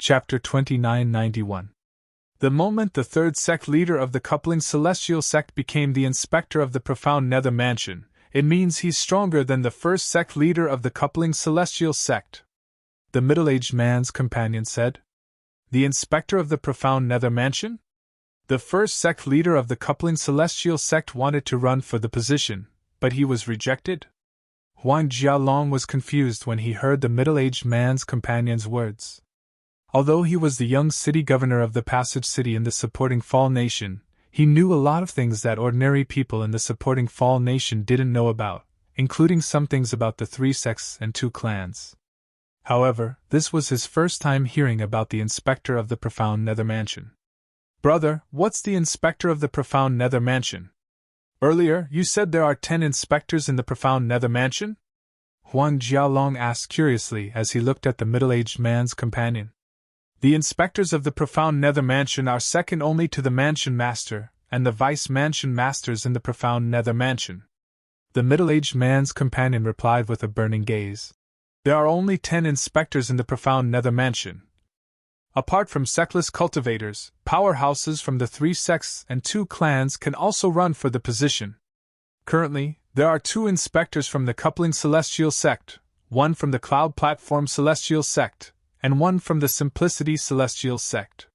Chapter 2991. The moment the third sect leader of the coupling celestial sect became the inspector of the profound nether mansion, it means he's stronger than the first sect leader of the coupling celestial sect. The middle-aged man's companion said. The inspector of the profound nether mansion? The first sect leader of the coupling celestial sect wanted to run for the position, but he was rejected? Huang Jialong was confused when he heard the middle-aged man's companion's words. Although he was the young city governor of the Passage City in the supporting Fall Nation, he knew a lot of things that ordinary people in the supporting Fall Nation didn't know about, including some things about the 3 sects and 2 clans. However, this was his first time hearing about the inspector of the profound nether mansion. Brother, what's the inspector of the profound nether mansion? Earlier, you said there are 10 inspectors in the profound nether mansion? Huang Jialong asked curiously as he looked at the middle-aged man's companion. The inspectors of the profound nether mansion are second only to the mansion master and the vice mansion masters in the profound nether mansion. The middle-aged man's companion replied with a burning gaze. There are only 10 inspectors in the profound nether mansion. Apart from sectless cultivators, powerhouses from the 3 sects and 2 clans can also run for the position. Currently, there are 2 inspectors from the coupling celestial sect, 1 from the cloud platform celestial sect, and 1 from the Simplicity Celestial sect.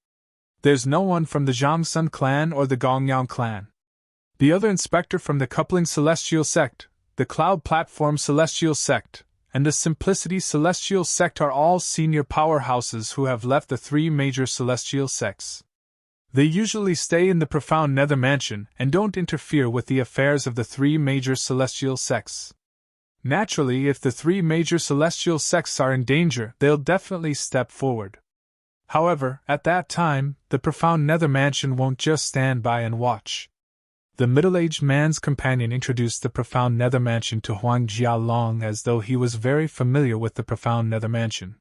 There's no one from the Zhangsun clan or the Gongyang clan. The other inspector from the Coupling Celestial sect, the Cloud Platform Celestial sect, and the Simplicity Celestial sect are all senior powerhouses who have left the 3 major celestial sects. They usually stay in the profound nether mansion and don't interfere with the affairs of the 3 major celestial sects. Naturally, if the 3 major celestial sects are in danger, they'll definitely step forward. However, at that time, the profound nether mansion won't just stand by and watch. The middle-aged man's companion introduced the profound nether mansion to Huang Jialong as though he was very familiar with the profound nether mansion.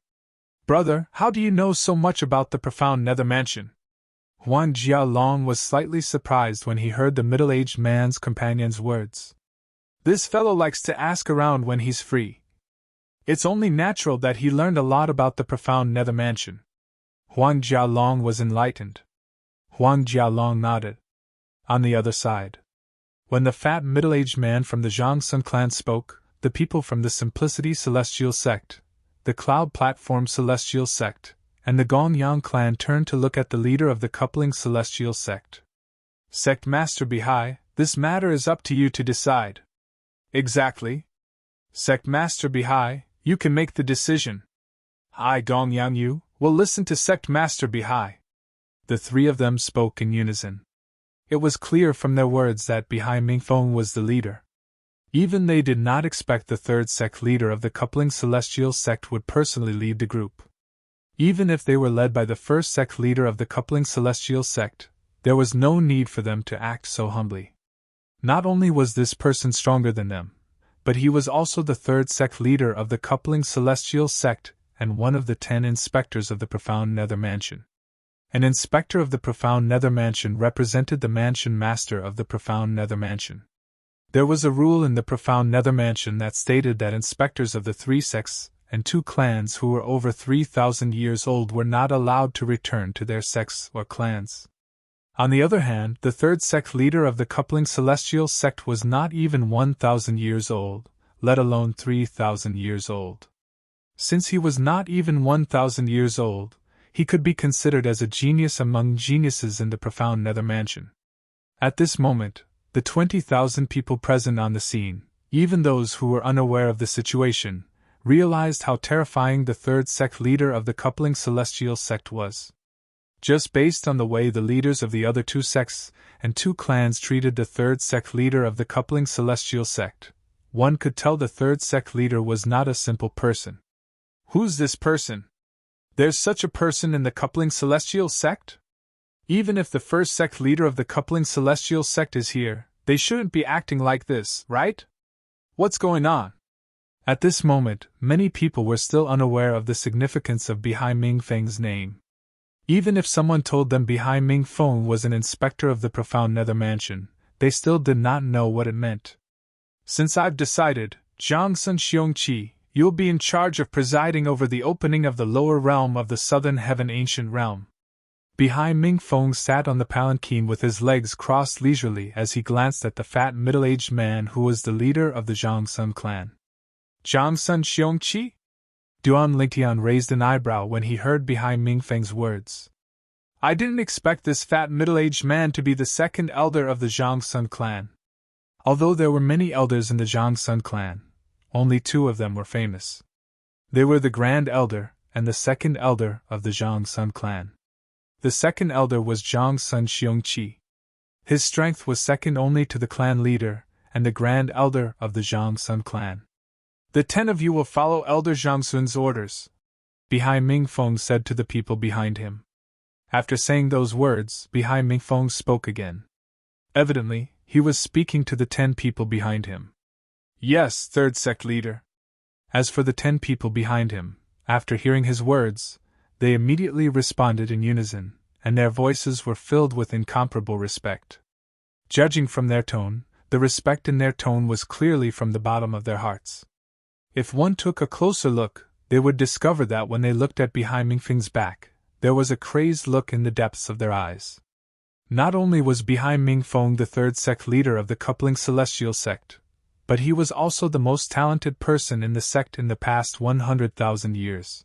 Brother, how do you know so much about the profound nether mansion? Huang Jialong was slightly surprised when he heard the middle-aged man's companion's words. This fellow likes to ask around when he's free. It's only natural that he learned a lot about the profound nether mansion. Huang Jialong was enlightened. Huang Jialong nodded. On the other side, when the fat middle-aged man from the Zhangsun clan spoke, the people from the Simplicity Celestial sect, the Cloud Platform Celestial sect, and the Gongyang clan turned to look at the leader of the Coupling Celestial sect. Sect Master Bihai, this matter is up to you to decide. Exactly. Sect Master Bihai, you can make the decision. I, Gongyang Yu, will listen to Sect Master Bihai. The 3 of them spoke in unison. It was clear from their words that Bihai Mingfeng was the leader. Even they did not expect the 3rd sect leader of the coupling celestial sect would personally lead the group. Even if they were led by the 1st sect leader of the coupling celestial sect, there was no need for them to act so humbly. Not only was this person stronger than them, but he was also the 3rd sect leader of the coupling celestial sect and one of the 10 inspectors of the profound nether mansion. An inspector of the profound nether mansion represented the mansion master of the profound nether mansion. There was a rule in the profound nether mansion that stated that inspectors of the 3 sects and 2 clans who were over 3,000 years old were not allowed to return to their sects or clans. On the other hand, the 3rd sect leader of the coupling celestial sect was not even 1,000 years old, let alone 3,000 years old. Since he was not even 1,000 years old, he could be considered as a genius among geniuses in the profound nether mansion. At this moment, the 20,000 people present on the scene, even those who were unaware of the situation, realized how terrifying the 3rd sect leader of the coupling celestial sect was. Just based on the way the leaders of the other 2 sects and 2 clans treated the 3rd sect leader of the coupling celestial sect, one could tell the 3rd sect leader was not a simple person. Who's this person? There's such a person in the coupling celestial sect? Even if the 1st sect leader of the coupling celestial sect is here, they shouldn't be acting like this, right? What's going on? At this moment, many people were still unaware of the significance of Bihai Mingfeng's name. Even if someone told them Bihai Mingfeng was an inspector of the profound nether mansion, they still did not know what it meant. Since I've decided, Zhangsun Xiongqi, you'll be in charge of presiding over the opening of the lower realm of the southern heaven ancient realm. Behind Ming Feng sat on the palanquin with his legs crossed leisurely as he glanced at the fat middle-aged man who was the leader of the Zhangsun clan. Zhangsun Xiongqi? Duan Lingtian raised an eyebrow when he heard behind Ming Feng's words. I didn't expect this fat middle-aged man to be the second elder of the Zhangsun clan. Although there were many elders in the Zhangsun clan, only 2 of them were famous. They were the Grand Elder and the Second Elder of the Zhangsun clan. The second elder was Zhangsun Xiongqi. His strength was second only to the clan leader and the Grand Elder of the Zhangsun clan. The 10 of you will follow Elder Zhangsun's orders, Behind Ming Feng said to the people behind him. After saying those words, Behind Ming Feng spoke again. Evidently, he was speaking to the 10 people behind him. Yes, third sect leader. As for the 10 people behind him, after hearing his words, they immediately responded in unison, and their voices were filled with incomparable respect. Judging from their tone, the respect in their tone was clearly from the bottom of their hearts. If one took a closer look, they would discover that when they looked at Behind Ming Feng's back, there was a crazed look in the depths of their eyes. Not only was Behind Ming Feng the third sect leader of the coupling celestial sect, but he was also the most talented person in the sect in the past 100,000 years.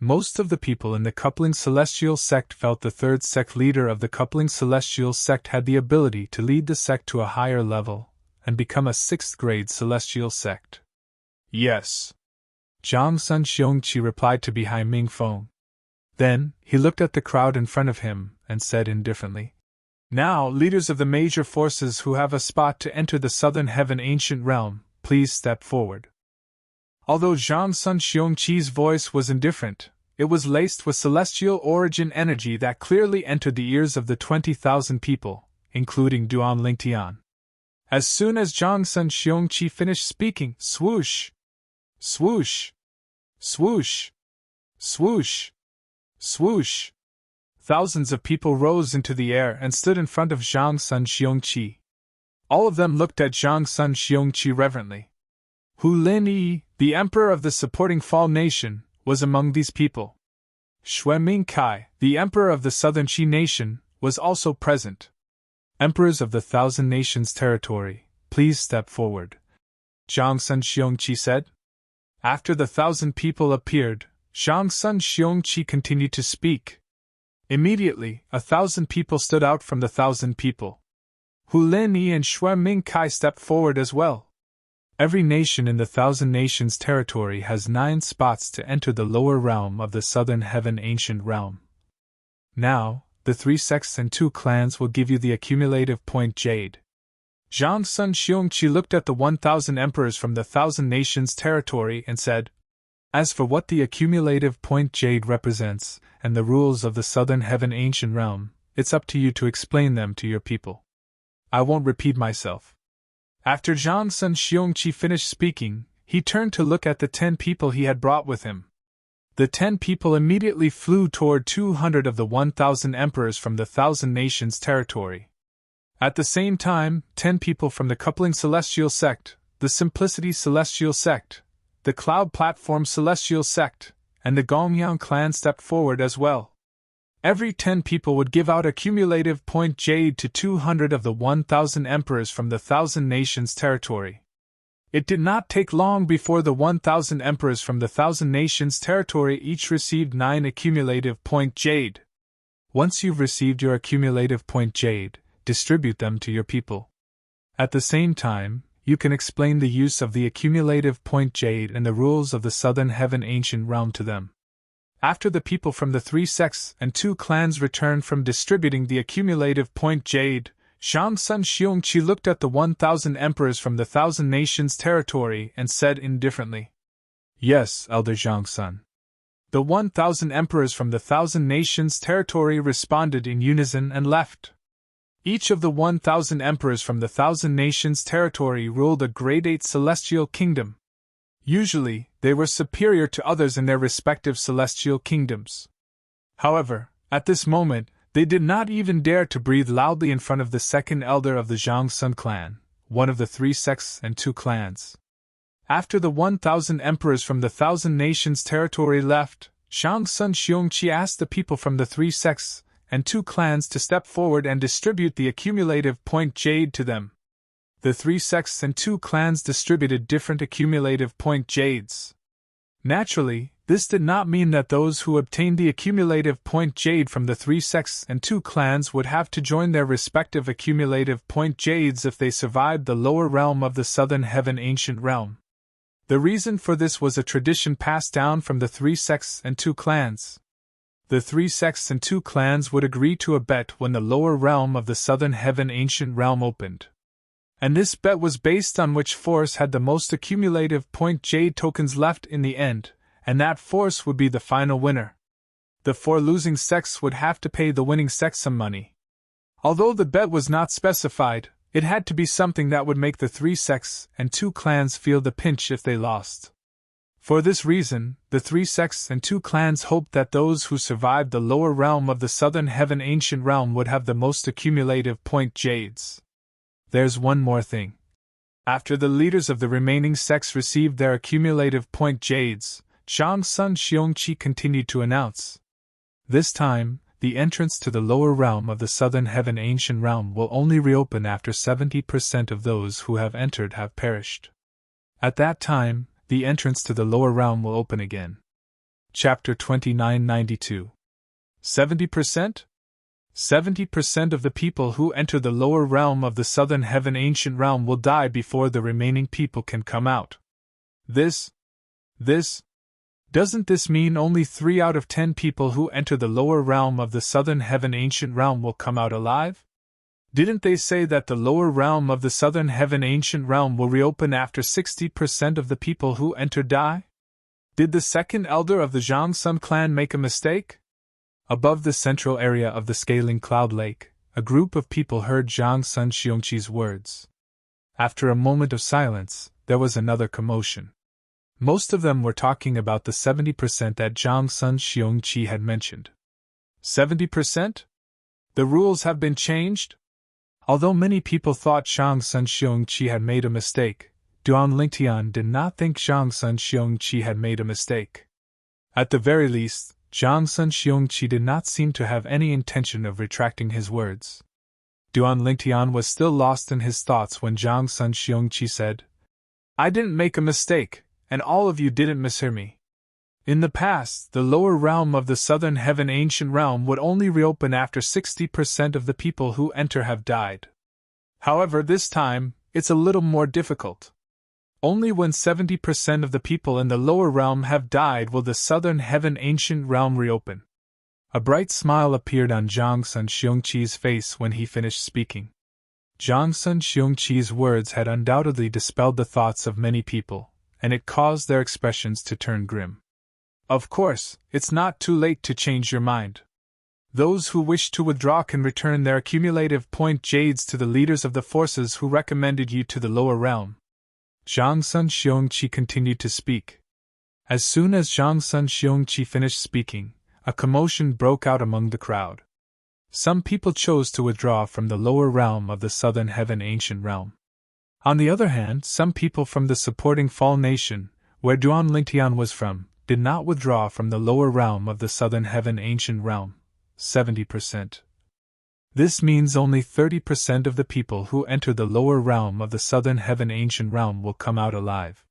Most of the people in the coupling celestial sect felt the third sect leader of the coupling celestial sect had the ability to lead the sect to a higher level and become a 6th grade celestial sect. Yes. Zhangsun Xiongqi replied to Behind Ming Feng. Then, he looked at the crowd in front of him and said indifferently, Now, leaders of the major forces who have a spot to enter the southern heaven ancient realm, please step forward. Although Zhangsun Xiongqi's voice was indifferent, it was laced with celestial origin energy that clearly entered the ears of the 20,000 people, including Duan Lingtian. As soon as Zhangsun Xiongqi finished speaking, swoosh! Swoosh! Swoosh! Swoosh! Swoosh! Thousands of people rose into the air and stood in front of Zhangsun Xiongqi. All of them looked at Zhangsun Xiongqi reverently. Hu Lin-yi, the emperor of the supporting Fall Nation, was among these people. Xue Mingkai, the emperor of the southern Qi Nation, was also present. Emperors of the Thousand Nations territory, please step forward, Zhangsun Xiongqi said. After the 1,000 people appeared, Zhangsun Xiongqi continued to speak. Immediately, 1,000 people stood out from the 1,000 people. Hu Lin-yi and Xue Mingkai stepped forward as well. Every nation in the Thousand Nations territory has 9 spots to enter the lower realm of the southern heaven ancient realm. Now, the 3 sects and 2 clans will give you the accumulative point Jade. Zhangsun Xiongqi looked at the 1,000 emperors from the Thousand Nations territory and said, As for what the accumulative point Jade represents, and the rules of the southern heaven ancient realm, it's up to you to explain them to your people. I won't repeat myself. After Zhangsun Xiongqi finished speaking, he turned to look at the 10 people he had brought with him. The 10 people immediately flew toward 200 of the 1,000 emperors from the Thousand Nations territory. At the same time, 10 people from the Coupling Celestial Sect, the Simplicity Celestial Sect, the Cloud Platform Celestial Sect, and the Gongyang clan stepped forward as well. Every 10 people would give out a cumulative point Jade to 200 of the 1,000 emperors from the Thousand Nations territory. It did not take long before the 1,000 emperors from the Thousand Nations territory each received 9 accumulative point Jade. Once you've received your accumulative point Jade, distribute them to your people. At the same time, you can explain the use of the accumulative point Jade and the rules of the Southern Heaven Ancient Realm to them. After the people from the 3 sects and 2 clans returned from distributing the accumulative point Jade, Zhangsun Xiongqi looked at the 1,000 emperors from the Thousand Nations territory and said indifferently, Yes, Elder Zhangsun. The 1,000 emperors from the Thousand Nations territory responded in unison and left. Each of the 1,000 emperors from the Thousand Nations territory ruled a grade 8 celestial kingdom. Usually, they were superior to others in their respective celestial kingdoms. However, at this moment, they did not even dare to breathe loudly in front of the second elder of the Zhangsun clan, one of the 3 sects and 2 clans. After the 1,000 emperors from the 1,000 nations territory left, Zhang Sun Xiongqi asked the people from the 3 sects and 2 clans to step forward and distribute the accumulative point jade to them. The 3 sects and 2 clans distributed different accumulative point jades. Naturally, this did not mean that those who obtained the accumulative point jade from the 3 sects and 2 clans would have to join their respective accumulative point jades if they survived the lower realm of the southern heaven ancient realm. The reason for this was a tradition passed down from the 3 sects and 2 clans. The 3 sects and 2 clans would agree to a bet when the lower realm of the southern heaven ancient realm opened. And this bet was based on which force had the most accumulative point jade tokens left in the end, and that force would be the final winner. The 4 losing sects would have to pay the winning sect some money. Although the bet was not specified, it had to be something that would make the 3 sects and 2 clans feel the pinch if they lost. For this reason, the 3 sects and 2 clans hoped that those who survived the lower realm of the southern heaven ancient realm would have the most accumulative point jades. There's one more thing. After the leaders of the remaining sects received their accumulative point jades, Zhang Sun Xiongqi continued to announce. This time, the entrance to the lower realm of the southern heaven ancient realm will only reopen after 70% of those who have entered have perished. At that time, the entrance to the lower realm will open again. Chapter 2992. 70%? 70% of the people who enter the lower realm of the southern heaven ancient realm will die before the remaining people can come out. Doesn't this mean only 3 out of 10 people who enter the lower realm of the southern heaven ancient realm will come out alive? Didn't they say that the lower realm of the southern heaven ancient realm will reopen after 60% of the people who enter die? Did the second elder of the Zhang Sun clan make a mistake? Above the central area of the scaling cloud lake, a group of people heard Zhang Sun Xiongqi's words. After a moment of silence, there was another commotion. Most of them were talking about the 70% that Zhang Sun Xiongqi had mentioned. 70%? The rules have been changed? Although many people thought Zhang Sun Xiongqi had made a mistake, Duan Lingtian did not think Zhang Sun Xiongqi had made a mistake. At the very least, Zhang Sun Xiongqi did not seem to have any intention of retracting his words. Duan Lingtian was still lost in his thoughts when Zhang Sun Xiongqi said, "I didn't make a mistake, and all of you didn't mishear me. In the past, the lower realm of the southern heaven ancient realm would only reopen after 60% of the people who enter have died. However, this time, it's a little more difficult. Only when 70% of the people in the lower realm have died will the southern heaven ancient realm reopen." A bright smile appeared on Zhang Sun Xiongqi's face when he finished speaking. Zhang Sun Xiongqi's words had undoubtedly dispelled the thoughts of many people, and it caused their expressions to turn grim. Of course, it's not too late to change your mind. Those who wish to withdraw can return their accumulative point jades to the leaders of the forces who recommended you to the lower realm. Zhang Sun Xiongqi continued to speak. As soon as Zhang Sun Xiongqi finished speaking, a commotion broke out among the crowd. Some people chose to withdraw from the lower realm of the southern heaven ancient realm. On the other hand, some people from the supporting Fall Nation, where Duan Lingtian was from, did not withdraw from the lower realm of the southern heaven ancient realm, 70%. This means only 30% of the people who enter the lower realm of the southern heaven ancient realm will come out alive.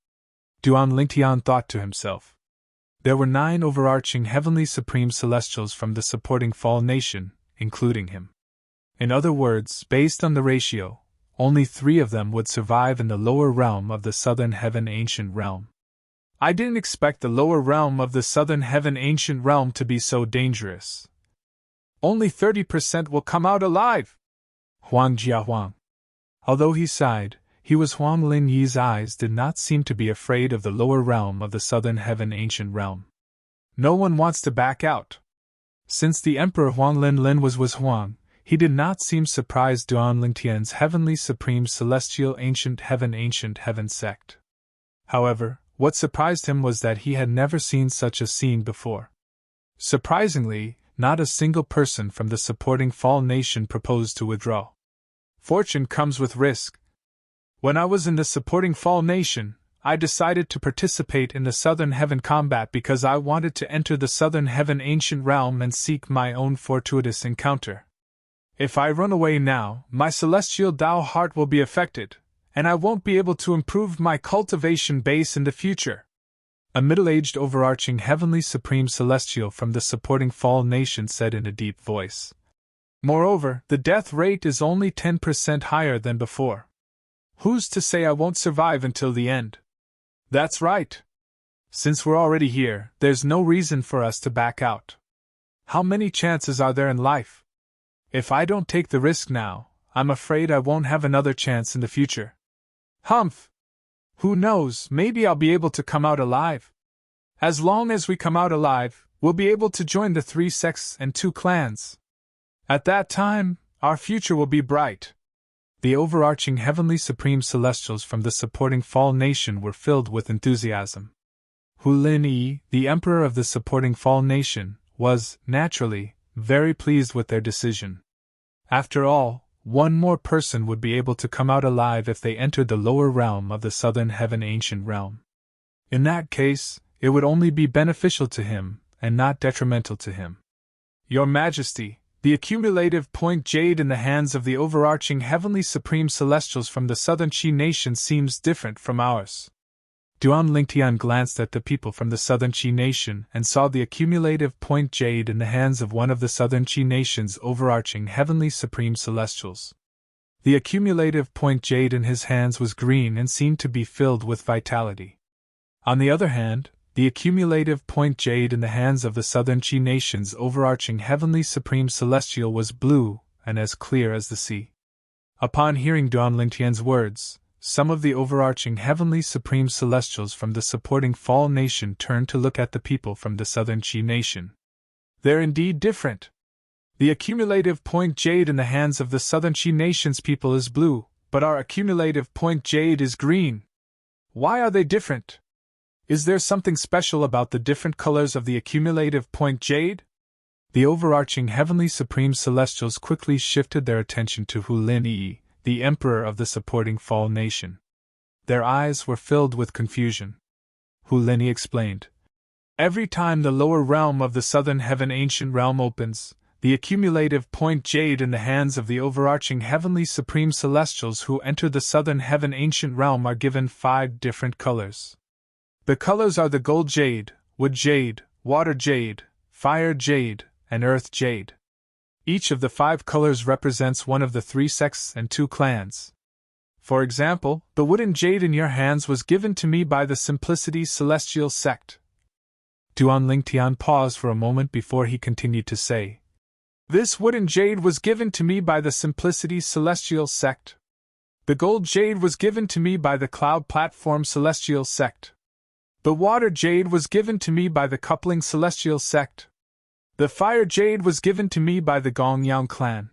Duan Lingtian thought to himself. There were 9 overarching heavenly supreme celestials from the supporting Fall Nation, including him. In other words, based on the ratio, only 3 of them would survive in the lower realm of the southern heaven ancient realm. I didn't expect the lower realm of the southern heaven ancient realm to be so dangerous. Only 30% will come out alive. Huang Jiahuang. Although he sighed, Huang Linyi's eyes did not seem to be afraid of the lower realm of the southern heaven ancient realm. No one wants to back out. Since the Emperor Huang Linlin was Huang, he did not seem surprised Duan Lingtian's heavenly supreme celestial ancient heaven sect. However, what surprised him was that he had never seen such a scene before. Surprisingly, not a single person from the supporting Fall Nation proposed to withdraw. Fortune comes with risk. When I was in the supporting Fall Nation, I decided to participate in the Southern Heaven combat because I wanted to enter the Southern Heaven ancient realm and seek my own fortuitous encounter. If I run away now, my celestial Tao heart will be affected, and I won't be able to improve my cultivation base in the future. A middle-aged overarching heavenly supreme celestial from the supporting fall nation said in a deep voice. Moreover, the death rate is only 10% higher than before. Who's to say I won't survive until the end? That's right. Since we're already here, there's no reason for us to back out. How many chances are there in life? If I don't take the risk now, I'm afraid I won't have another chance in the future. Humph! Who knows, maybe I'll be able to come out alive. As long as we come out alive, we'll be able to join the 3 sects and 2 clans. At that time, our future will be bright. The overarching heavenly supreme celestials from the supporting fall nation were filled with enthusiasm. Hu Lin Yi, the emperor of the supporting fall nation, was, naturally, very pleased with their decision. After all, one more person would be able to come out alive if they entered the lower realm of the Southern Heaven ancient realm. In that case, it would only be beneficial to him, and not detrimental to him. Your Majesty, the accumulative point jade in the hands of the overarching heavenly supreme celestials from the Southern Qi nation seems different from ours. Duan Lingtian glanced at the people from the Southern Qi nation and saw the accumulative point jade in the hands of one of the Southern Qi nation's overarching heavenly supreme celestials. The accumulative point jade in his hands was green and seemed to be filled with vitality. On the other hand, the accumulative point jade in the hands of the Southern Qi nation's overarching heavenly supreme celestial was blue and as clear as the sea. Upon hearing Duan Lingtian's words, some of the overarching heavenly supreme celestials from the supporting fall nation turned to look at the people from the Southern Qi nation. They're indeed different. The accumulative point jade in the hands of the Southern Qi nation's people is blue, but our accumulative point jade is green. Why are they different? Is there something special about the different colors of the accumulative point jade? The overarching heavenly supreme celestials quickly shifted their attention to Hu Lin Yi, the emperor of the supporting fall nation. Their eyes were filled with confusion. Hu Lin Yi explained. Every time the lower realm of the Southern Heaven ancient realm opens, the accumulative point jade in the hands of the overarching heavenly supreme celestials who enter the Southern Heaven ancient realm are given 5 different colors. The colors are the gold jade, wood jade, water jade, fire jade, and earth jade. Each of the 5 colors represents one of the 3 sects and 2 clans. For example, the wooden jade in your hands was given to me by the Simplicity Celestial Sect. Duan Lingtian paused for a moment before he continued to say, This wooden jade was given to me by the Simplicity Celestial Sect. The gold jade was given to me by the Cloud Platform Celestial Sect. The water jade was given to me by the Coupling Celestial Sect. The fire jade was given to me by the Gongyang clan.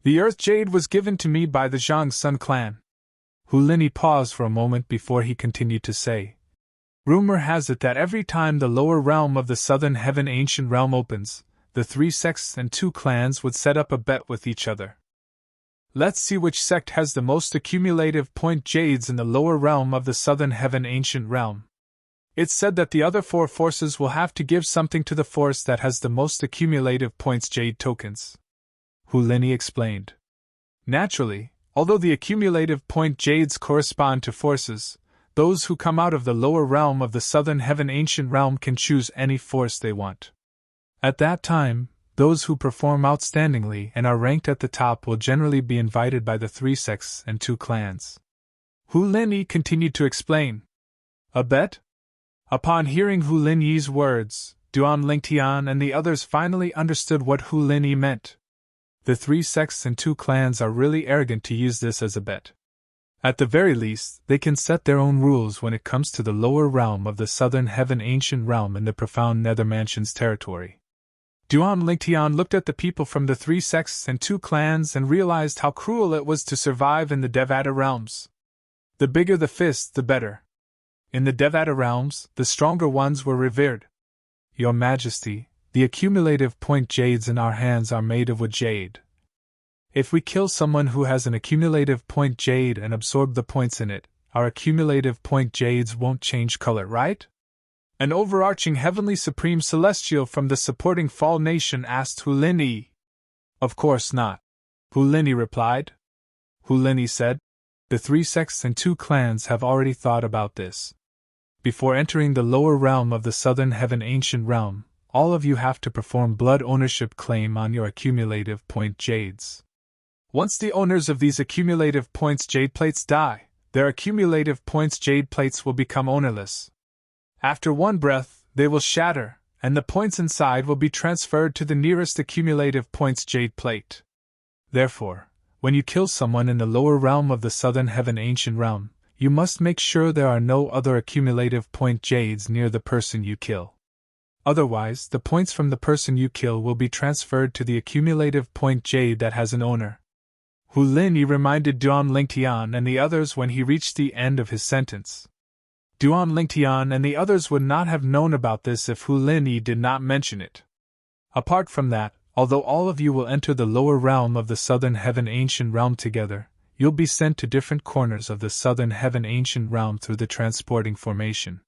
The earth jade was given to me by the Zhang Sun clan. Hu Lin Yi paused for a moment before he continued to say, Rumor has it that every time the lower realm of the Southern Heaven ancient realm opens, the 3 sects and 2 clans would set up a bet with each other. Let's see which sect has the most accumulative point jades in the lower realm of the Southern Heaven ancient realm. It's said that the other 4 forces will have to give something to the force that has the most accumulative points jade tokens. Hu Lin Yi explained. Naturally, although the accumulative point jades correspond to forces, those who come out of the lower realm of the Southern Heaven ancient realm can choose any force they want. At that time, those who perform outstandingly and are ranked at the top will generally be invited by the 3 sects and 2 clans. Hu Lin Yi continued to explain. A bet? Upon hearing Hu Lin Yi's words, Duan Lingtian and the others finally understood what Hu Lin Yi meant. The 3 sects and 2 clans are really arrogant to use this as a bet. At the very least, they can set their own rules when it comes to the lower realm of the Southern Heaven ancient realm in the profound Nether Mansion's territory. Duan Lingtian looked at the people from the 3 sects and 2 clans and realized how cruel it was to survive in the Devata realms. The bigger the fist, the better. In the Devata realms, the stronger ones were revered. Your Majesty, the accumulative point jades in our hands are made of wood jade. If we kill someone who has an accumulative point jade and absorb the points in it, our accumulative point jades won't change color, right? An overarching heavenly supreme celestial from the supporting Fall Nation asked Hulini. Of course not, Hulini replied. Hulini said, the 3 sects and 2 clans have already thought about this. Before entering the lower realm of the Southern Heaven Ancient Realm, all of you have to perform blood ownership claim on your accumulative point jades. Once the owners of these accumulative points jade plates die, their accumulative points jade plates will become ownerless. After one breath, they will shatter, and the points inside will be transferred to the nearest accumulative points jade plate. Therefore, when you kill someone in the lower realm of the Southern Heaven Ancient Realm, you must make sure there are no other accumulative point jades near the person you kill. Otherwise, the points from the person you kill will be transferred to the accumulative point jade that has an owner. Hulini reminded Duan Lingtian and the others when he reached the end of his sentence. Duan Lingtian and the others would not have known about this if Hulini did not mention it. Apart from that, although all of you will enter the lower realm of the Southern Heaven Ancient Realm together, you'll be sent to different corners of the Southern Heaven Ancient Realm through the transporting formation.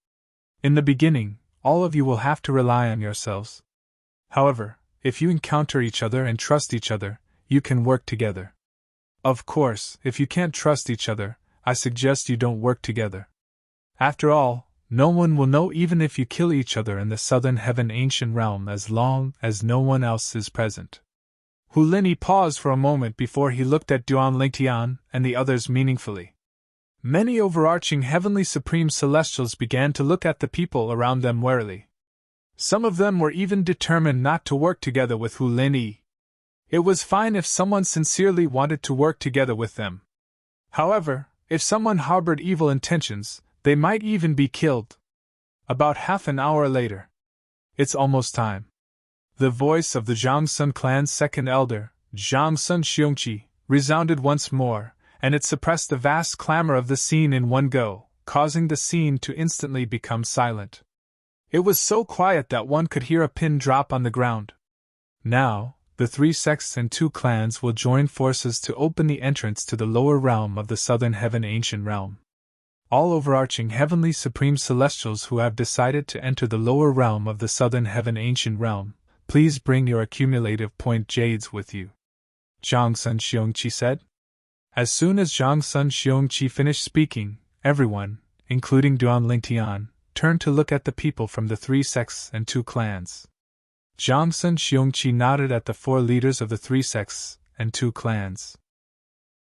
In the beginning, all of you will have to rely on yourselves. However, if you encounter each other and trust each other, you can work together. Of course, if you can't trust each other, I suggest you don't work together. After all, no one will know even if you kill each other in the Southern Heaven Ancient Realm as long as no one else is present. Hulini paused for a moment before he looked at Duan Lingtian and the others meaningfully. Many overarching heavenly supreme celestials began to look at the people around them warily. Some of them were even determined not to work together with Hulini. It was fine if someone sincerely wanted to work together with them. However, if someone harbored evil intentions, they might even be killed. About half an hour later. It's almost time. The voice of the Zhangsun clan's second elder, Zhangsun Xiongqi, resounded once more, and it suppressed the vast clamor of the scene in one go, causing the scene to instantly become silent. It was so quiet that one could hear a pin drop on the ground. Now, the 3 sects and 2 clans will join forces to open the entrance to the lower realm of the Southern Heaven Ancient Realm. All overarching heavenly supreme celestials who have decided to enter the lower realm of the Southern Heaven Ancient Realm, please bring your accumulative point jades with you, Zhangsun Xiongqi said. As soon as Zhangsun Xiongqi finished speaking, everyone, including Duan Lingtian, turned to look at the people from the 3 sects and 2 clans. Zhangsun Xiongqi nodded at the 4 leaders of the 3 sects and 2 clans.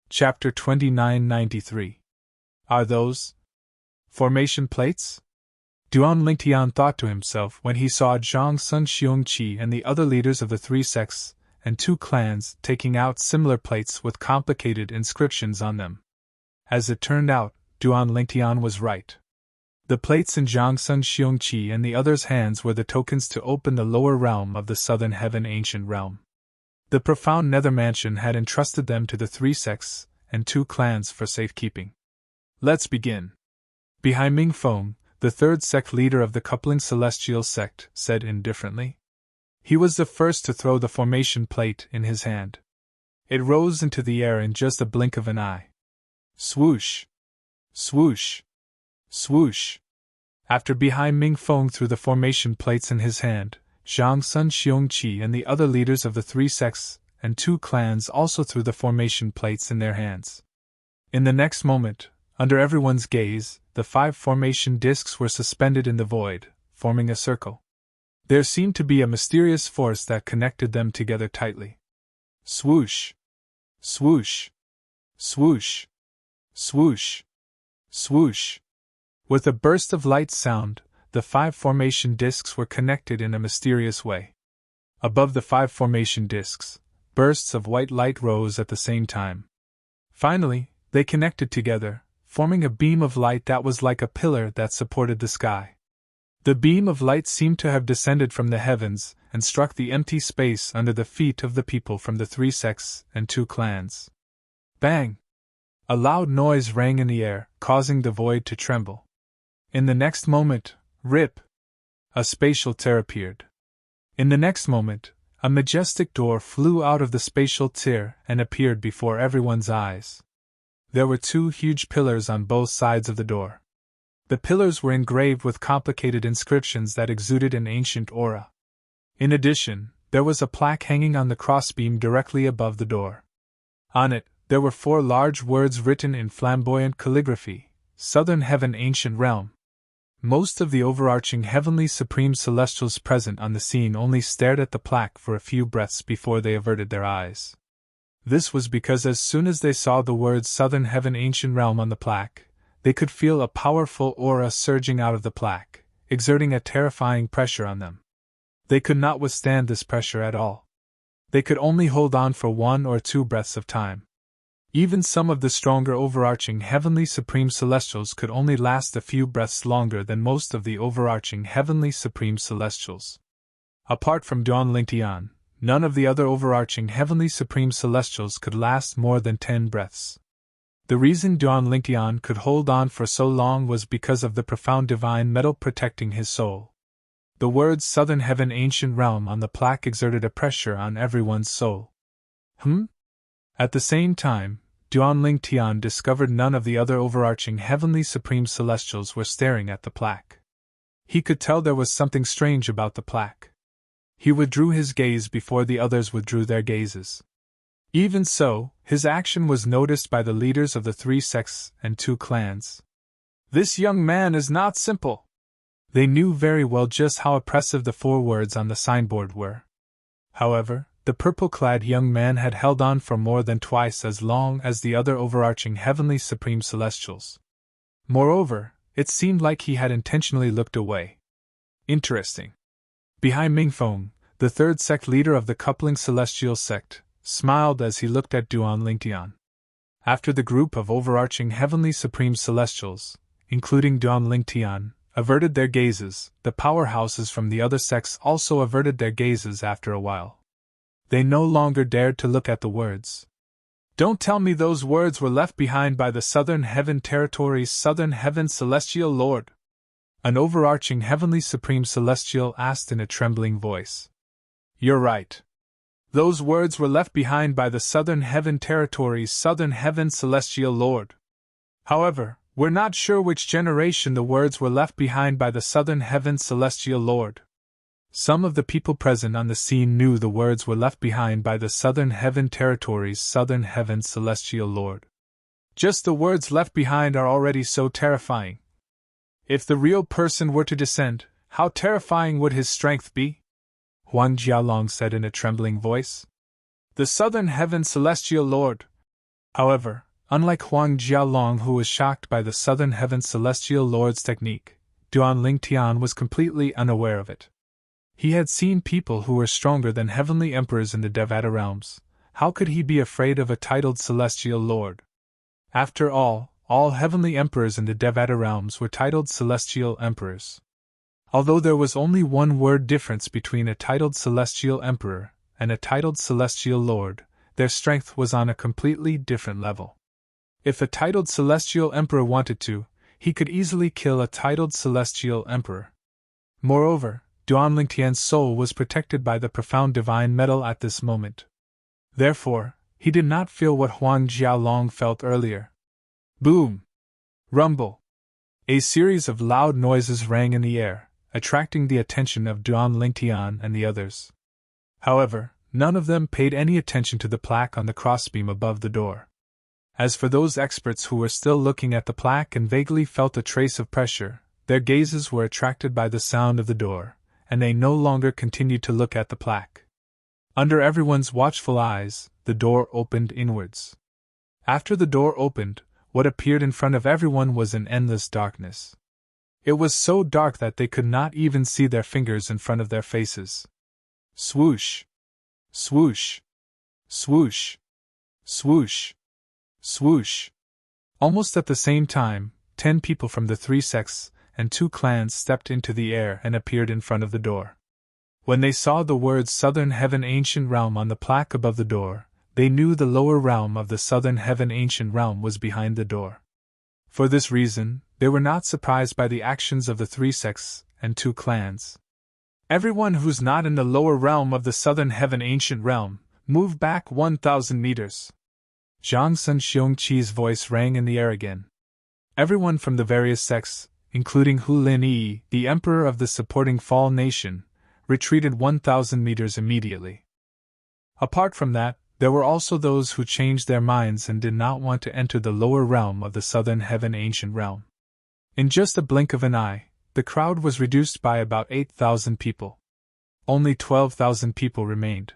Chapter 2993. Are those formation plates? Duan Lingtian thought to himself when he saw Zhangsun Xiongqi and the other leaders of the 3 sects and 2 clans taking out similar plates with complicated inscriptions on them. As it turned out, Duan Lingtian was right. The plates in Zhangsun Xiongqi and the others' hands were the tokens to open the lower realm of the Southern Heaven Ancient Realm. The profound Nether Mansion had entrusted them to the 3 sects and 2 clans for safekeeping. Let's begin. Behind Ming Feng, the 3rd sect leader of the Coupling Celestial sect, said indifferently. He was the first to throw the formation plate in his hand. It rose into the air in just a blink of an eye. Swoosh! Swoosh! Swoosh! After Behind Ming Feng threw the formation plates in his hand, Zhangsun Xiongqi and the other leaders of the 3 sects and 2 clans also threw the formation plates in their hands. In the next moment, under everyone's gaze, the 5 formation discs were suspended in the void, forming a circle. There seemed to be a mysterious force that connected them together tightly. Swoosh! Swoosh! Swoosh! Swoosh! Swoosh! With a burst of light sound, the 5 formation discs were connected in a mysterious way. Above the 5 formation discs, bursts of white light rose at the same time. Finally, they connected together, forming a beam of light that was like a pillar that supported the sky. The beam of light seemed to have descended from the heavens and struck the empty space under the feet of the people from the 3 sects and 2 clans. Bang! A loud noise rang in the air, causing the void to tremble. In the next moment, rip! A spatial tear appeared. In the next moment, a majestic door flew out of the spatial tear and appeared before everyone's eyes. There were two huge pillars on both sides of the door. The pillars were engraved with complicated inscriptions that exuded an ancient aura. In addition, there was a plaque hanging on the crossbeam directly above the door. On it, there were 4 large words written in flamboyant calligraphy: Southern Heaven, Ancient Realm. Most of the overarching heavenly supreme celestials present on the scene only stared at the plaque for a few breaths before they averted their eyes. This was because as soon as they saw the words Southern Heaven, Ancient Realm on the plaque, they could feel a powerful aura surging out of the plaque, exerting a terrifying pressure on them. They could not withstand this pressure at all. They could only hold on for 1 or 2 breaths of time. Even some of the stronger overarching heavenly supreme celestials could only last a few breaths longer than most of the overarching heavenly supreme celestials. Apart from Duan Lingtian, none of the other overarching heavenly supreme celestials could last more than 10 breaths. The reason Duan Lingtian could hold on for so long was because of the profound divine metal protecting his soul. The words Southern Heaven, Ancient Realm on the plaque exerted a pressure on everyone's soul. At the same time, Duan Lingtian discovered none of the other overarching heavenly supreme celestials were staring at the plaque. He could tell there was something strange about the plaque. He withdrew his gaze before the others withdrew their gazes. Even so, his action was noticed by the leaders of the 3 sects and 2 clans. This young man is not simple. They knew very well just how oppressive the 4 words on the signboard were. However, the purple-clad young man had held on for more than twice as long as the other overarching heavenly supreme celestials. Moreover, it seemed like he had intentionally looked away. Interesting. Behind Mingfeng, the 3rd sect leader of the coupling celestial sect, smiled as he looked at Duan Lingtian. After the group of overarching heavenly supreme celestials, including Duan Lingtian, averted their gazes, the powerhouses from the other sects also averted their gazes after a while. They no longer dared to look at the words. Don't tell me those words were left behind by the Southern Heaven Territories, Southern Heaven Celestial Lord? An overarching heavenly supreme celestial asked in a trembling voice. You're right. Those words were left behind by the Southern Heaven Territories, Southern Heaven Celestial Lord. However, we're not sure which generation the words were left behind by the Southern Heaven Celestial Lord. Some of the people present on the scene knew the words were left behind by the Southern Heaven Territories, Southern Heaven Celestial Lord. Just the words left behind are already so terrifying. If the real person were to descend, how terrifying would his strength be? Huang Jialong said in a trembling voice. The Southern Heaven Celestial Lord. However, unlike Huang Jialong, who was shocked by the Southern Heaven Celestial Lord's technique, Duan Lingtian was completely unaware of it. He had seen people who were stronger than heavenly emperors in the Devata realms. How could he be afraid of a titled celestial lord? After all heavenly emperors in the Devata realms were titled celestial emperors. Although there was only 1 word difference between a titled celestial emperor and a titled celestial lord, their strength was on a completely different level. If a titled celestial emperor wanted to, he could easily kill a titled celestial emperor. Moreover, Duan Lingtian's soul was protected by the profound divine metal at this moment. Therefore, he did not feel what Huang Jialong felt earlier. Boom! Rumble! A series of loud noises rang in the air, attracting the attention of Duan Lingtian and the others. However, none of them paid any attention to the plaque on the crossbeam above the door. As for those experts who were still looking at the plaque and vaguely felt a trace of pressure, their gazes were attracted by the sound of the door, and they no longer continued to look at the plaque. Under everyone's watchful eyes, the door opened inwards. After the door opened, what appeared in front of everyone was an endless darkness. It was so dark that they could not even see their fingers in front of their faces. Swoosh! Swoosh! Swoosh! Swoosh! Swoosh! Almost at the same time, 10 people from the 3 sects and 2 clans stepped into the air and appeared in front of the door. When they saw the words Southern Heaven Ancient Realm on the plaque above the door, they knew the lower realm of the Southern Heaven Ancient Realm was behind the door. For this reason, they were not surprised by the actions of the 3 sects and 2 clans. Everyone who's not in the lower realm of the Southern Heaven Ancient Realm, move back 1,000 meters. Zhang Sun Xiongqi's voice rang in the air again. Everyone from the various sects, including Hu Lin Yi, the emperor of the supporting Fall nation, retreated 1,000 meters immediately. Apart from that, there were also those who changed their minds and did not want to enter the lower realm of the southern heaven ancient realm. In just a blink of an eye, the crowd was reduced by about 8,000 people. Only 12,000 people remained.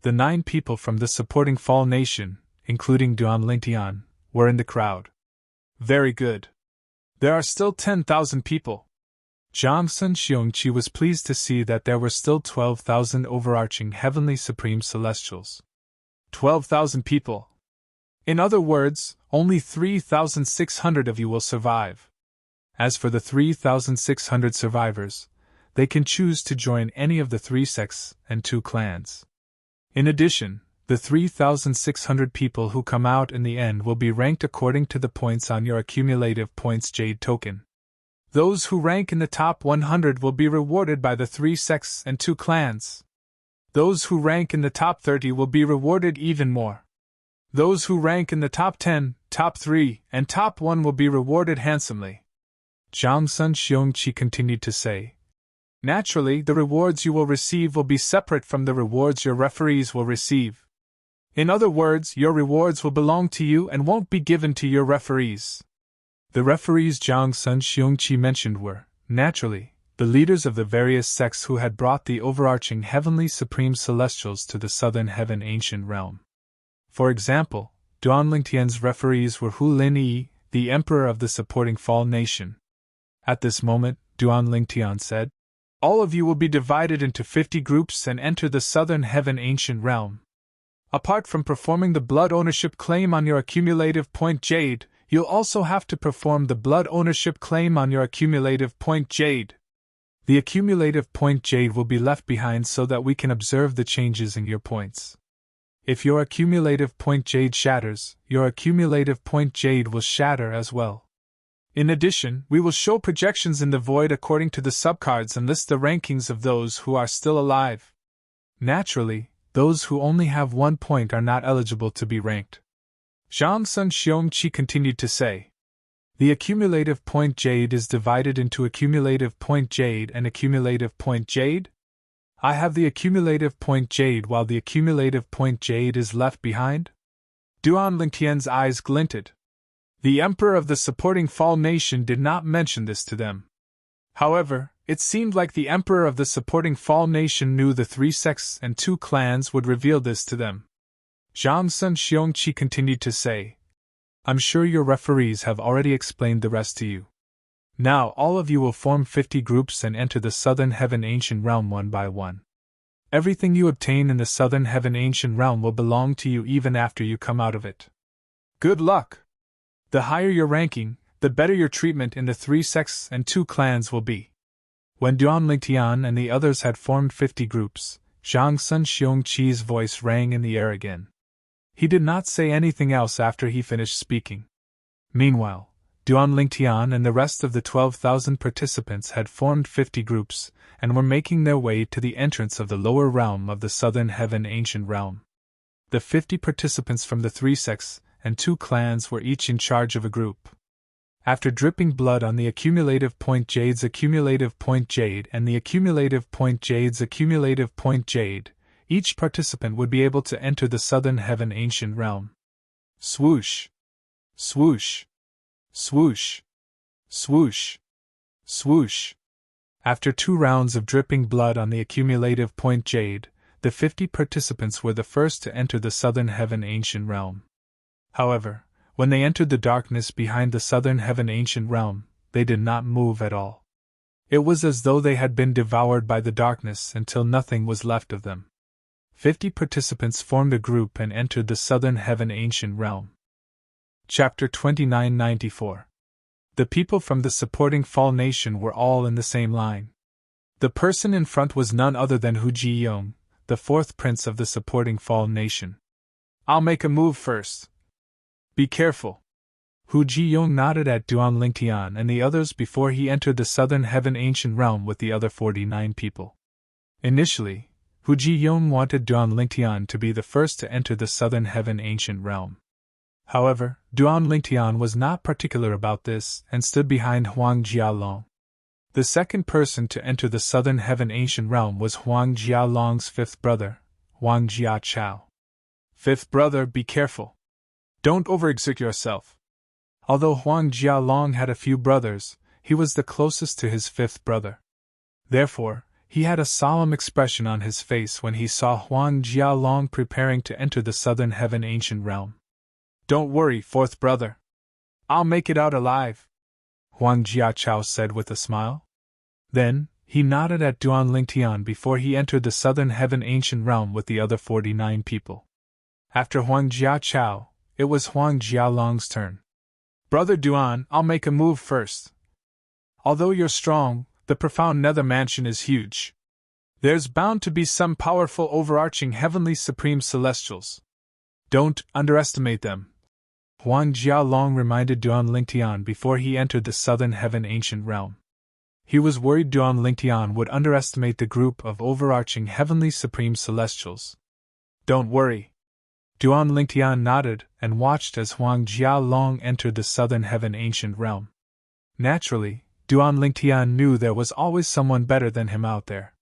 The 9 people from the supporting Fall nation, including Duan Lingtian, were in the crowd. Very good. There are still 10,000 people. Zhang Sun Xiongqi was pleased to see that there were still 12,000 overarching heavenly supreme celestials. 12,000 people. In other words, only 3,600 of you will survive. As for the 3,600 survivors, they can choose to join any of the 3 sects and 2 clans. In addition, the 3,600 people who come out in the end will be ranked according to the points on your accumulative points Jade token. Those who rank in the top 100 will be rewarded by the 3 sects and 2 clans. Those who rank in the top 30 will be rewarded even more. Those who rank in the top 10, top 3, and top 1 will be rewarded handsomely. Zhang Sun Xiongqi continued to say. Naturally, the rewards you will receive will be separate from the rewards your referees will receive. In other words, your rewards will belong to you and won't be given to your referees. The referees Zhang Sun Xiongqi mentioned were, naturally, the leaders of the various sects who had brought the overarching heavenly supreme celestials to the southern heaven ancient realm. For example, Duan Lingtian's referees were Hu Lin Yi, the emperor of the supporting Fall nation. At this moment, Duan Lingtian said, all of you will be divided into 50 groups and enter the southern heaven ancient realm. Apart from performing the blood ownership claim on your accumulative point Jade, you'll also have to perform the blood ownership claim on your accumulative point Jade. The accumulative point Jade will be left behind so that we can observe the changes in your points. If your accumulative point Jade shatters, your accumulative point Jade will shatter as well. In addition, we will show projections in the void according to the subcards and list the rankings of those who are still alive. Naturally, those who only have 1 point are not eligible to be ranked. Zhang Sun Xiongqi continued to say. The accumulative point Jade is divided into accumulative point Jade and accumulative point Jade. I have the accumulative point Jade while the accumulative point Jade is left behind? Duan Lingtian's eyes glinted. The emperor of the supporting Fall nation did not mention this to them. However, it seemed like the emperor of the supporting Fall nation knew the 3 sects and 2 clans would reveal this to them. Zhang Sun Xiongqi continued to say, I'm sure your referees have already explained the rest to you. Now all of you will form 50 groups and enter the southern heaven ancient realm one by one. Everything you obtain in the southern heaven ancient realm will belong to you even after you come out of it. Good luck! The higher your ranking, the better your treatment in the 3 sects and 2 clans will be. When Duan Lingtian and the others had formed 50 groups, Zhang Sun Xiongqi's voice rang in the air again. He did not say anything else after he finished speaking. Meanwhile, Duan Lingtian and the rest of the 12,000 participants had formed 50 groups, and were making their way to the entrance of the lower realm of the southern heaven ancient realm. The 50 participants from the 3 sects and 2 clans were each in charge of a group. After dripping blood on the accumulative point Jade's accumulative point Jade and the accumulative point Jade's accumulative point Jade, each participant would be able to enter the southern heaven ancient realm. Swoosh! Swoosh! Swoosh! Swoosh! Swoosh! After 2 rounds of dripping blood on the accumulative point Jade, the 50 participants were the first to enter the southern heaven ancient realm. However, when they entered the darkness behind the southern heaven ancient realm, they did not move at all. It was as though they had been devoured by the darkness until nothing was left of them. 50 participants formed a group and entered the southern heaven ancient realm. Chapter 2994. The people from the supporting Fall nation were all in the same line. The person in front was none other than Hu Jiyong, the 4th prince of the supporting Fall nation. I'll make a move first. Be careful. Hu Jiyong nodded at Duan Lingtian and the others before he entered the southern heaven ancient realm with the other 49 people. Initially, Hu Jiyong wanted Duan Lingtian to be the first to enter the southern heaven ancient realm. However, Duan Lingtian was not particular about this and stood behind Huang Jialong. The second person to enter the southern heaven ancient realm was Huang Jialong's fifth brother, Huang Jiachao. Fifth brother, be careful. Don't overexert yourself. Although Huang Jialong had a few brothers, he was the closest to his fifth brother. Therefore, he had a solemn expression on his face when he saw Huang Jialong preparing to enter the southern heaven ancient realm. Don't worry, fourth brother. I'll make it out alive, Huang Jiachao said with a smile. Then, he nodded at Duan Lingtian before he entered the southern heaven ancient realm with the other 49 people. After Huang Jiachao, it was Huang Jialong's turn. Brother Duan, I'll make a move first. Although you're strong, the profound nether mansion is huge. There's bound to be some powerful overarching heavenly supreme celestials. Don't underestimate them, Huang Jialong reminded Duan Lingtian before he entered the southern heaven ancient realm. He was worried Duan Lingtian would underestimate the group of overarching heavenly supreme celestials. Don't worry. Duan Lingtian nodded and watched as Huang Jialong entered the southern heaven ancient realm. Naturally, Duan Lingtian knew there was always someone better than him out there.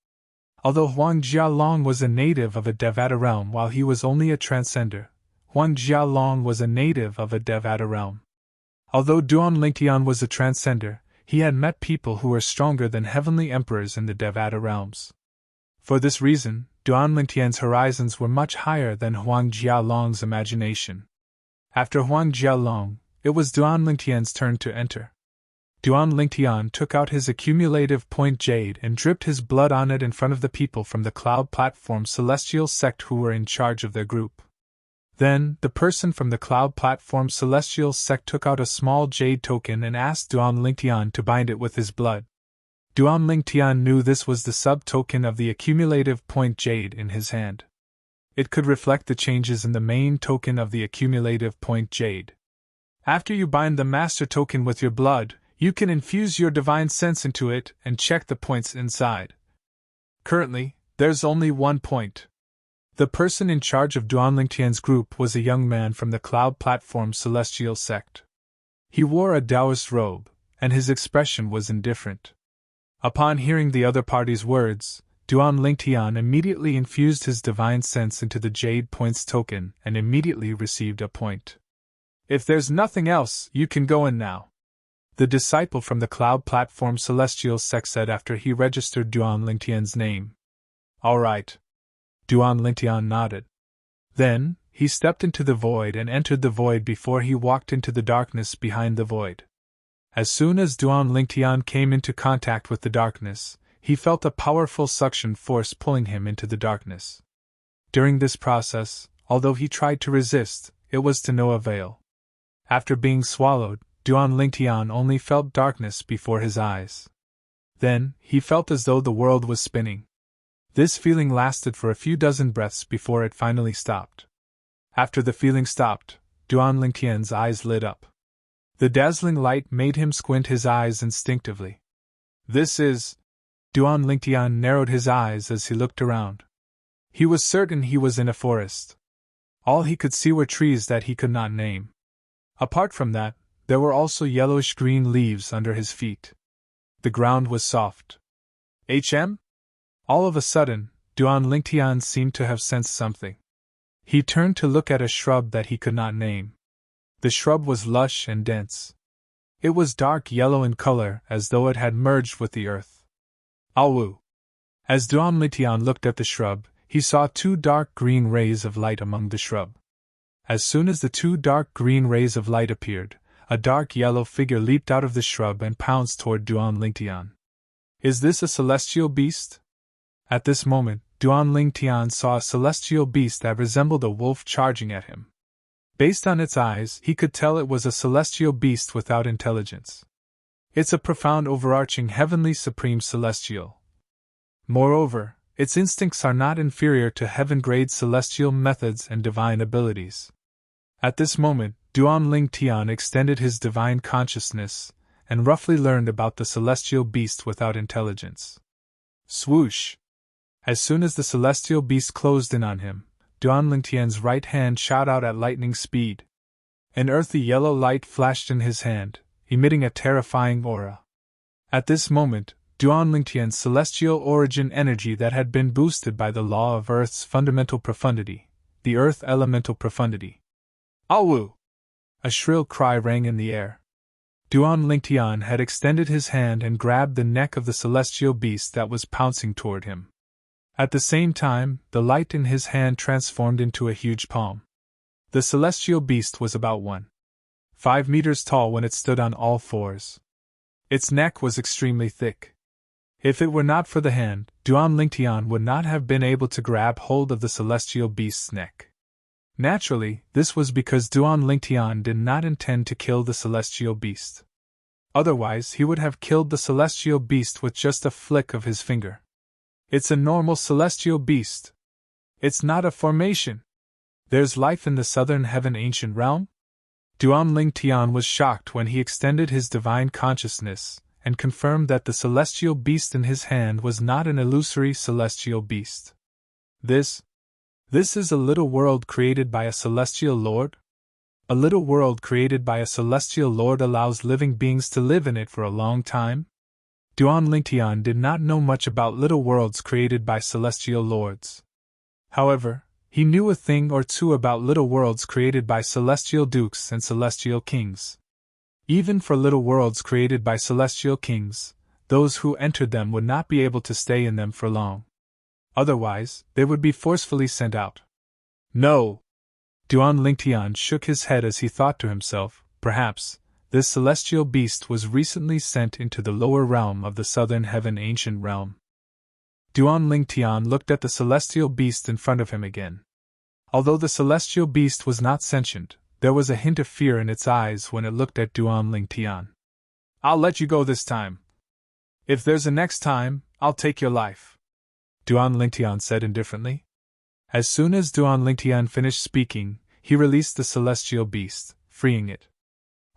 Although Huang Jialong was a native of a Devata realm while he was only a transcender, Huang Jialong was a native of a Devata realm. Although Duan Lingtian was a transcender, he had met people who were stronger than heavenly emperors in the Devata realms. For this reason, Duan Lingtian's horizons were much higher than Huang Jialong's imagination. After Huang Jialong, it was Duan Lingtian's turn to enter. Duan Lingtian took out his accumulative point jade and dripped his blood on it in front of the people from the Cloud Platform Celestial sect who were in charge of their group. Then, the person from the Cloud Platform Celestial sect took out a small jade token and asked Duan Lingtian to bind it with his blood. Duan Lingtian knew this was the sub-token of the accumulative point jade in his hand. It could reflect the changes in the main token of the accumulative point jade. After you bind the master token with your blood, you can infuse your divine sense into it and check the points inside. Currently, there's only one point. The person in charge of Duan Lingtian's group was a young man from the Cloud Platform Celestial sect. He wore a Taoist robe, and his expression was indifferent. Upon hearing the other party's words, Duan Lingtian immediately infused his divine sense into the Jade Points token and immediately received a point. If there's nothing else, you can go in now, the disciple from the Cloud Platform Celestial sect said after he registered Duan Lingtian's name. All right. Duan Lingtian nodded. Then, he stepped into the void and entered the void before he walked into the darkness behind the void. As soon as Duan Lingtian came into contact with the darkness, he felt a powerful suction force pulling him into the darkness. During this process, although he tried to resist, it was to no avail. After being swallowed, Duan Lingtian only felt darkness before his eyes. Then, he felt as though the world was spinning. This feeling lasted for a few dozen breaths before it finally stopped. After the feeling stopped, Duan Lingtian's eyes lit up. The dazzling light made him squint his eyes instinctively. This is... Duan Lingtian narrowed his eyes as he looked around. He was certain he was in a forest. All he could see were trees that he could not name. Apart from that, there were also yellowish-green leaves under his feet. The ground was soft. All of a sudden, Duan Lingtian seemed to have sensed something. He turned to look at a shrub that he could not name. The shrub was lush and dense. It was dark yellow in color as though it had merged with the earth. Awu! As Duan Lingtian looked at the shrub, he saw two dark green rays of light among the shrub. As soon as the two dark green rays of light appeared, a dark yellow figure leaped out of the shrub and pounced toward Duan Lingtian. Is this a celestial beast? At this moment, Duan Lingtian saw a celestial beast that resembled a wolf charging at him. Based on its eyes, he could tell it was a celestial beast without intelligence. It's a profound overarching heavenly supreme celestial. Moreover, its instincts are not inferior to heaven-grade celestial methods and divine abilities. At this moment, Duan Lingtian extended his divine consciousness and roughly learned about the celestial beast without intelligence. Swoosh! As soon as the celestial beast closed in on him, Duan Lingtian's right hand shot out at lightning speed. An earthy yellow light flashed in his hand, emitting a terrifying aura. At this moment, Duanlingtian's celestial origin energy that had been boosted by the law of Earth's fundamental profundity, the Earth elemental profundity. Awu! A shrill cry rang in the air. Duanlingtian had extended his hand and grabbed the neck of the celestial beast that was pouncing toward him. At the same time, the light in his hand transformed into a huge palm. The celestial beast was about 1.5 meters tall when it stood on all fours. Its neck was extremely thick. If it were not for the hand, Duanlingtian would not have been able to grab hold of the celestial beast's neck. Naturally, this was because Duanlingtian did not intend to kill the celestial beast. Otherwise, he would have killed the celestial beast with just a flick of his finger. It's a normal celestial beast. It's not a formation. There's life in the southern heaven ancient realm? Duanlingtian was shocked when he extended his divine consciousness and confirmed that the celestial beast in his hand was not an illusory celestial beast. This is a little world created by a celestial lord? A little world created by a celestial lord allows living beings to live in it for a long time? Duanlingtian did not know much about little worlds created by celestial lords. However, he knew a thing or two about little worlds created by celestial dukes and celestial kings. Even for little worlds created by celestial kings, those who entered them would not be able to stay in them for long. Otherwise, they would be forcefully sent out. No! Duanlingtian shook his head as he thought to himself, perhaps, this celestial beast was recently sent into the lower realm of the southern heaven ancient realm. Duanlingtian looked at the celestial beast in front of him again. Although the celestial beast was not sentient, there was a hint of fear in its eyes when it looked at Duanlingtian. I'll let you go this time. If there's a next time, I'll take your life, Duanlingtian said indifferently. As soon as Duanlingtian finished speaking, he released the celestial beast, freeing it.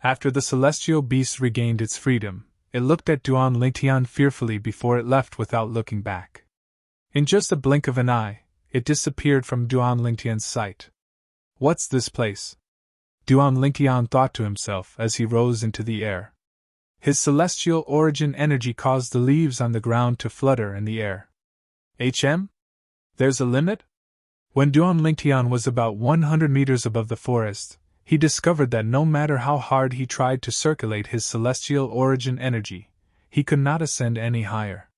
After the celestial beast regained its freedom, it looked at Duanlingtian fearfully before it left without looking back. In just a blink of an eye, it disappeared from Duanlingtian's sight. What's this place? Duanlingtian thought to himself as he rose into the air. His celestial origin energy caused the leaves on the ground to flutter in the air. There's a limit? When Duanlingtian was about 100 meters above the forest, he discovered that no matter how hard he tried to circulate his celestial origin energy, he could not ascend any higher.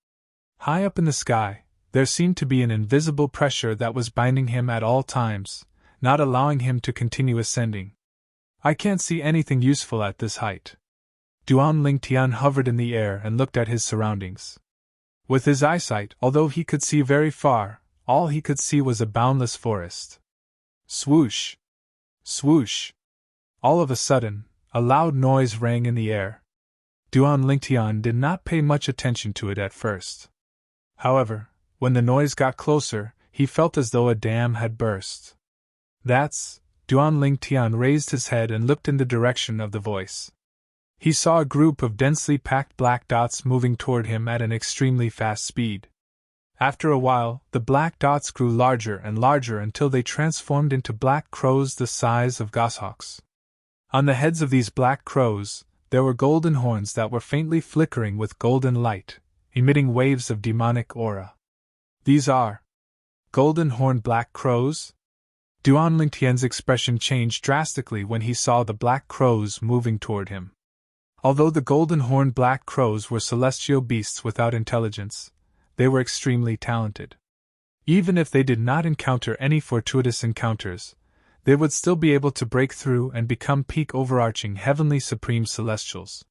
High up in the sky, there seemed to be an invisible pressure that was binding him at all times, not allowing him to continue ascending. I can't see anything useful at this height. Duanlingtian hovered in the air and looked at his surroundings. With his eyesight, although he could see very far, all he could see was a boundless forest. Swoosh! Swoosh! All of a sudden, a loud noise rang in the air. Duanlingtian did not pay much attention to it at first. However, when the noise got closer, he felt as though a dam had burst. Duanlingtian raised his head and looked in the direction of the voice. He saw a group of densely packed black dots moving toward him at an extremely fast speed. After a while, the black dots grew larger and larger until they transformed into black crows the size of goshawks. On the heads of these black crows, there were golden horns that were faintly flickering with golden light, emitting waves of demonic aura. These are golden-horned black crows? Duanlingtian's expression changed drastically when he saw the black crows moving toward him. Although the golden-horned black crows were celestial beasts without intelligence, they were extremely talented. Even if they did not encounter any fortuitous encounters, they would still be able to break through and become peak overarching heavenly supreme celestials.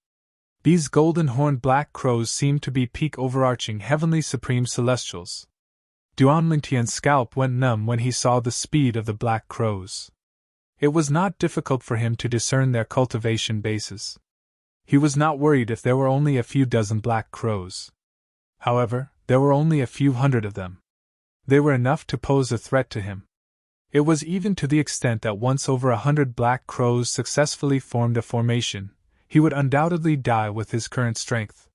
These golden-horned black crows seemed to be peak overarching heavenly supreme celestials. Duanlingtian's scalp went numb when he saw the speed of the black crows. It was not difficult for him to discern their cultivation bases. He was not worried if there were only a few dozen black crows. However, there were only a few hundred of them. They were enough to pose a threat to him. It was even to the extent that once over 100 black crows successfully formed a formation, he would undoubtedly die with his current strength.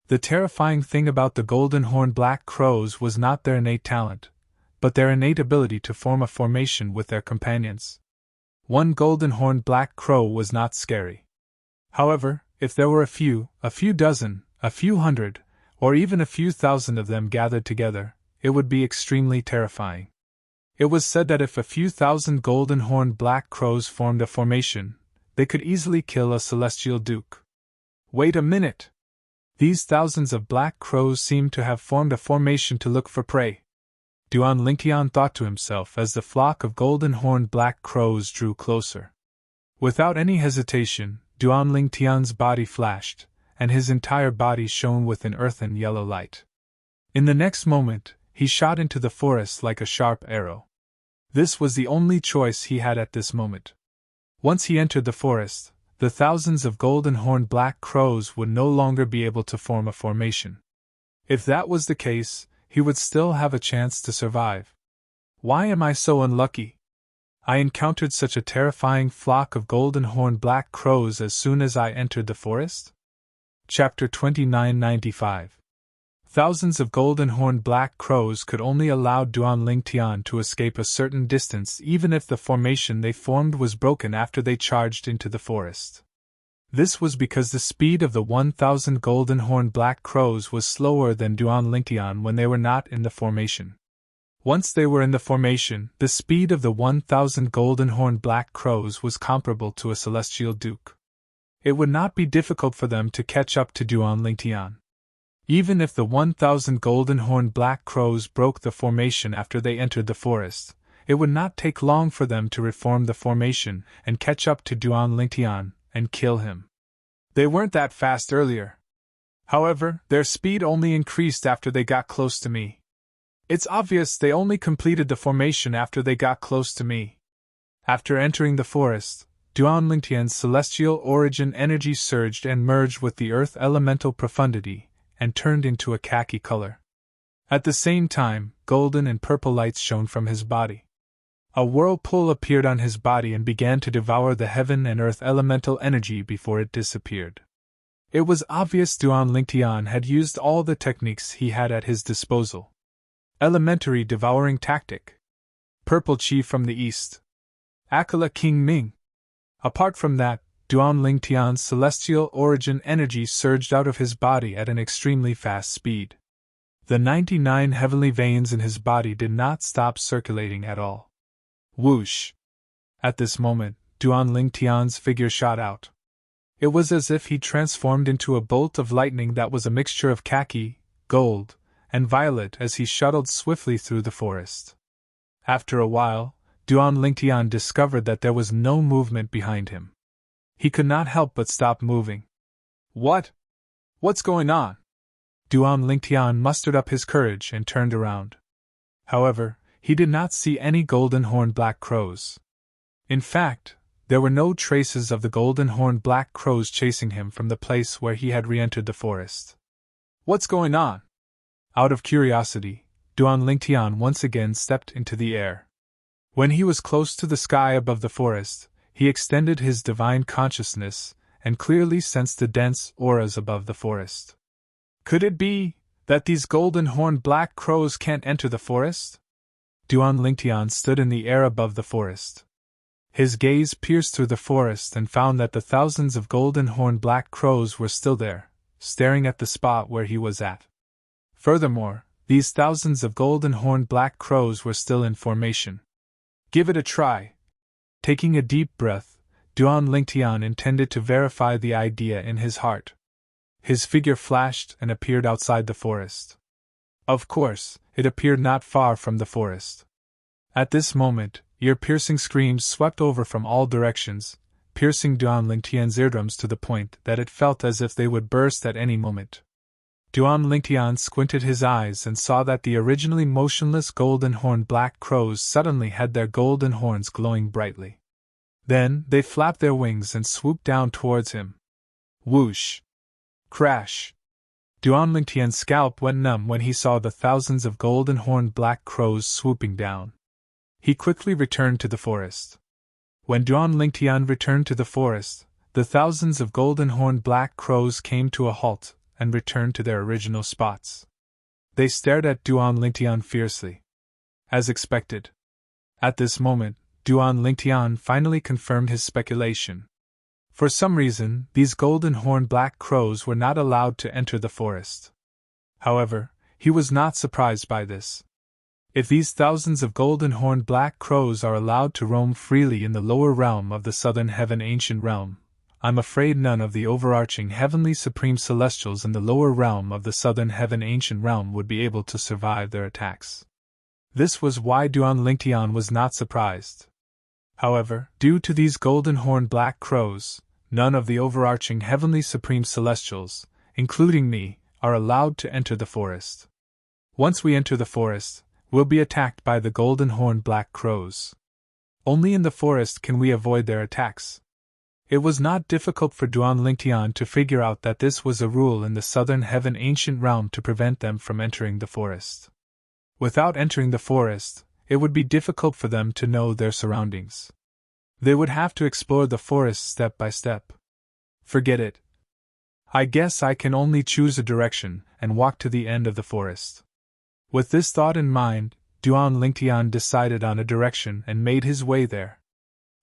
The terrifying thing about the golden-horned black crows was not their innate talent, but their innate ability to form a formation with their companions. One golden-horned black crow was not scary. However, if there were a few dozen, a few hundred, or even a few thousand of them gathered together, it would be extremely terrifying. It was said that if a few thousand golden-horned black crows formed a formation, they could easily kill a celestial duke. Wait a minute! These thousands of black crows seemed to have formed a formation to look for prey. Duan Lingtian thought to himself as the flock of golden-horned black crows drew closer. Without any hesitation, Duan Lingtian's body flashed, and his entire body shone with an earthen yellow light. In the next moment, he shot into the forest like a sharp arrow. This was the only choice he had at this moment. Once he entered the forest, the thousands of golden-horned black crows would no longer be able to form a formation. If that was the case, he would still have a chance to survive. Why am I so unlucky? I encountered such a terrifying flock of golden-horned black crows as soon as I entered the forest? Chapter 2995. Thousands of golden-horned black crows could only allow Duan Lingtian to escape a certain distance even if the formation they formed was broken after they charged into the forest. This was because the speed of the 1,000 golden-horned black crows was slower than Duan Lingtian when they were not in the formation. Once they were in the formation, the speed of the 1,000 golden-horned black crows was comparable to a celestial duke. It would not be difficult for them to catch up to Duan Lingtian. Even if the 1,000 golden-horned black crows broke the formation after they entered the forest, it would not take long for them to reform the formation and catch up to Duan Lingtian and kill him. They weren't that fast earlier. However, their speed only increased after they got close to me. It's obvious they only completed the formation after they got close to me. After entering the forest, Duan Lingtian's celestial origin energy surged and merged with the earth elemental profundity, and turned into a khaki color. At the same time, golden and purple lights shone from his body. A whirlpool appeared on his body and began to devour the heaven and earth elemental energy before it disappeared. It was obvious Duan Lingtian had used all the techniques he had at his disposal. Elementary devouring tactic. Purple chi from the east. Akala King Ming. Apart from that, Duan Lingtian's celestial origin energy surged out of his body at an extremely fast speed. The 99 heavenly veins in his body did not stop circulating at all. Whoosh! At this moment, Duan Lingtian's figure shot out. It was as if he transformed into a bolt of lightning that was a mixture of khaki, gold, and violet as he shuttled swiftly through the forest. After a while, Duan Lingtian discovered that there was no movement behind him. He could not help but stop moving. What's going on? Duan Lingtian mustered up his courage and turned around. However, he did not see any golden-horned black crows. In fact, there were no traces of the golden-horned black crows chasing him from the place where he had re-entered the forest. What's going on? Out of curiosity, Duan Lingtian once again stepped into the air. When he was close to the sky above the forest, he extended his divine consciousness and clearly sensed the dense auras above the forest. Could it be that these golden-horned black crows can't enter the forest? Duan Lingtian stood in the air above the forest. His gaze pierced through the forest and found that the thousands of golden-horned black crows were still there, staring at the spot where he was at. Furthermore, these thousands of golden-horned black crows were still in formation. Give it a try. Taking a deep breath, Duan Lingtian intended to verify the idea in his heart. His figure flashed and appeared outside the forest. Of course, it appeared not far from the forest. At this moment, ear-piercing screams swept over from all directions, piercing Duan Lingtian's eardrums to the point that it felt as if they would burst at any moment. Duan Lingtian squinted his eyes and saw that the originally motionless golden-horned black crows suddenly had their golden horns glowing brightly. Then, they flapped their wings and swooped down towards him. Whoosh! Crash! Duan Lingtian's scalp went numb when he saw the thousands of golden-horned black crows swooping down. He quickly returned to the forest. When Duan Lingtian returned to the forest, the thousands of golden-horned black crows came to a halt and returned to their original spots. They stared at Duan Lingtian fiercely. As expected. At this moment, Duan Lingtian finally confirmed his speculation. For some reason, these golden-horned black crows were not allowed to enter the forest. However, he was not surprised by this. If these thousands of golden-horned black crows are allowed to roam freely in the lower realm of the southern heaven ancient realm, I'm afraid none of the overarching heavenly supreme celestials in the lower realm of the southern heaven ancient realm would be able to survive their attacks. This was why Duan Lingtian was not surprised. However, due to these golden-horned black crows, none of the overarching heavenly supreme celestials, including me, are allowed to enter the forest. Once we enter the forest, we'll be attacked by the golden-horned black crows. Only in the forest can we avoid their attacks. It was not difficult for Duan Lingtian to figure out that this was a rule in the southern heaven ancient realm to prevent them from entering the forest. Without entering the forest, it would be difficult for them to know their surroundings. They would have to explore the forest step by step. Forget it. I guess I can only choose a direction and walk to the end of the forest. With this thought in mind, Duan Lingtian decided on a direction and made his way there.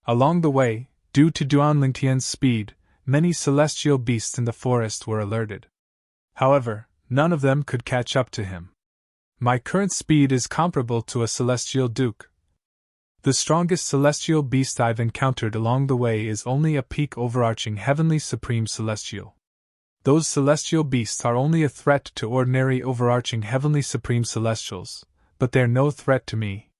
Along the way, due to Duan Lingtian's speed, many celestial beasts in the forest were alerted. However, none of them could catch up to him. My current speed is comparable to a celestial duke. The strongest celestial beast I've encountered along the way is only a peak overarching heavenly supreme celestial. Those celestial beasts are only a threat to ordinary overarching heavenly supreme celestials, but they're no threat to me.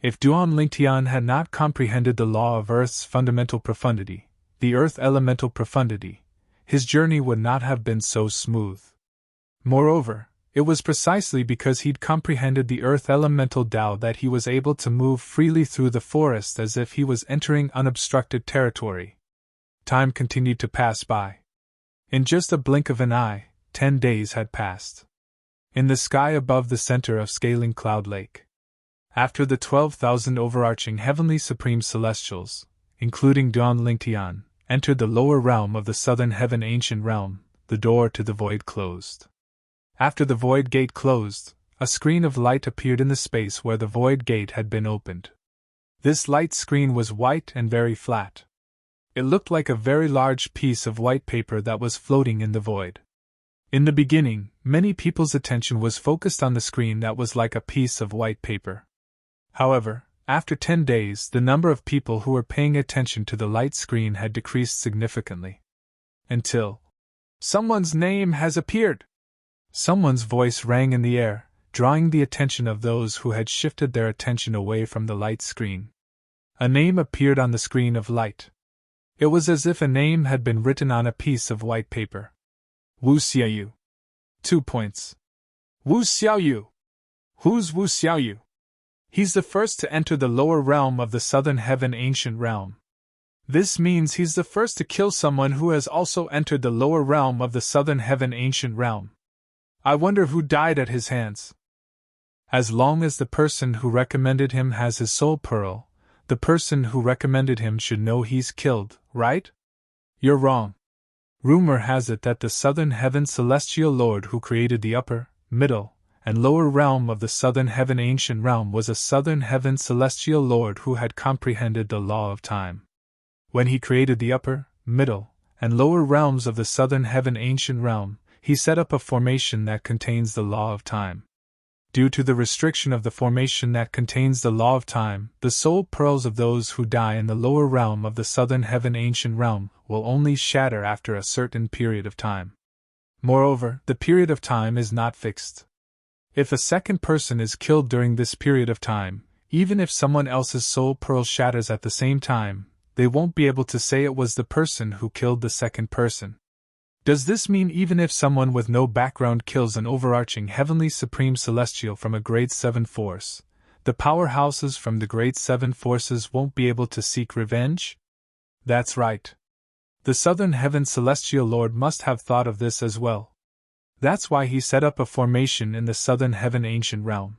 If Duan Lingtian had not comprehended the law of Earth's fundamental profundity, the Earth elemental profundity, his journey would not have been so smooth. Moreover, it was precisely because he'd comprehended the Earth elemental Tao that he was able to move freely through the forest as if he was entering unobstructed territory. Time continued to pass by. In just a blink of an eye, 10 days had passed. In the sky above the center of Scaling Cloud Lake, after the 12,000 overarching heavenly supreme celestials, including Duan Lingtian, entered the lower realm of the southern heaven ancient realm, the door to the void closed. After the void gate closed, a screen of light appeared in the space where the void gate had been opened. This light screen was white and very flat. It looked like a very large piece of white paper that was floating in the void. In the beginning, many people's attention was focused on the screen that was like a piece of white paper. However, after 10 days, the number of people who were paying attention to the light screen had decreased significantly. Until someone's name has appeared! Someone's voice rang in the air, drawing the attention of those who had shifted their attention away from the light screen. A name appeared on the screen of light. It was as if a name had been written on a piece of white paper. Wu Xiaoyu. 2 points. Wu Xiaoyu. Who's Wu Xiaoyu? He's the first to enter the lower realm of the southern heaven ancient realm. This means he's the first to kill someone who has also entered the lower realm of the southern heaven ancient realm. I wonder who died at his hands. As long as the person who recommended him has his soul pearl, the person who recommended him should know he's killed, right? You're wrong. Rumor has it that the southern heaven celestial lord who created the upper, middle, and lower realm of the southern heaven ancient realm was a southern heaven celestial lord who had comprehended the law of time. When he created the upper, middle, and lower realms of the southern heaven ancient realm, he set up a formation that contains the law of time. Due to the restriction of the formation that contains the law of time, the soul pearls of those who die in the lower realm of the southern heaven ancient realm will only shatter after a certain period of time. Moreover, the period of time is not fixed. If a second person is killed during this period of time, even if someone else's soul pearl shatters at the same time, they won't be able to say it was the person who killed the second person. Does this mean even if someone with no background kills an overarching heavenly supreme celestial from a grade 7 force, the powerhouses from the grade 7 forces won't be able to seek revenge? That's right. The southern heaven celestial lord must have thought of this as well. That's why he set up a formation in the southern heaven ancient realm.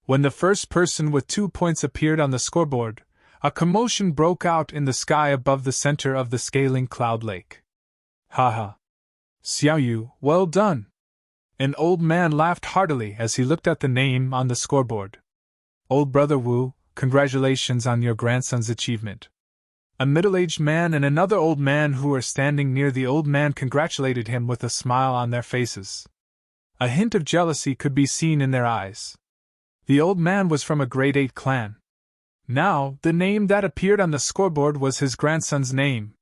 When the first person with 2 points appeared on the scoreboard, a commotion broke out in the sky above the center of the Scaling Cloud Lake. Haha. Xiaoyu, well done! An old man laughed heartily as he looked at the name on the scoreboard. Old Brother Wu, congratulations on your grandson's achievement." A middle-aged man and another old man who were standing near the old man congratulated him with a smile on their faces. A hint of jealousy could be seen in their eyes. The old man was from a grade 8 clan. Now, the name that appeared on the scoreboard was his grandson's name.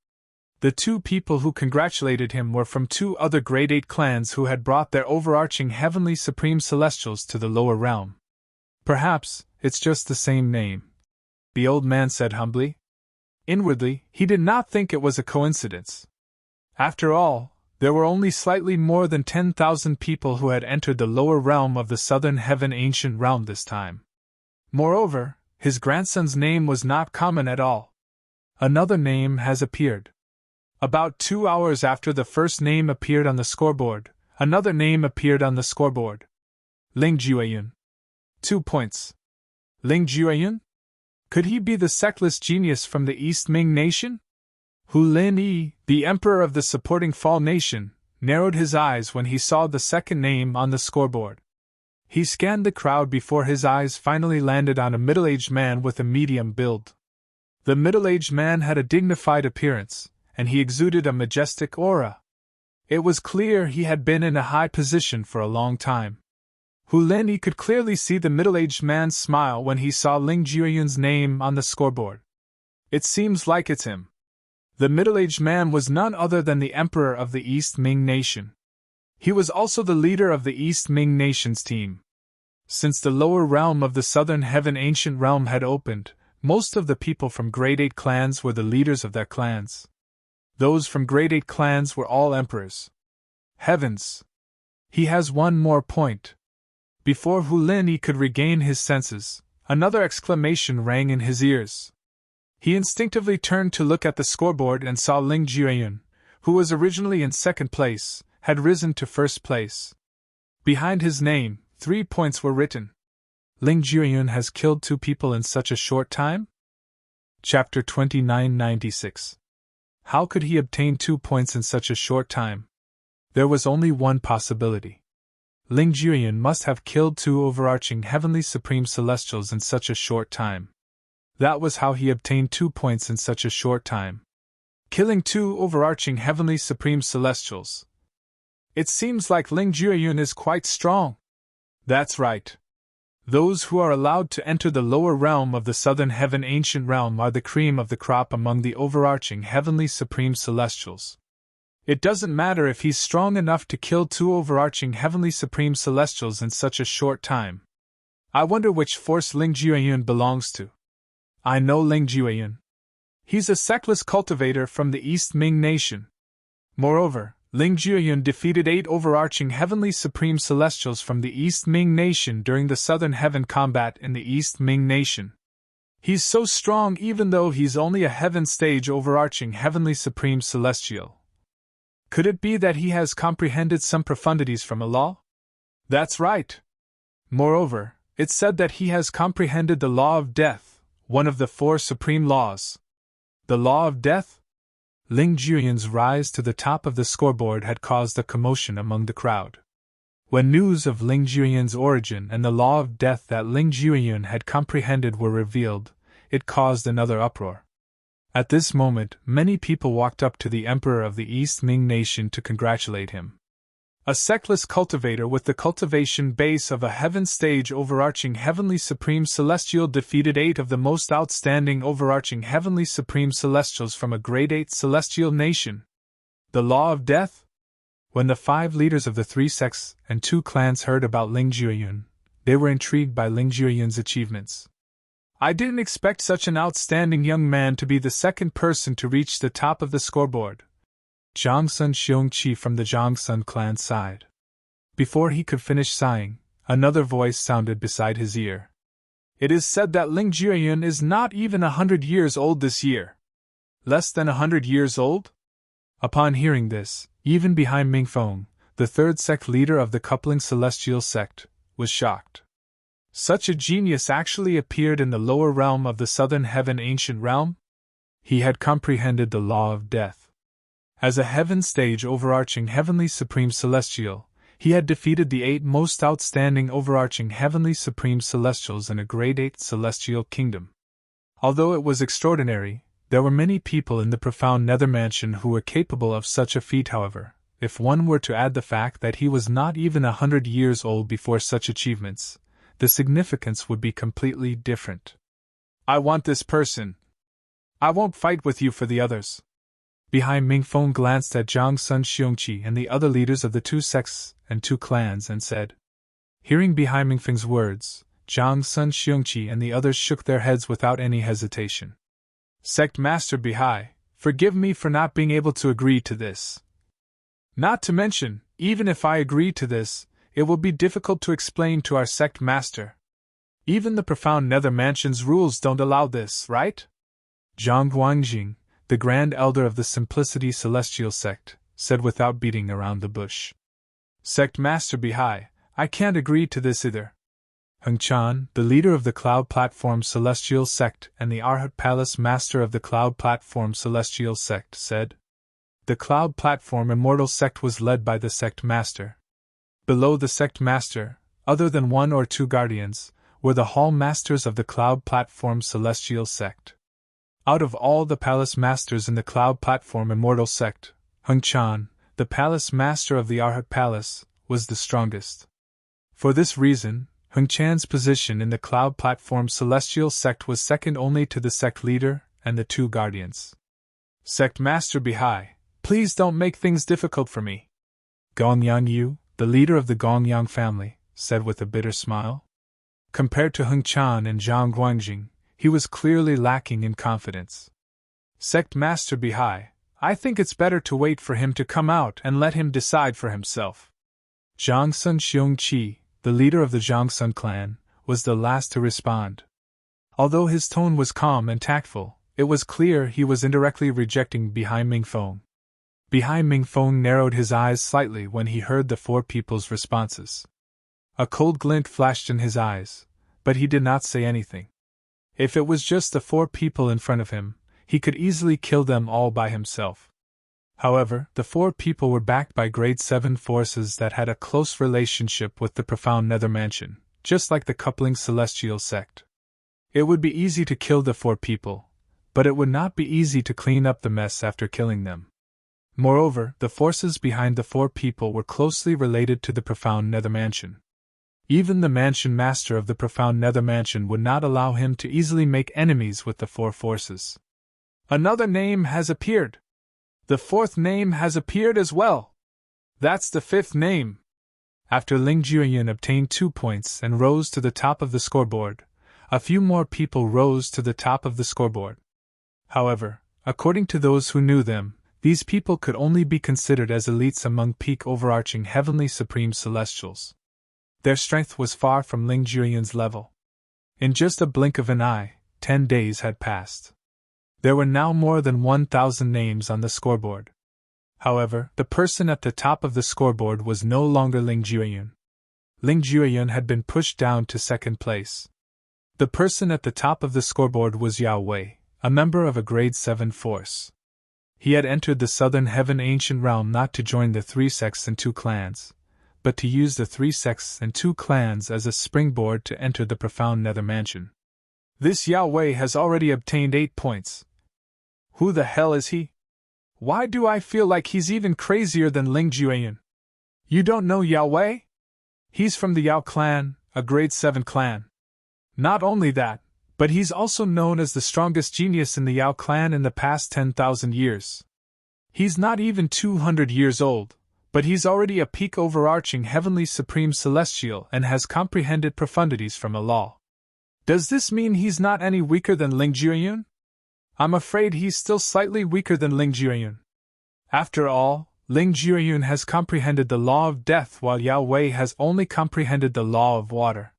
The two people who congratulated him were from two other grade 8 clans who had brought their overarching heavenly supreme celestials to the lower realm. "Perhaps it's just the same name," the old man said humbly. Inwardly, he did not think it was a coincidence. After all, there were only slightly more than 10,000 people who had entered the lower realm of the southern heaven ancient realm this time. Moreover, his grandson's name was not common at all. Another name has appeared. About 2 hours after the first name appeared on the scoreboard, another name appeared on the scoreboard. Ling Jueyun. 2 points. Ling Jueyun? Could he be the sectless genius from the East Ming nation? Hu Lin Yi, the emperor of the supporting Fall nation, narrowed his eyes when he saw the second name on the scoreboard. He scanned the crowd before his eyes finally landed on a middle-aged man with a medium build. The middle-aged man had a dignified appearance, and he exuded a majestic aura. It was clear he had been in a high position for a long time. Hu Lin could clearly see the middle-aged man smile when he saw Ling Jueyun's name on the scoreboard. "It seems like it's him." The middle-aged man was none other than the emperor of the East Ming nation. He was also the leader of the East Ming nation's team. Since the lower realm of the southern heaven ancient realm had opened, most of the people from grade 8 clans were the leaders of their clans. Those from grade 8 clans were all emperors. Heavens! He has one more point. Before Hu Lin could regain his senses, another exclamation rang in his ears. He instinctively turned to look at the scoreboard and saw Ling Jueyun, who was originally in second place, had risen to first place. Behind his name, 3 points were written. Ling Jueyun has killed 2 people in such a short time? Chapter 2996. How could he obtain 2 points in such a short time? There was only one possibility. Ling Jueyun must have killed 2 overarching heavenly supreme celestials in such a short time. That was how he obtained 2 points in such a short time. Killing 2 overarching heavenly supreme celestials. It seems like Ling Jueyun is quite strong. That's right. Those who are allowed to enter the lower realm of the southern heaven ancient realm are the cream of the crop among the overarching heavenly supreme celestials. It doesn't matter if he's strong enough to kill 2 overarching heavenly supreme celestials in such a short time. I wonder which force Ling Jueyun belongs to. I know Ling Jueyun. He's a sectless cultivator from the East Ming nation. Moreover, Ling Jueyun defeated 8 overarching heavenly supreme celestials from the East Ming nation during the southern heaven combat in the East Ming nation. He's so strong even though he's only a heaven stage overarching heavenly supreme celestial. Could it be that he has comprehended some profundities from a law? That's right. Moreover, it's said that he has comprehended the law of death, one of the 4 supreme laws. The law of death? Ling Jueyun's rise to the top of the scoreboard had caused a commotion among the crowd. When news of Ling Jueyun's origin and the law of death that Ling Jueyun had comprehended were revealed, it caused another uproar. At this moment, many people walked up to the emperor of the East Ming nation to congratulate him. A sectless cultivator with the cultivation base of a heaven stage overarching heavenly supreme celestial defeated 8 of the most outstanding overarching heavenly supreme celestials from a grade 8 celestial nation. The law of death? When the 5 leaders of the 3 sects and 2 clans heard about Ling Jueyun, they were intrigued by Ling Jueyun's achievements. I didn't expect such an outstanding young man to be the second person to reach the top of the scoreboard. Zhangsun Xiongqi from the Zhangsun clan sighed. Before he could finish sighing, another voice sounded beside his ear. It is said that Ling Jueyun is not even 100 years old this year. Less than 100 years old? Upon hearing this, even behind Mingfeng, the 3rd sect leader of the coupling celestial sect, was shocked. Such a genius actually appeared in the lower realm of the southern heaven ancient realm? He had comprehended the law of death. As a heaven stage overarching heavenly supreme celestial, He had defeated the 8 most outstanding overarching heavenly supreme celestials in a grade 8 celestial kingdom. Although it was extraordinary, there were many people in the profound nether mansion who were capable of such a feat. However, if one were to add the fact that he was not even 100 years old before such achievements, the significance would be completely different. I want this person. I won't fight with you for the others. Behind Ming Feng glanced at Zhang Sun Xiongqi and the other leaders of the 2 sects and 2 clans and said. Hearing behind Ming Feng's words, Zhang Sun Xiongqi and the others shook their heads without any hesitation. Sect Master Bihai, forgive me for not being able to agree to this. Not to mention, even if I agree to this, it will be difficult to explain to our sect master. Even the profound nether mansion's rules don't allow this, right? Zhang Guangjing, the Grand Elder of the Simplicity Celestial Sect, said without beating around the bush. Sect Master Bihai, I can't agree to this either. Heng Chan, the leader of the Cloud Platform Celestial Sect and the Arhat Palace Master of the Cloud Platform Celestial Sect, said. The Cloud Platform Immortal Sect was led by the Sect Master. Below the Sect Master, other than 1 or 2 guardians, were the Hall Masters of the Cloud Platform Celestial Sect. Out of all the Palace Masters in the Cloud Platform Immortal Sect, Heng Chan, the Palace Master of the Arhat Palace, was the strongest. For this reason, Heng Chan's position in the Cloud Platform Celestial Sect was second only to the Sect Leader and the 2 guardians. Sect Master Bihai, please don't make things difficult for me. Gongyang Yu, the leader of the Gongyang family, said with a bitter smile. Compared to Heng Chan and Zhang Guangjing, he was clearly lacking in confidence. Sect Master Bihai, I think it's better to wait for him to come out and let him decide for himself. Zhang Sun Xiongqi, the leader of the Zhang Sun clan, was the last to respond. Although his tone was calm and tactful, it was clear he was indirectly rejecting Behind Ming Feng. Behind Ming Feng narrowed his eyes slightly when he heard the 4 people's responses. A cold glint flashed in his eyes, but he did not say anything. If it was just the 4 people in front of him, he could easily kill them all by himself. However, the 4 people were backed by grade 7 forces that had a close relationship with the profound nether mansion, just like the coupling celestial sect. It would be easy to kill the 4 people, but it would not be easy to clean up the mess after killing them. Moreover, the forces behind the 4 people were closely related to the profound nether mansion. Even the mansion master of the profound nether mansion would not allow him to easily make enemies with the 4 forces. Another name has appeared. The 4th name has appeared as well. That's the 5th name. After Ling Jueyin obtained 2 points and rose to the top of the scoreboard, a few more people rose to the top of the scoreboard. However, according to those who knew them, these people could only be considered as elites among peak overarching heavenly supreme celestials. Their strength was far from Ling Jueyin's level. In just a blink of an eye, 10 days had passed. There were now more than 1,000 names on the scoreboard. However, the person at the top of the scoreboard was no longer Ling Jueyin. Ling Jueyin had been pushed down to 2nd place. The person at the top of the scoreboard was Yao Wei, a member of a grade 7 force. He had entered the Southern Heaven Ancient Realm not to join the 3 sects and 2 clans, but to use the 3 sects and 2 clans as a springboard to enter the profound nether mansion. This Yao Wei has already obtained 8 points. Who the hell is he? Why do I feel like he's even crazier than Ling Jueyin? You don't know Yao Wei? He's from the Yao clan, a grade 7 clan. Not only that, but he's also known as the strongest genius in the Yao clan in the past 10,000 years. He's not even 200 years old, but he's already a peak overarching heavenly supreme celestial and has comprehended profundities from a law. Does this mean he's not any weaker than Ling Jueyin? I'm afraid he's still slightly weaker than Ling Jueyin. After all, Ling Jueyin has comprehended the law of death while Yao Wei has only comprehended the law of water.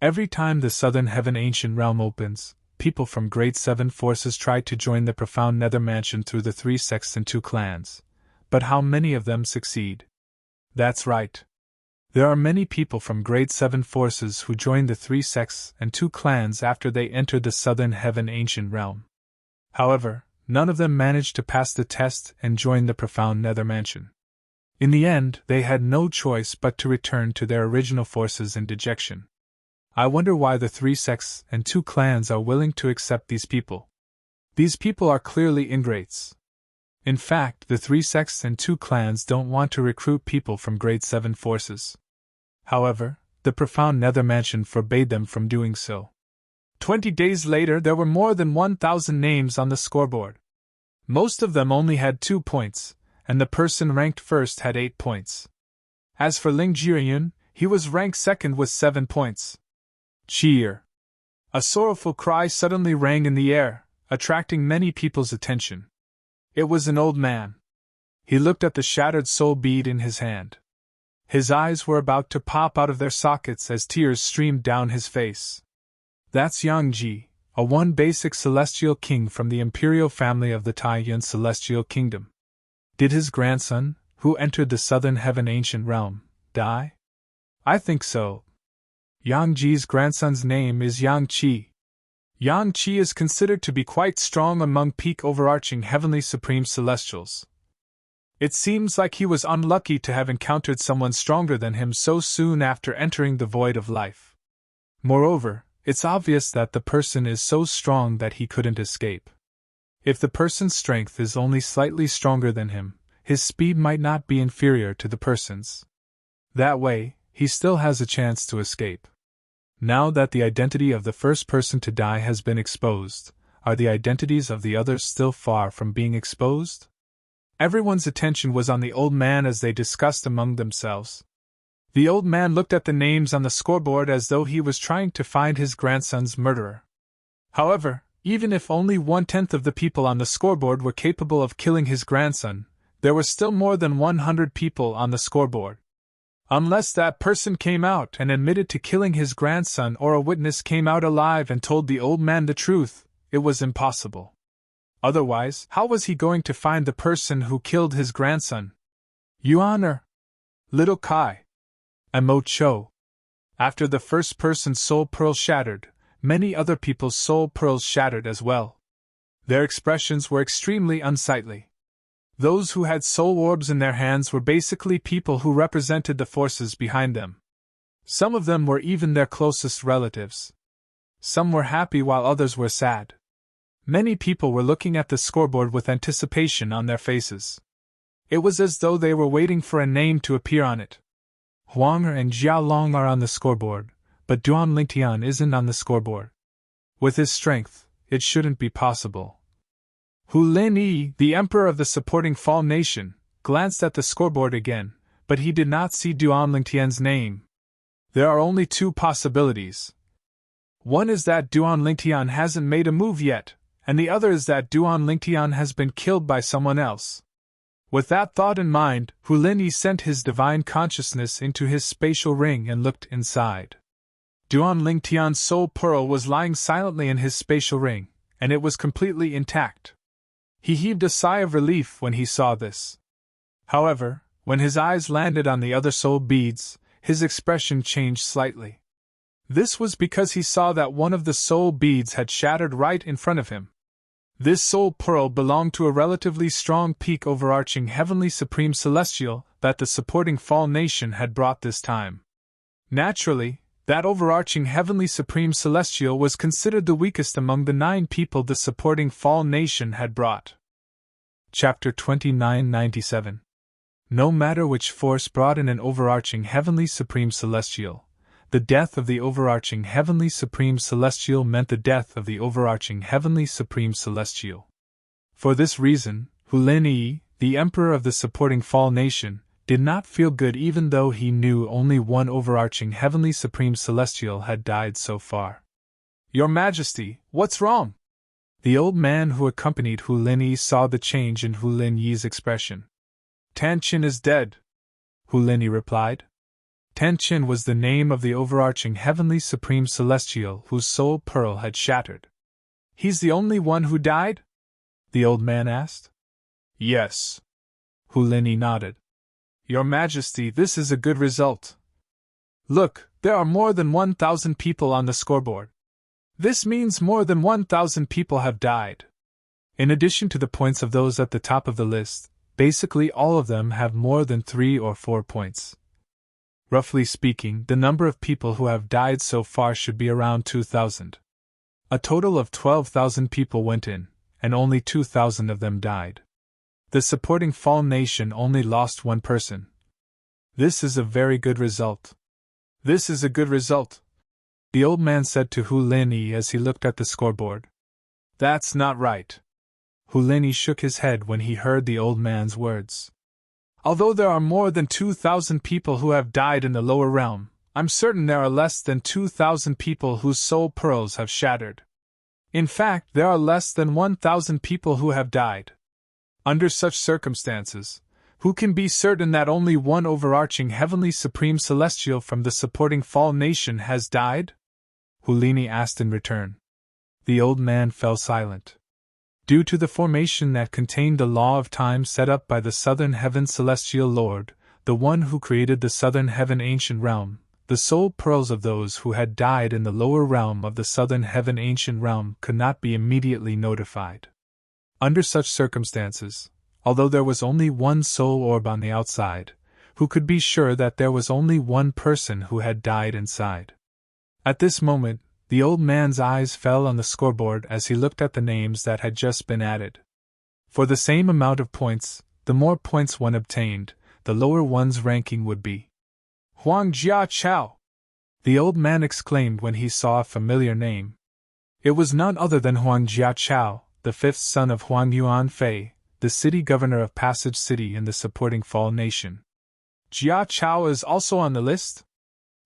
Every time the Southern Heaven Ancient Realm opens, people from grade 7 forces try to join the profound nether mansion through the 3 sects and 2 clans. But how many of them succeed? That's right. There are many people from grade 7 forces who join the 3 sects and 2 clans after they enter the Southern Heaven Ancient Realm. However, none of them manage to pass the test and join the profound nether mansion. In the end, they had no choice but to return to their original forces in dejection. I wonder why the 3 sects and 2 clans are willing to accept these people. These people are clearly ingrates. In fact, the 3 sects and 2 clans don't want to recruit people from grade 7 forces. However, the profound Nether Mansion forbade them from doing so. 20 days later, there were more than 1,000 names on the scoreboard. Most of them only had 2 points, and the person ranked first had 8 points. As for Ling Jiryun, he was ranked second with 7 points. Cheer! A sorrowful cry suddenly rang in the air, attracting many people's attention. It was an old man. He looked at the shattered soul bead in his hand. His eyes were about to pop out of their sockets as tears streamed down his face. That's Yang Ji, a one basic celestial king from the imperial family of the Taiyuan celestial kingdom. Did his grandson, who entered the southern heaven ancient realm, die? I think so. Yang Ji's grandson's name is Yang Qi. Yang Qi is considered to be quite strong among peak overarching heavenly supreme celestials. It seems like he was unlucky to have encountered someone stronger than him so soon after entering the void of life. Moreover, it's obvious that the person is so strong that he couldn't escape. If the person's strength is only slightly stronger than him, his speed might not be inferior to the person's. That way, he still has a chance to escape. Now that the identity of the first person to die has been exposed, are the identities of the others still far from being exposed? Everyone's attention was on the old man as they discussed among themselves. The old man looked at the names on the scoreboard as though he was trying to find his grandson's murderer. However, even if only 1/10 of the people on the scoreboard were capable of killing his grandson, there were still more than 100 people on the scoreboard. Unless that person came out and admitted to killing his grandson or a witness came out alive and told the old man the truth, it was impossible. Otherwise, how was he going to find the person who killed his grandson? Yuan or Little Kai? And Mo Cho. After the first person's soul pearl shattered, many other people's soul pearls shattered as well. Their expressions were extremely unsightly. Those who had soul orbs in their hands were basically people who represented the forces behind them. Some of them were even their closest relatives. Some were happy while others were sad. Many people were looking at the scoreboard with anticipation on their faces. It was as though they were waiting for a name to appear on it. Huang Er and Jiao Long are on the scoreboard, but Duan Lingtian isn't on the scoreboard. With his strength, it shouldn't be possible. Hu Lin Yi, the emperor of the supporting Fall Nation, glanced at the scoreboard again, but he did not see Duan Lingtian's name. There are only 2 possibilities. One is that Duan Lingtian hasn't made a move yet, and the other is that Duan Lingtian has been killed by someone else. With that thought in mind, Hu Lin Yi sent his divine consciousness into his spatial ring and looked inside. Duan Lingtian's soul pearl was lying silently in his spatial ring, and it was completely intact. He heaved a sigh of relief when he saw this. However, when his eyes landed on the other soul beads, his expression changed slightly. This was because he saw that one of the soul beads had shattered right in front of him. This soul pearl belonged to a relatively strong peak overarching heavenly supreme celestial that the supporting Fall Nation had brought this time. Naturally, that overarching heavenly supreme celestial was considered the weakest among the 9 people the supporting Fall Nation had brought. Chapter 2997. No matter which force brought in an overarching heavenly supreme celestial, the death of the overarching heavenly supreme celestial meant the death of the overarching heavenly supreme celestial. For this reason, Hu Lin Yi, the emperor of the supporting Fall Nation, did not feel good even though he knew only one overarching heavenly supreme celestial had died so far. Your Majesty, what's wrong? The old man who accompanied Hu Lin Yi saw the change in Hu Lin Yi's expression. Tan Qin is dead, Hu Lin Yi replied. Tan Qin was the name of the overarching heavenly supreme celestial whose soul pearl had shattered. He's the only one who died? The old man asked. Yes. Hu Lin Yi nodded. Your Majesty, this is a good result. Look, there are more than 1,000 people on the scoreboard. This means more than 1,000 people have died. In addition to the points of those at the top of the list, Basically all of them have more than 3 or 4 points. Roughly speaking, the number of people who have died so far should be around 2,000. A total of 12,000 people went in, and only 2,000 of them died. The supporting Fall Nation only lost 1 person. This is a very good result. This is a good result, the old man said to Hu Linyi as he looked at the scoreboard. That's not right. Hu Linyi shook his head when he heard the old man's words. Although there are more than 2,000 people who have died in the lower realm, I'm certain there are less than 2,000 people whose soul pearls have shattered. In fact, there are less than 1,000 people who have died. Under such circumstances, who can be certain that only one overarching heavenly supreme celestial from the supporting Fall Nation has died? Hu Linyi asked in return. The old man fell silent. Due to the formation that contained the law of time set up by the Southern Heaven Celestial Lord, the one who created the Southern Heaven Ancient Realm, the soul pearls of those who had died in the lower realm of the Southern Heaven Ancient Realm could not be immediately notified. Under such circumstances, although there was only one soul orb on the outside, who could be sure that there was only one person who had died inside? At this moment, the old man's eyes fell on the scoreboard as he looked at the names that had just been added. For the same amount of points, the more points one obtained, the lower one's ranking would be. Huang Jia Chao! The old man exclaimed when he saw a familiar name. It was none other than Huang Jia Chao, the 5th son of Huang Yuan Fei, the city governor of Passage City in the supporting Fall Nation. Jia Chao is also on the list?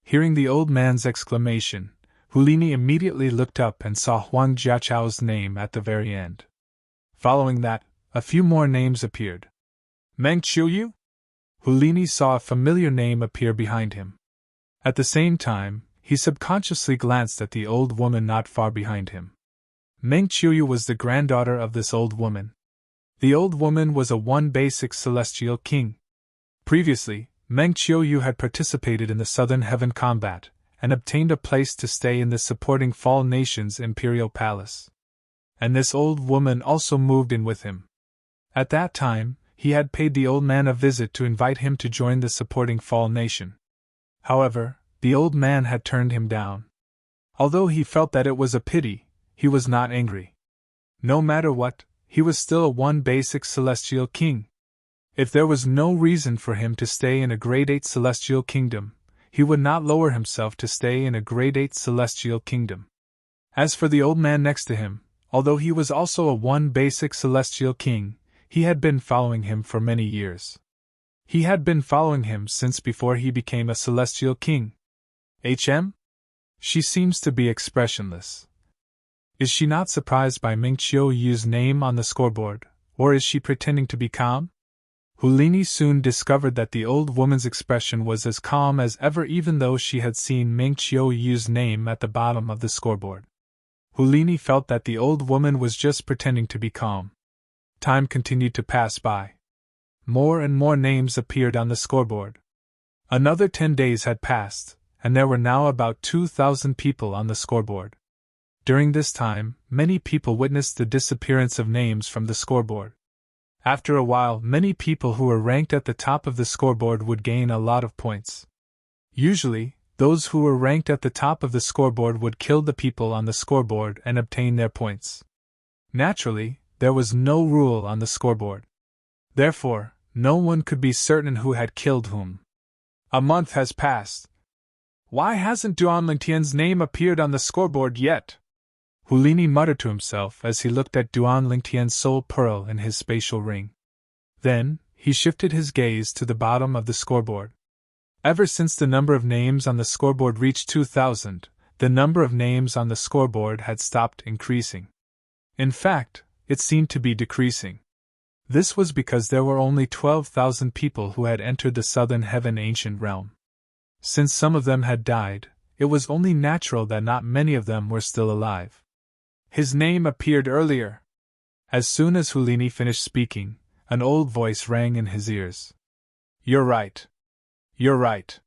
Hearing the old man's exclamation, Hu Linyi immediately looked up and saw Huang Jiachao's name at the very end. Following that, a few more names appeared. Meng Qiuyu? Hu Linyi saw a familiar name appear behind him. At the same time, he subconsciously glanced at the old woman not far behind him. Meng Qiuyu was the granddaughter of this old woman. The old woman was a one basic celestial king. Previously, Meng Qiuyu had participated in the Southern Heaven combat, and obtained a place to stay in the supporting Fall Nation's imperial palace. And this old woman also moved in with him. At that time, he had paid the old man a visit to invite him to join the supporting Fall Nation. However, the old man had turned him down. Although he felt that it was a pity, he was not angry. No matter what, he was still a one basic celestial king. If there was no reason for him to stay in a grade 8 celestial kingdom, he would not lower himself to stay in a grade 8 celestial kingdom. As for the old man next to him, although he was also a one basic celestial king, he had been following him for many years. He had been following him since before he became a celestial king. She seems to be expressionless. Is she not surprised by Meng Qiuyu's name on the scoreboard, or is she pretending to be calm? Hu Linyi soon discovered that the old woman's expression was as calm as ever, even though she had seen Meng Qiuyu's name at the bottom of the scoreboard. Hu Linyi felt that the old woman was just pretending to be calm. Time continued to pass by. More and more names appeared on the scoreboard. Another 10 days had passed, and there were now about 2,000 people on the scoreboard. During this time, many people witnessed the disappearance of names from the scoreboard. After a while, many people who were ranked at the top of the scoreboard would gain a lot of points. Usually, those who were ranked at the top of the scoreboard would kill the people on the scoreboard and obtain their points. Naturally, there was no rule on the scoreboard. Therefore, no one could be certain who had killed whom. A month has passed. Why hasn't Duan Lingtian's name appeared on the scoreboard yet? Hu Linyi muttered to himself as he looked at Duan Lingtian's soul pearl in his spatial ring. Then, he shifted his gaze to the bottom of the scoreboard. Ever since the number of names on the scoreboard reached 2,000, the number of names on the scoreboard had stopped increasing. In fact, it seemed to be decreasing. This was because there were only 12,000 people who had entered the Southern Heaven Ancient Realm. Since some of them had died, it was only natural that not many of them were still alive. His name appeared earlier. As soon as Hu Linyi finished speaking, an old voice rang in his ears. You're right. You're right.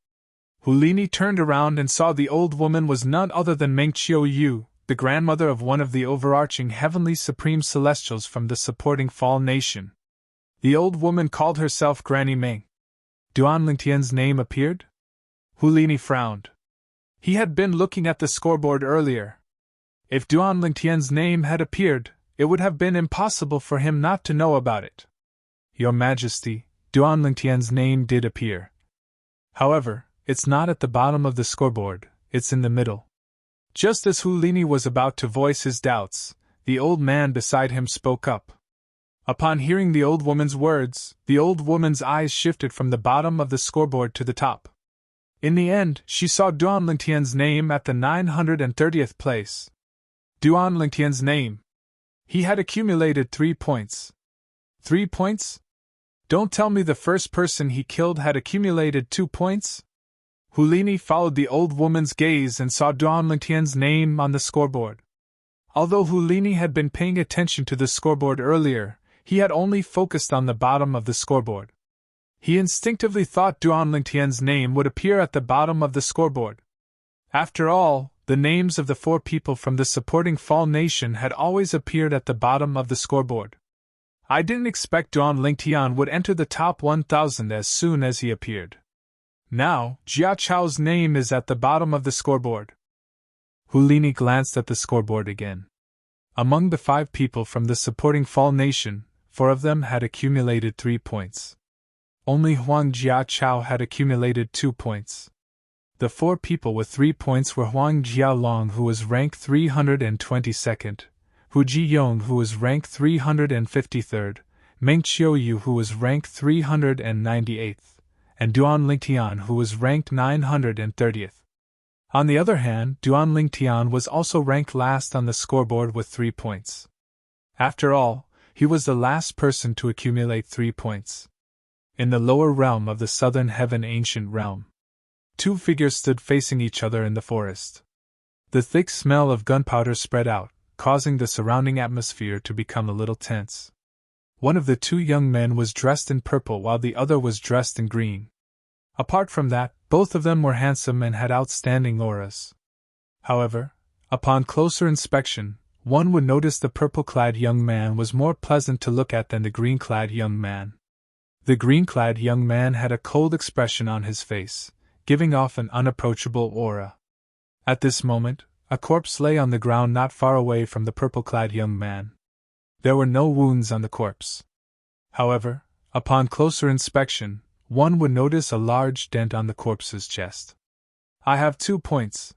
Hu Linyi turned around and saw the old woman was none other than Meng Qiuyu, the grandmother of one of the overarching heavenly supreme celestials from the supporting Fall Nation. The old woman called herself Granny Ming. Duan Lingtian's name appeared? Hu Lini frowned. He had been looking at the scoreboard earlier. If Duan Lingtian's name had appeared, it would have been impossible for him not to know about it. Your Majesty, Duan Lingtian's name did appear. However, it's not at the bottom of the scoreboard, it's in the middle. Just as Hu Lini was about to voice his doubts, the old man beside him spoke up. Upon hearing the old woman's words, the old woman's eyes shifted from the bottom of the scoreboard to the top. In the end, she saw Duan Lingtian's name at the 930th place. Duan Lingtian's name. He had accumulated 3 points. 3 points? Don't tell me the first person he killed had accumulated 2 points? Hu Lini followed the old woman's gaze and saw Duan Lingtian's name on the scoreboard. Although Hu Lini had been paying attention to the scoreboard earlier, he had only focused on the bottom of the scoreboard. He instinctively thought Duan Lingtian's name would appear at the bottom of the scoreboard. After all, the names of the 4 people from the supporting Fall Nation had always appeared at the bottom of the scoreboard. I didn't expect Duan Lingtian would enter the top 1,000 as soon as he appeared. Now, Jia Chao's name is at the bottom of the scoreboard. Hu Lini glanced at the scoreboard again. Among the 5 people from the supporting Fall Nation, 4 of them had accumulated 3 points. Only Huang Jia Chao had accumulated 2 points. The 4 people with 3 points were Huang Jialong, who was ranked 322nd, Hu Jiyong, who was ranked 353rd, Meng Qiuyu, who was ranked 398th, and Duan Lingtian, who was ranked 930th. On the other hand, Duan Lingtian was also ranked last on the scoreboard with 3 points. After all, he was the last person to accumulate 3 points. In the lower realm of the Southern Heaven Ancient Realm, 2 figures stood facing each other in the forest. The thick smell of gunpowder spread out, causing the surrounding atmosphere to become a little tense. One of the 2 young men was dressed in purple while the other was dressed in green. Apart from that, both of them were handsome and had outstanding auras. However, upon closer inspection, one would notice the purple-clad young man was more pleasant to look at than the green-clad young man. The green-clad young man had a cold expression on his face, giving off an unapproachable aura. At this moment, a corpse lay on the ground not far away from the purple-clad young man. There were no wounds on the corpse. However, upon closer inspection, one would notice a large dent on the corpse's chest. I have 2 points.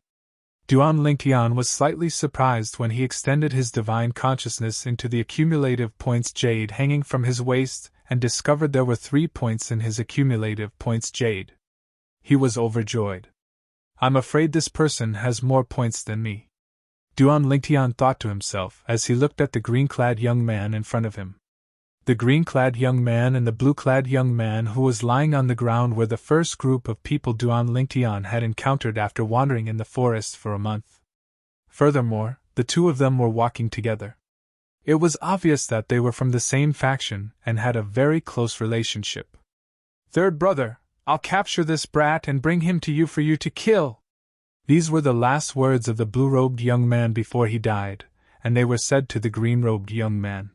Duan Lingtian was slightly surprised when he extended his divine consciousness into the accumulative points jade hanging from his waist and discovered there were 3 points in his accumulative points jade. He was overjoyed. I'm afraid this person has more points than me. Duan Lingtian thought to himself as he looked at the green-clad young man in front of him. The green-clad young man and the blue-clad young man who was lying on the ground were the first group of people Duan Lingtian had encountered after wandering in the forest for a month. Furthermore, the 2 of them were walking together. It was obvious that they were from the same faction and had a very close relationship. Third brother, I'll capture this brat and bring him to you for you to kill. These were the last words of the blue-robed young man before he died, and they were said to the green-robed young man.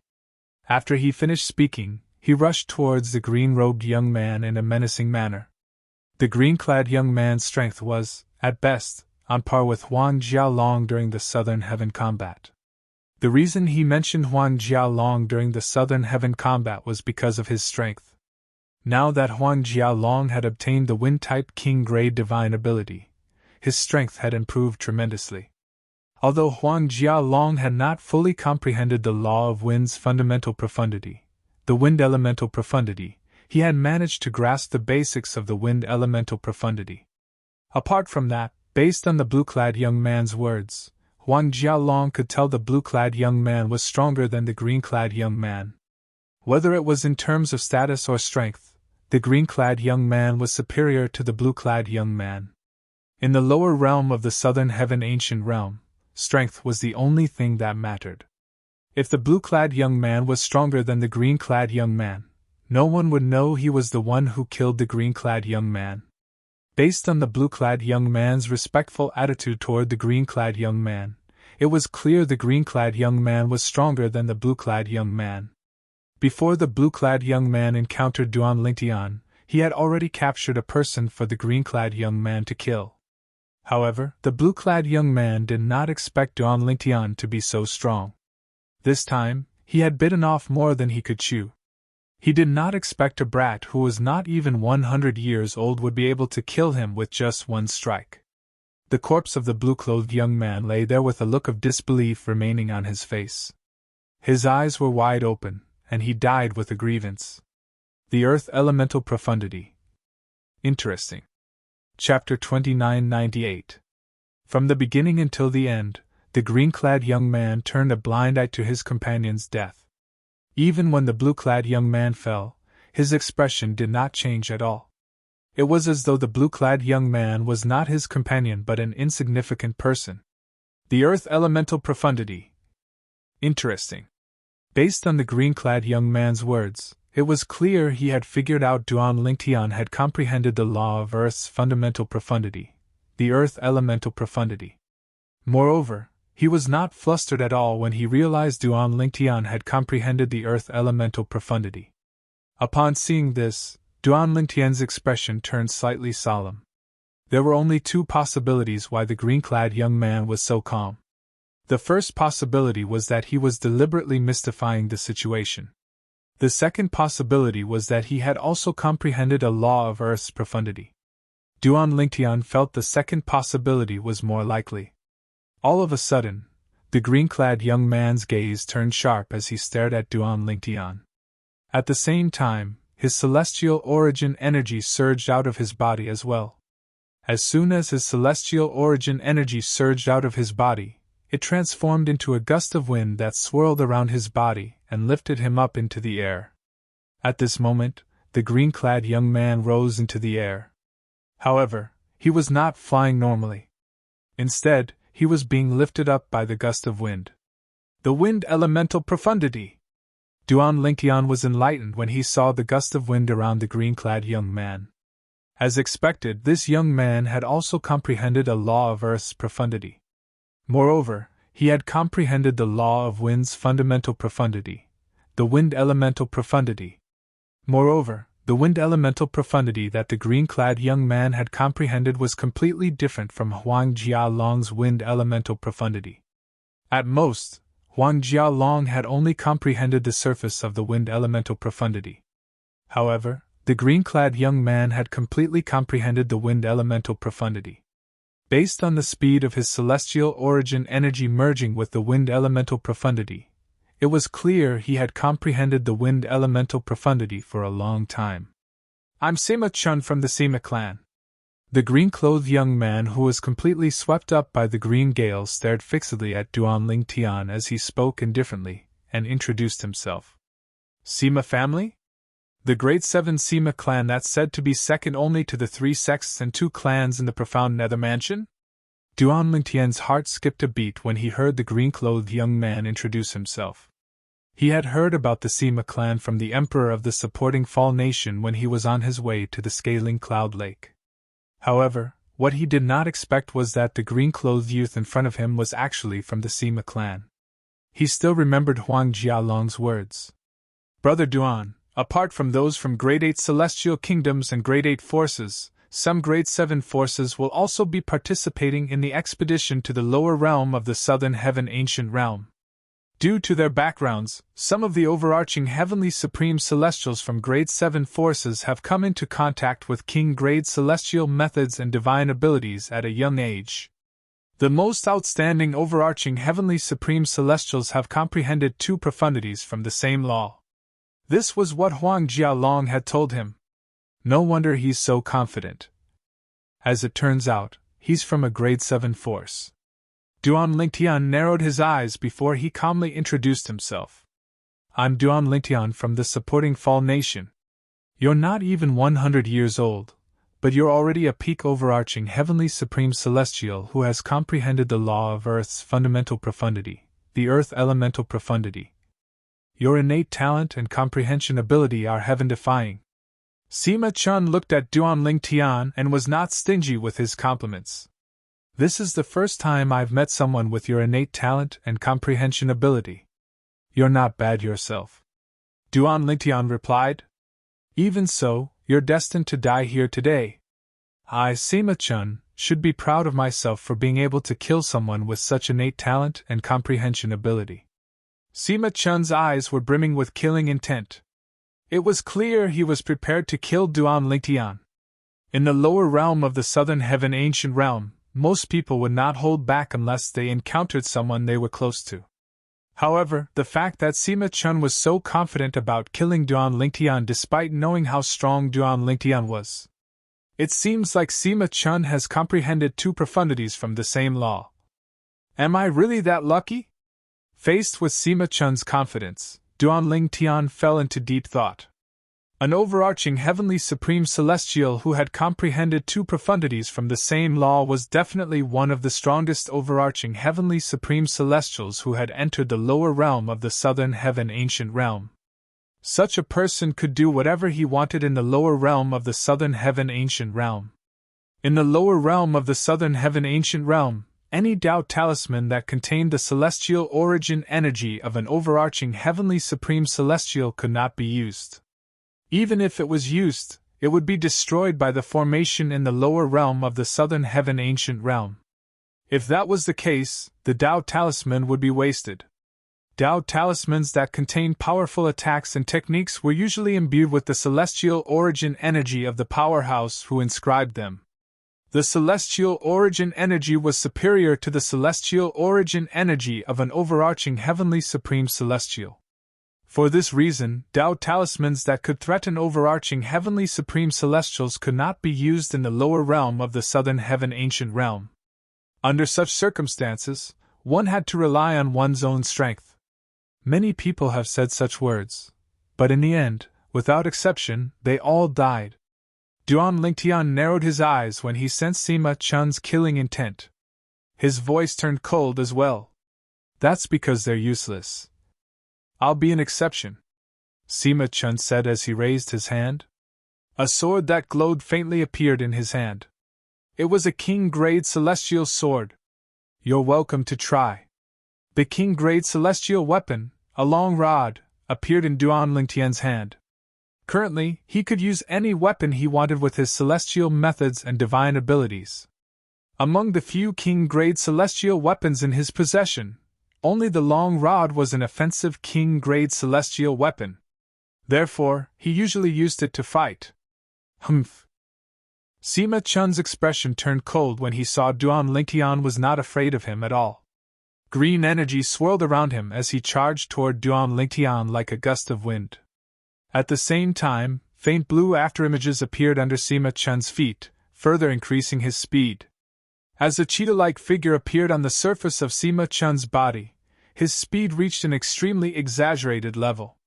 After he finished speaking, he rushed towards the green-robed young man in a menacing manner. The green-clad young man's strength was, at best, on par with Huang Jialong during the Southern Heaven combat. The reason he mentioned Huang Jialong during the Southern Heaven combat was because of his strength. Now that Huang Jialong had obtained the Wind-type King-grade divine ability, his strength had improved tremendously. Although Huang Jialong had not fully comprehended the law of wind's fundamental profundity, the wind elemental profundity, he had managed to grasp the basics of the wind elemental profundity. Apart from that, based on the blue-clad young man's words, Huang Jialong could tell the blue-clad young man was stronger than the green-clad young man. Whether it was in terms of status or strength, the green-clad young man was superior to the blue-clad young man. In the lower realm of the Southern Heaven Ancient Realm, strength was the only thing that mattered. If the blue-clad young man was stronger than the green-clad young man, no one would know he was the one who killed the green-clad young man. Based on the blue-clad young man's respectful attitude toward the green-clad young man, it was clear the green-clad young man was stronger than the blue-clad young man. Before the blue-clad young man encountered Duan Lingtian, he had already captured a person for the green-clad young man to kill. However, the blue-clad young man did not expect Duan Lingtian to be so strong. This time, he had bitten off more than he could chew. He did not expect a brat who was not even 100 years old would be able to kill him with just one strike. The corpse of the blue-clothed young man lay there with a look of disbelief remaining on his face. His eyes were wide open, and he died with a grievance. The Earth Elemental Profundity. Interesting. Chapter 2998. From the beginning until the end, the green-clad young man turned a blind eye to his companion's death. Even when the blue-clad young man fell, his expression did not change at all. It was as though the blue-clad young man was not his companion but an insignificant person. The Earth Elemental Profundity. Interesting. Based on the green-clad young man's words, it was clear he had figured out Duan Lingtian had comprehended the law of Earth's fundamental profundity, the Earth Elemental Profundity. Moreover, he was not flustered at all when he realized Duan Lingtian had comprehended the Earth Elemental Profundity. Upon seeing this, Duan Lingtian's expression turned slightly solemn. There were only two possibilities why the green-clad young man was so calm. The first possibility was that he was deliberately mystifying the situation. The second possibility was that he had also comprehended a law of Earth's profundity. Duan Lingtian felt the second possibility was more likely. All of a sudden, the green-clad young man's gaze turned sharp as he stared at Duan Lingtian. At the same time, his celestial origin energy surged out of his body as well. As soon as his celestial origin energy surged out of his body, it transformed into a gust of wind that swirled around his body and lifted him up into the air. At this moment, the green-clad young man rose into the air. However, he was not flying normally. Instead, he was being lifted up by the gust of wind. The Wind Elemental Profundity! Duan Lingtian was enlightened when he saw the gust of wind around the green-clad young man. As expected, this young man had also comprehended a law of Earth's profundity. Moreover, he had comprehended the law of wind's fundamental profundity, the Wind Elemental Profundity. Moreover, the Wind Elemental Profundity that the green-clad young man had comprehended was completely different from Huang Jialong's Wind Elemental Profundity. At most, Huang Jialong had only comprehended the surface of the Wind Elemental Profundity. However, the green-clad young man had completely comprehended the Wind Elemental Profundity. Based on the speed of his celestial origin energy merging with the Wind Elemental Profundity, it was clear he had comprehended the Wind Elemental Profundity for a long time. I'm Sima Chun from the Sima clan. The green-clothed young man who was completely swept up by the green gale stared fixedly at Duan Lingtian as he spoke indifferently, and introduced himself. Sima family? The Great Seven Sima clan that's said to be second only to the 3 sects and 2 clans in the profound Nether Mansion? Duan Lingtian's heart skipped a beat when he heard the green-clothed young man introduce himself. He had heard about the Sima clan from the emperor of the supporting Fall Nation when he was on his way to the Scaling Cloud Lake. However, what he did not expect was that the green-clothed youth in front of him was actually from the Sima clan. He still remembered Huang Jialong's words. Brother Duan, apart from those from Grade 8 Celestial Kingdoms and Grade 8 forces, some Grade 7 forces will also be participating in the expedition to the lower realm of the Southern Heaven Ancient Realm. Due to their backgrounds, some of the overarching Heavenly Supreme Celestials from Grade 7 forces have come into contact with King Grade Celestial methods and divine abilities at a young age. The most outstanding overarching Heavenly Supreme Celestials have comprehended 2 profundities from the same law. This was what Huang Jialong had told him. No wonder he's so confident. As it turns out, he's from a Grade 7 force. Duan Lingtian narrowed his eyes before he calmly introduced himself. I'm Duan Lingtian from the supporting Fall Nation. You're not even 100 years old, but you're already a peak overarching Heavenly Supreme Celestial who has comprehended the law of Earth's fundamental profundity, the Earth Elemental Profundity. Your innate talent and comprehension ability are heaven-defying. Sima Chun looked at Duan Lingtian and was not stingy with his compliments. This is the first time I've met someone with your innate talent and comprehension ability. You're not bad yourself. Duan Lingtian replied. Even so, you're destined to die here today. I, Sima Chun, should be proud of myself for being able to kill someone with such innate talent and comprehension ability. Sima Chun's eyes were brimming with killing intent. It was clear he was prepared to kill Duan Lingtian. In the lower realm of the Southern Heaven Ancient Realm, most people would not hold back unless they encountered someone they were close to. However, the fact that Sima Chun was so confident about killing Duan Lingtian despite knowing how strong Duan Lingtian was. It seems like Sima Chun has comprehended two profundities from the same law. Am I really that lucky? Faced with Sima Chun's confidence, Duan Lingtian fell into deep thought. An overarching heavenly supreme celestial who had comprehended two profundities from the same law was definitely one of the strongest overarching heavenly supreme celestials who had entered the lower realm of the Southern Heaven Ancient Realm. Such a person could do whatever he wanted in the lower realm of the Southern Heaven Ancient Realm. In the lower realm of the Southern Heaven Ancient Realm, any Tao talisman that contained the celestial origin energy of an overarching heavenly supreme celestial could not be used. Even if it was used, it would be destroyed by the formation in the lower realm of the Southern Heaven Ancient Realm. If that was the case, the Tao talisman would be wasted. Tao talismans that contained powerful attacks and techniques were usually imbued with the celestial origin energy of the powerhouse who inscribed them. The celestial origin energy was superior to the celestial origin energy of an overarching heavenly supreme celestial. For this reason, Tao talismans that could threaten overarching heavenly supreme celestials could not be used in the lower realm of the Southern Heaven Ancient Realm. Under such circumstances, one had to rely on one's own strength. Many people have said such words, but in the end, without exception, they all died. Duan Lingtian narrowed his eyes when he sensed Sima Chun's killing intent. His voice turned cold as well. That's because they're useless. I'll be an exception, Sima Chun said as he raised his hand. A sword that glowed faintly appeared in his hand. It was a king-grade celestial sword. You're welcome to try. The king-grade celestial weapon, a long rod, appeared in Duan Lingtian's hand. Currently, he could use any weapon he wanted with his celestial methods and divine abilities. Among the few king-grade celestial weapons in his possession, only the long rod was an offensive king-grade celestial weapon. Therefore, he usually used it to fight. Humph. Sima Chun's expression turned cold when he saw Duan Lingtian was not afraid of him at all. Green energy swirled around him as he charged toward Duan Lingtian like a gust of wind. At the same time, faint blue afterimages appeared under Sima Chun's feet, further increasing his speed. As a cheetah-like figure appeared on the surface of Sima Chun's body, his speed reached an extremely exaggerated level.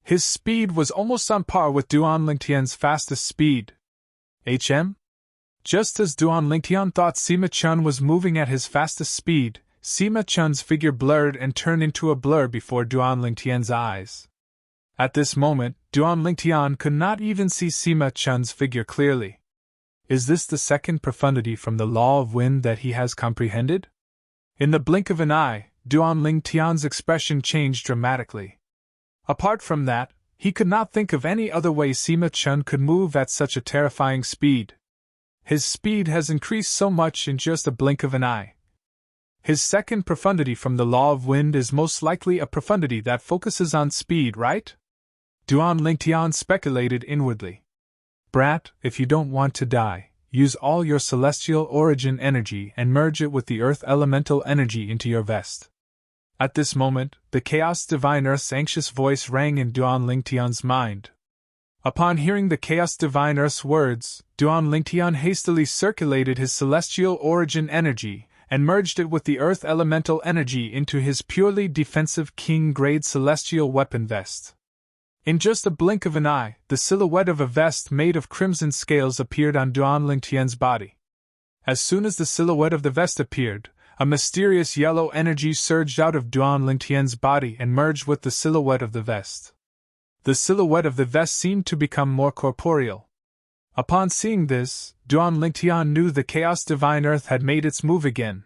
His speed was almost on par with Duan Lingtian's fastest speed. Just as Duan Lingtian thought Sima Chun was moving at his fastest speed, Sima Chun's figure blurred and turned into a blur before Duan Lingtian's eyes. At this moment, Duan Lingtian could not even see Sima Chun's figure clearly. Is this the second profundity from the law of wind that he has comprehended? In the blink of an eye, Duan Lingtian's expression changed dramatically. Apart from that, he could not think of any other way Sima Chun could move at such a terrifying speed. His speed has increased so much in just a blink of an eye. His second profundity from the law of wind is most likely a profundity that focuses on speed, right? Duan Lingtian speculated inwardly. Brat, if you don't want to die, use all your celestial origin energy and merge it with the earth elemental energy into your vest. At this moment, the Chaos Divine Earth's anxious voice rang in Duan Lingtian's mind. Upon hearing the Chaos Divine Earth's words, Duan Lingtian hastily circulated his celestial origin energy and merged it with the earth elemental energy into his purely defensive king-grade celestial weapon vest. In just a blink of an eye, the silhouette of a vest made of crimson scales appeared on Duan Lingtian's body. As soon as the silhouette of the vest appeared, a mysterious yellow energy surged out of Duan Lingtian's body and merged with the silhouette of the vest. The silhouette of the vest seemed to become more corporeal. Upon seeing this, Duan Lingtian knew the Chaos Divine Earth had made its move again.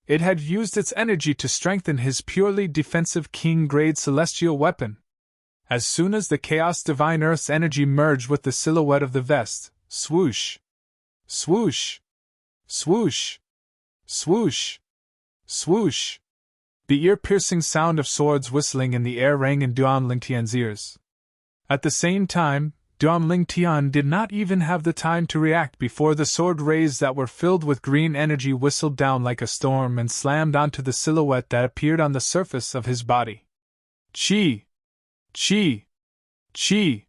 It had used its energy to strengthen his purely defensive king-grade celestial weapon. As soon as the Chaos Divine Earth's energy merged with the silhouette of the vest, swoosh! Swoosh! Swoosh! Swoosh! Swoosh! The ear-piercing sound of swords whistling in the air rang in Duan Lingtian's ears. At the same time, Duan Lingtian did not even have the time to react before the sword rays that were filled with green energy whistled down like a storm and slammed onto the silhouette that appeared on the surface of his body. Chi! Chi! Chi!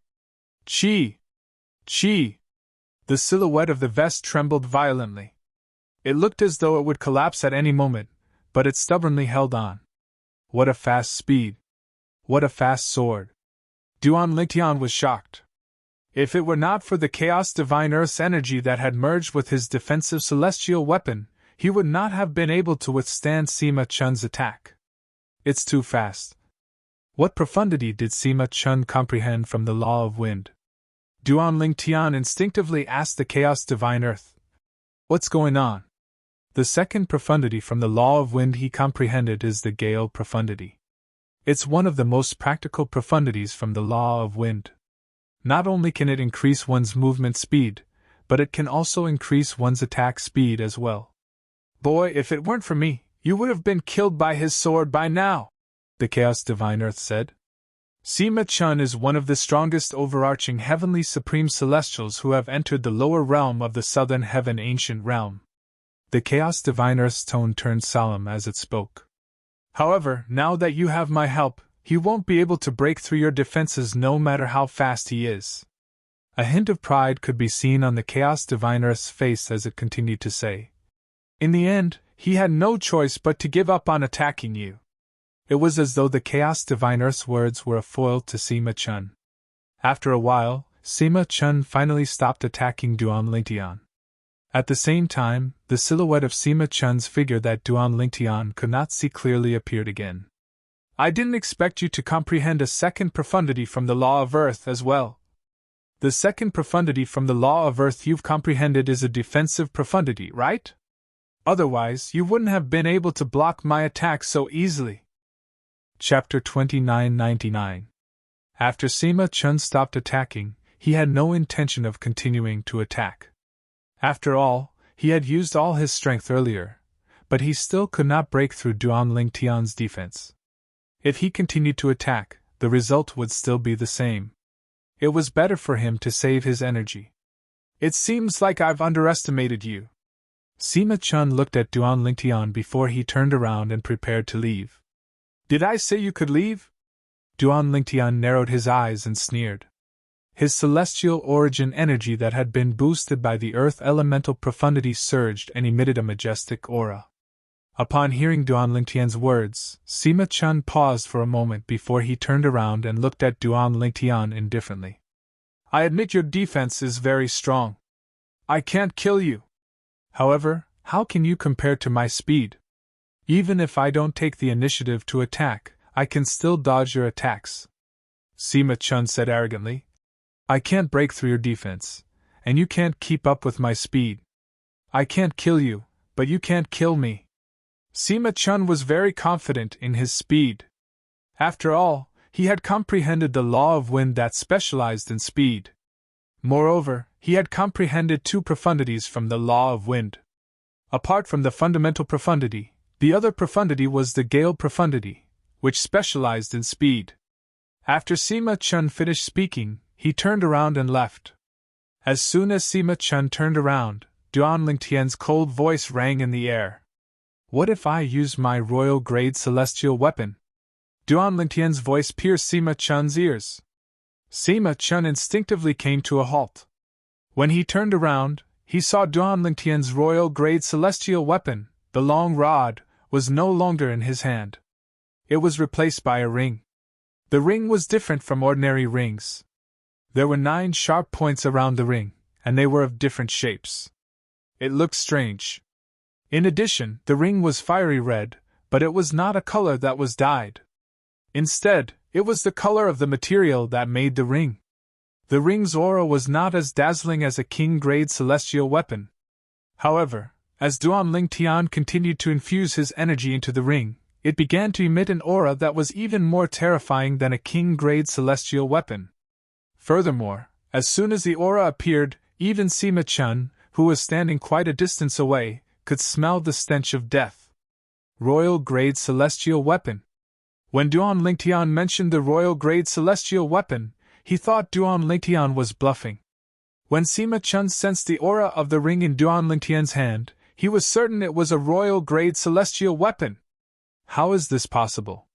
Chi! Chi! The silhouette of the vest trembled violently. It looked as though it would collapse at any moment, but it stubbornly held on. What a fast speed! What a fast sword! Duan Lingtian was shocked. If it were not for the Chaos Divine Earth's energy that had merged with his defensive celestial weapon, he would not have been able to withstand Sima Chun's attack. It's too fast. What profundity did Sima Chun comprehend from the law of wind? Duan Lingtian instinctively asked the Chaos Divine Earth. What's going on? The second profundity from the law of wind he comprehended is the gale profundity. It's one of the most practical profundities from the law of wind. Not only can it increase one's movement speed, but it can also increase one's attack speed as well. Boy, if it weren't for me, you would have been killed by his sword by now, the Chaos Divine Earth said. Sima Chun is one of the strongest overarching heavenly supreme celestials who have entered the lower realm of the southern heaven ancient realm. The Chaos Divine Earth's tone turned solemn as it spoke. However, now that you have my help, he won't be able to break through your defenses no matter how fast he is. A hint of pride could be seen on the Chaos Divine Earth's face as it continued to say. In the end, he had no choice but to give up on attacking you. It was as though the Chaos Divine Earth's words were a foil to Sima Chun. After a while, Sima Chun finally stopped attacking Duan Lingtian. At the same time, the silhouette of Sima Chun's figure that Duan Lingtian could not see clearly appeared again. I didn't expect you to comprehend a second profundity from the law of earth as well. The second profundity from the law of earth you've comprehended is a defensive profundity, right? Otherwise, you wouldn't have been able to block my attack so easily. Chapter 2999. After Sima Chun stopped attacking, he had no intention of continuing to attack. After all, he had used all his strength earlier, but he still could not break through Duan Lingtian's defense. If he continued to attack, the result would still be the same. It was better for him to save his energy. It seems like I've underestimated you. Sima Chun looked at Duan Lingtian before he turned around and prepared to leave. Did I say you could leave? Duan Lingtian narrowed his eyes and sneered. His celestial origin energy that had been boosted by the earth elemental profundity surged and emitted a majestic aura. Upon hearing Duan Lingtian's words, Sima Chun paused for a moment before he turned around and looked at Duan Lingtian indifferently. I admit your defense is very strong. I can't kill you. However, how can you compare to my speed? Even if I don't take the initiative to attack, I can still dodge your attacks. Sima Chun said arrogantly. I can't break through your defense, and you can't keep up with my speed. I can't kill you, but you can't kill me. Sima Chun was very confident in his speed. After all, he had comprehended the law of wind that specialized in speed. Moreover, he had comprehended two profundities from the law of wind. Apart from the fundamental profundity, the other profundity was the gale profundity, which specialized in speed. After Sima Chun finished speaking, he turned around and left. As soon as Sima Chun turned around, Duan Lingtian's cold voice rang in the air. What if I use my royal-grade celestial weapon? Duan Lingtian's voice pierced Sima Chun's ears. Sima Chun instinctively came to a halt. When he turned around, he saw Duan Lingtian's royal-grade celestial weapon, the long rod, was no longer in his hand. It was replaced by a ring. The ring was different from ordinary rings. There were 9 sharp points around the ring, and they were of different shapes. It looked strange. In addition, the ring was fiery red, but it was not a color that was dyed. Instead, it was the color of the material that made the ring. The ring's aura was not as dazzling as a king-grade celestial weapon. However, as Duan Lingtian continued to infuse his energy into the ring, it began to emit an aura that was even more terrifying than a king-grade celestial weapon. Furthermore, as soon as the aura appeared, even Sima Chun, who was standing quite a distance away, could smell the stench of death. Royal-grade celestial weapon. When Duan Lingtian mentioned the royal-grade celestial weapon, he thought Duan Lingtian was bluffing. When Sima Chun sensed the aura of the ring in Duan Lingtian's hand, he was certain it was a royal-grade celestial weapon. How is this possible?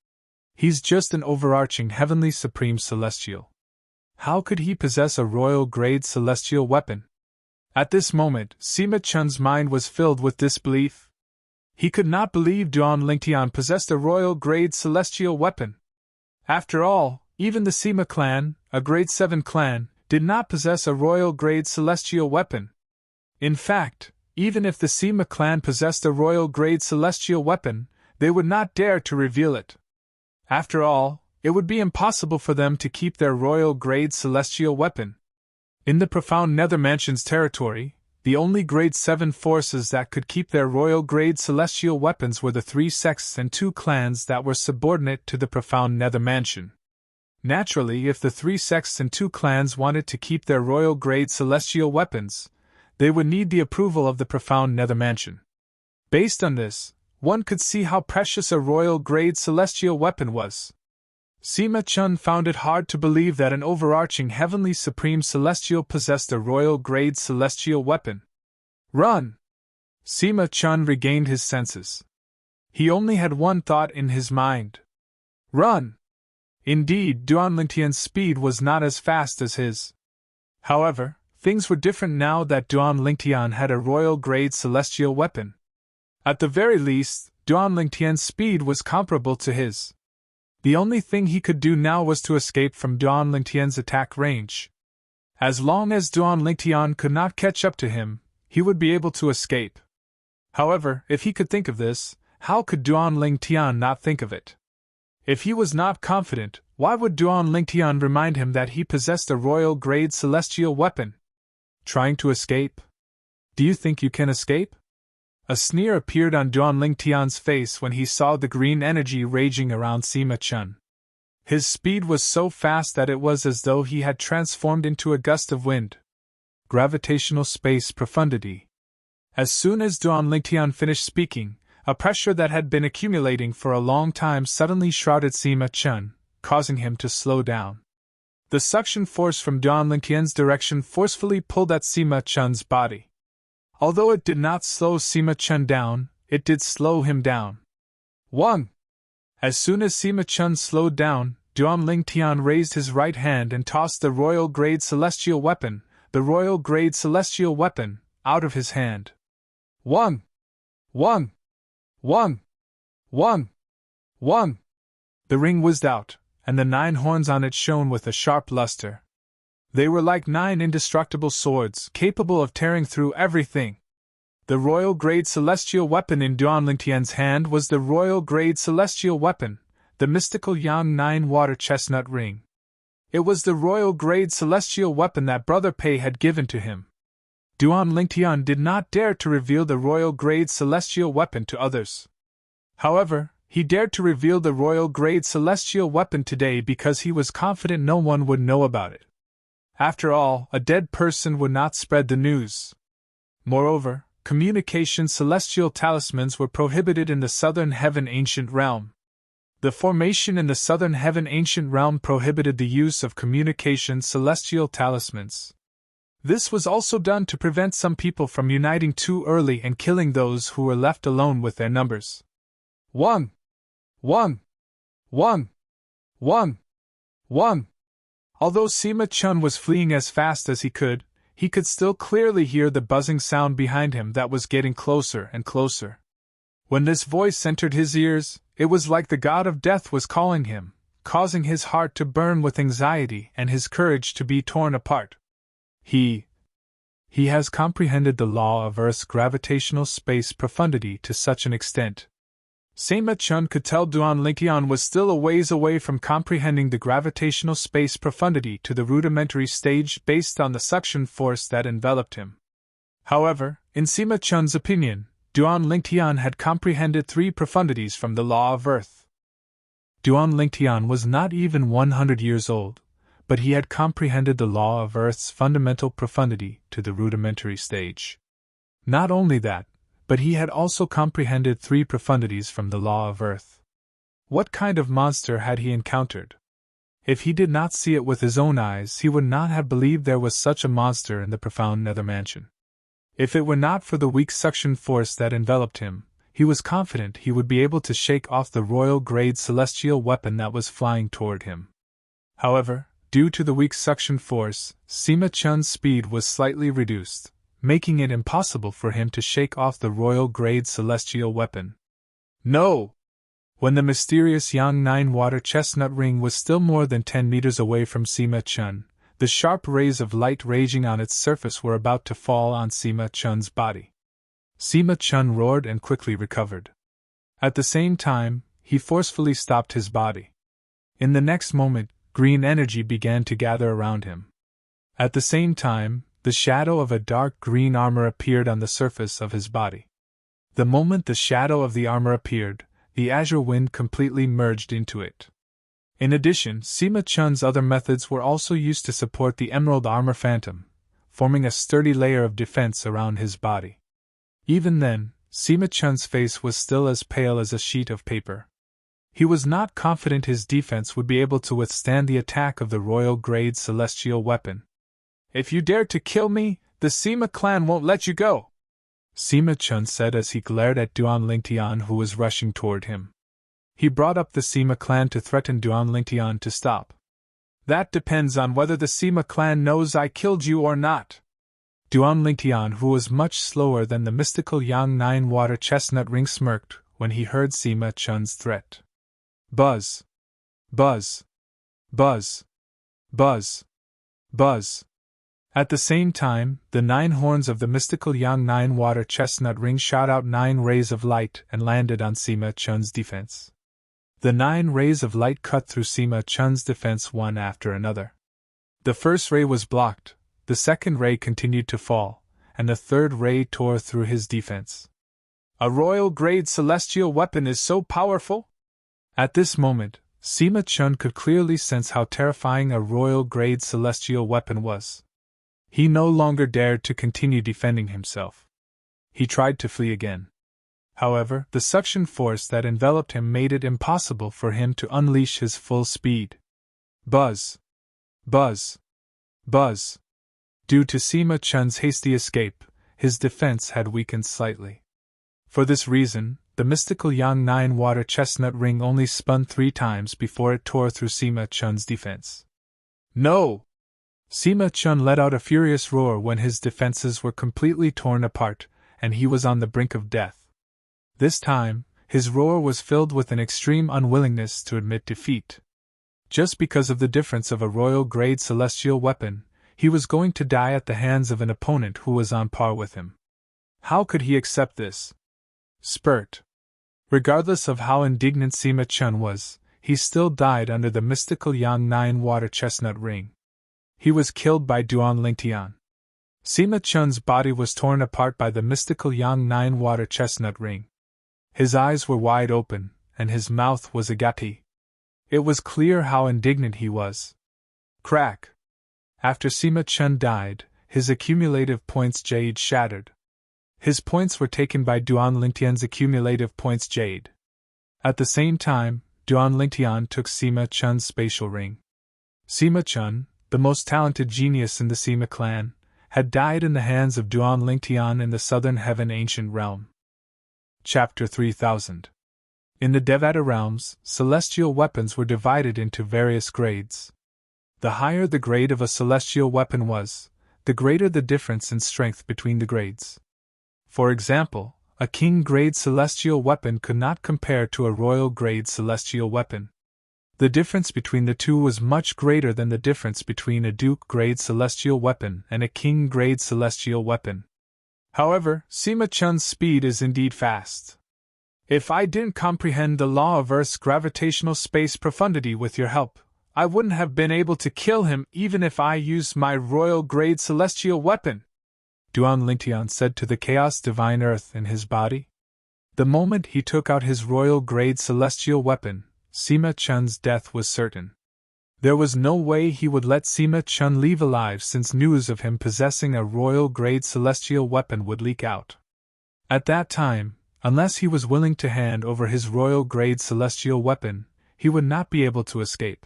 He's just an overarching heavenly supreme celestial. How could he possess a royal-grade celestial weapon? At this moment, Sima Chun's mind was filled with disbelief. He could not believe Duan Lingtian possessed a royal-grade celestial weapon. After all, even the Sima clan, a grade 7 clan, did not possess a royal-grade celestial weapon. In fact, even if the Sima clan possessed a royal-grade celestial weapon, they would not dare to reveal it. After all, it would be impossible for them to keep their royal-grade celestial weapon. In the profound Nether Mansion's territory, the only grade 7 forces that could keep their royal-grade celestial weapons were the 3 sects and 2 clans that were subordinate to the profound Nether Mansion. Naturally, if the 3 sects and 2 clans wanted to keep their royal-grade celestial weapons, they would need the approval of the profound Nether Mansion. Based on this, one could see how precious a royal-grade celestial weapon was. Sima Chun found it hard to believe that an overarching heavenly supreme celestial possessed a royal-grade celestial weapon. Run! Sima Chun regained his senses. He only had one thought in his mind. Run! Indeed, Duan Lingtian's speed was not as fast as his. However, things were different now that Duan Lingtian had a royal-grade celestial weapon. At the very least, Duan Lingtian's speed was comparable to his. The only thing he could do now was to escape from Duan Lingtian's attack range. As long as Duan Lingtian could not catch up to him, he would be able to escape. However, if he could think of this, how could Duan Lingtian not think of it? If he was not confident, why would Duan Lingtian remind him that he possessed a royal-grade celestial weapon? Trying to escape? Do you think you can escape? A sneer appeared on Duan Lingtian's face when he saw the green energy raging around Sima Chun. His speed was so fast that it was as though he had transformed into a gust of wind. Gravitational space profundity. As soon as Duan Lingtian finished speaking, a pressure that had been accumulating for a long time suddenly shrouded Sima Chun, causing him to slow down. The suction force from Duan Lingtian's direction forcefully pulled at Sima Chun's body. Although it did not slow Sima Chun down, it did slow him down. 1. As soon as Sima Chun slowed down, Duan Lingtian raised his right hand and tossed the royal-grade celestial weapon, out of his hand. 1. 1. 1. 1. 1. The ring whizzed out, and the 9 horns on it shone with a sharp luster. They were like 9 indestructible swords, capable of tearing through everything. The royal-grade celestial weapon in Duan Lingtian's hand was the royal-grade celestial weapon, the mystical Yang 9 water chestnut ring. It was the royal-grade celestial weapon that Brother Pei had given to him. Duan Lingtian did not dare to reveal the royal-grade celestial weapon to others. However, he dared to reveal the royal-grade celestial weapon today because he was confident no one would know about it. After all, a dead person would not spread the news. Moreover, communication celestial talismans were prohibited in the Southern Heaven Ancient Realm. The formation in the Southern Heaven Ancient Realm prohibited the use of communication celestial talismans. This was also done to prevent some people from uniting too early and killing those who were left alone with their numbers. 1. 1. 1. 1. 1. Although Sima Chun was fleeing as fast as he could still clearly hear the buzzing sound behind him that was getting closer and closer. When this voice entered his ears, it was like the god of death was calling him, causing his heart to burn with anxiety and his courage to be torn apart. He has comprehended the law of Earth's gravitational space profundity to such an extent. Sima Chun could tell Duan Lingtian was still a ways away from comprehending the gravitational space profundity to the rudimentary stage based on the suction force that enveloped him. However, in Sima Chun's opinion, Duan Lingtian had comprehended 3 profundities from the law of Earth. Duan Lingtian was not even 100 years old, but he had comprehended the law of Earth's fundamental profundity to the rudimentary stage. Not only that, but he had also comprehended 3 profundities from the law of Earth. What kind of monster had he encountered? If he did not see it with his own eyes, he would not have believed there was such a monster in the profound nether mansion. If it were not for the weak suction force that enveloped him, he was confident he would be able to shake off the royal-grade celestial weapon that was flying toward him. However, due to the weak suction force, Sima Chun's speed was slightly reduced, making it impossible for him to shake off the royal-grade celestial weapon. No! When the mysterious Yang 9 water chestnut ring was still more than 10 meters away from Sima Chun, the sharp rays of light raging on its surface were about to fall on Sima Chun's body. Sima Chun roared and quickly recovered. At the same time, he forcefully stopped his body. In the next moment, green energy began to gather around him. At the same time, the shadow of a dark green armor appeared on the surface of his body. The moment the shadow of the armor appeared, the azure wind completely merged into it. In addition, Sima Chun's other methods were also used to support the emerald armor phantom, forming a sturdy layer of defense around his body. Even then, Sima Chun's face was still as pale as a sheet of paper. He was not confident his defense would be able to withstand the attack of the royal-grade celestial weapon. "If you dare to kill me, the Sima clan won't let you go," Sima Chun said as he glared at Duan Lingtian, who was rushing toward him. He brought up the Sima clan to threaten Duan Lingtian to stop. "That depends on whether the Sima clan knows I killed you or not." Duan Lingtian, who was much slower than the mystical Yang 9 water chestnut ring, smirked when he heard Sima Chun's threat. Buzz! Buzz! Buzz! Buzz! Buzz! At the same time, the 9 horns of the mystical Yang 9 water chestnut ring shot out 9 rays of light and landed on Sima Chun's defense. The 9 rays of light cut through Sima Chun's defense one after another. The first ray was blocked, the second ray continued to fall, and the third ray tore through his defense. "A royal-grade celestial weapon is so powerful?" At this moment, Sima Chun could clearly sense how terrifying a royal-grade celestial weapon was. He no longer dared to continue defending himself. He tried to flee again. However, the suction force that enveloped him made it impossible for him to unleash his full speed. Buzz! Buzz! Buzz! Due to Sima Chun's hasty escape, his defense had weakened slightly. For this reason, the mystical Yang 9 water chestnut ring only spun 3 times before it tore through Sima Chun's defense. "No!" Sima Chun let out a furious roar when his defenses were completely torn apart, and he was on the brink of death. This time, his roar was filled with an extreme unwillingness to admit defeat. Just because of the difference of a royal-grade celestial weapon, he was going to die at the hands of an opponent who was on par with him. How could he accept this? Spurt. Regardless of how indignant Sima Chun was, he still died under the mystical Yang 9 water chestnut ring. He was killed by Duan Lingtian. Sima Chun's body was torn apart by the mystical Yang 9 water chestnut ring. His eyes were wide open, and his mouth was agape. It was clear how indignant he was. Crack! After Sima Chun died, his accumulative points jade shattered. His points were taken by Duan Lingtian's accumulative points jade. At the same time, Duan Lingtian took Sima Chun's spatial ring. Sima Chun, the most talented genius in the Sima clan, had died in the hands of Duan Lingtian in the southern heaven ancient realm. Chapter 3000. In the Devata realms, celestial weapons were divided into various grades. The higher the grade of a celestial weapon was, the greater the difference in strength between the grades. For example, a king-grade celestial weapon could not compare to a royal-grade celestial weapon. The difference between the two was much greater than the difference between a duke-grade celestial weapon and a king-grade celestial weapon. However, Sima Chun's speed is indeed fast. If I didn't comprehend the law of Earth's gravitational space profundity with your help, I wouldn't have been able to kill him even if I used my royal-grade celestial weapon. Duan Lingtian said to the Chaos Divine Earth in his body. The moment he took out his royal-grade celestial weapon, Sima Chun's death was certain. There was no way he would let Sima Chun leave alive since news of him possessing a royal-grade celestial weapon would leak out. At that time, unless he was willing to hand over his royal-grade celestial weapon, he would not be able to escape.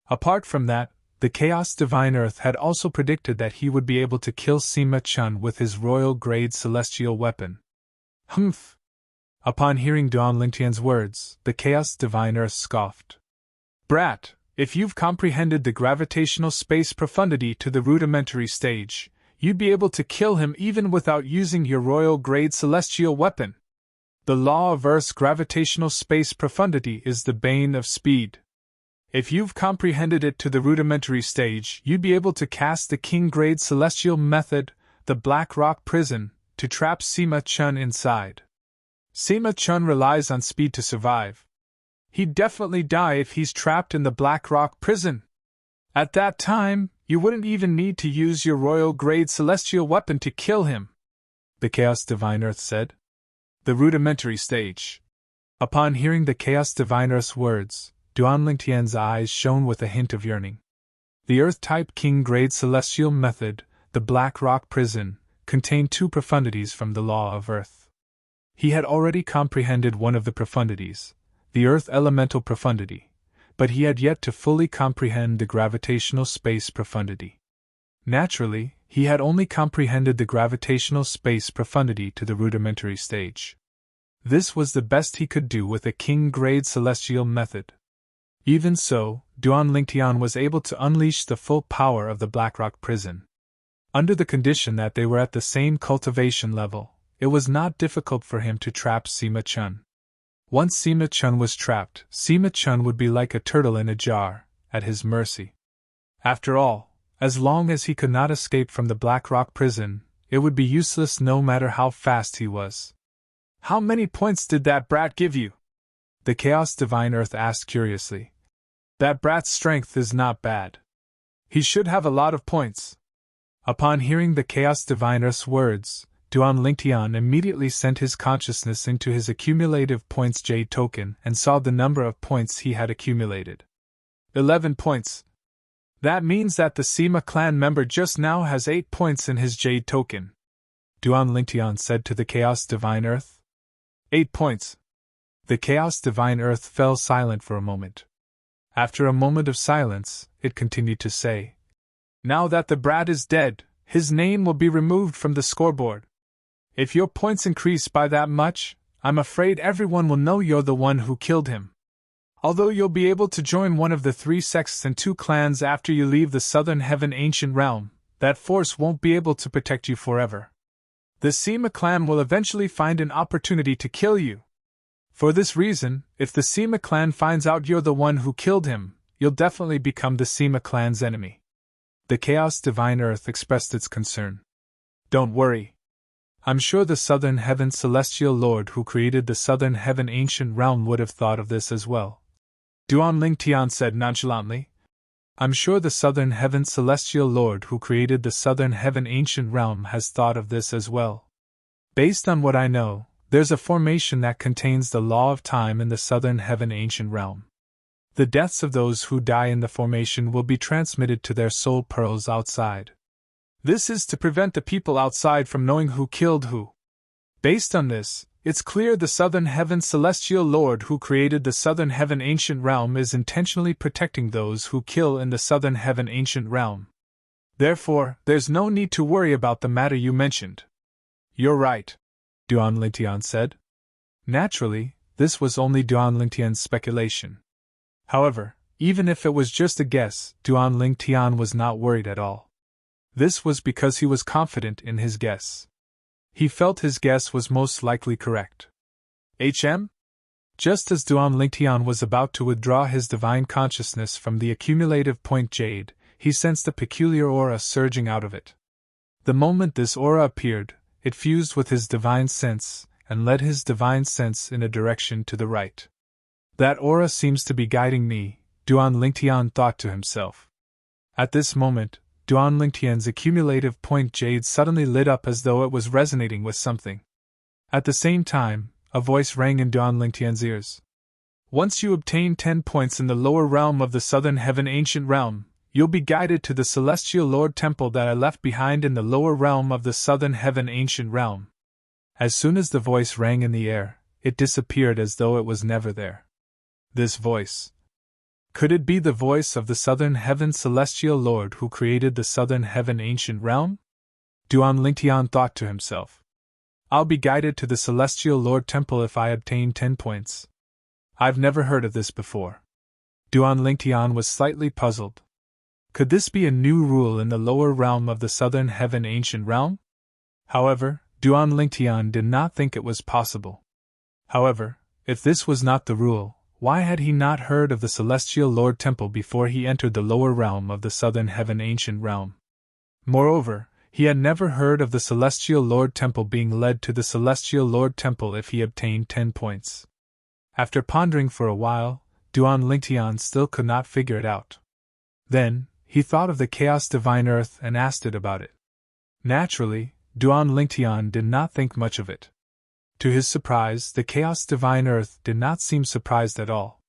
Apart from that, the Chaos Divine Earth had also predicted that he would be able to kill Sima Chun with his royal-grade celestial weapon. Humph! Upon hearing Duan Lingtian's words, the Chaos Divine Earth scoffed. Brat, if you've comprehended the gravitational space profundity to the rudimentary stage, you'd be able to kill him even without using your royal-grade celestial weapon. The law of Earth's gravitational space profundity is the bane of speed. If you've comprehended it to the rudimentary stage, you'd be able to cast the king-grade celestial method, the Black Rock Prison, to trap Sima Chun inside. Sima Chun relies on speed to survive. He'd definitely die if he's trapped in the Black Rock Prison. At that time, you wouldn't even need to use your royal-grade celestial weapon to kill him, the Chaos Divine Earth said. The rudimentary stage. Upon hearing the Chaos Divine Earth's words, Duan Lingtian's eyes shone with a hint of yearning. The Earth-type King-grade celestial method, the Black Rock Prison, contained two profundities from the law of Earth. He had already comprehended one of the profundities, the Earth elemental profundity, but he had yet to fully comprehend the gravitational space profundity. Naturally, he had only comprehended the gravitational space profundity to the rudimentary stage. This was the best he could do with a king-grade celestial method. Even so, Duan Lingtian was able to unleash the full power of the Blackrock Prison. Under the condition that they were at the same cultivation level, it was not difficult for him to trap Sima Chun. Once Sima Chun was trapped, Sima Chun would be like a turtle in a jar, at his mercy. After all, as long as he could not escape from the Blackrock Prison, it would be useless no matter how fast he was. How many points did that brat give you? The Chaos Divine Earth asked curiously. That brat's strength is not bad. He should have a lot of points. Upon hearing the Chaos Divine Earth's words, Duan Lingtian immediately sent his consciousness into his accumulative points jade token and saw the number of points he had accumulated. 11 points. That means that the Sima clan member just now has 8 points in his jade token, Duan Lingtian said to the Chaos Divine Earth. 8 points. The Chaos Divine Earth fell silent for a moment. After a moment of silence, it continued to say, Now that the brat is dead, his name will be removed from the scoreboard. If your points increase by that much, I'm afraid everyone will know you're the one who killed him. Although you'll be able to join one of the 3 sects and 2 clans after you leave the Southern Heaven Ancient Realm, that force won't be able to protect you forever. The Sima clan will eventually find an opportunity to kill you. For this reason, if the Sima clan finds out you're the one who killed him, you'll definitely become the Sima clan's enemy. The Chaos Divine Earth expressed its concern. Don't worry. I'm sure the Southern Heaven Celestial Lord who created the Southern Heaven Ancient Realm would have thought of this as well. Duan Lingtian said nonchalantly. I'm sure the Southern Heaven Celestial Lord who created the Southern Heaven Ancient Realm has thought of this as well. Based on what I know, there's a formation that contains the law of time in the Southern Heaven Ancient Realm. The deaths of those who die in the formation will be transmitted to their soul pearls outside. This is to prevent the people outside from knowing who killed who. Based on this, it's clear the Southern Heaven Celestial Lord who created the Southern Heaven Ancient Realm is intentionally protecting those who kill in the Southern Heaven Ancient Realm. Therefore, there's no need to worry about the matter you mentioned. You're right, Duan Lingtian said. Naturally, this was only Duan Lingtian's speculation. However, even if it was just a guess, Duan Lingtian was not worried at all. This was because he was confident in his guess. He felt his guess was most likely correct. HM? Just as Duan Lingtian was about to withdraw his divine consciousness from the accumulative point jade, he sensed a peculiar aura surging out of it. The moment this aura appeared, it fused with his divine sense, and led his divine sense in a direction to the right. That aura seems to be guiding me, Duan Lingtian thought to himself. At this moment, Duan Lingtian's accumulative point jade suddenly lit up as though it was resonating with something. At the same time, a voice rang in Duan Lingtian's ears. Once you obtain 10 points in the lower realm of the Southern Heaven Ancient Realm, you'll be guided to the Celestial Lord Temple that I left behind in the lower realm of the Southern Heaven Ancient Realm. As soon as the voice rang in the air, it disappeared as though it was never there. This voice. Could it be the voice of the Southern Heaven Celestial Lord who created the Southern Heaven Ancient Realm? Duan Lingtian thought to himself. I'll be guided to the Celestial Lord Temple if I obtain 10 points. I've never heard of this before. Duan Lingtian was slightly puzzled. Could this be a new rule in the lower realm of the Southern Heaven Ancient Realm? However, Duan Lingtian did not think it was possible. However, if this was not the rule, why had he not heard of the Celestial Lord Temple before he entered the lower realm of the Southern Heaven Ancient Realm? Moreover, he had never heard of the Celestial Lord Temple being led to the Celestial Lord Temple if he obtained 10 points. After pondering for a while, Duan Lingtian still could not figure it out. Then, he thought of the Chaos Divine Earth and asked it about it. Naturally, Duan Lingtian did not think much of it. To his surprise, the Chaos Divine Earth did not seem surprised at all.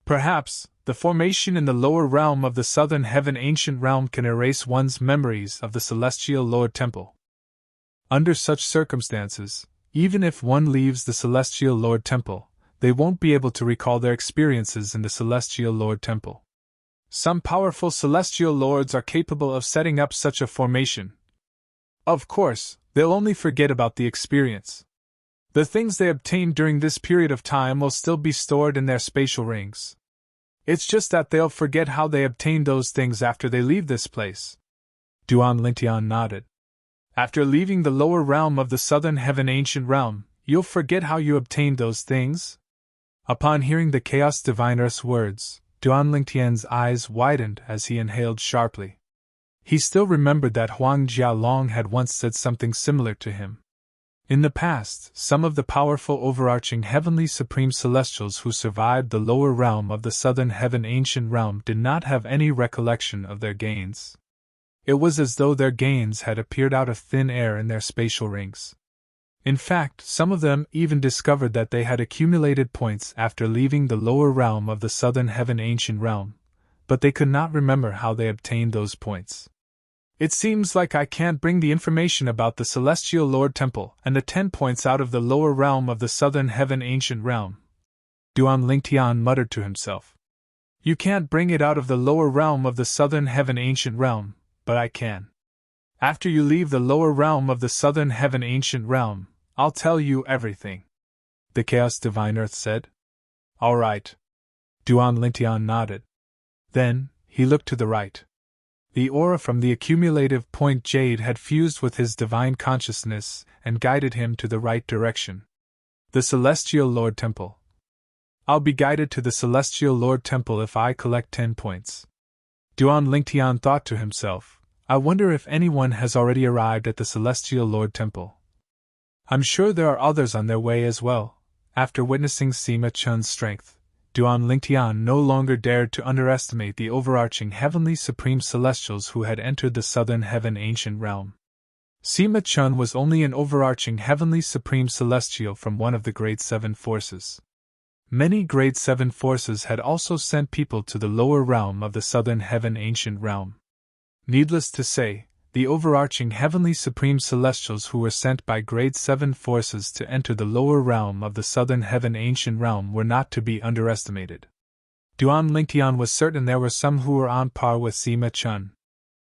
Perhaps, the formation in the lower realm of the Southern Heaven Ancient Realm can erase one's memories of the Celestial Lord Temple. Under such circumstances, even if one leaves the Celestial Lord Temple, they won't be able to recall their experiences in the Celestial Lord Temple. Some powerful Celestial Lords are capable of setting up such a formation. Of course, they'll only forget about the experience. The things they obtained during this period of time will still be stored in their spatial rings. It's just that they'll forget how they obtained those things after they leave this place. Duan Lingtian nodded. After leaving the lower realm of the Southern Heaven Ancient Realm, you'll forget how you obtained those things? Upon hearing the Chaos Divine Earth's words, Duan Lingtian's eyes widened as he inhaled sharply. He still remembered that Huang Jialong had once said something similar to him. In the past, some of the powerful overarching heavenly supreme celestials who survived the lower realm of the Southern Heaven Ancient Realm did not have any recollection of their gains. It was as though their gains had appeared out of thin air in their spatial rings. In fact, some of them even discovered that they had accumulated points after leaving the lower realm of the Southern Heaven Ancient Realm, but they could not remember how they obtained those points. It seems like I can't bring the information about the Celestial Lord Temple and the 10 points out of the lower realm of the Southern Heaven Ancient Realm. Duan Lingtian muttered to himself. You can't bring it out of the lower realm of the Southern Heaven Ancient Realm, but I can. After you leave the lower realm of the Southern Heaven Ancient Realm, I'll tell you everything. The Chaos Divine Earth said. All right. Duan Lingtian nodded. Then, he looked to the right. The aura from the accumulative point jade had fused with his divine consciousness and guided him to the right direction. The Celestial Lord Temple. I'll be guided to the Celestial Lord Temple if I collect 10 points. Duan Lingtian thought to himself, I wonder if anyone has already arrived at the Celestial Lord Temple. I'm sure there are others on their way as well. After witnessing Sima Chun's strength, Duan Lingtian no longer dared to underestimate the overarching heavenly supreme celestials who had entered the Southern Heaven Ancient Realm. Sima Chun was only an overarching heavenly supreme celestial from one of the Great Seven Forces. Many Great Seven Forces had also sent people to the lower realm of the Southern Heaven Ancient Realm. Needless to say, the overarching heavenly supreme celestials who were sent by Grade 7 forces to enter the lower realm of the Southern Heaven Ancient Realm were not to be underestimated. Duan Lingtian was certain there were some who were on par with Sima Chun.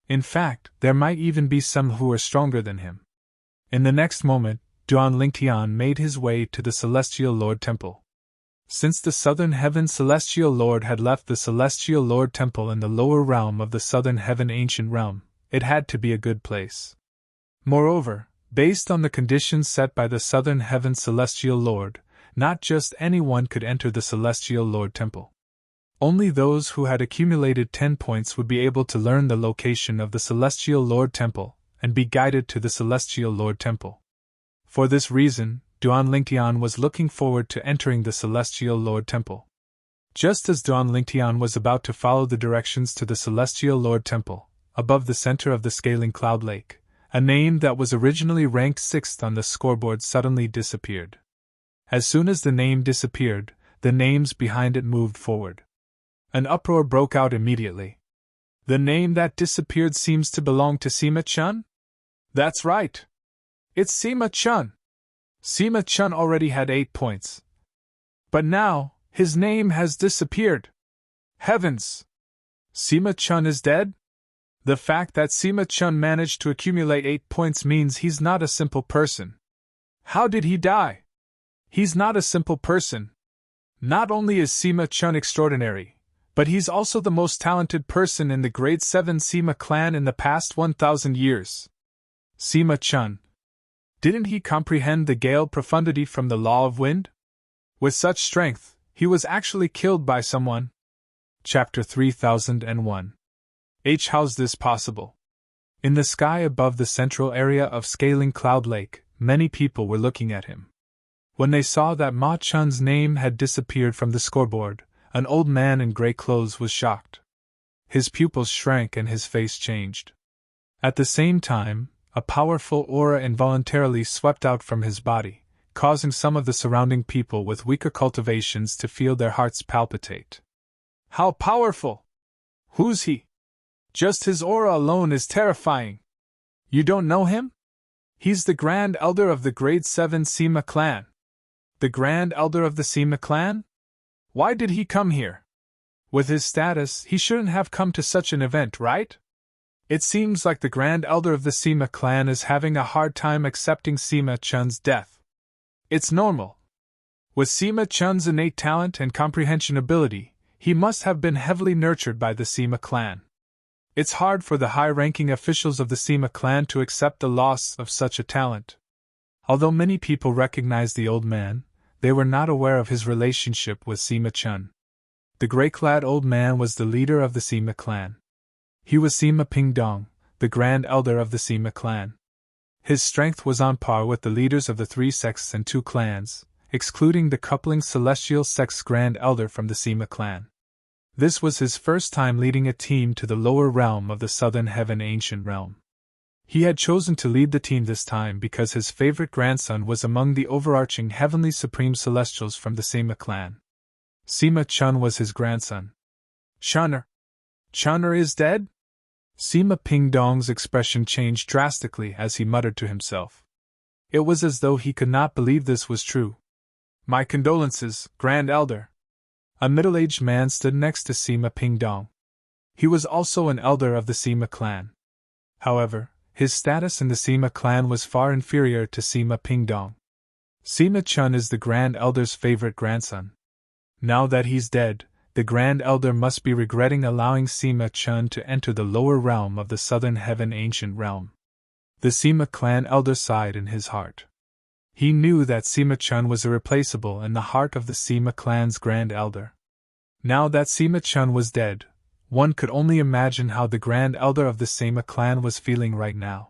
In fact, there might even be some who were stronger than him. In the next moment, Duan Lingtian made his way to the Celestial Lord Temple. Since the Southern Heaven Celestial Lord had left the Celestial Lord Temple in the lower realm of the Southern Heaven Ancient Realm, it had to be a good place. Moreover, based on the conditions set by the Southern Heaven Celestial Lord, not just anyone could enter the Celestial Lord Temple. Only those who had accumulated 10 points would be able to learn the location of the Celestial Lord Temple and be guided to the Celestial Lord Temple. For this reason, Duan Lingtian was looking forward to entering the Celestial Lord Temple. Just as Duan Lingtian was about to follow the directions to the Celestial Lord Temple, above the center of the scaling cloud lake, a name that was originally ranked 6th on the scoreboard suddenly disappeared. As soon as the name disappeared, the names behind it moved forward. An uproar broke out immediately. The name that disappeared seems to belong to Sima-chun? That's right. It's Sima-chun. Sima-chun already had 8 points. But now, his name has disappeared. Heavens! Sima-chun is dead? The fact that Sima-chun managed to accumulate 8 points means he's not a simple person. How did he die? He's not a simple person. Not only is Sima-chun extraordinary, but he's also the most talented person in the grade 7 Sima clan in the past 1,000 years. Sima-chun. Didn't he comprehend the gale profundity from the law of wind? With such strength, he was actually killed by someone. Chapter 3001. How's this possible? In the sky above the central area of Scaling Cloud Lake, many people were looking at him. When they saw that Ma Chun's name had disappeared from the scoreboard, an old man in gray clothes was shocked. His pupils shrank and his face changed. At the same time, a powerful aura involuntarily swept out from his body, causing some of the surrounding people with weaker cultivations to feel their hearts palpitate. How powerful! Who's he? Just his aura alone is terrifying. You don't know him? He's the Grand Elder of the Grade 7 Sima clan. The Grand Elder of the Sima clan? Why did he come here? With his status, he shouldn't have come to such an event, right? It seems like the Grand Elder of the Sima clan is having a hard time accepting Sima-chun's death. It's normal. With Sima-chun's innate talent and comprehension ability, he must have been heavily nurtured by the Sima clan. It's hard for the high-ranking officials of the Sima clan to accept the loss of such a talent. Although many people recognized the old man, they were not aware of his relationship with Sima-chun. The gray-clad old man was the leader of the Sima clan. He was Sima Pingdong, the Grand Elder of the Sima clan. His strength was on par with the leaders of the 3 sects and 2 clans, excluding the coupling Celestial Sect's Grand Elder from the Sima clan. This was his first time leading a team to the lower realm of the Southern Heaven Ancient Realm. He had chosen to lead the team this time because his favorite grandson was among the overarching Heavenly Supreme Celestials from the Sima clan. Sima-chun was his grandson. Chun'er is dead? Sima Pingdong's expression changed drastically as he muttered to himself. It was as though he could not believe this was true. My condolences, Grand Elder. A middle-aged man stood next to Sima Pingdong. He was also an elder of the Sima clan. However, his status in the Sima clan was far inferior to Sima Pingdong. Sima-chun is the Grand Elder's favorite grandson. Now that he's dead, the Grand Elder must be regretting allowing Sima-chun to enter the lower realm of the Southern Heaven Ancient Realm. The Sima clan elder sighed in his heart. He knew that Sima-chun was irreplaceable in the heart of the Sima clan's Grand Elder. Now that Sima-chun was dead, one could only imagine how the Grand Elder of the Sima clan was feeling right now.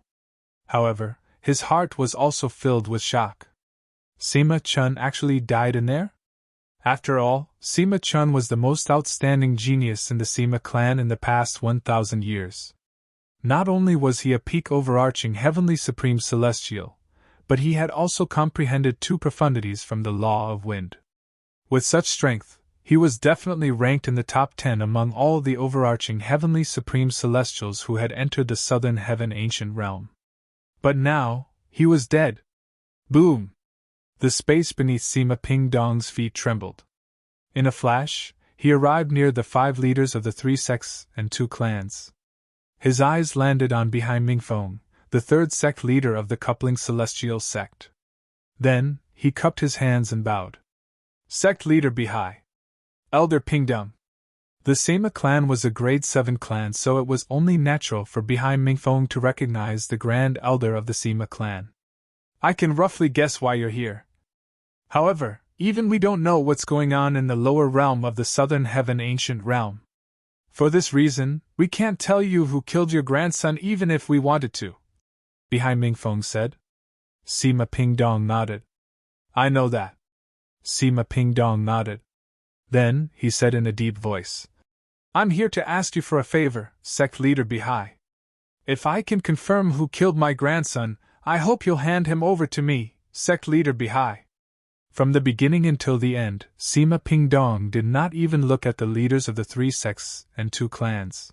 However, his heart was also filled with shock. Sima-chun actually died in there? After all, Sima-chun was the most outstanding genius in the Sima clan in the past 1,000 years. Not only was he a peak overarching Heavenly Supreme Celestial, but he had also comprehended 2 profundities from the law of wind. With such strength, he was definitely ranked in the top 10 among all the overarching Heavenly Supreme Celestials who had entered the Southern Heaven Ancient Realm. But now, he was dead. Boom! The space beneath Sima Pingdong's feet trembled. In a flash, he arrived near the 5 leaders of the 3 sects and 2 clans. His eyes landed on Behind Mingfeng, the 3rd sect leader of the coupling Celestial sect. Then, he cupped his hands and bowed. Sect leader Bihai. Elder Pingdong. The Sima clan was a grade 7 clan, so it was only natural for Behind Mingfeng to recognize the Grand Elder of the Sima clan. I can roughly guess why you're here. However, even we don't know what's going on in the lower realm of the Southern Heaven Ancient Realm. For this reason, we can't tell you who killed your grandson even if we wanted to. Behind Mingfeng said. Sima Pingdong nodded. I know that. Sima Pingdong nodded. Then, he said in a deep voice. I'm here to ask you for a favor, sect leader Bihai. If I can confirm who killed my grandson, I hope you'll hand him over to me, sect leader Bihai. From the beginning until the end, Sima Pingdong did not even look at the leaders of the 3 sects and 2 clans.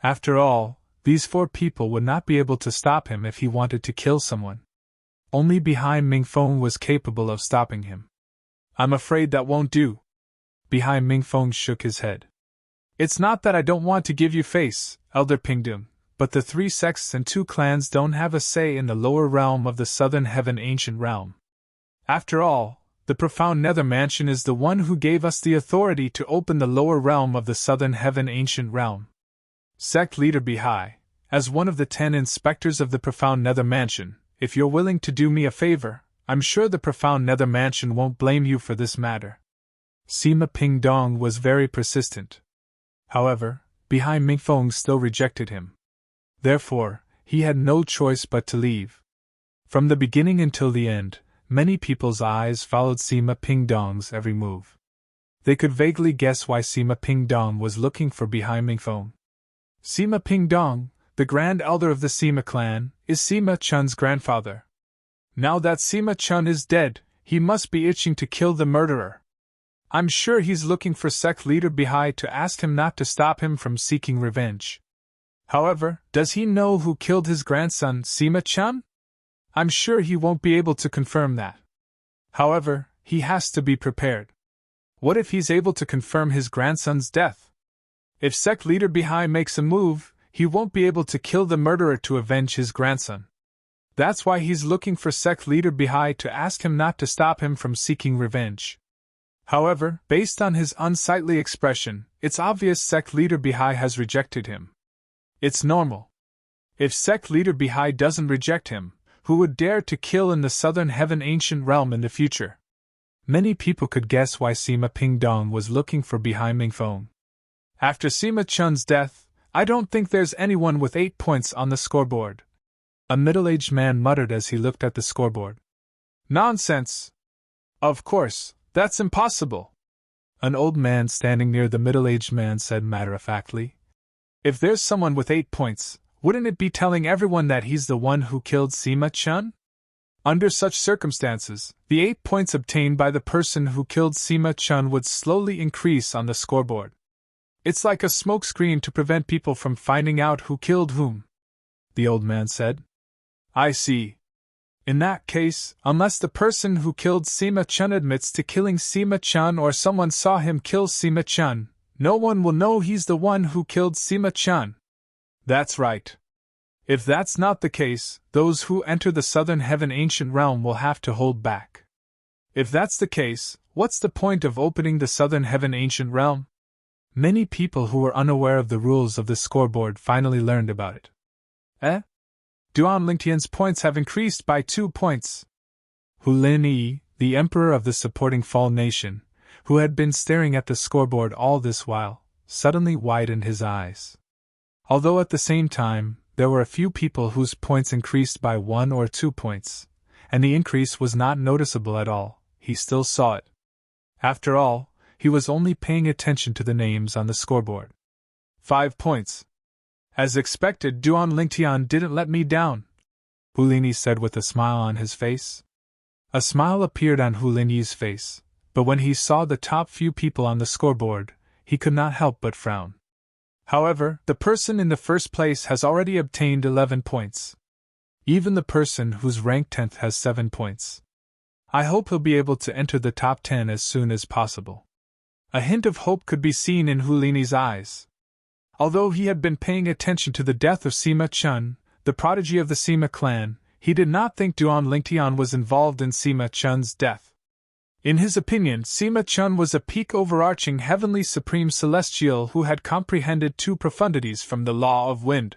After all, these 4 people would not be able to stop him if he wanted to kill someone. Only Bihai Mingfeng was capable of stopping him. I'm afraid that won't do. Bihai Mingfeng shook his head. It's not that I don't want to give you face, Elder Pingdong, but the 3 sects and 2 clans don't have a say in the lower realm of the Southern Heaven Ancient Realm. After all, the profound Nether Mansion is the one who gave us the authority to open the lower realm of the Southern Heaven Ancient Realm. Sect Leader Bihai, as one of the 10 inspectors of the profound Nether Mansion, if you're willing to do me a favor, I'm sure the profound Nether Mansion won't blame you for this matter. Sima Pingdong was very persistent. However, Bihai Mingfeng still rejected him. Therefore, he had no choice but to leave. From the beginning until the end, many people's eyes followed Sima Pingdong's every move. They could vaguely guess why Sima Pingdong was looking for Bihai Mingfeng. Sima Pingdong, the Grand Elder of the Sima clan, is Sima Chun's grandfather. Now that Sima Chun is dead, he must be itching to kill the murderer. I'm sure he's looking for sect leader Bihai to ask him not to stop him from seeking revenge. However, does he know who killed his grandson, Sima Chun? I'm sure he won't be able to confirm that. However, he has to be prepared. What if he's able to confirm his grandson's death? If sect leader Bihai makes a move, he won't be able to kill the murderer to avenge his grandson. That's why he's looking for sect leader Bihai to ask him not to stop him from seeking revenge. However, based on his unsightly expression, it's obvious sect leader Bihai has rejected him. It's normal. If sect leader Bihai doesn't reject him, who would dare to kill in the Southern Heaven Ancient Realm in the future? Many people could guess why Sima Pingdong was looking for Bihai Mingfeng. After Sima Chun's death, I don't think there's anyone with 8 points on the scoreboard. A middle-aged man muttered as he looked at the scoreboard. Nonsense! Of course, that's impossible. An old man standing near the middle-aged man said matter-of-factly. If there's someone with 8 points, wouldn't it be telling everyone that he's the one who killed Sima Chun? Under such circumstances, the 8 points obtained by the person who killed Sima Chun would slowly increase on the scoreboard. It's like a smokescreen to prevent people from finding out who killed whom, the old man said. I see. In that case, unless the person who killed Sima Chun admits to killing Sima Chun or someone saw him kill Sima Chun, no one will know he's the one who killed Sima Chun. That's right. If that's not the case, those who enter the Southern Heaven Ancient Realm will have to hold back. If that's the case, what's the point of opening the Southern Heaven Ancient Realm? Many people who were unaware of the rules of the scoreboard finally learned about it. Duan Lingtian's points have increased by 2 points. Hu Lin-yi, the emperor of the supporting Fall Nation, who had been staring at the scoreboard all this while, suddenly widened his eyes. Although at the same time, there were a few people whose points increased by 1 or 2 points, and the increase was not noticeable at all, he still saw it. After all, he was only paying attention to the names on the scoreboard. 5 points. As expected, Duan Lingtian didn't let me down, Hu Linyi said with a smile on his face. A smile appeared on Hu Linyi's face, but when he saw the top few people on the scoreboard, he could not help but frown. However, the person in the first place has already obtained 11 points. Even the person whose rank 10th has 7 points. I hope he'll be able to enter the top 10 as soon as possible. A hint of hope could be seen in Hu Linyi's eyes. Although he had been paying attention to the death of Sima Chun, the prodigy of the Sima clan, he did not think Duan Lingtian was involved in Sima Chun's death. In his opinion, Sima Chun was a peak overarching heavenly supreme celestial who had comprehended 2 profundities from the law of wind.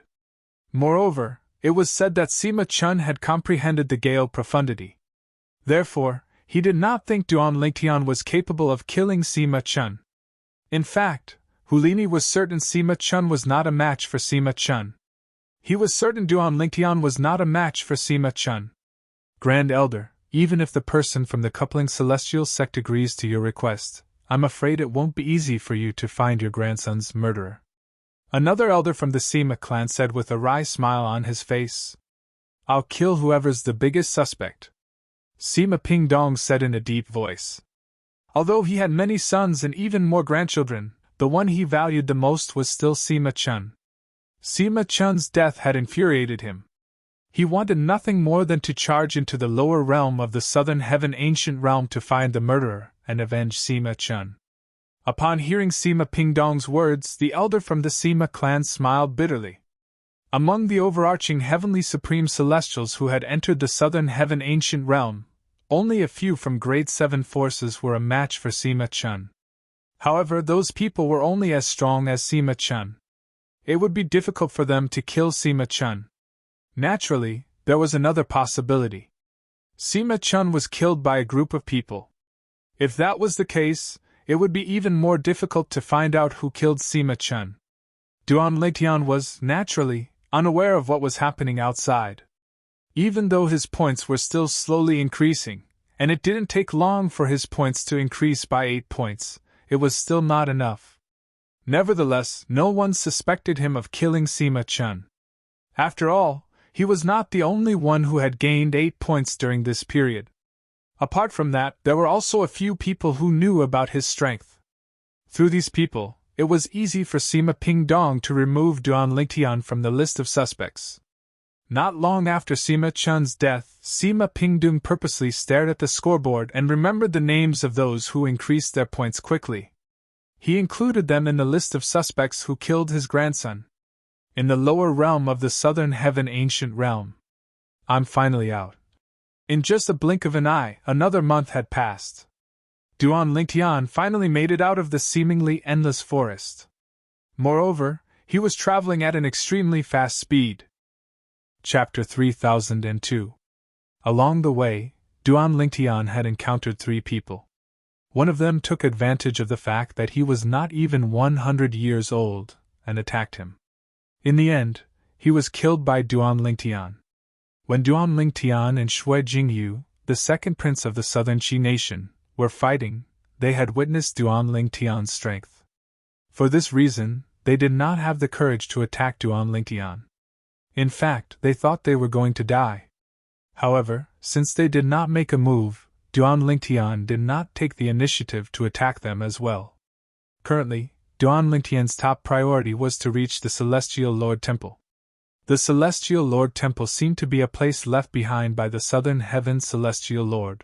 Moreover, it was said that Sima Chun had comprehended the Gale profundity. Therefore, he did not think Duan Lingtian was capable of killing Sima Chun. In fact, Hu Linyi was certain Sima Chun was not a match for Sima Chun. He was certain Duan Lingtian was not a match for Sima Chun. Grand Elder, even if the person from the coupling celestial sect agrees to your request, I'm afraid it won't be easy for you to find your grandson's murderer. Another elder from the Sima clan said with a wry smile on his face. I'll kill whoever's the biggest suspect. Sima Pingdong said in a deep voice. Although he had many sons and even more grandchildren, the one he valued the most was still Sima Chun. Sima Chun's death had infuriated him. He wanted nothing more than to charge into the lower realm of the southern heaven ancient realm to find the murderer and avenge Sima Chun. Upon hearing Sima Pingdong's words, the elder from the Sima clan smiled bitterly. Among the overarching heavenly supreme celestials who had entered the southern heaven ancient realm, only a few from grade 7 forces were a match for Sima Chun. However, those people were only as strong as Sima Chun. It would be difficult for them to kill Sima Chun. Naturally, there was another possibility. Sima Chun was killed by a group of people. If that was the case, it would be even more difficult to find out who killed Sima Chun. Duan Lingtian was, naturally, unaware of what was happening outside. Even though his points were still slowly increasing, and it didn't take long for his points to increase by 8 points, it was still not enough. Nevertheless, no one suspected him of killing Sima Chun. After all, he was not the only one who had gained 8 points during this period. Apart from that, there were also a few people who knew about his strength. Through these people, it was easy for Sima Pingdong to remove Duan Lingtian from the list of suspects. Not long after Sima Chun's death, Sima Pingdong purposely stared at the scoreboard and remembered the names of those who increased their points quickly. He included them in the list of suspects who killed his grandson. In the lower realm of the southern heaven ancient realm. I'm finally out. In just a blink of an eye, another month had passed. Duan Lingtian finally made it out of the seemingly endless forest. Moreover, he was traveling at an extremely fast speed. Chapter 3002. Along the way, Duan Lingtian had encountered 3 people. One of them took advantage of the fact that he was not even 100 years old, and attacked him. In the end, he was killed by Duan Lingtian. When Duan Lingtian and Shui Jingyu, the second prince of the southern Qi nation, were fighting, they had witnessed Duan Lingtian's strength. For this reason, they did not have the courage to attack Duan Lingtian. In fact, they thought they were going to die. However, since they did not make a move, Duan Lingtian did not take the initiative to attack them as well. Currently, Duan Lingtian's top priority was to reach the Celestial Lord Temple. The Celestial Lord Temple seemed to be a place left behind by the Southern Heaven Celestial Lord.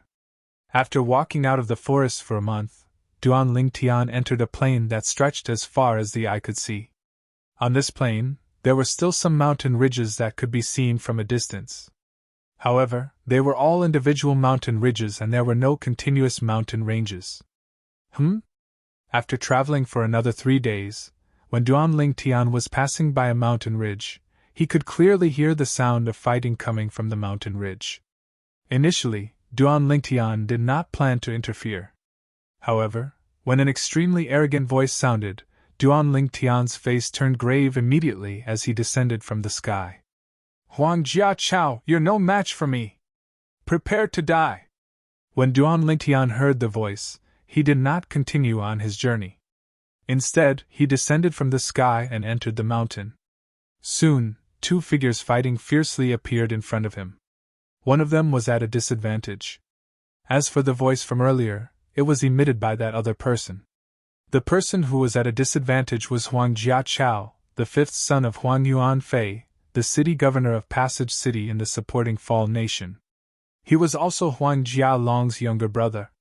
After walking out of the forest for a month, Duan Lingtian entered a plain that stretched as far as the eye could see. On this plain, there were still some mountain ridges that could be seen from a distance. However, they were all individual mountain ridges and there were no continuous mountain ranges. After traveling for another 3 days, when Duan Lingtian was passing by a mountain ridge, he could clearly hear the sound of fighting coming from the mountain ridge. Initially, Duan Lingtian did not plan to interfere. However, when an extremely arrogant voice sounded, Duan Lingtian's face turned grave immediately as he descended from the sky. Huang Jia Chao, you're no match for me. Prepare to die. When Duan Lingtian heard the voice, he did not continue on his journey. Instead, he descended from the sky and entered the mountain. Soon, 2 figures fighting fiercely appeared in front of him. One of them was at a disadvantage. As for the voice from earlier, it was emitted by that other person. The person who was at a disadvantage was Huang Jia Chao, the 5th son of Huang Yuan Fei, the city governor of Passage City in the supporting Fall Nation. He was also Huang Jia Long's younger brother.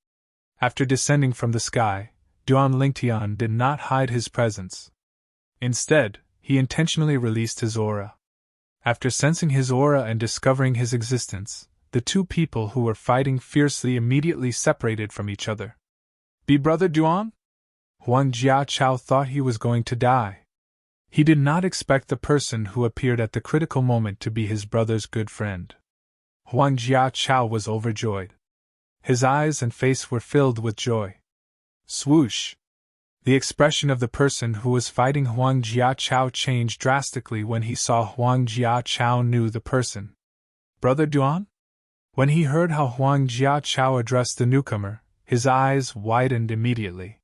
After descending from the sky, Duan Lingtian did not hide his presence. Instead, he intentionally released his aura. After sensing his aura and discovering his existence, the 2 people who were fighting fiercely immediately separated from each other. Be Brother Duan? Huang Jia Chao thought he was going to die. He did not expect the person who appeared at the critical moment to be his brother's good friend. Huang Jia Chao was overjoyed. His eyes and face were filled with joy. Swoosh! The expression of the person who was fighting Huang Jia Chao changed drastically when he saw Huang Jia Chao knew the person. Brother Duan? When he heard how Huang Jia Chao addressed the newcomer, his eyes widened immediately.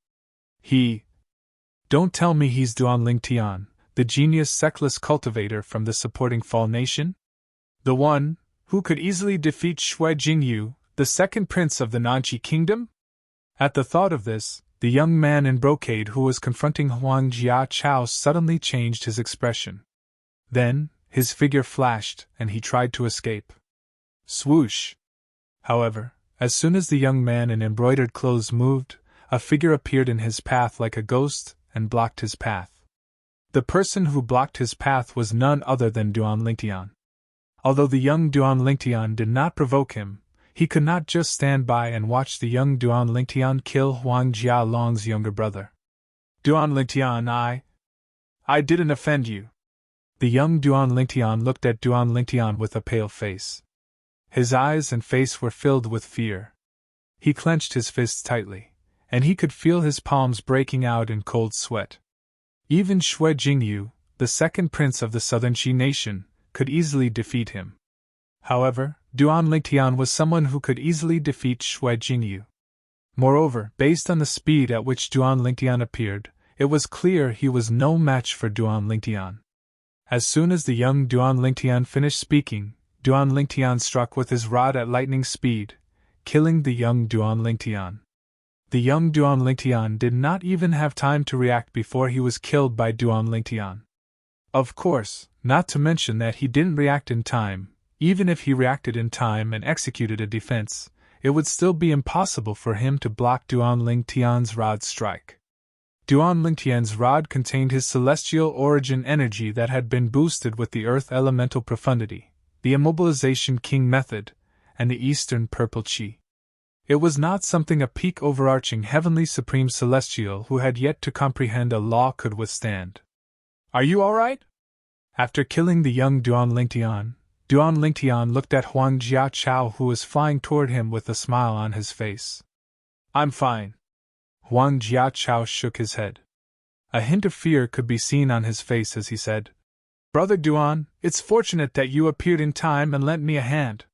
Don't tell me he's Duan Lingtian, the genius Sectless cultivator from the supporting Fall Nation? The one who could easily defeat Shui Jingyu, the second prince of the Nanqi kingdom? At the thought of this, the young man in brocade who was confronting Huang Jiachao suddenly changed his expression. Then, his figure flashed, and he tried to escape. Swoosh! However, as soon as the young man in embroidered clothes moved, a figure appeared in his path like a ghost and blocked his path. The person who blocked his path was none other than Duan Lingtian. Although the young Duan Lingtian did not provoke him, he could not just stand by and watch the young Duan Lingtian kill Huang Jialong's younger brother. Duan Lingtian, I didn't offend you. The young Duan Lingtian looked at Duan Lingtian with a pale face. His eyes and face were filled with fear. He clenched his fists tightly, and he could feel his palms breaking out in cold sweat. Even Shui Jingyu, the second prince of the Southern Qi nation, could easily defeat him. However, Duan Lingtian was someone who could easily defeat Shui Jingyu. Moreover, based on the speed at which Duan Lingtian appeared, it was clear he was no match for Duan Lingtian. As soon as the young Duan Lingtian finished speaking, Duan Lingtian struck with his rod at lightning speed, killing the young Duan Lingtian. The young Duan Lingtian did not even have time to react before he was killed by Duan Lingtian. Of course, not to mention that he didn't react in time. Even if he reacted in time and executed a defense, it would still be impossible for him to block Duan Lingtian's rod strike. Duan Lingtian's rod contained his celestial origin energy that had been boosted with the earth elemental profundity, the immobilization king method, and the eastern purple qi. It was not something a peak overarching heavenly supreme celestial who had yet to comprehend a law could withstand. Are you all right? After killing the young Duan Lingtian looked at Huang Jiachao, who was flying toward him with a smile on his face. I'm fine. Huang Jiachao shook his head. A hint of fear could be seen on his face as he said, Brother Duan, it's fortunate that you appeared in time and lent me a hand.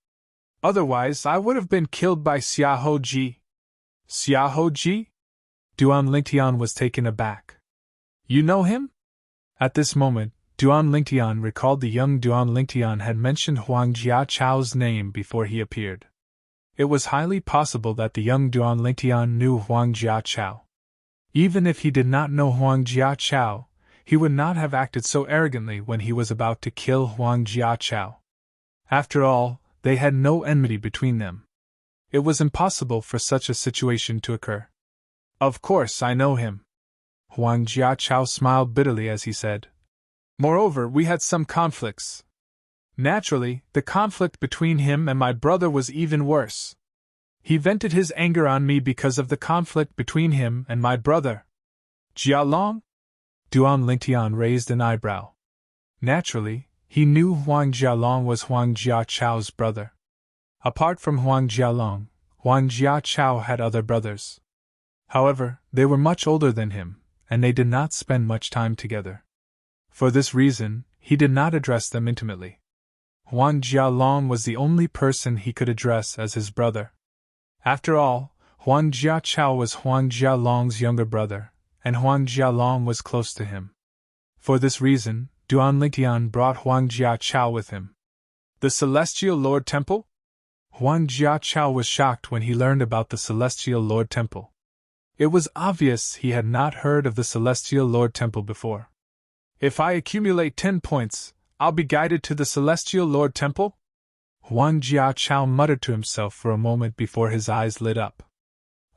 Otherwise, I would have been killed by Xiahou Ji. Xiahou Ji? Duan Lingtian was taken aback. You know him? At this moment, Duan Lingtian recalled the young Duan Lingtian had mentioned Huang Jiachao's name before he appeared. It was highly possible that the young Duan Lingtian knew Huang Jiachao. Even if he did not know Huang Jiachao, he would not have acted so arrogantly when he was about to kill Huang Jiachao. After all, they had no enmity between them. It was impossible for such a situation to occur. Of course I know him. Huang Jiachao smiled bitterly as he said. Moreover, we had some conflicts. Naturally, the conflict between him and my brother was even worse. He vented his anger on me because of the conflict between him and my brother. Jialong? Duan Lingtian raised an eyebrow. Naturally, he knew Huang Jialong was Huang Jiachao's brother. Apart from Huang Jialong, Huang Jiachao had other brothers. However, they were much older than him, and they did not spend much time together. For this reason, he did not address them intimately. Huang Jialong was the only person he could address as his brother. After all, Huang Jiachao was Huang Jialong's younger brother, and Huang Jialong was close to him. For this reason, Duan Lingtian brought Huang Jiachao with him. The Celestial Lord Temple? Huang Jiachao was shocked when he learned about the Celestial Lord Temple. It was obvious he had not heard of the Celestial Lord Temple before. If I accumulate 10 points, I'll be guided to the Celestial Lord Temple? Huang Jiachao muttered to himself for a moment before his eyes lit up.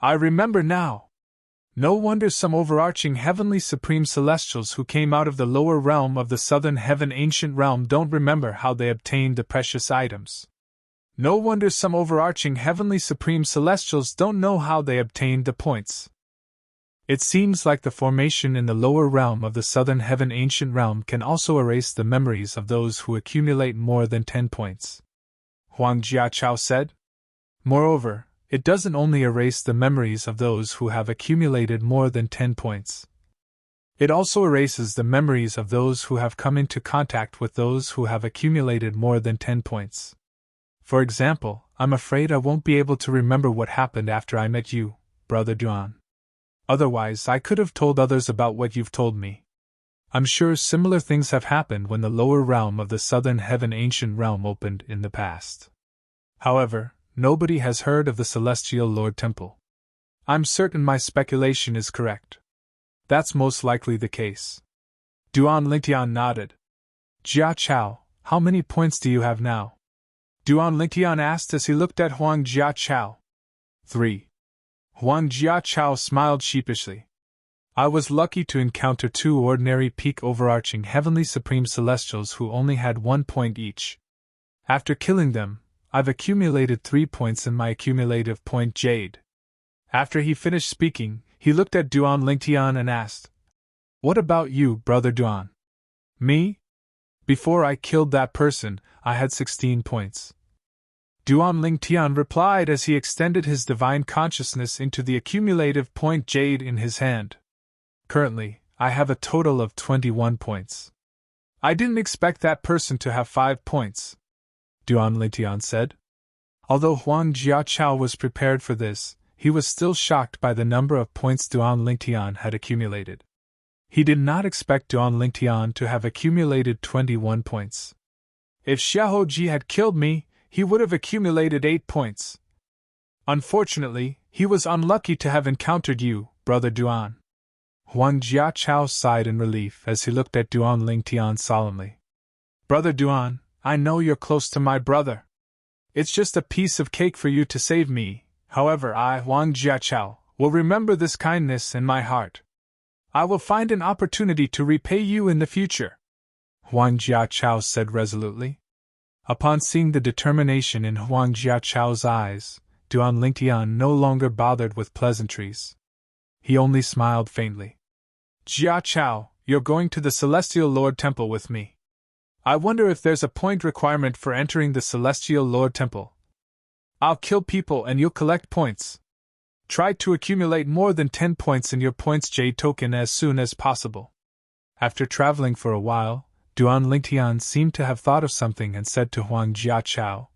I remember now. No wonder some overarching heavenly supreme celestials who came out of the lower realm of the southern heaven ancient realm don't remember how they obtained the precious items. No wonder some overarching heavenly supreme celestials don't know how they obtained the points. It seems like the formation in the lower realm of the southern heaven ancient realm can also erase the memories of those who accumulate more than 10 points. Huang Jiachao said. Moreover, it doesn't only erase the memories of those who have accumulated more than 10 points. It also erases the memories of those who have come into contact with those who have accumulated more than 10 points. For example, I'm afraid I won't be able to remember what happened after I met you, Brother Duan. Otherwise, I could have told others about what you've told me. I'm sure similar things have happened when the lower realm of the southern heaven ancient realm opened in the past. However, nobody has heard of the Celestial Lord Temple. I'm certain my speculation is correct. That's most likely the case. Duan Lingtian nodded. Jia Chao, how many points do you have now? Duan Lingtian asked as he looked at Huang Jia Chao. 3. Huang Jia Chao smiled sheepishly. I was lucky to encounter 2 ordinary peak overarching heavenly supreme celestials who only had 1 point each. After killing them, I've accumulated 3 points in my accumulative point Jade. After he finished speaking, he looked at Duan Lingtian and asked, What about you, Brother Duan? Me? Before I killed that person, I had 16 points. Duan Lingtian replied as he extended his divine consciousness into the accumulative point Jade in his hand. Currently, I have a total of 21 points. I didn't expect that person to have 5 points, Duan Lingtian said. Although Huang Jiachao was prepared for this, he was still shocked by the number of points Duan Lingtian had accumulated. He did not expect Duan Lingtian to have accumulated 21 points. If Xiaoji had killed me, he would have accumulated 8 points. Unfortunately, he was unlucky to have encountered you, Brother Duan. Huang Jiachao sighed in relief as he looked at Duan Lingtian solemnly. Brother Duan, I know you're close to my brother. It's just a piece of cake for you to save me. However, I, Huang Jiachao, will remember this kindness in my heart. I will find an opportunity to repay you in the future, Huang Jiachao said resolutely. Upon seeing the determination in Huang Jiachao's eyes, Duan Lingtian no longer bothered with pleasantries. He only smiled faintly. Jiachao, you're going to the Celestial Lord Temple with me. I wonder if there's a point requirement for entering the Celestial Lord Temple. I'll kill people and you'll collect points. Try to accumulate more than 10 points in your points Jade token as soon as possible. After traveling for a while, Duan Lingtian seemed to have thought of something and said to Huang Jiachao,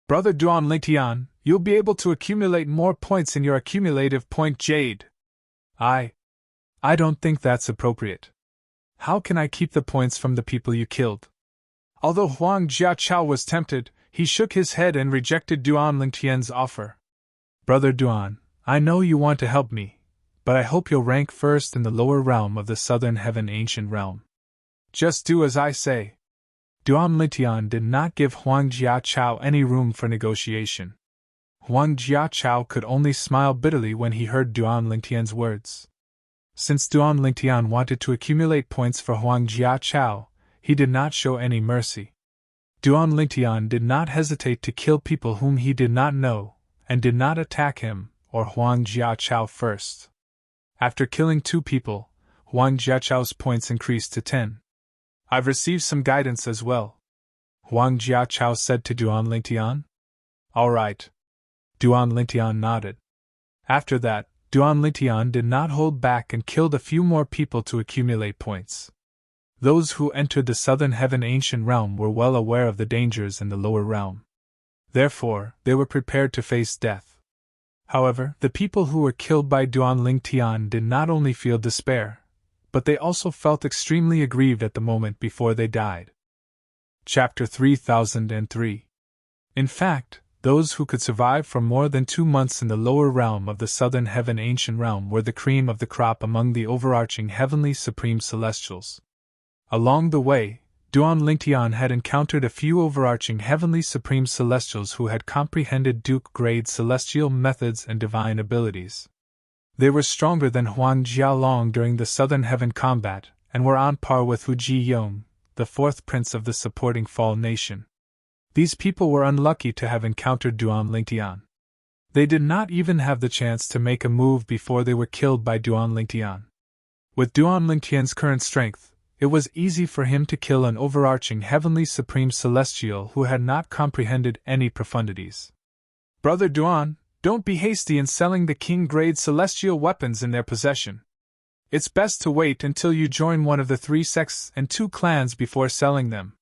Brother Duan Lingtian, you'll be able to accumulate more points in your accumulative point Jade. I don't think that's appropriate. How can I keep the points from the people you killed? Although Huang Jiachao was tempted, he shook his head and rejected Duan Lingtian's offer. Brother Duan, I know you want to help me, but I hope you'll rank first in the lower realm of the southern heaven ancient realm. Just do as I say. Duan Lingtian did not give Huang Jiachao any room for negotiation. Huang Jiachao could only smile bitterly when he heard Duan Lingtian's words. Since Duan Lingtian wanted to accumulate points for Huang Jiachao, he did not show any mercy. Duan Lingtian did not hesitate to kill people whom he did not know, and did not attack him or Huang Jiachao first. After killing 2 people, Huang Jiachao's points increased to 10. I've received some guidance as well, Huang Jiachao said to Duan Lingtian. All right. Duan Lingtian nodded. After that, Duan Lingtian did not hold back and killed a few more people to accumulate points. Those who entered the southern heaven ancient realm were well aware of the dangers in the lower realm. Therefore, they were prepared to face death. However, the people who were killed by Duan Lingtian did not only feel despair, but they also felt extremely aggrieved at the moment before they died. Chapter 3003. In fact, those who could survive for more than 2 months in the lower realm of the southern heaven ancient realm were the cream of the crop among the overarching heavenly supreme celestials. Along the way, Duan Lingtian had encountered a few overarching heavenly supreme celestials who had comprehended Duke-grade celestial methods and divine abilities. They were stronger than Huang Jialong during the southern heaven combat, and were on par with Hu Ji-yong, the 4th prince of the supporting Fall nation. These people were unlucky to have encountered Duan Lingtian. They did not even have the chance to make a move before they were killed by Duan Lingtian. With Duan Lingtian's current strength, it was easy for him to kill an overarching heavenly supreme celestial who had not comprehended any profundities. Brother Duan, don't be hasty in selling the king-grade celestial weapons in their possession. It's best to wait until you join one of the 3 sects and 2 clans before selling them.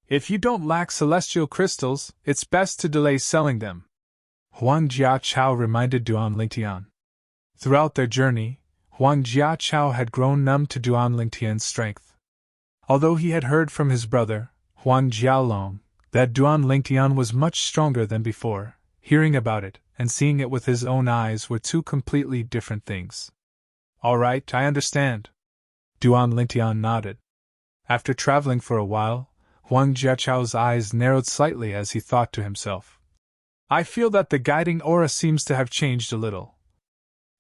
If you don't lack celestial crystals, it's best to delay selling them, Huang Jiachao reminded Duan Lingtian. Throughout their journey, Huang Jiachao had grown numb to Duan Lingtian's strength. Although he had heard from his brother, Huang Jiaolong, that Duan Lingtian was much stronger than before, hearing about it and seeing it with his own eyes were two completely different things. All right, I understand. Duan Lingtian nodded. After traveling for a while, Huang Jiachao's eyes narrowed slightly as he thought to himself. I feel that the guiding aura seems to have changed a little.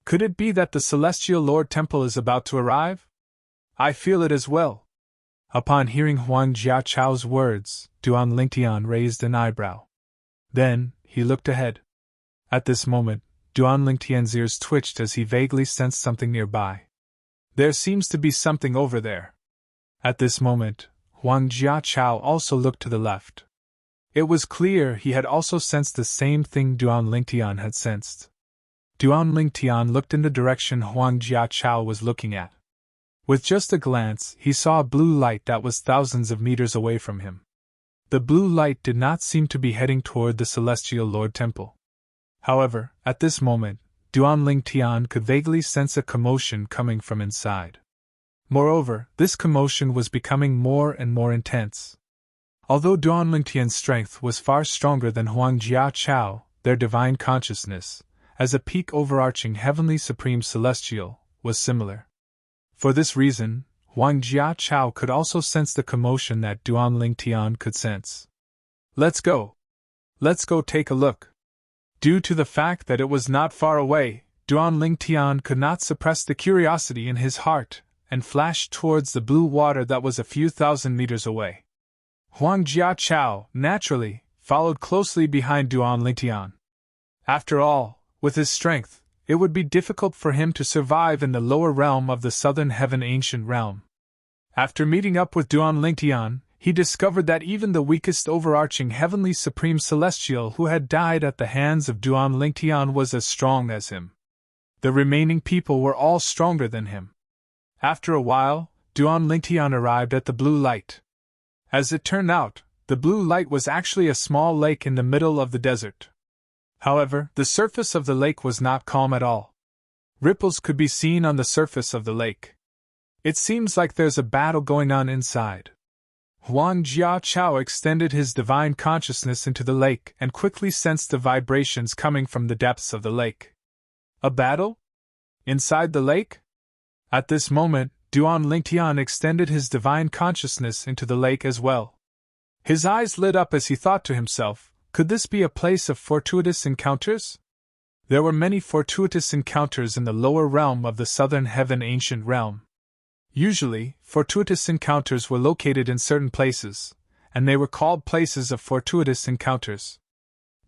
Could it be that the Celestial Lord Temple is about to arrive? I feel it as well. Upon hearing Huang Jiachao's words, Duan Lingtian raised an eyebrow. Then, he looked ahead. At this moment, Duan Lingtian's ears twitched as he vaguely sensed something nearby. There seems to be something over there. At this moment, Huang Jiachao also looked to the left. It was clear he had also sensed the same thing Duan Lingtian had sensed. Duan Lingtian looked in the direction Huang Jiachao was looking at. With just a glance, he saw a blue light that was thousands of meters away from him. The blue light did not seem to be heading toward the Celestial Lord Temple. However, at this moment, Duan Lingtian could vaguely sense a commotion coming from inside. Moreover, this commotion was becoming more and more intense. Although Duan Lingtian's strength was far stronger than Huang Jiachao, their divine consciousness, as a peak overarching heavenly supreme celestial, was similar. For this reason, Huang Jiachao could also sense the commotion that Duan Lingtian could sense. Let's go. Let's go take a look. Due to the fact that it was not far away, Duan Lingtian could not suppress the curiosity in his heart, and flashed towards the blue water that was a few thousand meters away. Huang Jiachao, naturally, followed closely behind Duan Lingtian. After all, with his strength, it would be difficult for him to survive in the lower realm of the Southern Heaven Ancient Realm. After meeting up with Duan Lingtian, he discovered that even the weakest overarching heavenly supreme celestial who had died at the hands of Duan Lingtian was as strong as him. The remaining people were all stronger than him. After a while, Duan Lingtian arrived at the blue light. As it turned out, the blue light was actually a small lake in the middle of the desert. However, the surface of the lake was not calm at all. Ripples could be seen on the surface of the lake. It seems like there's a battle going on inside. Huang Jiachao extended his divine consciousness into the lake and quickly sensed the vibrations coming from the depths of the lake. A battle? Inside the lake? At this moment, Duan Lingtian extended his divine consciousness into the lake as well. His eyes lit up as he thought to himself, could this be a place of fortuitous encounters? There were many fortuitous encounters in the lower realm of the Southern Heaven Ancient Realm. Usually, fortuitous encounters were located in certain places, and they were called places of fortuitous encounters.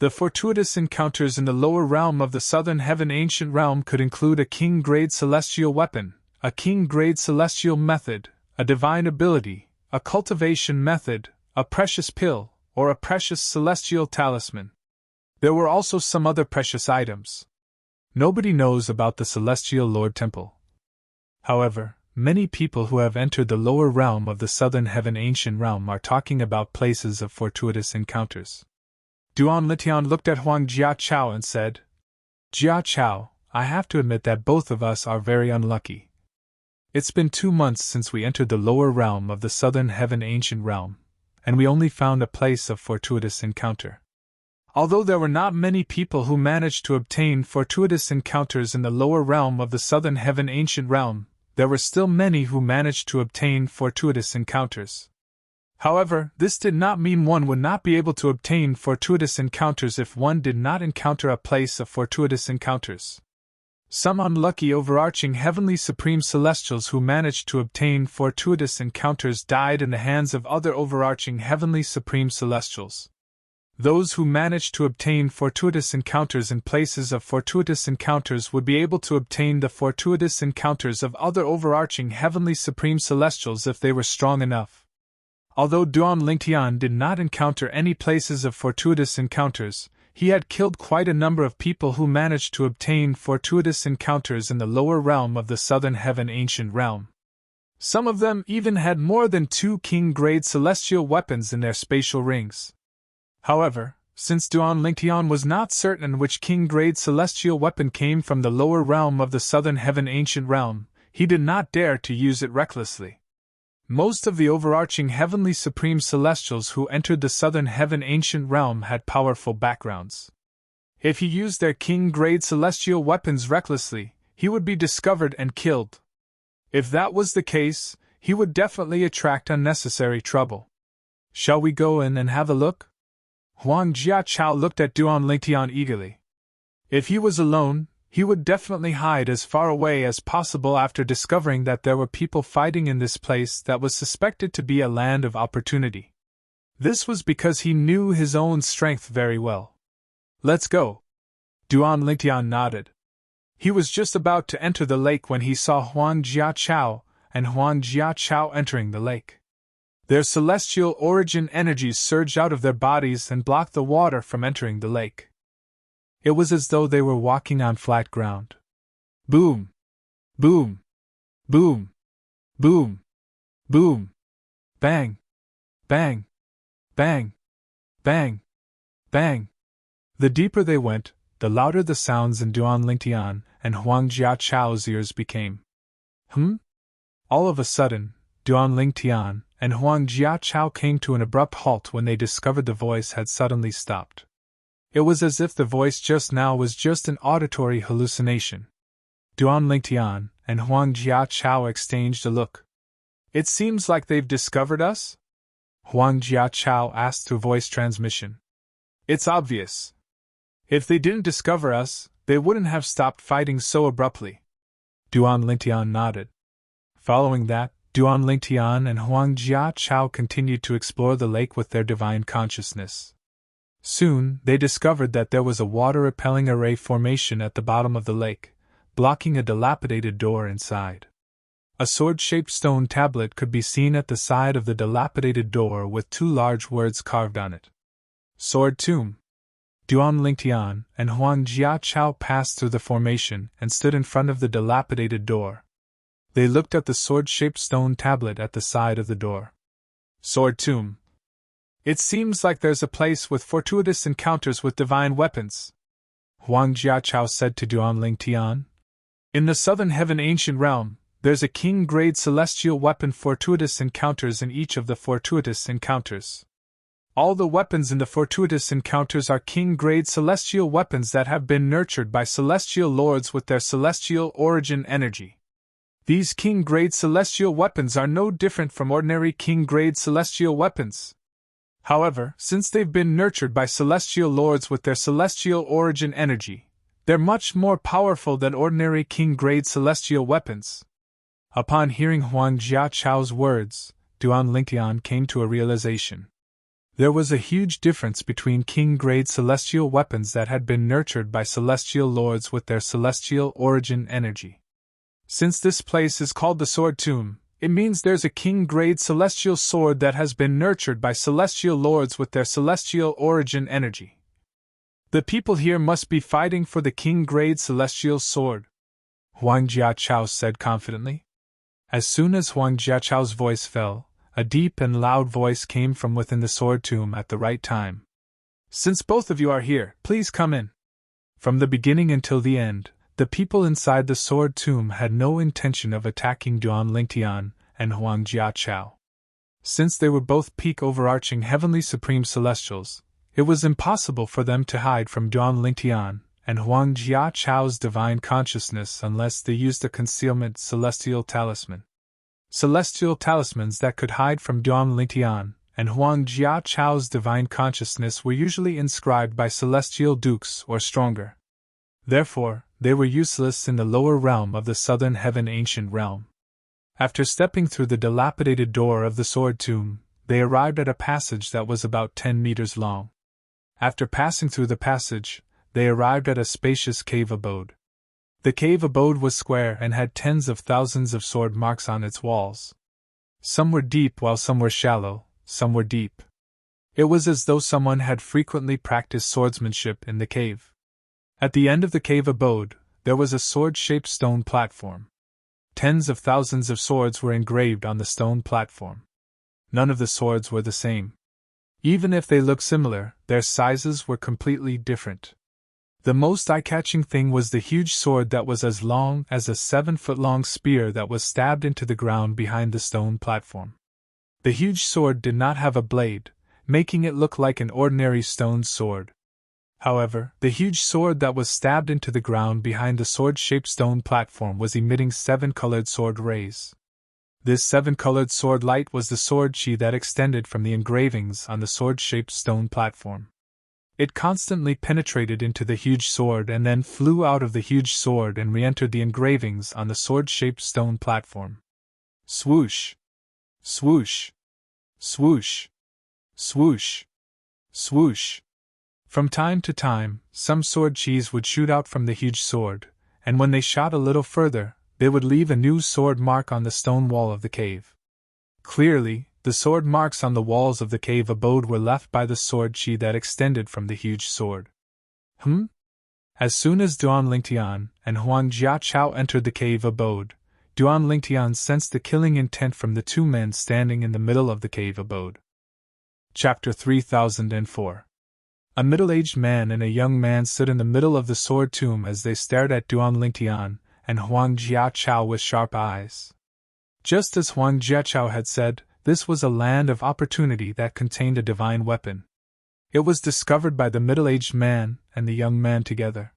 The fortuitous encounters in the lower realm of the Southern Heaven Ancient Realm could include a king-grade celestial weapon, a king-grade celestial method, a divine ability, a cultivation method, a precious pill, or a precious celestial talisman. There were also some other precious items. Nobody knows about the Celestial Lord Temple. However, many people who have entered the lower realm of the Southern Heaven Ancient Realm are talking about places of fortuitous encounters. Duan Lingtian looked at Huang Jiachao and said, Jiachao, I have to admit that both of us are very unlucky. It's been 2 months since we entered the lower realm of the Southern Heaven Ancient Realm, and we only found a place of fortuitous encounter. Although there were not many people who managed to obtain fortuitous encounters in the lower realm of the Southern Heaven Ancient Realm, there were still many who managed to obtain fortuitous encounters. However, this did not mean one would not be able to obtain fortuitous encounters if one did not encounter a place of fortuitous encounters. Some unlucky overarching heavenly supreme celestials who managed to obtain fortuitous encounters died in the hands of other overarching heavenly supreme celestials. Those who managed to obtain fortuitous encounters in places of fortuitous encounters would be able to obtain the fortuitous encounters of other overarching heavenly supreme celestials if they were strong enough. Although Duan Lingtian did not encounter any places of fortuitous encounters, he had killed quite a number of people who managed to obtain fortuitous encounters in the lower realm of the Southern Heaven Ancient Realm. Some of them even had more than 2 king-grade celestial weapons in their spatial rings. However, since Duan Lingtian was not certain which king-grade celestial weapon came from the lower realm of the Southern Heaven Ancient Realm, he did not dare to use it recklessly. Most of the overarching heavenly supreme celestials who entered the southern heaven ancient realm had powerful backgrounds. If he used their king-grade celestial weapons recklessly, he would be discovered and killed. If that was the case, he would definitely attract unnecessary trouble. Shall we go in and have a look? Huang Jiachao looked at Duan Lingtian eagerly. If he was alone, he would definitely hide as far away as possible after discovering that there were people fighting in this place that was suspected to be a land of opportunity. This was because he knew his own strength very well. Let's go. Duan Lingtian nodded. He was just about to enter the lake when he saw Huang Jiachao and Huang Jiachao entering the lake. Their celestial origin energies surged out of their bodies and blocked the water from entering the lake. It was as though they were walking on flat ground. Boom! Boom! Boom! Boom! Boom! Bang! Bang! Bang! Bang! Bang! The deeper they went, the louder the sounds in Duan Lingtian and Huang Jiachao's ears became. All of a sudden, Duan Lingtian and Huang Jiachao came to an abrupt halt when they discovered the voice had suddenly stopped. It was as if the voice just now was just an auditory hallucination. Duan Lingtian and Huang Jiachao exchanged a look. It seems like they've discovered us? Huang Jiachao asked through voice transmission. It's obvious. If they didn't discover us, they wouldn't have stopped fighting so abruptly. Duan Lingtian nodded. Following that, Duan Lingtian and Huang Jiachao continued to explore the lake with their divine consciousness. Soon, they discovered that there was a water-repelling array formation at the bottom of the lake, blocking a dilapidated door inside. A sword-shaped stone tablet could be seen at the side of the dilapidated door with two large words carved on it. Sword Tomb. Duan Lingtian and Huang Jiachao passed through the formation and stood in front of the dilapidated door. They looked at the sword-shaped stone tablet at the side of the door. Sword Tomb. It seems like there's a place with fortuitous encounters with divine weapons, Huang Jiachao said to Duan Lingtian. In the southern heaven ancient realm, there's a king-grade celestial weapon fortuitous encounters in each of the fortuitous encounters. All the weapons in the fortuitous encounters are king-grade celestial weapons that have been nurtured by celestial lords with their celestial origin energy. These king-grade celestial weapons are no different from ordinary king-grade celestial weapons. However, since they've been nurtured by celestial lords with their celestial origin energy, they're much more powerful than ordinary king-grade celestial weapons. Upon hearing Huang Jiachao's words, Duan Lingtian came to a realization. There was a huge difference between king-grade celestial weapons that had been nurtured by celestial lords with their celestial origin energy. Since this place is called the Sword Tomb, it means there's a king-grade celestial sword that has been nurtured by celestial lords with their celestial origin energy. The people here must be fighting for the king-grade celestial sword, Huang Jiachao said confidently. As soon as Huang Jiachao's voice fell, a deep and loud voice came from within the sword tomb at the right time. Since both of you are here, please come in. From the beginning until the end, the people inside the sword tomb had no intention of attacking Duan Lingtian and Huang Jiachao. Since they were both peak overarching heavenly supreme celestials, it was impossible for them to hide from Duan Lingtian and Huang Jiachao's divine consciousness unless they used a concealment celestial talisman. Celestial talismans that could hide from Duan Lingtian and Huang Jiachao's divine consciousness were usually inscribed by celestial dukes or stronger. Therefore, they were useless in the lower realm of the southern heaven ancient realm. After stepping through the dilapidated door of the sword tomb, they arrived at a passage that was about 10 meters long. After passing through the passage, they arrived at a spacious cave abode. The cave abode was square and had tens of thousands of sword marks on its walls. Some were deep while some were shallow, some were deep. It was as though someone had frequently practiced swordsmanship in the cave. At the end of the cave abode, there was a sword-shaped stone platform. Tens of thousands of swords were engraved on the stone platform. None of the swords were the same. Even if they looked similar, their sizes were completely different. The most eye-catching thing was the huge sword that was as long as a 7-foot-long spear that was stabbed into the ground behind the stone platform. The huge sword did not have a blade, making it look like an ordinary stone sword. However, the huge sword that was stabbed into the ground behind the sword-shaped stone platform was emitting 7 colored sword rays. This 7-colored sword light was the sword chi that extended from the engravings on the sword-shaped stone platform. It constantly penetrated into the huge sword and then flew out of the huge sword and re-entered the engravings on the sword-shaped stone platform. Swoosh! Swoosh! Swoosh! Swoosh! Swoosh! From time to time, some sword chis would shoot out from the huge sword, and when they shot a little further, they would leave a new sword mark on the stone wall of the cave. Clearly, the sword marks on the walls of the cave abode were left by the sword chi that extended from the huge sword. As soon as Duan Lingtian and Huang Jiachao entered the cave abode, Duan Lingtian sensed the killing intent from the 2 men standing in the middle of the cave abode. Chapter 3004. A middle-aged man and a young man stood in the middle of the sword tomb as they stared at Duan Lingtian and Huang Jiachao with sharp eyes. Just as Huang Jiachao had said, this was a land of opportunity that contained a divine weapon. It was discovered by the middle-aged man and the young man together.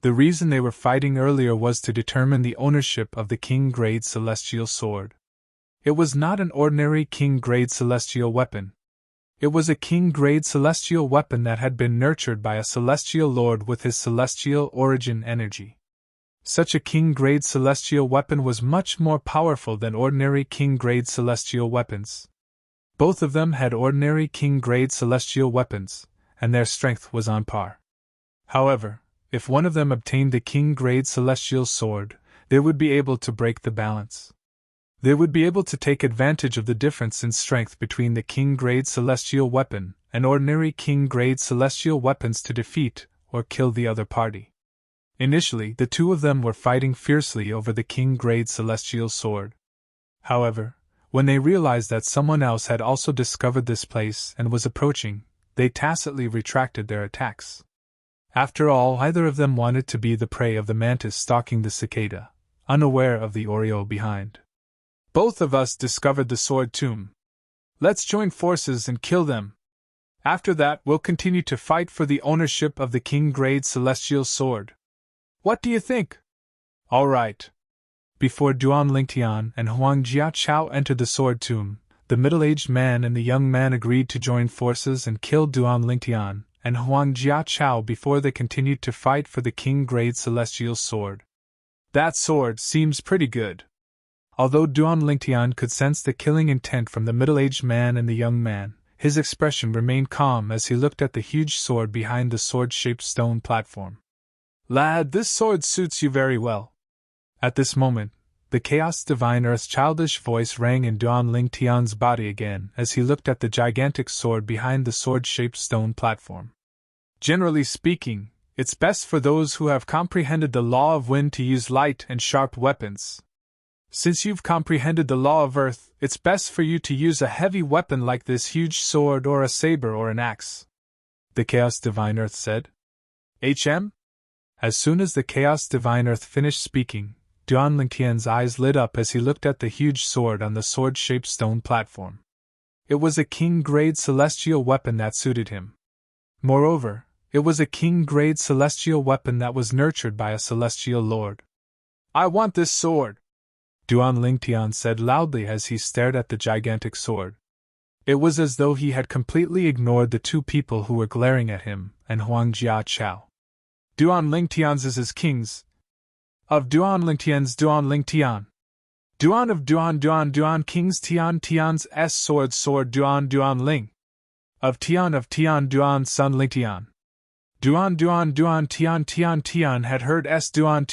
The reason they were fighting earlier was to determine the ownership of the king-grade celestial sword. It was not an ordinary king-grade celestial weapon. It was a king-grade celestial weapon that had been nurtured by a celestial lord with his celestial origin energy. Such a king-grade celestial weapon was much more powerful than ordinary king-grade celestial weapons. Both of them had ordinary king-grade celestial weapons, and their strength was on par. However, if one of them obtained the king-grade celestial sword, they would be able to break the balance. They would be able to take advantage of the difference in strength between the king-grade celestial weapon and ordinary king-grade celestial weapons to defeat or kill the other party. Initially, the 2 of them were fighting fiercely over the king-grade celestial sword. However, when they realized that someone else had also discovered this place and was approaching, they tacitly retracted their attacks. After all, either of them wanted to be the prey of the mantis stalking the cicada, unaware of the Oreo behind. Both of us discovered the sword tomb. Let's join forces and kill them. After that, we'll continue to fight for the ownership of the king-grade celestial sword. What do you think? All right. Before Duan Lingtian and Huang Jiachao entered the sword tomb, the middle-aged man and the young man agreed to join forces and kill Duan Lingtian and Huang Jiachao before they continued to fight for the king-grade celestial sword. That sword seems pretty good. Although Duan Lingtian could sense the killing intent from the middle-aged man and the young man, his expression remained calm as he looked at the huge sword behind the sword-shaped stone platform. Lad, this sword suits you very well. At this moment, the Chaos Divine Earth's childish voice rang in Duan Lingtian's body again as he looked at the gigantic sword behind the sword-shaped stone platform. Generally speaking, it's best for those who have comprehended the law of wind to use light and sharp weapons. Since you've comprehended the law of earth, it's best for you to use a heavy weapon like this huge sword or a saber or an axe. The Chaos Divine Earth said. HM? As soon as the Chaos Divine Earth finished speaking, Duan Lingtian's eyes lit up as he looked at the huge sword on the sword-shaped stone platform. It was a king-grade celestial weapon that suited him. Moreover, it was a king-grade celestial weapon that was nurtured by a celestial lord. I want this sword! Duan Lingtian said loudly as he stared at the gigantic sword. It was as though he had completely ignored the 2 people who were glaring at him and Huang Jiachao. Duan Lingtian's is his king's. Of Duan Lingtian's Duan Lingtian. Duan of Duan King's Tian's S sword Duan Ling. Of Tian Duan Sun Lingtian. Duan Tian had heard S Duan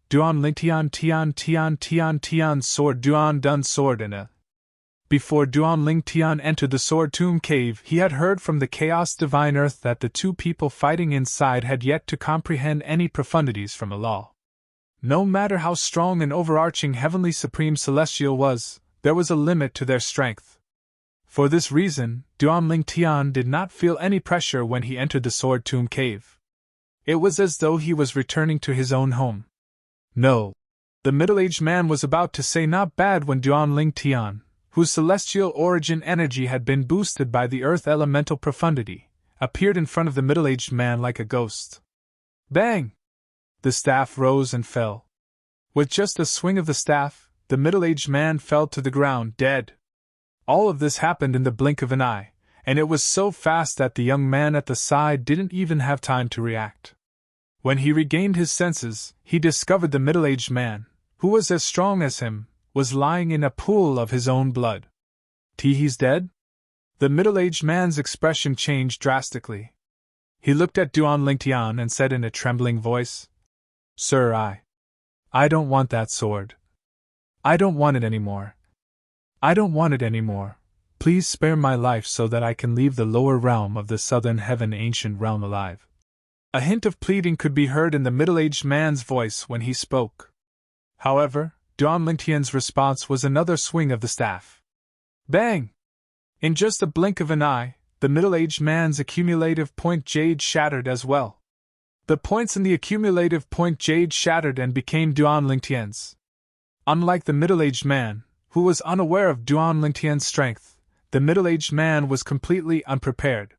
Lingtian Tian sword Duan Dun sword in a. Before Duan Lingtian entered the sword tomb cave, he had heard from the Chaos Divine Earth that the 2 people fighting inside had yet to comprehend any profundities from a law. No matter how strong an overarching heavenly supreme celestial was, there was a limit to their strength. For this reason, Duan Lingtian did not feel any pressure when he entered the sword tomb cave. It was as though he was returning to his own home. No. The middle-aged man was about to say not bad when Duanling Tian, whose celestial origin energy had been boosted by the earth elemental profundity, appeared in front of the middle-aged man like a ghost. Bang! The staff rose and fell. With just a swing of the staff, the middle-aged man fell to the ground dead. All of this happened in the blink of an eye, and it was so fast that the young man at the side didn't even have time to react. When he regained his senses, he discovered the middle-aged man, who was as strong as him, was lying in a pool of his own blood. He's dead? The middle-aged man's expression changed drastically. He looked at Duanling Tian and said in a trembling voice, "Sir, I don't want that sword. I don't want it anymore. I don't want it anymore. Please spare my life so that I can leave the lower realm of the southern heaven ancient realm alive." A hint of pleading could be heard in the middle-aged man's voice when he spoke. However, Duanling Tian's response was another swing of the staff. Bang! In just a blink of an eye, the middle-aged man's accumulative point jade shattered as well. The points in the accumulative point jade shattered and became Duanling Tian's. Unlike the middle-aged man, who was unaware of Duanling Tian's strength, the middle-aged man was completely unprepared.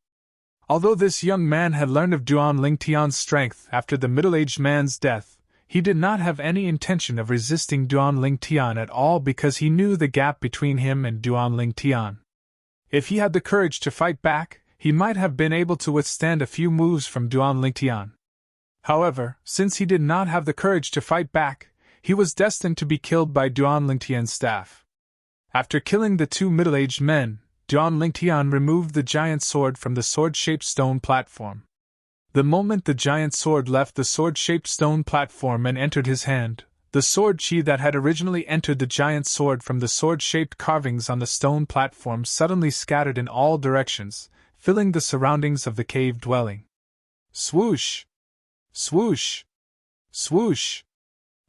Although this young man had learned of Duanling Tian's strength after the middle-aged man's death, he did not have any intention of resisting Duanling Tian at all because he knew the gap between him and Duanling Tian. If he had the courage to fight back, he might have been able to withstand a few moves from Duanling Tian. However, since he did not have the courage to fight back, he was destined to be killed by Duanling Tian's staff. After killing the two middle-aged men, Duanling Tian removed the giant sword from the sword-shaped stone platform. The moment the giant sword left the sword-shaped stone platform and entered his hand, the sword chi that had originally entered the giant sword from the sword-shaped carvings on the stone platform suddenly scattered in all directions, filling the surroundings of the cave dwelling. Swoosh! Swoosh! Swoosh!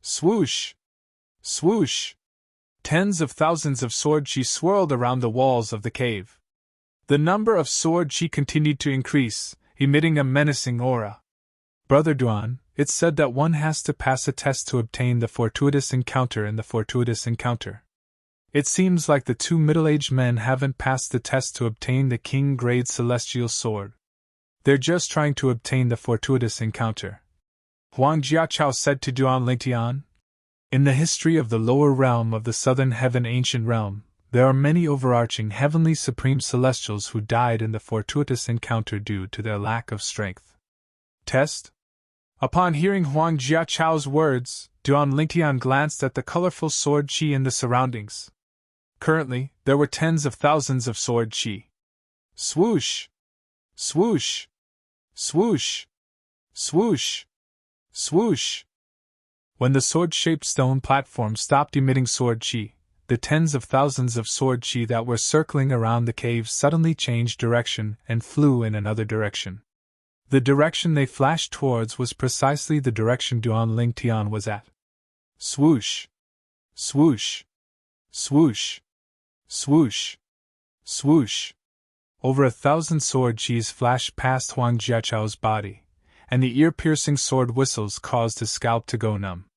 Swoosh! Swoosh! Tens of thousands of sword chi swirled around the walls of the cave. The number of sword chi continued to increase, emitting a menacing aura. Brother Duan, it's said that one has to pass a test to obtain the fortuitous encounter in the fortuitous encounter. It seems like the two middle-aged men haven't passed the test to obtain the king-grade celestial sword. They're just trying to obtain the fortuitous encounter. Huang Jiachao said to Duanling Tian. In the history of the lower realm of the southern heaven ancient realm, there are many overarching heavenly supreme celestials who died in the fortuitous encounter due to their lack of strength. Test? Upon hearing Huang Jiachao's words, Duanling Tian glanced at the colorful sword chi in the surroundings. Currently, there were tens of thousands of sword chi. Swoosh! Swoosh! Swoosh! Swoosh! Swoosh! When the sword-shaped stone platform stopped emitting sword chi, the tens of thousands of sword chi that were circling around the cave suddenly changed direction and flew in another direction. The direction they flashed towards was precisely the direction Duanling Tian was at. Swoosh! Swoosh! Swoosh! Swoosh! Swoosh! Over 1,000 sword chis flashed past Huang Jiachao's body, and the ear-piercing sword whistles caused his scalp to go numb.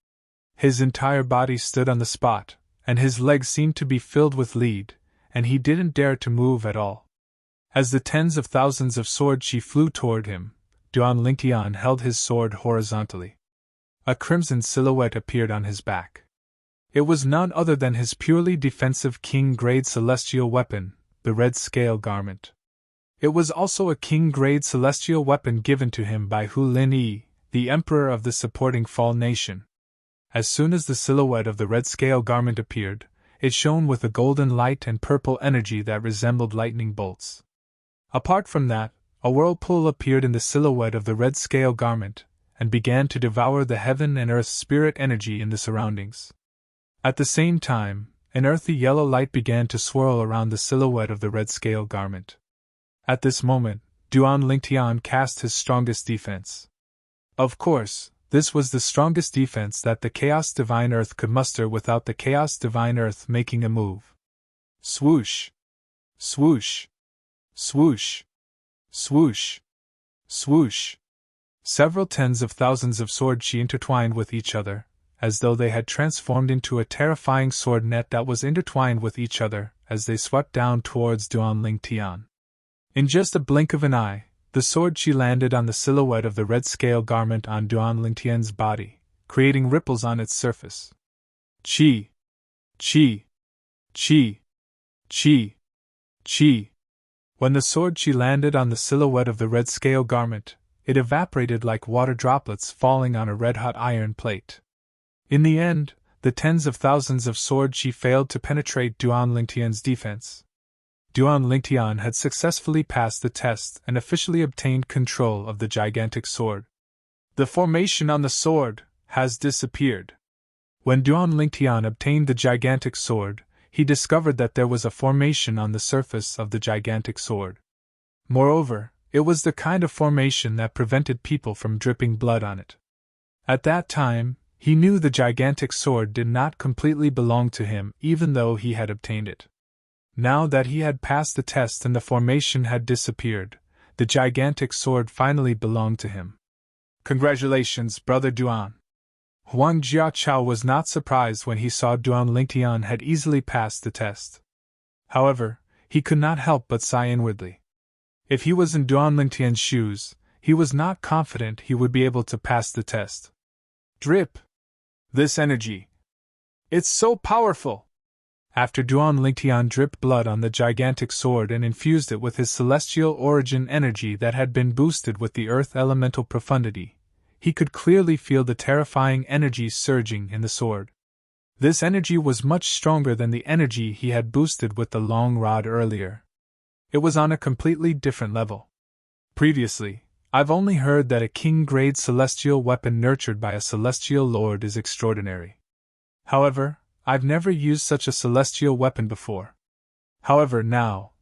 His entire body stood on the spot, and his legs seemed to be filled with lead, and he didn't dare to move at all. As the tens of thousands of sword chi flew toward him, Duanling Tian held his sword horizontally. A crimson silhouette appeared on his back. It was none other than his purely defensive king-grade celestial weapon, the red scale garment. It was also a king-grade celestial weapon given to him by Hu Lin Yi, the emperor of the supporting Fall Nation. As soon as the silhouette of the red scale garment appeared, it shone with a golden light and purple energy that resembled lightning bolts. Apart from that, a whirlpool appeared in the silhouette of the red scale garment, and began to devour the heaven and earth spirit energy in the surroundings. At the same time, an earthy yellow light began to swirl around the silhouette of the red scale garment. At this moment, Duanling Tian cast his strongest defense. Of course, this was the strongest defense that the Chaos Divine Earth could muster without the Chaos Divine Earth making a move. Swoosh! Swoosh! Swoosh! Swoosh! Swoosh! Several tens of thousands of sword chi intertwined with each other, as though they had transformed into a terrifying sword net that was intertwined with each other as they swept down towards Duanling Tian. In just a blink of an eye, the sword chi landed on the silhouette of the red scale garment on Duanling Tian's body, creating ripples on its surface. Chi! Chi! Chi! Chi! Chi! When the sword chi landed on the silhouette of the red scale garment, it evaporated like water droplets falling on a red-hot iron plate. In the end, the tens of thousands of sword chi failed to penetrate Duanling Tian's defense. Duanling Tian had successfully passed the test and officially obtained control of the gigantic sword. The formation on the sword has disappeared. When Duanling Tian obtained the gigantic sword, he discovered that there was a formation on the surface of the gigantic sword. Moreover, it was the kind of formation that prevented people from dripping blood on it. At that time, he knew the gigantic sword did not completely belong to him even though he had obtained it. Now that he had passed the test and the formation had disappeared, the gigantic sword finally belonged to him. Congratulations, Brother Duan. Huang Jiachao was not surprised when he saw Duanling Tian had easily passed the test. However, he could not help but sigh inwardly. If he was in Duanling Tian's shoes, he was not confident he would be able to pass the test. Drip! This energy! It's so powerful! After Duanling Tian dripped blood on the gigantic sword and infused it with his celestial origin energy that had been boosted with the earth elemental profundity, he could clearly feel the terrifying energy surging in the sword. This energy was much stronger than the energy he had boosted with the long rod earlier. It was on a completely different level. Previously, I've only heard that a king-grade celestial weapon nurtured by a celestial lord is extraordinary. However, I've never used such a celestial weapon before. However, now.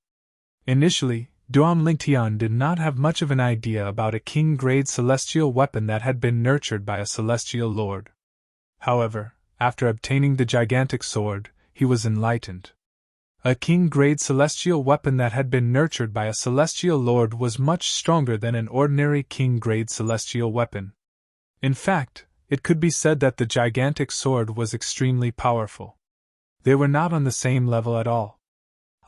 Initially, Duanling Tian did not have much of an idea about a king-grade celestial weapon that had been nurtured by a celestial lord. However, after obtaining the gigantic sword, he was enlightened. A king-grade celestial weapon that had been nurtured by a celestial lord was much stronger than an ordinary king-grade celestial weapon. In fact, it could be said that the gigantic sword was extremely powerful. They were not on the same level at all.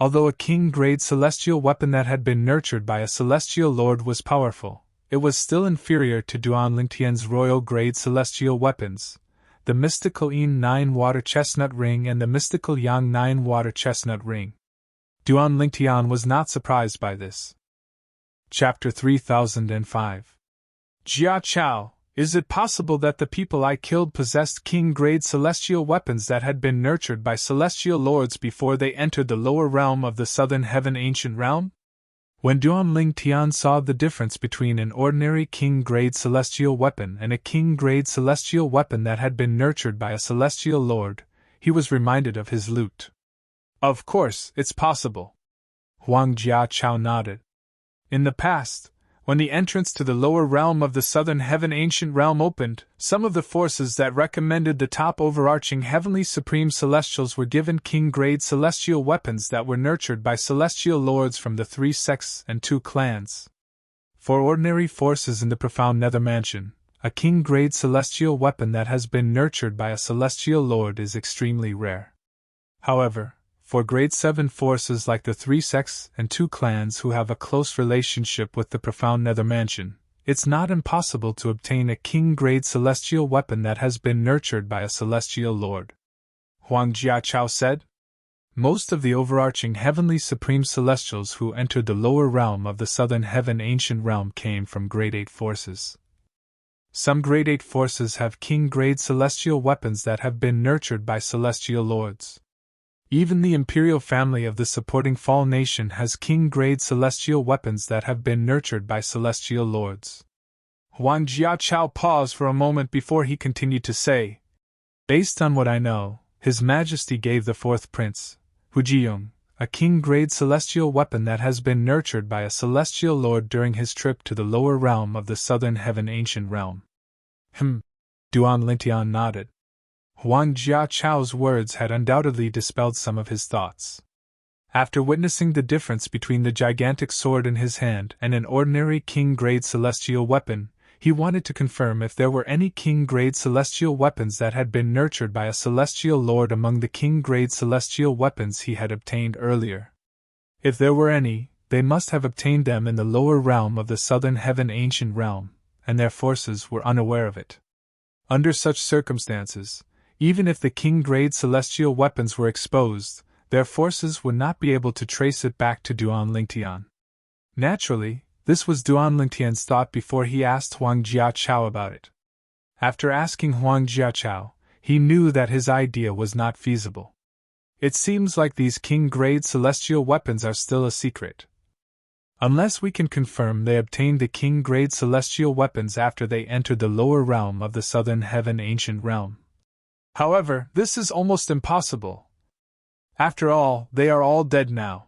Although a king-grade celestial weapon that had been nurtured by a celestial lord was powerful, it was still inferior to Duanling Tian's royal-grade celestial weapons, the mystical Yin 9 water chestnut ring and the mystical Yang 9 water chestnut ring. Duanling Tian was not surprised by this. Chapter 3005. Jia Chao, is it possible that the people I killed possessed king-grade celestial weapons that had been nurtured by celestial lords before they entered the lower realm of the southern heaven ancient realm? When Duanling Tian saw the difference between an ordinary king-grade celestial weapon and a king-grade celestial weapon that had been nurtured by a celestial lord, he was reminded of his lute. Of course, it's possible. Huang Jiachao nodded. In the past, when the entrance to the lower realm of the southern heaven ancient realm opened, some of the forces that recommended the top overarching heavenly supreme celestials were given king-grade celestial weapons that were nurtured by celestial lords from the 3 sects and 2 clans. For ordinary forces in the profound nether mansion, a king-grade celestial weapon that has been nurtured by a celestial lord is extremely rare. However, for grade 7 forces like the 3 sects and 2 clans who have a close relationship with the profound nether mansion, it's not impossible to obtain a king-grade celestial weapon that has been nurtured by a celestial lord. Huang Jiachao said. Most of the overarching heavenly supreme celestials who entered the lower realm of the southern heaven ancient realm came from grade 8 forces. Some grade 8 forces have king-grade celestial weapons that have been nurtured by celestial lords. Even the imperial family of the supporting Fall Nation has king-grade celestial weapons that have been nurtured by celestial lords. Huang Jiachao paused for a moment before he continued to say, based on what I know, His Majesty gave the 4th Prince, Hujiyong, a king-grade celestial weapon that has been nurtured by a celestial lord during his trip to the lower realm of the southern heaven ancient realm. Duanling Tian nodded. Huang Jiachao's words had undoubtedly dispelled some of his thoughts. After witnessing the difference between the gigantic sword in his hand and an ordinary king-grade celestial weapon, He wanted to confirm if there were any king-grade celestial weapons that had been nurtured by a celestial lord among the king-grade celestial weapons he had obtained earlier. If there were any, they must have obtained them in the lower realm of the southern heaven ancient realm, and their forces were unaware of it. Under such circumstances, even if the king-grade celestial weapons were exposed, their forces would not be able to trace it back to Duan Lingtian. Naturally, this was Duan Lingtian's thought before he asked Huang Jiachao about it. After asking Huang Jiachao, he knew that his idea was not feasible. It seems like these king-grade celestial weapons are still a secret. Unless we can confirm they obtained the king-grade celestial weapons after they entered the lower realm of the southern heaven ancient realm. However, this is almost impossible. After all, they are all dead now.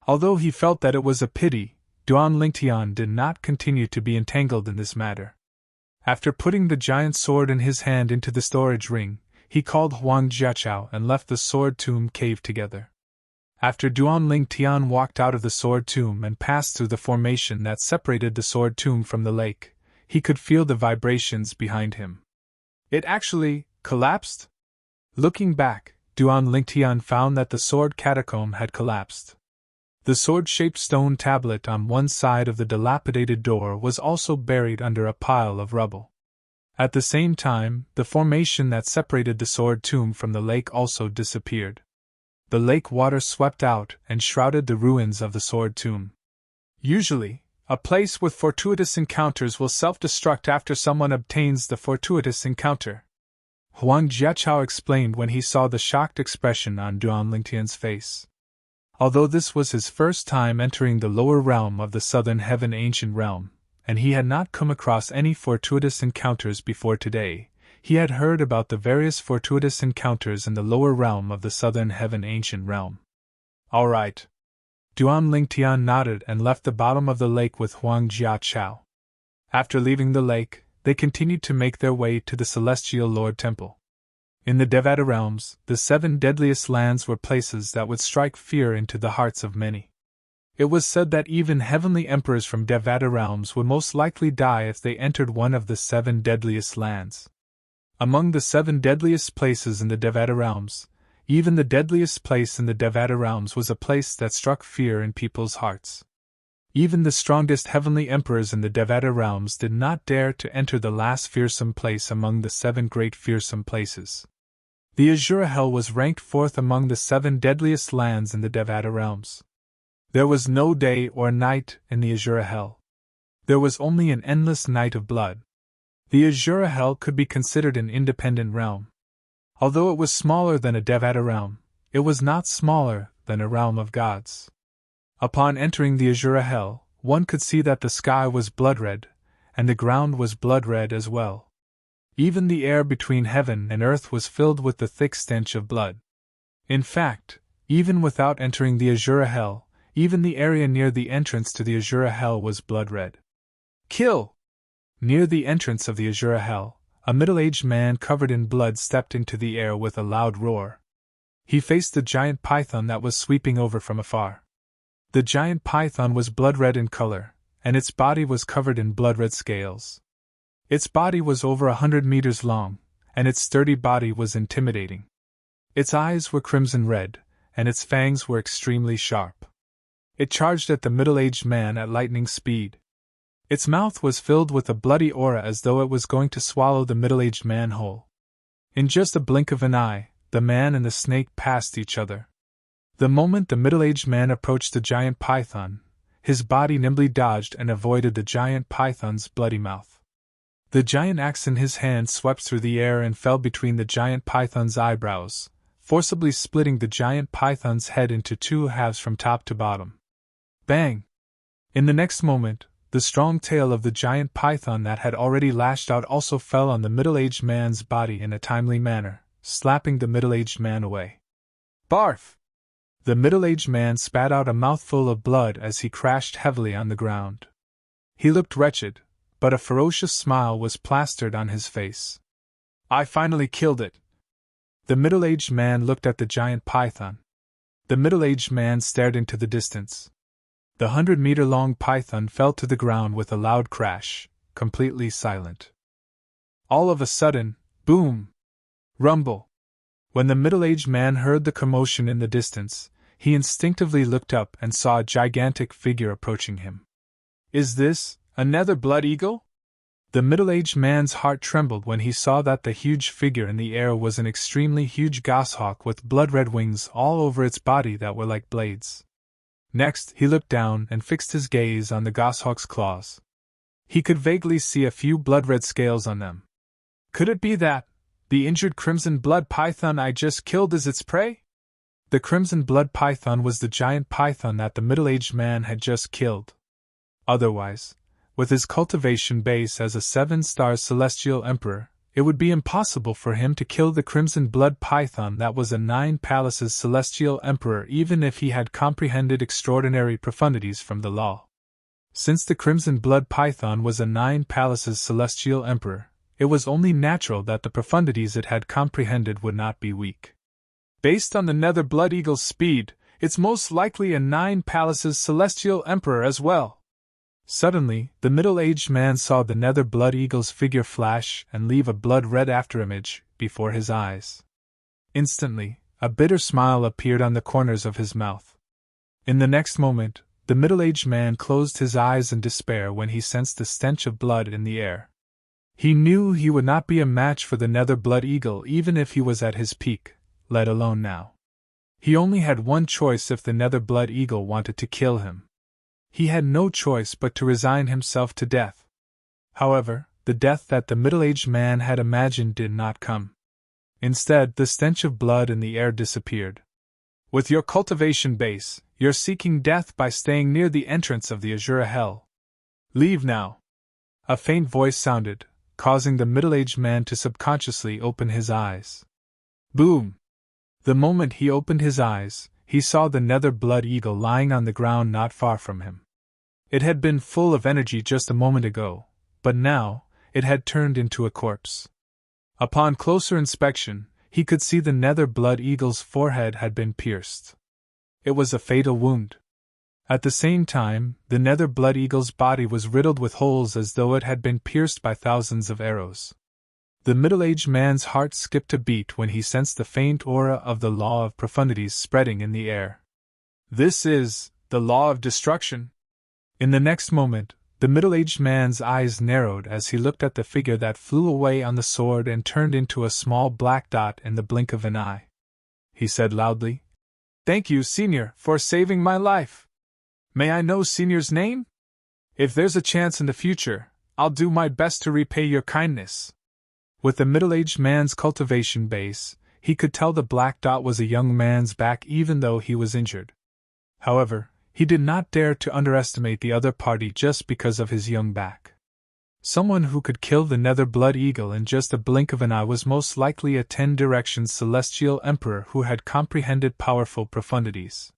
Although he felt that it was a pity, Duan Lingtian did not continue to be entangled in this matter. After putting the giant sword in his hand into the storage ring, he called Huang Jiachao and left the sword tomb cave together. After Duan Lingtian walked out of the sword tomb and passed through the formation that separated the sword tomb from the lake, he could feel the vibrations behind him. It actually collapsed? Looking back, Duan Lingtian found that the sword catacomb had collapsed. The sword-shaped stone tablet on one side of the dilapidated door was also buried under a pile of rubble. At the same time, the formation that separated the sword tomb from the lake also disappeared. The lake water swept out and shrouded the ruins of the sword tomb. Usually, a place with fortuitous encounters will self-destruct after someone obtains the fortuitous encounter. Huang Jiachao explained when he saw the shocked expression on Duan Lingtian's face. Although this was his first time entering the lower realm of the southern heaven ancient realm, and he had not come across any fortuitous encounters before today, he had heard about the various fortuitous encounters in the lower realm of the southern heaven ancient realm. All right. Duan Lingtian nodded and left the bottom of the lake with Huang Jiachao. After leaving the lake, they continued to make their way to the Celestial Lord Temple. In the Devata realms, the 7 deadliest lands were places that would strike fear into the hearts of many. It was said that even heavenly emperors from Devata realms would most likely die if they entered one of the 7 deadliest lands. Among the 7 deadliest places in the Devata realms, even the deadliest place in the Devata realms was a place that struck fear in people's hearts. Even the strongest heavenly emperors in the Devata realms did not dare to enter the last fearsome place among the 7 great fearsome places. The Azura Hell was ranked 4th among the 7 deadliest lands in the Devata realms. There was no day or night in the Azura Hell. There was only an endless night of blood. The Azura Hell could be considered an independent realm. Although it was smaller than a Devata realm, it was not smaller than a realm of gods. Upon entering the Azura Hell, one could see that the sky was blood-red, and the ground was blood-red as well. Even the air between heaven and earth was filled with the thick stench of blood. In fact, even without entering the Azura Hell, even the area near the entrance to the Azura Hell was blood-red. Kill! Near the entrance of the Azura Hell, a middle-aged man covered in blood stepped into the air with a loud roar. He faced the giant python that was sweeping over from afar. The giant python was blood-red in color, and its body was covered in blood-red scales. Its body was over 100 meters long, and its sturdy body was intimidating. Its eyes were crimson red, and its fangs were extremely sharp. It charged at the middle-aged man at lightning speed. Its mouth was filled with a bloody aura as though it was going to swallow the middle-aged man whole. In just a blink of an eye, the man and the snake passed each other. The moment the middle-aged man approached the giant python, his body nimbly dodged and avoided the giant python's bloody mouth. The giant axe in his hand swept through the air and fell between the giant python's eyebrows, forcibly splitting the giant python's head into 2 halves from top to bottom. Bang! In the next moment, the strong tail of the giant python that had already lashed out also fell on the middle-aged man's body in a timely manner, slapping the middle-aged man away. Barf! The middle-aged man spat out a mouthful of blood as he crashed heavily on the ground. He looked wretched, but a ferocious smile was plastered on his face. I finally killed it. The middle-aged man looked at the giant python. The middle-aged man stared into the distance. The 100-meter-long python fell to the ground with a loud crash, completely silent. All of a sudden, boom! Rumble! When the middle-aged man heard the commotion in the distance, he instinctively looked up and saw a gigantic figure approaching him. Is this another blood eagle? The middle-aged man's heart trembled when he saw that the huge figure in the air was an extremely huge goshawk with blood-red wings all over its body that were like blades. Next, he looked down and fixed his gaze on the goshawk's claws. He could vaguely see a few blood-red scales on them. Could it be that the injured crimson blood python I just killed is its prey? The crimson blood python was the giant python that the middle-aged man had just killed. Otherwise, with his cultivation base as a 7-star celestial emperor, it would be impossible for him to kill the crimson blood python that was a 9 palaces celestial emperor even if he had comprehended extraordinary profundities from the law. Since the crimson blood python was a 9 palaces celestial emperor, it was only natural that the profundities it had comprehended would not be weak. Based on the nether blood eagle's speed, it's most likely a 9 palaces celestial emperor as well. Suddenly, the middle-aged man saw the nether blood eagle's figure flash and leave a blood-red afterimage before his eyes. Instantly, a bitter smile appeared on the corners of his mouth. In the next moment, the middle-aged man closed his eyes in despair when he sensed the stench of blood in the air. He knew he would not be a match for the nether blood eagle even if he was at his peak, let alone now. He only had one choice if the nether blood eagle wanted to kill him. He had no choice but to resign himself to death. However, the death that the middle-aged man had imagined did not come. Instead, the stench of blood in the air disappeared. With your cultivation base, you're seeking death by staying near the entrance of the Azura Hell. Leave now. A faint voice sounded, causing the middle-aged man to subconsciously open his eyes. Boom! The moment he opened his eyes, he saw the nether blood eagle lying on the ground not far from him. It had been full of energy just a moment ago, but now, it had turned into a corpse. Upon closer inspection, he could see the nether blood eagle's forehead had been pierced. It was a fatal wound. At the same time, the nether blood eagle's body was riddled with holes as though it had been pierced by thousands of arrows. The middle-aged man's heart skipped a beat when he sensed the faint aura of the law of profundities spreading in the air. This is the law of destruction. In the next moment, the middle-aged man's eyes narrowed as he looked at the figure that flew away on the sword and turned into a small black dot in the blink of an eye. He said loudly, "Thank you, Senior, for saving my life. May I know Senior's name? If there's a chance in the future, I'll do my best to repay your kindness." With the middle-aged man's cultivation base, he could tell the black dot was a young man's back even though he was injured. However, he did not dare to underestimate the other party just because of his young back. Someone who could kill the nether blood eagle in just a blink of an eye was most likely a 10-directions celestial emperor who had comprehended powerful profundities.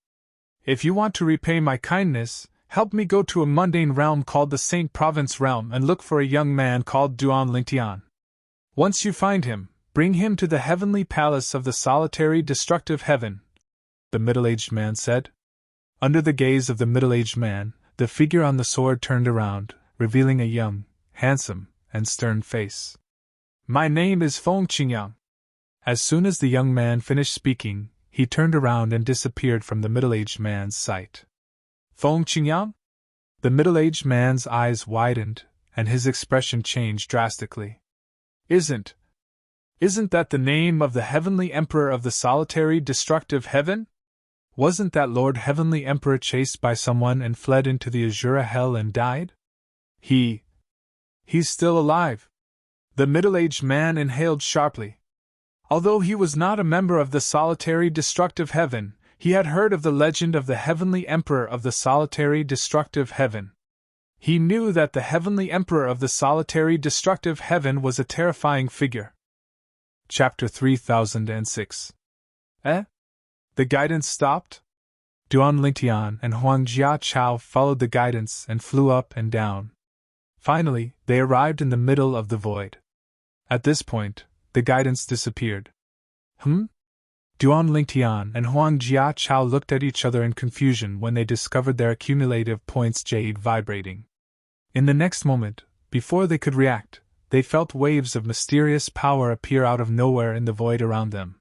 If you want to repay my kindness, help me go to a mundane realm called the Saint Province Realm and look for a young man called Duan Lingtian. Once you find him, bring him to the heavenly palace of the solitary destructive heaven, the middle-aged man said. Under the gaze of the middle-aged man, the figure on the sword turned around, revealing a young, handsome, and stern face. My name is Feng Qingyang. As soon as the young man finished speaking, he turned around and disappeared from the middle-aged man's sight. Feng Qingyang? The middle-aged man's eyes widened, and his expression changed drastically. Isn't that the name of the Heavenly Emperor of the solitary destructive heaven? Wasn't that Lord Heavenly Emperor chased by someone and fled into the Azura Hell and died? He's still alive. The middle-aged man inhaled sharply. Although he was not a member of the solitary destructive heaven, he had heard of the legend of the Heavenly Emperor of the solitary destructive heaven. He knew that the Heavenly Emperor of the solitary destructive heaven was a terrifying figure. Chapter 3006. The guidance stopped? Duan Lingtian and Huang Jiachao followed the guidance and flew up and down. Finally, they arrived in the middle of the void. At this point, the guidance disappeared. Duan Lingtian and Huang Jiachao looked at each other in confusion when they discovered their accumulative points jade vibrating. In the next moment, before they could react, they felt waves of mysterious power appear out of nowhere in the void around them.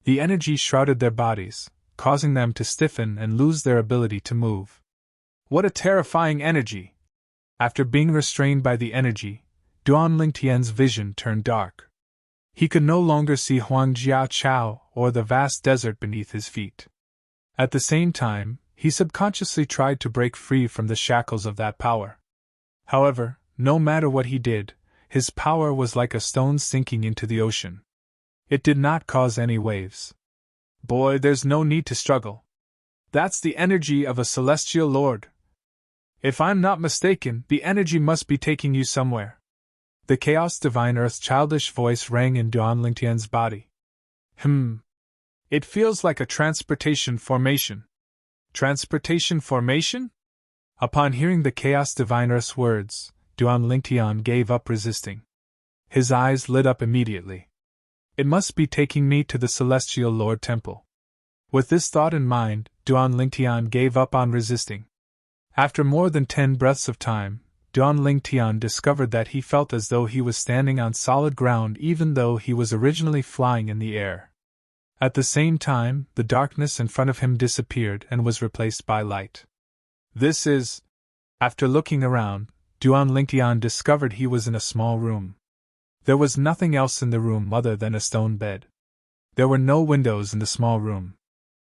The energy shrouded their bodies, causing them to stiffen and lose their ability to move. What a terrifying energy! After being restrained by the energy, Duan Lingtian's vision turned dark. He could no longer see Huang Jiaqiao or the vast desert beneath his feet. At the same time, he subconsciously tried to break free from the shackles of that power. However, no matter what he did, his power was like a stone sinking into the ocean. It did not cause any waves. Boy, there's no need to struggle. That's the energy of a celestial lord. If I'm not mistaken, the energy must be taking you somewhere. The Chaos Divine Earth's childish voice rang in Duan Lingtian's body. It feels like a transportation formation. Transportation formation? Upon hearing the Chaos Divine Earth's words, Duan Lingtian gave up resisting. His eyes lit up immediately. It must be taking me to the Celestial Lord Temple. With this thought in mind, Duan Lingtian gave up on resisting. After more than 10 breaths of time, Duan Lingtian discovered that he felt as though he was standing on solid ground even though he was originally flying in the air. At the same time, the darkness in front of him disappeared and was replaced by light. This is... After looking around, Duan Lingtian discovered he was in a small room. There was nothing else in the room other than a stone bed. There were no windows in the small room.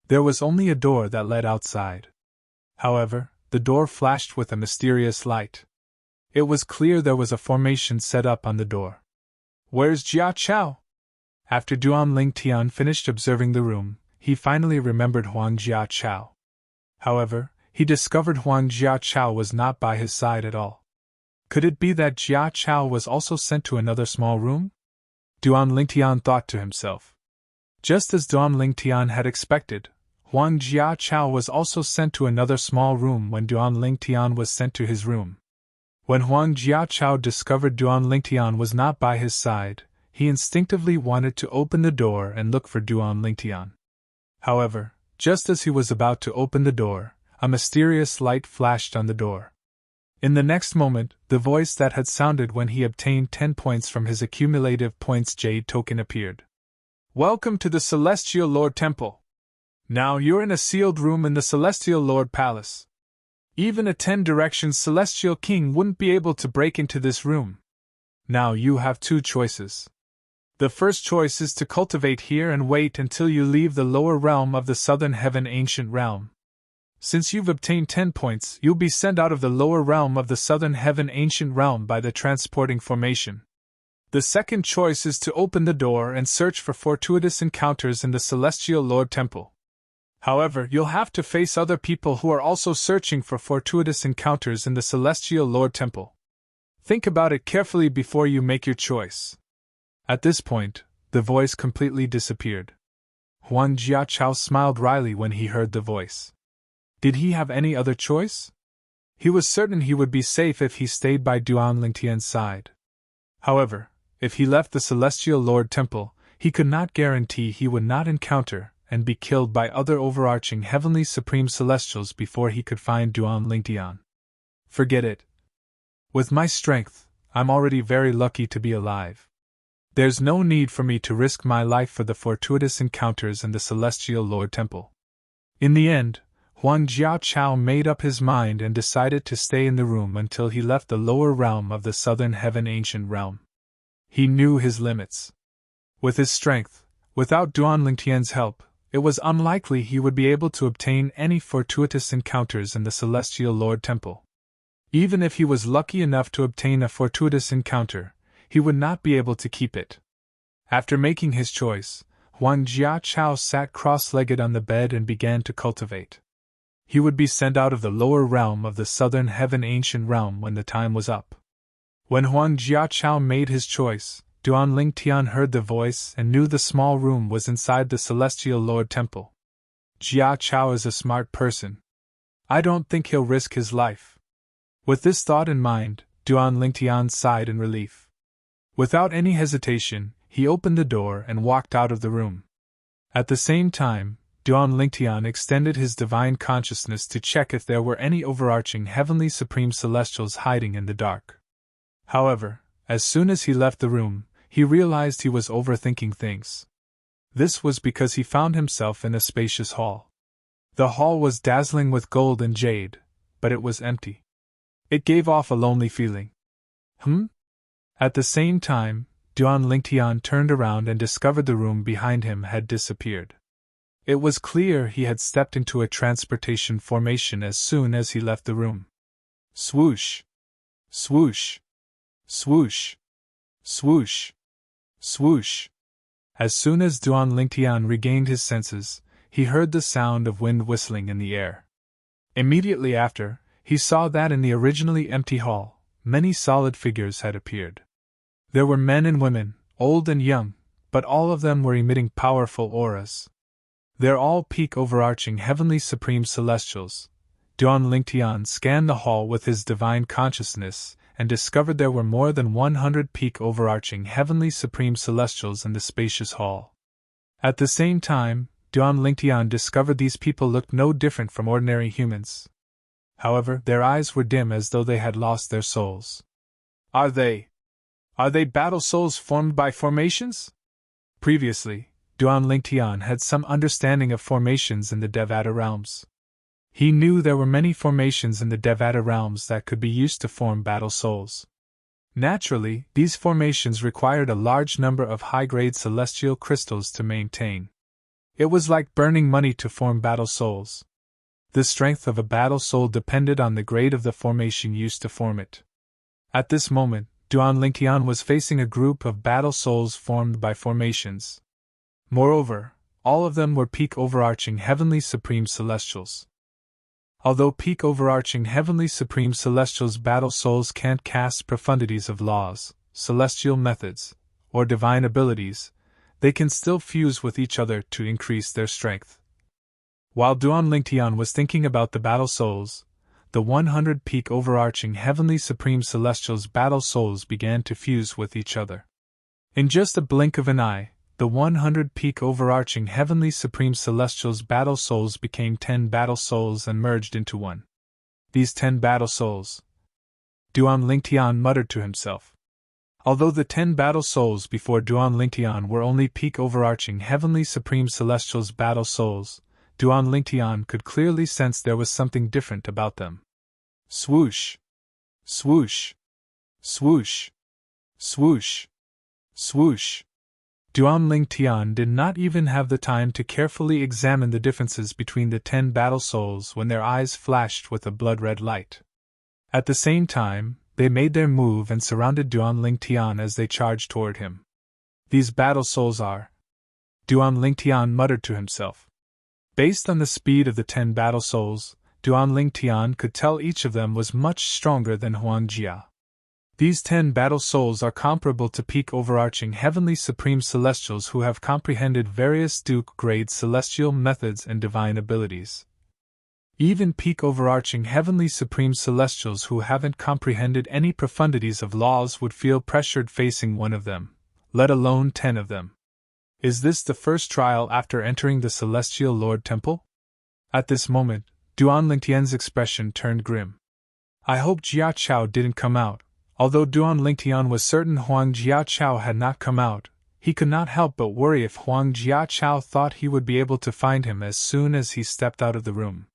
There was only a door that led outside. However, the door flashed with a mysterious light. It was clear there was a formation set up on the door. Where's Jia Chao? After Duan Lingtian finished observing the room, he finally remembered Huang Jia Chao. However, he discovered Huang Jia Chao was not by his side at all. Could it be that Jia Chao was also sent to another small room? Duan Lingtian thought to himself. Just as Duan Lingtian had expected, Huang Jia Chao was also sent to another small room when Duan Lingtian was sent to his room. When Huang Jia Chao discovered Duan Lingtian was not by his side, he instinctively wanted to open the door and look for Duan Lingtian. However, just as he was about to open the door, a mysterious light flashed on the door. In the next moment, the voice that had sounded when he obtained 10 points from his accumulative points Jade token appeared. Welcome to the Celestial Lord Temple. Now you're in a sealed room in the Celestial Lord Palace. Even a 10 Directions Celestial King wouldn't be able to break into this room. Now you have 2 choices. The first choice is to cultivate here and wait until you leave the lower realm of the Southern Heaven Ancient Realm. Since you've obtained 10 points, you'll be sent out of the lower realm of the Southern Heaven Ancient Realm by the transporting formation. The second choice is to open the door and search for fortuitous encounters in the Celestial Lord Temple. However, you'll have to face other people who are also searching for fortuitous encounters in the Celestial Lord Temple. Think about it carefully before you make your choice. At this point, the voice completely disappeared. Huang Jiaqiao smiled wryly when he heard the voice. Did he have any other choice? He was certain he would be safe if he stayed by Duan Lingtian's side. However, if he left the Celestial Lord Temple, he could not guarantee he would not encounter and be killed by other overarching heavenly supreme celestials before he could find Duan Lingtian. Forget it. With my strength, I'm already very lucky to be alive. There's no need for me to risk my life for the fortuitous encounters in the Celestial Lord Temple. In the end, Huang Jiaqiao made up his mind and decided to stay in the room until he left the lower realm of the Southern Heaven Ancient Realm. He knew his limits. With his strength, without Duan Lingtian's help, it was unlikely he would be able to obtain any fortuitous encounters in the Celestial Lord Temple. Even if he was lucky enough to obtain a fortuitous encounter, he would not be able to keep it. After making his choice, Huang Jiaqiao sat cross-legged on the bed and began to cultivate. He would be sent out of the lower realm of the Southern Heaven Ancient Realm when the time was up. When Huang Jiaqiao made his choice, Duan Lingtian heard the voice and knew the small room was inside the Celestial Lord Temple. Jiaqiao is a smart person. I don't think he'll risk his life. With this thought in mind, Duan Lingtian sighed in relief. Without any hesitation, he opened the door and walked out of the room. At the same time, Duan Lingtian extended his divine consciousness to check if there were any overarching heavenly supreme celestials hiding in the dark. However, as soon as he left the room, he realized he was overthinking things. This was because he found himself in a spacious hall. The hall was dazzling with gold and jade, but it was empty. It gave off a lonely feeling. At the same time, Duan Lingtian turned around and discovered the room behind him had disappeared. It was clear he had stepped into a transportation formation as soon as he left the room. Swoosh! Swoosh! Swoosh! Swoosh! Swoosh! As soon as Duan Lingtian regained his senses, he heard the sound of wind whistling in the air. Immediately after, he saw that in the originally empty hall, many solid figures had appeared. There were men and women, old and young, but all of them were emitting powerful auras. They're all peak overarching heavenly supreme celestials. Duan Lingtian scanned the hall with his divine consciousness and discovered there were more than 100 peak overarching heavenly supreme celestials in the spacious hall. At the same time, Duan Lingtian discovered these people looked no different from ordinary humans. However, their eyes were dim as though they had lost their souls. Are they battle souls formed by formations? Previously, Duan Lingtian had some understanding of formations in the Devata realms. He knew there were many formations in the Devata realms that could be used to form battle souls. Naturally, these formations required a large number of high-grade celestial crystals to maintain. It was like burning money to form battle souls. The strength of a battle soul depended on the grade of the formation used to form it. At this moment, Duan Lingtian was facing a group of battle souls formed by formations. Moreover, all of them were peak overarching heavenly supreme celestials. Although peak overarching heavenly supreme celestials battle souls can't cast profundities of laws, celestial methods, or divine abilities, they can still fuse with each other to increase their strength. While Duan Lingtian was thinking about the battle souls, the 100 peak overarching heavenly supreme celestials battle souls began to fuse with each other. In just a blink of an eye, the 100 peak overarching heavenly supreme celestials battle souls became 10 battle souls and merged into one. These 10 battle souls, Duan Lingtian muttered to himself. Although the 10 battle souls before Duan Lingtian were only peak overarching heavenly supreme celestials battle souls, Duan Lingtian could clearly sense there was something different about them. Swoosh! Swoosh! Swoosh! Swoosh! Swoosh! Duan Lingtian did not even have the time to carefully examine the differences between the 10 battle souls when their eyes flashed with a blood-red light. At the same time, they made their move and surrounded Duan Lingtian as they charged toward him. These battle souls are... Duan Lingtian muttered to himself. Based on the speed of the 10 battle souls, Duan Lingtian could tell each of them was much stronger than Huang Jia. These 10 battle souls are comparable to peak overarching heavenly supreme celestials who have comprehended various Duke-grade celestial methods and divine abilities. Even peak overarching heavenly supreme celestials who haven't comprehended any profundities of laws would feel pressured facing one of them, let alone 10 of them. Is this the first trial after entering the Celestial Lord Temple? At this moment, Duan Lingtian's expression turned grim. I hope Jia Chao didn't come out. Although Duan Lingtian was certain Huang Jia Chao had not come out, he could not help but worry if Huang Jia Chao thought he would be able to find him as soon as he stepped out of the room.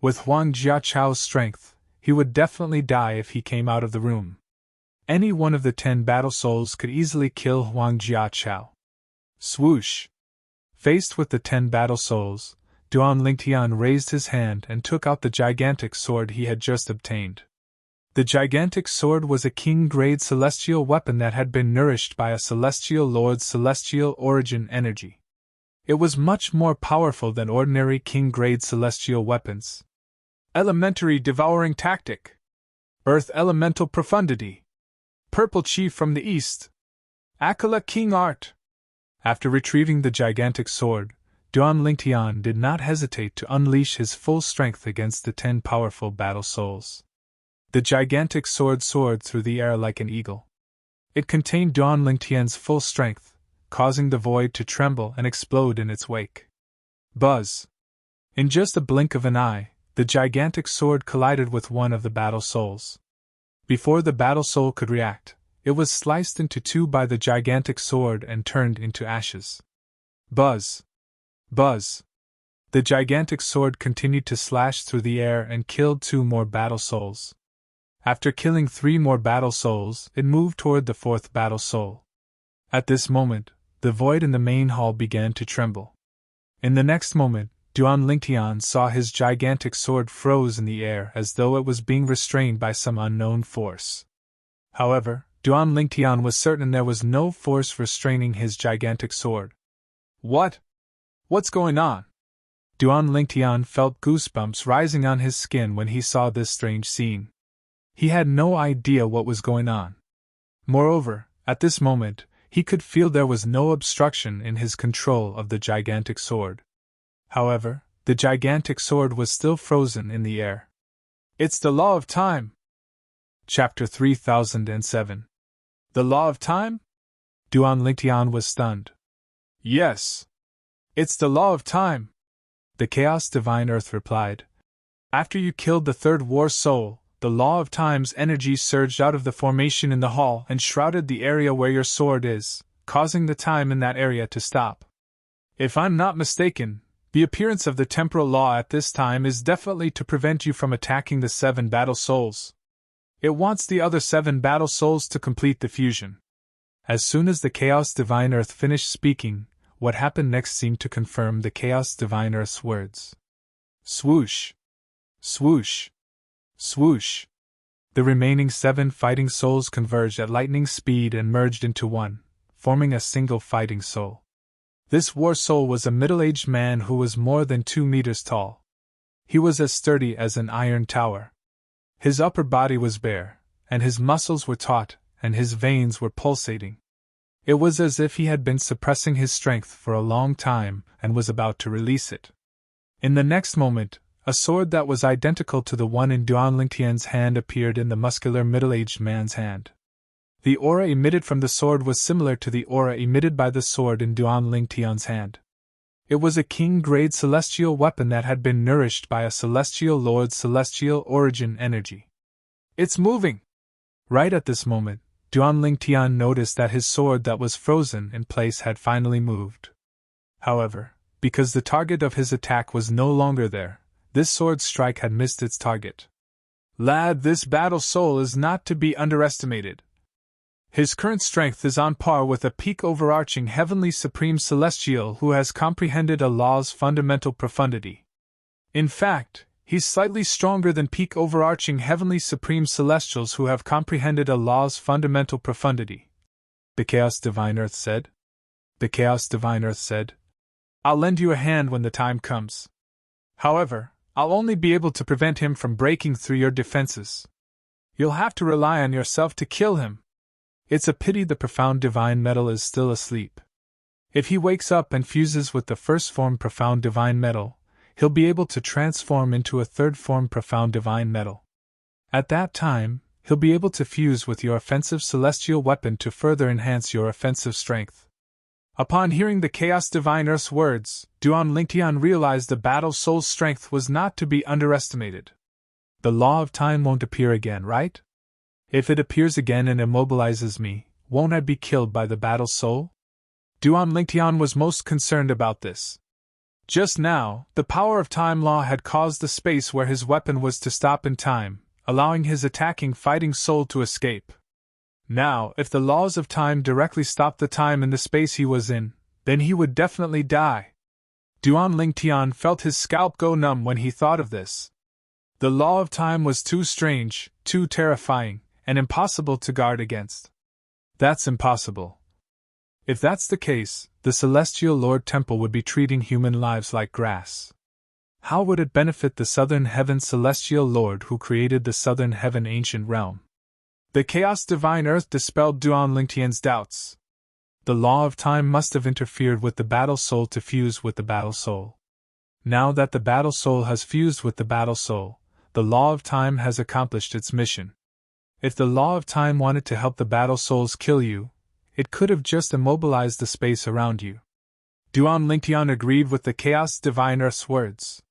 With Huang Jia Chao's strength, he would definitely die if he came out of the room. Any one of the 10 battle souls could easily kill Huang Jia Chao. Swoosh! Faced with the 10 battle souls, Duan Lingtian raised his hand and took out the gigantic sword he had just obtained. The gigantic sword was a king-grade celestial weapon that had been nourished by a celestial lord's celestial origin energy. It was much more powerful than ordinary king-grade celestial weapons. Elementary devouring tactic. Earth elemental profundity. Purple chi from the east. Akala king art. After retrieving the gigantic sword, Duan Lingtian did not hesitate to unleash his full strength against the 10 powerful battle souls. The gigantic sword soared through the air like an eagle. It contained Duan Lingtian's full strength, causing the void to tremble and explode in its wake. Buzz! In just a blink of an eye, the gigantic sword collided with one of the battle souls. Before the battle soul could react, it was sliced into two by the gigantic sword and turned into ashes. Buzz! Buzz! The gigantic sword continued to slash through the air and killed 2 more battle souls. After killing 3 more battle souls, it moved toward the 4th battle soul. At this moment, the void in the main hall began to tremble. In the next moment, Duan Lingtian saw his gigantic sword froze in the air as though it was being restrained by some unknown force. However, Duan Lingtian was certain there was no force restraining his gigantic sword. What's going on? Duan Lingtian felt goosebumps rising on his skin when he saw this strange scene. He had no idea what was going on. Moreover, at this moment, he could feel there was no obstruction in his control of the gigantic sword. However, the gigantic sword was still frozen in the air. It's the law of time! Chapter 3007. The law of time? Duan Lingtian was stunned. Yes. It's the law of time, the Chaos Divine Earth replied. After you killed the 3rd war soul, the law of time's energy surged out of the formation in the hall and shrouded the area where your sword is, causing the time in that area to stop. If I'm not mistaken, the appearance of the temporal law at this time is definitely to prevent you from attacking the 7 battle souls. It wants the other 7 battle souls to complete the fusion. As soon as the Chaos Divine Earth finished speaking, what happened next seemed to confirm the Chaos Divine Earth's words. Swoosh! Swoosh! Swoosh! The remaining 7 fighting souls converged at lightning speed and merged into one, forming a single fighting soul. This war soul was a middle-aged man who was more than 2 meters tall. He was as sturdy as an iron tower. His upper body was bare, and his muscles were taut, and his veins were pulsating. It was as if he had been suppressing his strength for a long time and was about to release it. In the next moment, a sword that was identical to the one in Duan Lingtian's hand appeared in the muscular middle-aged man's hand. The aura emitted from the sword was similar to the aura emitted by the sword in Duan Lingtian's hand. It was a king-grade celestial weapon that had been nourished by a celestial lord's celestial origin energy. It's moving! Right at this moment, Duan Lingtian noticed that his sword that was frozen in place had finally moved. However, because the target of his attack was no longer there, this sword strike had missed its target. Lad, this battle soul is not to be underestimated. His current strength is on par with a peak overarching heavenly supreme celestial who has comprehended a law's fundamental profundity. In fact, he's slightly stronger than peak overarching heavenly supreme celestials who have comprehended a law's fundamental profundity, the Chaos Divine Earth said. The Chaos Divine Earth said, I'll lend you a hand when the time comes. However, I'll only be able to prevent him from breaking through your defenses. You'll have to rely on yourself to kill him. It's a pity the profound divine metal is still asleep. If he wakes up and fuses with the first form profound divine metal, he'll be able to transform into a 3rd form profound divine metal. At that time, he'll be able to fuse with your offensive celestial weapon to further enhance your offensive strength. Upon hearing the Chaos Divine Earth's words, Duan Lingtian realized the battle soul's strength was not to be underestimated. The law of time won't appear again, right? If it appears again and immobilizes me, won't I be killed by the battle soul? Duan Lingtian was most concerned about this. Just now, the power of time law had caused the space where his weapon was to stop in time, allowing his attacking fighting soul to escape. Now, if the laws of time directly stopped the time in the space he was in, then he would definitely die. Duan Lingtian felt his scalp go numb when he thought of this. The law of time was too strange, too terrifying, and impossible to guard against. That's impossible. If that's the case, the Celestial Lord Temple would be treating human lives like grass. How would it benefit the Southern Heaven Celestial Lord who created the Southern Heaven ancient realm? The Chaos Divine Earth dispelled Duan Lingtian's doubts. The law of time must have interfered with the battle soul to fuse with the battle soul. Now that the battle soul has fused with the battle soul, the law of time has accomplished its mission. If the law of time wanted to help the battle souls kill you, it could have just immobilized the space around you. Duan Lingtian agreed with the Chaos Divine Earth's words.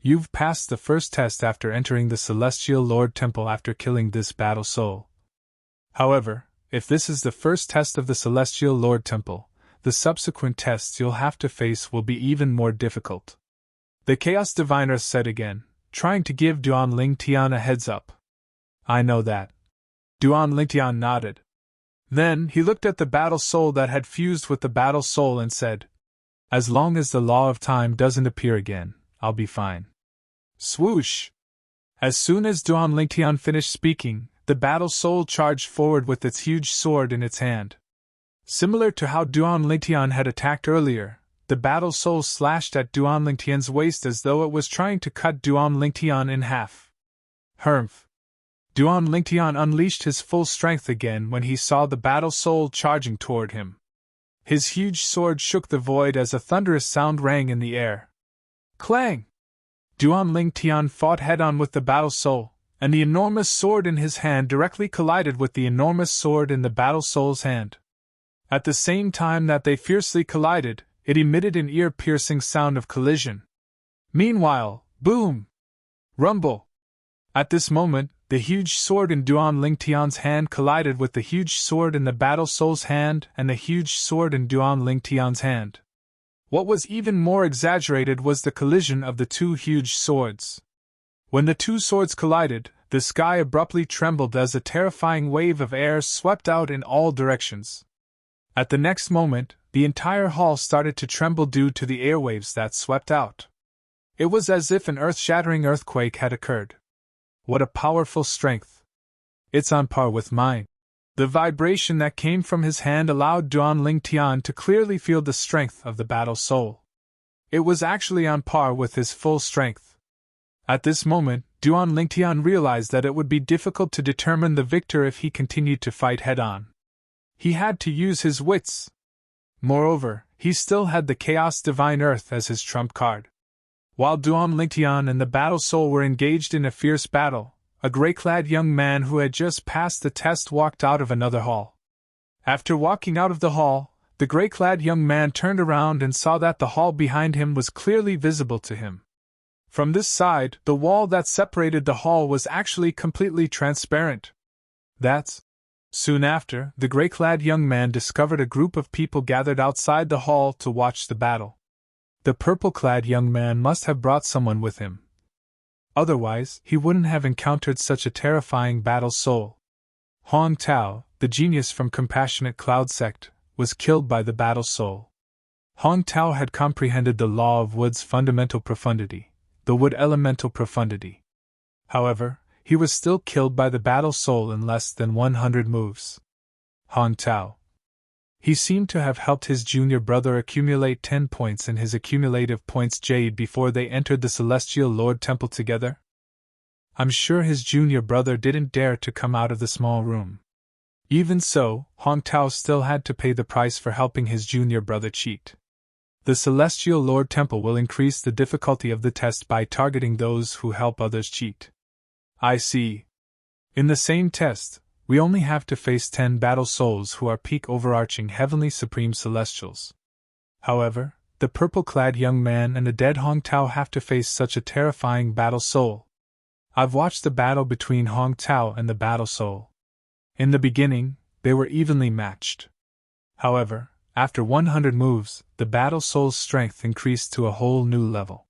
You've passed the first test after entering the Celestial Lord Temple after killing this battle soul. However, if this is the first test of the Celestial Lord Temple, the subsequent tests you'll have to face will be even more difficult. The Chaos Diviner said again, trying to give Duan Lingtian a heads up. I know that. Duan Lingtian nodded. Then he looked at the battle soul that had fused with the battle soul and said, as long as the law of time doesn't appear again, I'll be fine. Swoosh! As soon as Duan Lingtian finished speaking, the battle soul charged forward with its huge sword in its hand. Similar to how Duan Lingtian had attacked earlier, the battle soul slashed at Duan Lingtian's waist as though it was trying to cut Duan Lingtian in half. Humph! Duan Lingtian unleashed his full strength again when he saw the battle soul charging toward him. His huge sword shook the void as a thunderous sound rang in the air. Clang! Duan Lingtian fought head-on with the battle soul, and the enormous sword in his hand directly collided with the enormous sword in the battle soul's hand. At the same time that they fiercely collided, it emitted an ear-piercing sound of collision. Meanwhile, boom! Rumble! At this moment, the huge sword in Duan Lingtian's hand collided with the huge sword in the battle soul's hand and the huge sword in Duan Lingtian's hand. What was even more exaggerated was the collision of the two huge swords. When the two swords collided, the sky abruptly trembled as a terrifying wave of air swept out in all directions. At the next moment, the entire hall started to tremble due to the airwaves that swept out. It was as if an earth-shattering earthquake had occurred. What a powerful strength! It's on par with mine. The vibration that came from his hand allowed Duan Lingtian to clearly feel the strength of the battle soul. It was actually on par with his full strength. At this moment, Duan Lingtian realized that it would be difficult to determine the victor if he continued to fight head-on. He had to use his wits. Moreover, he still had the Chaos Divine Earth as his trump card. While Duan Lingtian and the battle soul were engaged in a fierce battle, a gray-clad young man who had just passed the test walked out of another hall. After walking out of the hall, the gray-clad young man turned around and saw that the hall behind him was clearly visible to him. From this side, the wall that separated the hall was actually completely transparent. Soon after, the gray-clad young man discovered a group of people gathered outside the hall to watch the battle. The purple-clad young man must have brought someone with him. Otherwise, he wouldn't have encountered such a terrifying battle soul. Hong Tao, the genius from Compassionate Cloud Sect, was killed by the battle soul. Hong Tao had comprehended the law of wood's fundamental profundity, the wood elemental profundity. However, he was still killed by the battle soul in less than 100 moves. Hong Tao. He seemed to have helped his junior brother accumulate 10 points in his accumulative points jade before they entered the Celestial Lord Temple together. I'm sure his junior brother didn't dare to come out of the small room. Even so, Hong Tao still had to pay the price for helping his junior brother cheat. The Celestial Lord Temple will increase the difficulty of the test by targeting those who help others cheat. I see. In the same test, we only have to face 10 battle souls who are peak overarching heavenly supreme celestials. However, the purple-clad young man and the dead Hong Tao have to face such a terrifying battle soul. I've watched the battle between Hong Tao and the battle soul. In the beginning, they were evenly matched. However, after 100 moves, the battle soul's strength increased to a whole new level.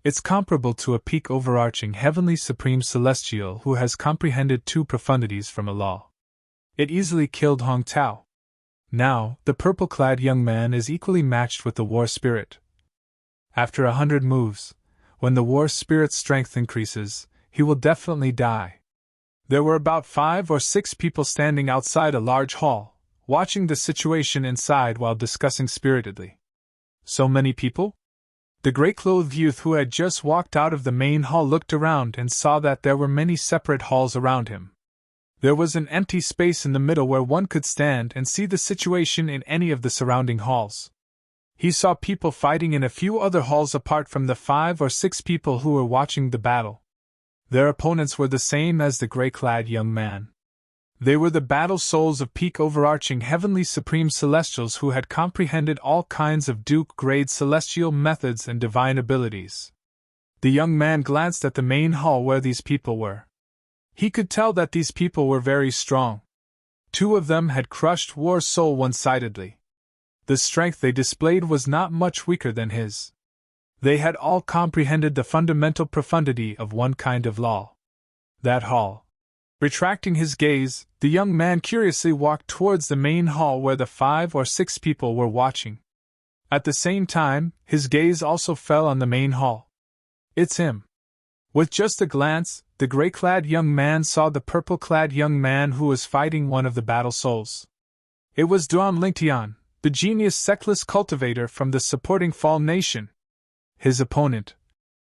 It's comparable to a peak overarching heavenly supreme celestial who has comprehended 2 profundities from a law. It easily killed Hong Tao. Now, the purple-clad young man is equally matched with the war spirit. After 100 moves, when the war spirit's strength increases, he will definitely die. There were about 5 or 6 people standing outside a large hall, watching the situation inside while discussing spiritedly. So many people? The gray-clothed youth who had just walked out of the main hall looked around and saw that there were many separate halls around him. There was an empty space in the middle where one could stand and see the situation in any of the surrounding halls. He saw people fighting in a few other halls apart from the 5 or 6 people who were watching the battle. Their opponents were the same as the gray-clad young man. They were the battle souls of peak overarching heavenly supreme celestials who had comprehended all kinds of Duke-grade celestial methods and divine abilities. The young man glanced at the main hall where these people were. He could tell that these people were very strong. 2 of them had crushed War's soul one-sidedly. The strength they displayed was not much weaker than his. They had all comprehended the fundamental profundity of one kind of law. That hall. Retracting his gaze, the young man curiously walked towards the main hall where the 5 or 6 people were watching. At the same time, his gaze also fell on the main hall. It's him. With just a glance, the gray-clad young man saw the purple-clad young man who was fighting one of the battle souls. It was Duan Lingtian, the genius sectless cultivator from the supporting Fall Nation. His opponent.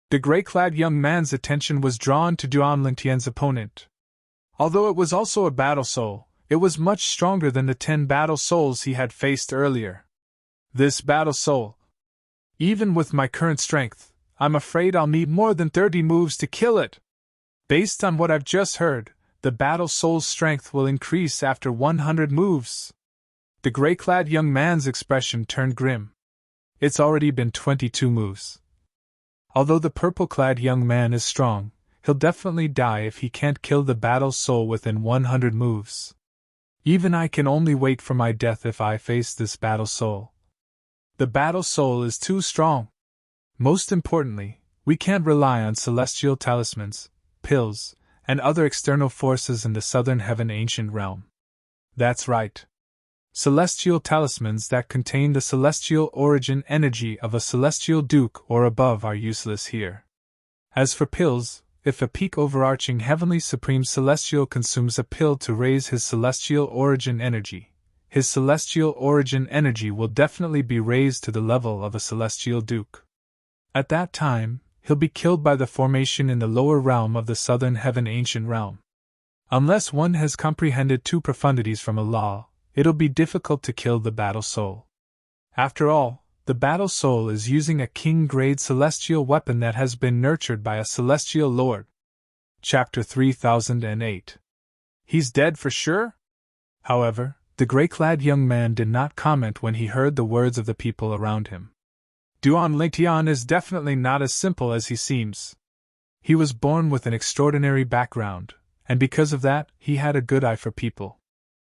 The gray-clad young man's attention was drawn to Duan Lingtian's opponent. Although it was also a battle soul, it was much stronger than the 10 battle souls he had faced earlier. This battle soul. Even with my current strength, I'm afraid I'll need more than 30 moves to kill it. Based on what I've just heard, the battle soul's strength will increase after 100 moves. The gray-clad young man's expression turned grim. It's already been 22 moves. Although the purple-clad young man is strong, he'll definitely die if he can't kill the battle soul within 100 moves. Even I can only wait for my death if I face this battle soul. The battle soul is too strong. Most importantly, we can't rely on celestial talismans, pills, and other external forces in the southern heaven ancient realm. That's right. Celestial talismans that contain the celestial origin energy of a celestial duke or above are useless here. As for pills, if a peak overarching heavenly supreme celestial consumes a pill to raise his celestial origin energy, his celestial origin energy will definitely be raised to the level of a celestial duke. At that time, he'll be killed by the formation in the lower realm of the southern heaven ancient realm. Unless one has comprehended 2 profundities from a law, it'll be difficult to kill the battle soul. After all, the battle soul is using a king-grade celestial weapon that has been nurtured by a celestial lord. Chapter 3008. He's dead for sure? However, the gray-clad young man did not comment when he heard the words of the people around him. Duan Lingtian is definitely not as simple as he seems. He was born with an extraordinary background, and because of that, he had a good eye for people.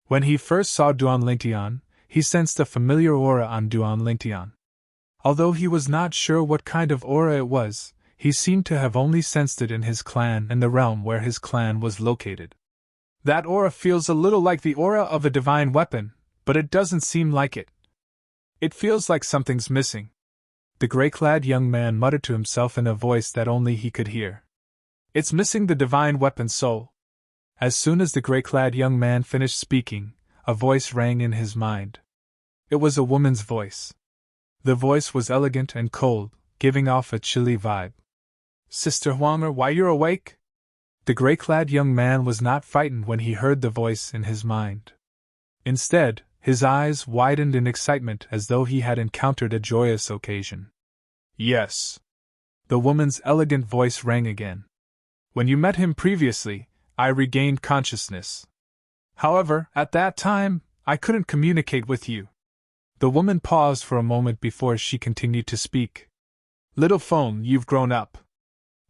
When he first saw Duan Lingtian, he sensed a familiar aura on Duan Lingtian. Although he was not sure what kind of aura it was, he seemed to have only sensed it in his clan and the realm where his clan was located. That aura feels a little like the aura of a divine weapon, but it doesn't seem like it. It feels like something's missing. The gray-clad young man muttered to himself in a voice that only he could hear. It's missing the divine weapon soul. As soon as the gray-clad young man finished speaking, a voice rang in his mind. It was a woman's voice. The voice was elegant and cold, giving off a chilly vibe. Sister Huanger, why you're awake? The gray-clad young man was not frightened when he heard the voice in his mind. Instead, his eyes widened in excitement as though he had encountered a joyous occasion. Yes. The woman's elegant voice rang again. When you met him previously, I regained consciousness. However, at that time, I couldn't communicate with you. The woman paused for a moment before she continued to speak. Little phone, you've grown up.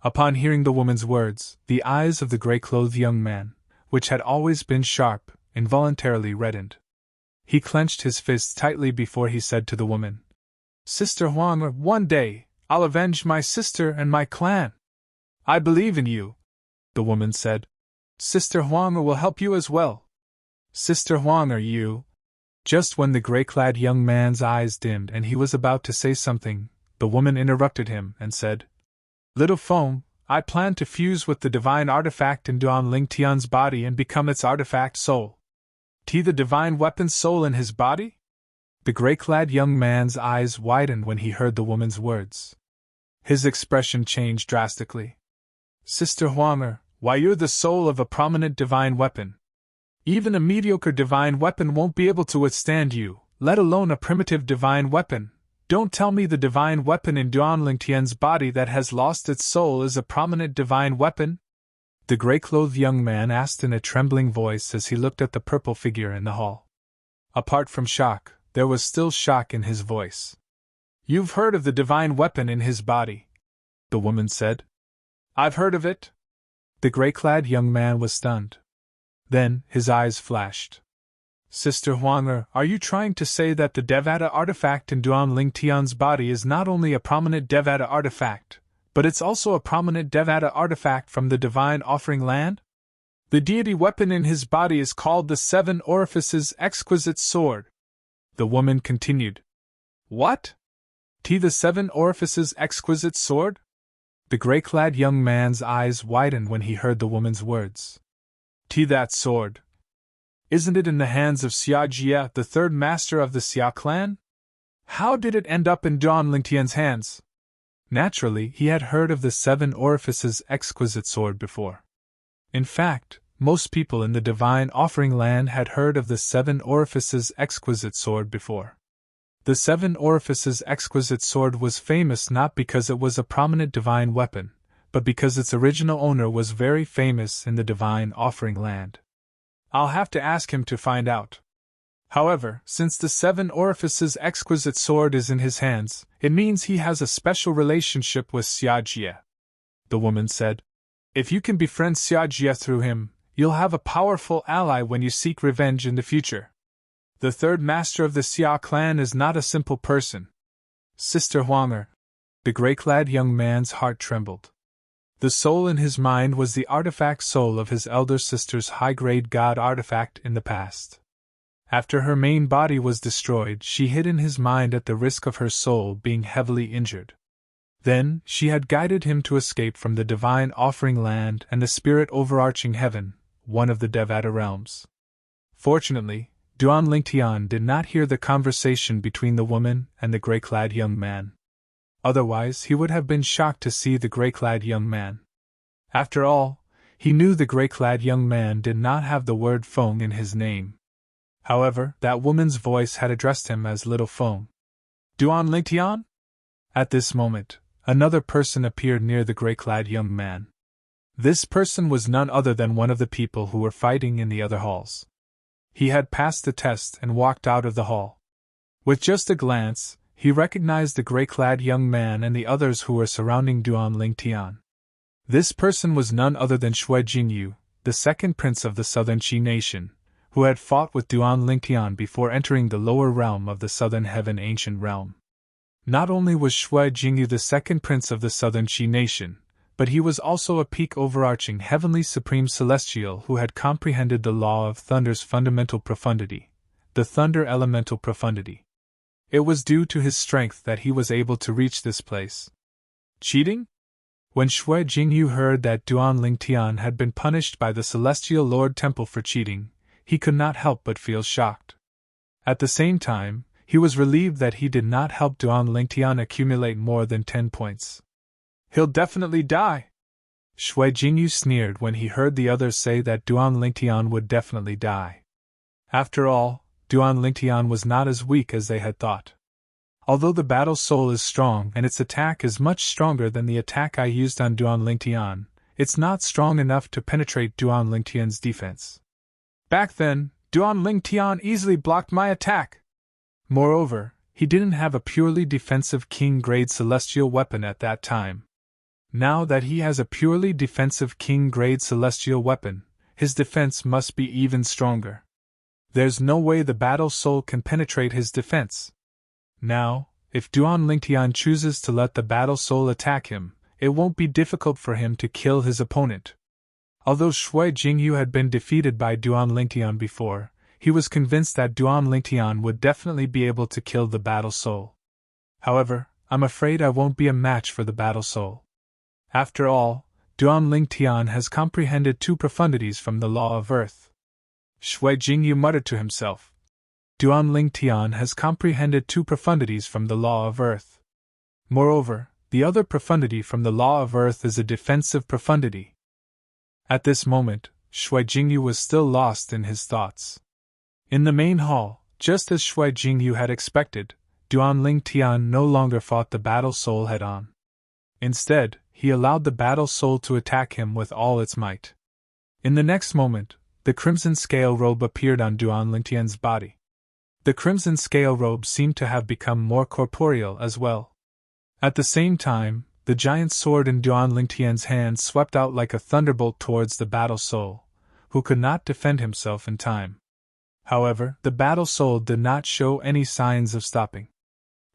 Upon hearing the woman's words, the eyes of the gray-clothed young man, which had always been sharp, involuntarily reddened. He clenched his fists tightly before he said to the woman, Sister Huang, one day, I'll avenge my sister and my clan. I believe in you, the woman said. Sister Huang will help you as well. Sister Huang, are you? Just when the gray-clad young man's eyes dimmed and he was about to say something, the woman interrupted him and said, Little Foam, I plan to fuse with the divine artifact in Duan Lingtian's body and become its artifact soul. The divine weapon soul in his body? The gray-clad young man's eyes widened when he heard the woman's words. His expression changed drastically. Sister Huanger, why you're the soul of a prominent divine weapon. Even a mediocre divine weapon won't be able to withstand you, let alone a primitive divine weapon. Don't tell me the divine weapon in Duan Lingtian's body that has lost its soul is a prominent divine weapon? The gray-clothed young man asked in a trembling voice as he looked at the purple figure in the hall. Apart from shock, there was still shock in his voice. You've heard of the divine weapon in his body. the woman said. I've heard of it. The gray-clad young man was stunned. Then, his eyes flashed. Sister Huang, are you trying to say that the Devata artifact in Duan Lingtian's body is not only a prominent Devata artifact, but it's also a prominent Devata artifact from the divine offering land? The deity weapon in his body is called the Seven Orifices Exquisite Sword. The woman continued. What? The Seven Orifices Exquisite Sword? The gray-clad young man's eyes widened when he heard the woman's words. That sword. Isn't it in the hands of Xia Jie, the third master of the Xia clan? How did it end up in Duan Lingtian's hands? Naturally, he had heard of the Seven Orifices Exquisite Sword before. In fact, most people in the divine offering land had heard of the Seven Orifices Exquisite Sword before. The Seven Orifices Exquisite Sword was famous not because it was a prominent divine weapon, but because its original owner was very famous in the divine offering land. I'll have to ask him to find out. However, since the Seven Orifices Exquisite Sword is in his hands, it means he has a special relationship with Xia Jie. The woman said. If you can befriend Xia Jie through him, you'll have a powerful ally when you seek revenge in the future. The third master of the Xia clan is not a simple person. Sister Huang, the gray-clad young man's heart trembled. The soul in his mind was the artifact soul of his elder sister's high-grade god artifact in the past. After her main body was destroyed, she hid in his mind at the risk of her soul being heavily injured. Then, she had guided him to escape from the divine offering land and the spirit overarching heaven, one of the Devata realms. Fortunately, Duan Lingtian did not hear the conversation between the woman and the gray-clad young man. Otherwise, he would have been shocked to see the gray-clad young man. After all, he knew the gray-clad young man did not have the word Feng in his name. However, that woman's voice had addressed him as Little Feng. Duan Lingtian? At this moment, another person appeared near the gray-clad young man. This person was none other than one of the people who were fighting in the other halls. He had passed the test and walked out of the hall. With just a glance, he recognized the gray-clad young man and the others who were surrounding Duan Lingtian. This person was none other than Shui Jingyu, the second prince of the southern Qi nation, who had fought with Duan Lingtian before entering the lower realm of the southern heaven ancient realm. Not only was Shui Jingyu the second prince of the southern Qi nation, but he was also a peak overarching heavenly supreme celestial who had comprehended the law of thunder's fundamental profundity, the thunder elemental profundity. It was due to his strength that he was able to reach this place. Cheating? When Shui Jingyu heard that Duan Lingtian had been punished by the Celestial Lord Temple for cheating, he could not help but feel shocked. At the same time, he was relieved that he did not help Duan Lingtian accumulate more than 10 points. He'll definitely die. Shui Jingyu sneered when he heard the others say that Duan Lingtian would definitely die. After all, Duan Lingtian was not as weak as they had thought. Although the battle soul is strong and its attack is much stronger than the attack I used on Duan Lingtian, it's not strong enough to penetrate Duan Lingtian's defense. Back then, Duan Lingtian easily blocked my attack. Moreover, he didn't have a purely defensive king-grade celestial weapon at that time. Now that he has a purely defensive king-grade celestial weapon, his defense must be even stronger. There's no way the battle soul can penetrate his defense. Now, if Duan Lingtian chooses to let the battle soul attack him, it won't be difficult for him to kill his opponent. Although Shui Jingyu had been defeated by Duan Lingtian before, he was convinced that Duan Lingtian would definitely be able to kill the battle soul. However, I'm afraid I won't be a match for the battle soul. After all, Duan Lingtian has comprehended 2 profundities from the law of earth. Shui Jingyu muttered to himself. Duan Lingtian has comprehended 2 profundities from the law of earth. Moreover, the other profundity from the law of earth is a defensive profundity. At this moment, Shui Jingyu was still lost in his thoughts. In the main hall, just as Shui Jingyu had expected, Duan Lingtian no longer fought the battle soul head-on. Instead, he allowed the battle soul to attack him with all its might. In the next moment, the crimson scale robe appeared on Duan Lingtian's body. The crimson scale robe seemed to have become more corporeal as well. At the same time, the giant sword in Duan Lingtian's hand swept out like a thunderbolt towards the battle soul, who could not defend himself in time. However, the battle soul did not show any signs of stopping.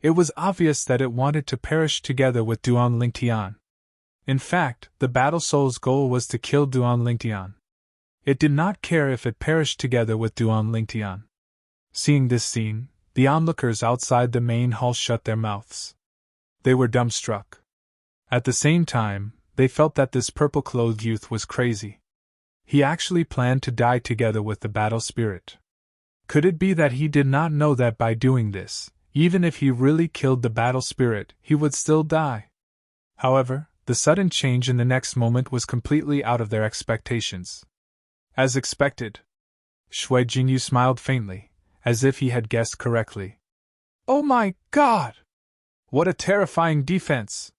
It was obvious that it wanted to perish together with Duan Lingtian. In fact, the battle soul's goal was to kill Duan Lingtian. It did not care if it perished together with Duan Lingtian. Seeing this scene, the onlookers outside the main hall shut their mouths. They were dumbstruck. At the same time, they felt that this purple-clothed youth was crazy. He actually planned to die together with the battle spirit. Could it be that he did not know that by doing this, even if he really killed the battle spirit, he would still die? However, the sudden change in the next moment was completely out of their expectations. As expected, Shui Jingyu smiled faintly, as if he had guessed correctly. Oh my God! What a terrifying defense!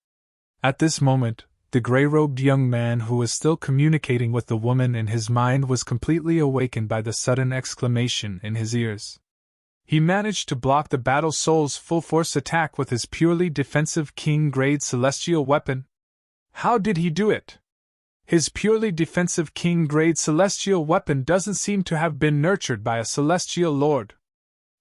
At this moment, the gray-robed young man who was still communicating with the woman in his mind was completely awakened by the sudden exclamation in his ears. He managed to block the battle soul's full-force attack with his purely defensive king-grade celestial weapon. How did he do it? His purely defensive king-grade celestial weapon doesn't seem to have been nurtured by a celestial lord.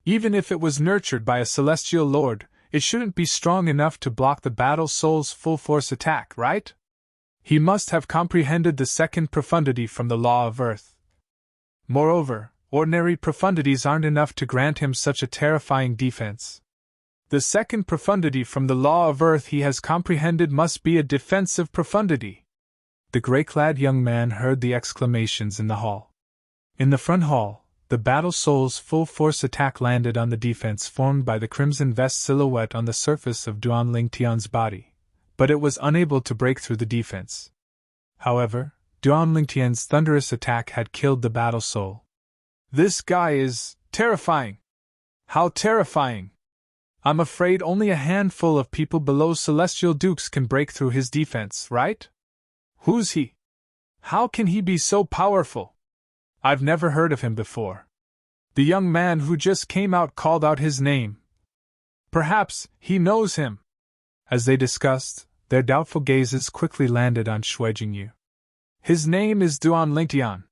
Even if it was nurtured by a celestial lord, it shouldn't be strong enough to block the battle soul's full-force attack, right? He must have comprehended the second profundity from the law of earth. Moreover, ordinary profundities aren't enough to grant him such a terrifying defense. The second profundity from the law of earth he has comprehended must be a defensive profundity. The gray-clad young man heard the exclamations in the hall. In the front hall, the battle soul's full-force attack landed on the defense formed by the crimson vest silhouette on the surface of Duan Lingtian's body, but it was unable to break through the defense. However, Duan Lingtian's thunderous attack had killed the battle soul. This guy is terrifying! How terrifying! I'm afraid only a handful of people below Celestial Dukes can break through his defense, right? Who's he? How can he be so powerful? I've never heard of him before. The young man who just came out called out his name. Perhaps he knows him. As they discussed, their doubtful gazes quickly landed on Shui Jingyu. His name is Duan Lingtian.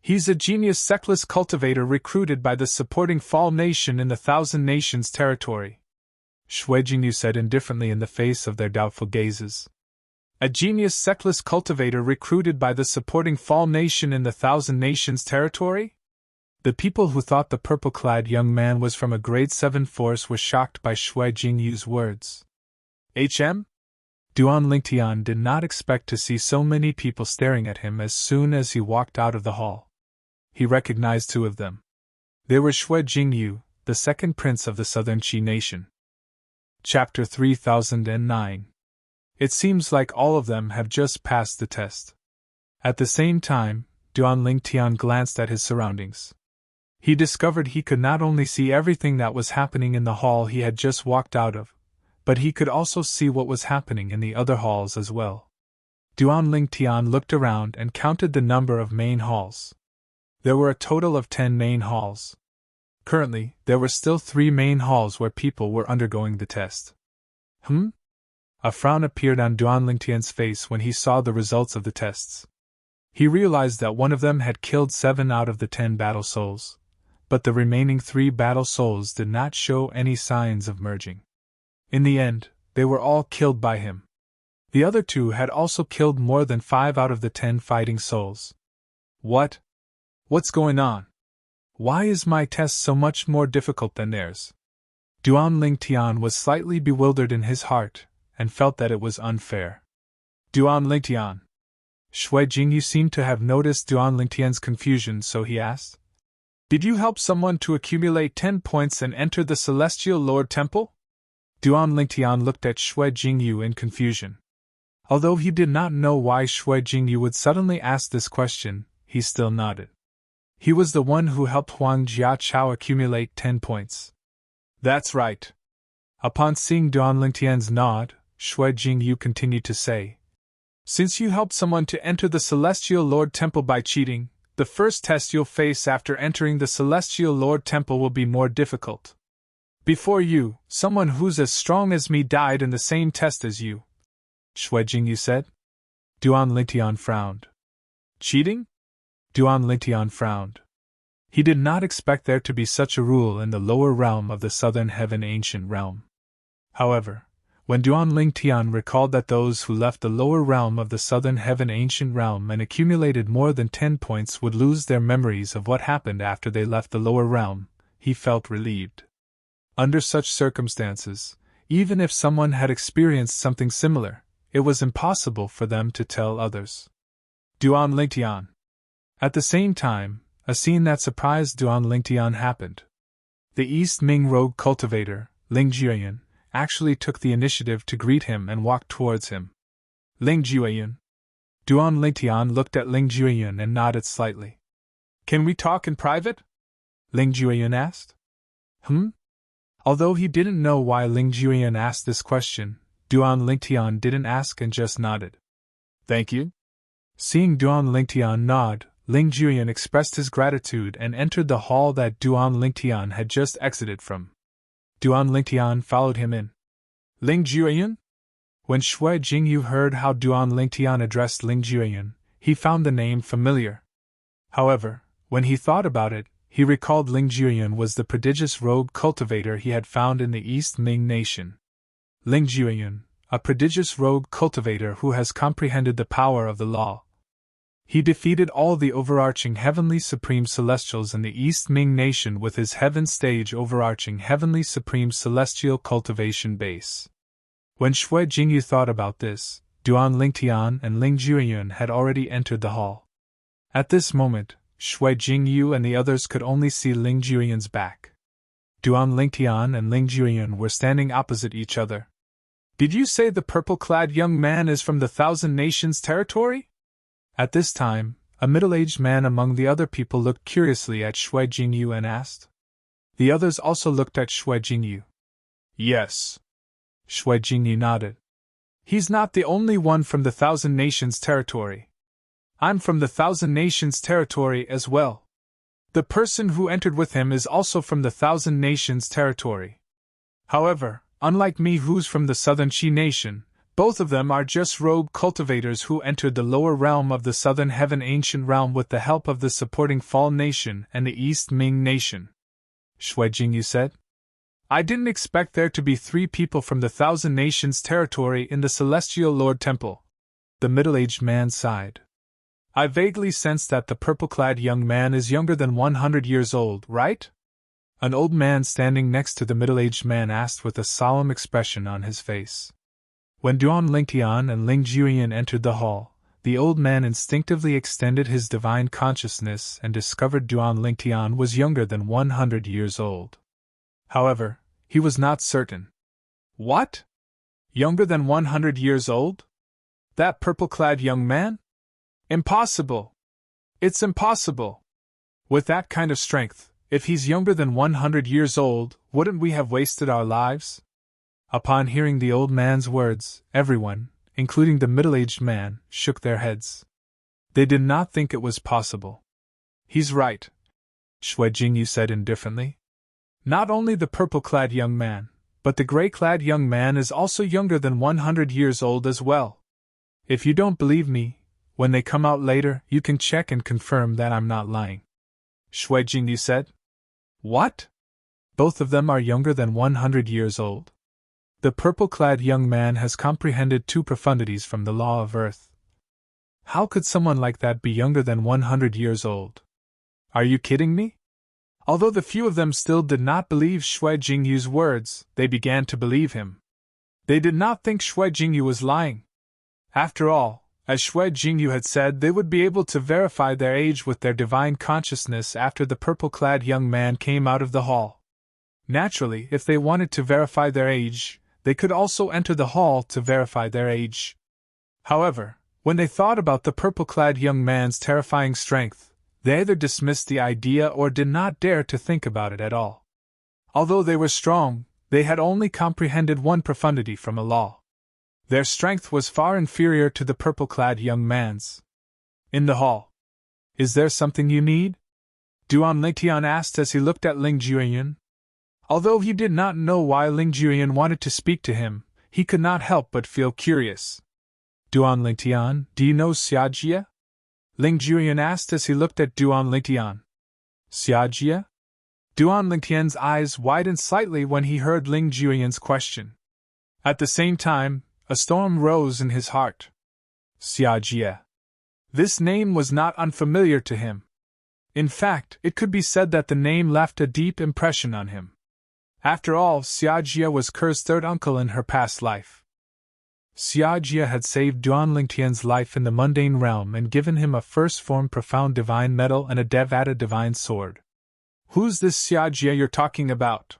He's a genius sectless cultivator recruited by the supporting Fall Nation in the Thousand Nations territory. Shui Jingyu said indifferently in the face of their doubtful gazes. A genius sectless cultivator recruited by the supporting Fall Nation in the Thousand Nations territory? The people who thought the purple-clad young man was from a grade 7 force were shocked by Shui Jingyu's words. HM? Duan Lingtian did not expect to see so many people staring at him as soon as he walked out of the hall. He recognized two of them. They were Shui Jingyu, the second prince of the Southern Qi nation. Chapter 3009. It seems like all of them have just passed the test. At the same time, Duan Lingtian glanced at his surroundings. He discovered he could not only see everything that was happening in the hall he had just walked out of, but he could also see what was happening in the other halls as well. Duan Lingtian looked around and counted the number of main halls. There were a total of 10 main halls. Currently, there were still 3 main halls where people were undergoing the test. A frown appeared on Duan Lingtian's face when he saw the results of the tests. He realized that one of them had killed 7 out of the 10 battle souls, but the remaining 3 battle souls did not show any signs of merging. In the end, they were all killed by him. The other 2 had also killed more than 5 out of the 10 fighting souls. What's going on? Why is my test so much more difficult than theirs? Duan Lingtian was slightly bewildered in his heart, and felt that it was unfair. Duan Lingtian. Shui Jingyu seemed to have noticed Duan Lingtian's confusion, so he asked, "Did you help someone to accumulate 10 points and enter the Celestial Lord Temple?" Duan Lingtian looked at Shui Jingyu in confusion. Although he did not know why Shui Jingyu would suddenly ask this question, he still nodded. He was the one who helped Huang Jiachao accumulate 10 points. That's right. Upon seeing Duan Lingtian's nod, Shui Jingyu continued to say, "Since you helped someone to enter the Celestial Lord Temple by cheating, the first test you'll face after entering the Celestial Lord Temple will be more difficult. Before you, someone who's as strong as me died in the same test as you. Shui Jingyu said. Duan Lingtian frowned. Cheating? Duan Lingtian frowned. He did not expect there to be such a rule in the lower realm of the southern heaven ancient realm. However, when Duan Lingtian recalled that those who left the lower realm of the southern heaven ancient realm and accumulated more than 10 points would lose their memories of what happened after they left the lower realm, he felt relieved. Under such circumstances, even if someone had experienced something similar, it was impossible for them to tell others. Duan Lingtian. At the same time, a scene that surprised Duan Lingtian happened. The East Ming rogue cultivator, Ling Jueyan, actually took the initiative to greet him and walked towards him. Ling Jueyan. Duan Lingtian looked at Ling Jueyan and nodded slightly. Can we talk in private? Ling Jueyan asked. Although he didn't know why Ling Jueyan asked this question, Duan Lingtian didn't ask and just nodded. Thank you. Seeing Duan Lingtian nod, Ling Jueyan expressed his gratitude and entered the hall that Duan Lingtian had just exited from. Duan Lingtian followed him in. Ling Jueyan? When Shui Jingyu heard how Duan Lingtian addressed Ling Jueyan, he found the name familiar. However, when he thought about it, he recalled Ling Jueyan was the prodigious rogue cultivator he had found in the East Ming nation. Ling Jueyan, a prodigious rogue cultivator who has comprehended the power of the law. He defeated all the overarching heavenly supreme celestials in the East Ming nation with his heaven stage overarching heavenly supreme celestial cultivation base. When Shui Jingyu thought about this, Duan Lingtian and Ling Jueyan had already entered the hall. At this moment, Shui Jingyu and the others could only see Ling Jueyan's back. Duan Lingtian and Ling Jueyan were standing opposite each other. Did you say the purple-clad young man is from the Thousand Nations territory? At this time, a middle-aged man among the other people looked curiously at Shui Jingyu and asked. The others also looked at Shui Jingyu. Yes. Shui Jingyu nodded. He's not the only one from the Thousand Nations territory. I'm from the Thousand Nations territory as well. The person who entered with him is also from the Thousand Nations territory. However, unlike me who's from the Southern Qi nation, both of them are just rogue cultivators who entered the lower realm of the Southern Heaven ancient realm with the help of the supporting Fall nation and the East Ming nation. Shui Jingyu said. I didn't expect there to be 3 people from the Thousand Nations territory in the Celestial Lord Temple. The middle-aged man sighed. I vaguely sense that the purple-clad young man is younger than 100 years old, right? An old man standing next to the middle-aged man asked with a solemn expression on his face. When Duan Lingtian and Ling Jueyan entered the hall, the old man instinctively extended his divine consciousness and discovered Duan Lingtian was younger than 100 years old. However, he was not certain. What? Younger than 100 years old? That purple-clad young man? Impossible! It's impossible! With that kind of strength, if he's younger than 100 years old, wouldn't we have wasted our lives? Upon hearing the old man's words, everyone, including the middle-aged man, shook their heads. They did not think it was possible. He's right, Shui Jingyu said indifferently. Not only the purple-clad young man, but the gray-clad young man is also younger than 100 years old as well. If you don't believe me, when they come out later, you can check and confirm that I'm not lying. Shui Jingyu said. What? Both of them are younger than 100 years old. The purple-clad young man has comprehended 2 profundities from the law of earth. How could someone like that be younger than 100 years old? Are you kidding me? Although the few of them still did not believe Shui Jingyu's words, they began to believe him. They did not think Shui Jingyu was lying. After all, as Shui Jingyu had said, they would be able to verify their age with their divine consciousness after the purple-clad young man came out of the hall. Naturally, if they wanted to verify their age, they could also enter the hall to verify their age. However, when they thought about the purple-clad young man's terrifying strength, they either dismissed the idea or did not dare to think about it at all. Although they were strong, they had only comprehended 1 profundity from a law. Their strength was far inferior to the purple-clad young man's. In the hall. Is there something you need? Duan Lingtian asked as he looked at Ling Jueyan. Although he did not know why Ling Jueyan wanted to speak to him, he could not help but feel curious. Duan Lingtian, do you know Xiajie? Ling Juyan asked as he looked at Duan Lingtian. Xiajie? Duan Lingtian's eyes widened slightly when he heard Ling Juyan's question. At the same time, a storm rose in his heart. Xiajie. This name was not unfamiliar to him. In fact, it could be said that the name left a deep impression on him. After all, Xiajie was Ker's third uncle in her past life. Xiajie had saved Duan Lingtian's life in the mundane realm and given him a first-form profound divine medal and a Devata divine sword. Who's this Xiajie you're talking about?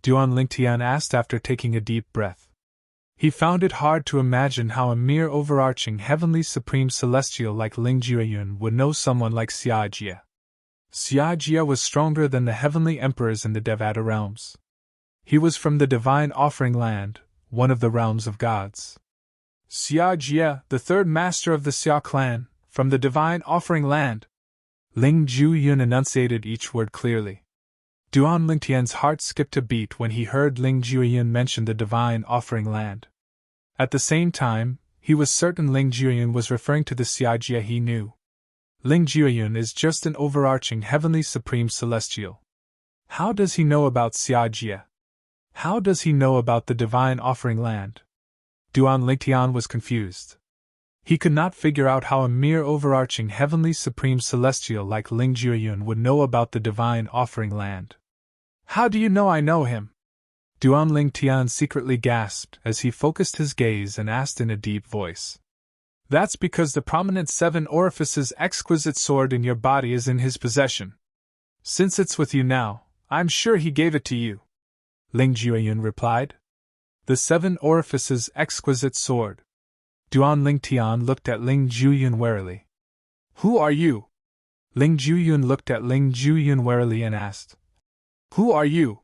Duan Lingtian asked after taking a deep breath. He found it hard to imagine how a mere overarching heavenly supreme celestial like Ling Jueyun would know someone like Xiajie. Xiajie was stronger than the heavenly emperors in the Devata realms. He was from the divine offering land, one of the realms of gods. Xiajie, the third master of the Xia clan, from the divine offering land. Ling Jueyun enunciated each word clearly. Duan Lingtian's heart skipped a beat when he heard Ling Jueyun mention the divine offering land. At the same time, he was certain Ling Jueyun was referring to the Xiajie he knew. Ling Jueyun is just an overarching heavenly supreme celestial. How does he know about Xiajie? How does he know about the divine offering land? Duan Lingtian was confused. He could not figure out how a mere overarching heavenly supreme celestial like Ling Jueyun would know about the divine offering land. How do you know I know him? Duan Lingtian secretly gasped as he focused his gaze and asked in a deep voice. That's because the prominent seven orifices exquisite sword in your body is in his possession. Since it's with you now, I'm sure he gave it to you. Ling Jueyun replied. The seven orifices exquisite sword. Duan Lingtian looked at Ling Jueyun warily. Who are you? Ling Jueyun looked at Ling Jueyun warily and asked. Who are you?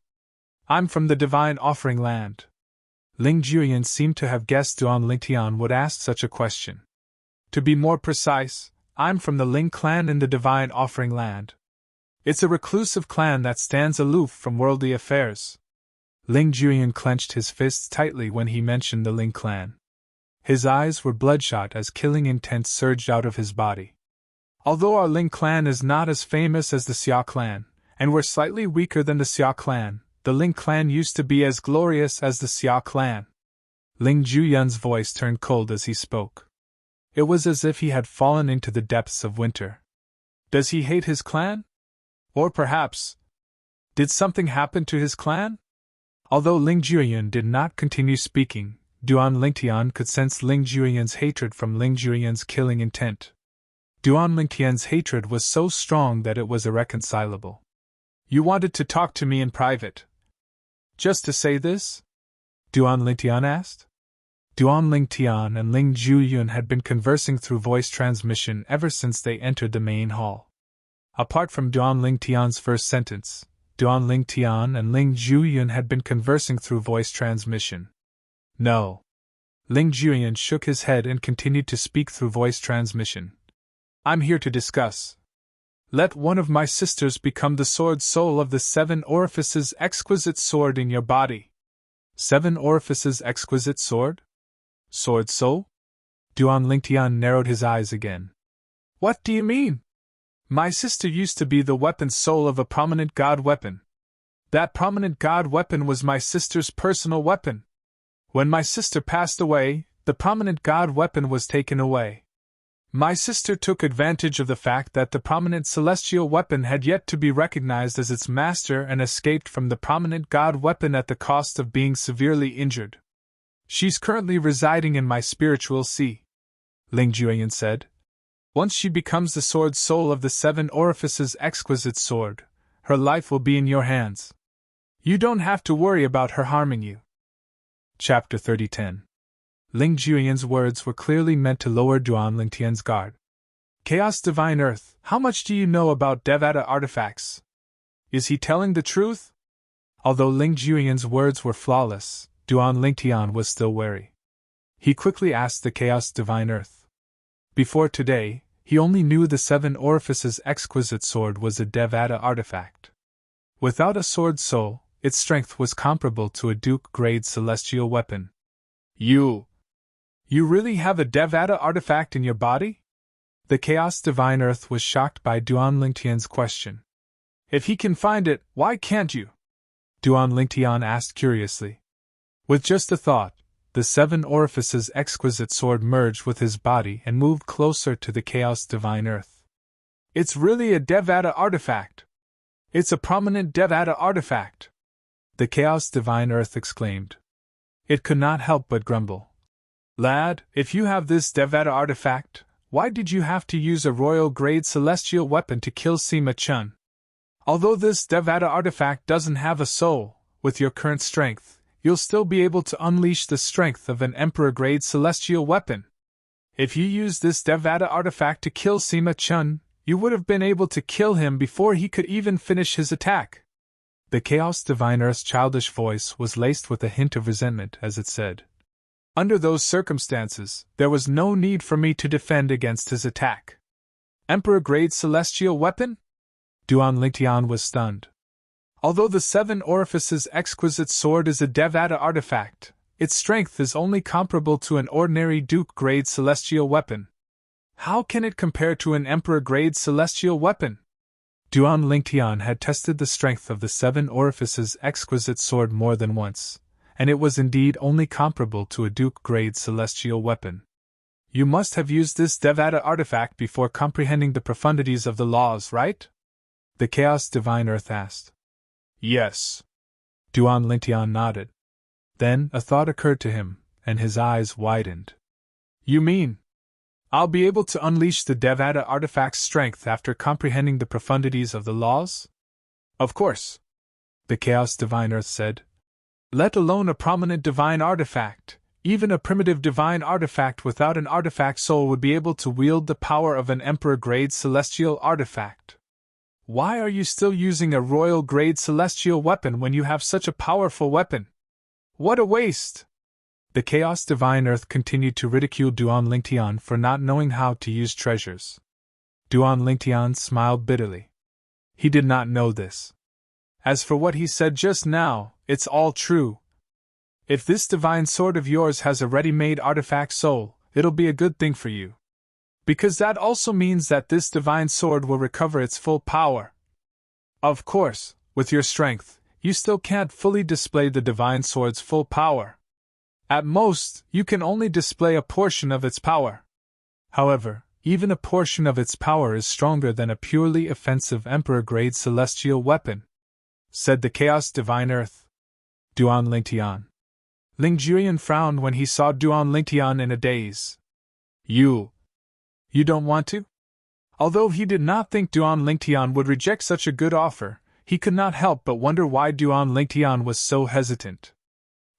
I'm from the divine offering land. Ling Jueyun seemed to have guessed Duan Lingtian would ask such a question. To be more precise, I'm from the Ling clan in the divine offering land. It's a reclusive clan that stands aloof from worldly affairs. Ling Jueyun clenched his fists tightly when he mentioned the Ling clan. His eyes were bloodshot as killing intent surged out of his body. Although our Ling clan is not as famous as the Xia clan, and we're slightly weaker than the Xia clan, the Ling clan used to be as glorious as the Xia clan. Ling Jueyun's voice turned cold as he spoke. It was as if he had fallen into the depths of winter. Does he hate his clan? Or perhaps, did something happen to his clan? Although Ling Jueyun did not continue speaking, Duan Lingtian could sense Ling Jueyun's hatred from Ling Jueyun's killing intent. Duan Lingtian's hatred was so strong that it was irreconcilable. You wanted to talk to me in private. Just to say this? Duan Lingtian asked. Duan Lingtian and Ling Jueyun had been conversing through voice transmission ever since they entered the main hall. Apart from Duan Lingtian's first sentence, Duan Lingtian and Ling Jueyun had been conversing through voice transmission. No. Ling Jueyun shook his head and continued to speak through voice transmission. I'm here to discuss. Let one of my sisters become the sword soul of the seven orifices exquisite sword in your body. Seven orifices exquisite sword? Sword soul? Duan Lingtian narrowed his eyes again. What do you mean? My sister used to be the weapon soul of a prominent god weapon. That prominent god weapon was my sister's personal weapon. When my sister passed away, the prominent god weapon was taken away. My sister took advantage of the fact that the prominent celestial weapon had yet to be recognized as its master and escaped from the prominent god weapon at the cost of being severely injured. She's currently residing in my spiritual sea, Ling Jueyun said. Once she becomes the sword soul of the seven orifices exquisite sword, her life will be in your hands. You don't have to worry about her harming you. Chapter 30:10. Ling Jueyun's words were clearly meant to lower Duan Lingtian's guard. Chaos Divine Earth, how much do you know about Devata artifacts? Is he telling the truth? Although Ling Jueyun's words were flawless, Duan Lingtian was still wary. He quickly asked the Chaos Divine Earth. Before today, he only knew the seven orifices exquisite sword was a Devata artifact. Without a sword soul, its strength was comparable to a Duke-grade celestial weapon. You! You really have a Devata artifact in your body? The Chaos Divine Earth was shocked by Duan Lingtian's question. If he can find it, why can't you? Duan Lingtian asked curiously. With just a thought, the 7 orifices exquisite sword merged with his body and moved closer to the Chaos Divine Earth. It's really a Devata artifact! It's a prominent Devata artifact! The Chaos Divine Earth exclaimed. It could not help but grumble. Lad, if you have this Devata artifact, why did you have to use a royal-grade celestial weapon to kill Sima Chun? Although this Devata artifact doesn't have a soul, with your current strength, you'll still be able to unleash the strength of an Emperor-grade celestial weapon. If you used this Devata artifact to kill Sima Chun, you would have been able to kill him before he could even finish his attack. The Chaos Divine Earth's childish voice was laced with a hint of resentment as it said, Under those circumstances, there was no need for me to defend against his attack. Emperor-grade celestial weapon? Duan Lingtian was stunned. Although the 7 orifices exquisite sword is a Devata artifact, its strength is only comparable to an ordinary Duke-grade celestial weapon. How can it compare to an Emperor-grade celestial weapon? Duan Lingtian had tested the strength of the 7 orifices exquisite sword more than once, and it was indeed only comparable to a Duke-grade celestial weapon. You must have used this Devata artifact before comprehending the profundities of the laws, right? The Chaos Divine Earth asked. Yes. Duan Lingtian nodded. Then a thought occurred to him, and his eyes widened. You mean, I'll be able to unleash the Devata artifact's strength after comprehending the profundities of the laws? Of course. The Chaos Divine Earth said. Let alone a prominent divine artifact, even a primitive divine artifact without an artifact soul would be able to wield the power of an Emperor-grade celestial artifact. Why are you still using a royal-grade celestial weapon when you have such a powerful weapon? What a waste! The Chaos Divine Earth continued to ridicule Duan Lingtian for not knowing how to use treasures. Duan Lingtian smiled bitterly. He did not know this. As for what he said just now, it's all true. If this divine sword of yours has a ready-made artifact soul, it'll be a good thing for you. Because that also means that this divine sword will recover its full power. Of course, with your strength, you still can't fully display the divine sword's full power. At most, you can only display a portion of its power. However, even a portion of its power is stronger than a purely offensive Emperor-grade celestial weapon, said the Chaos Divine Earth. Duan Lingtian. Ling Juyan frowned when he saw Duan Lingtian in a daze. You don't want to? Although he did not think Duan Lingtian would reject such a good offer, he could not help but wonder why Duan Lingtian was so hesitant.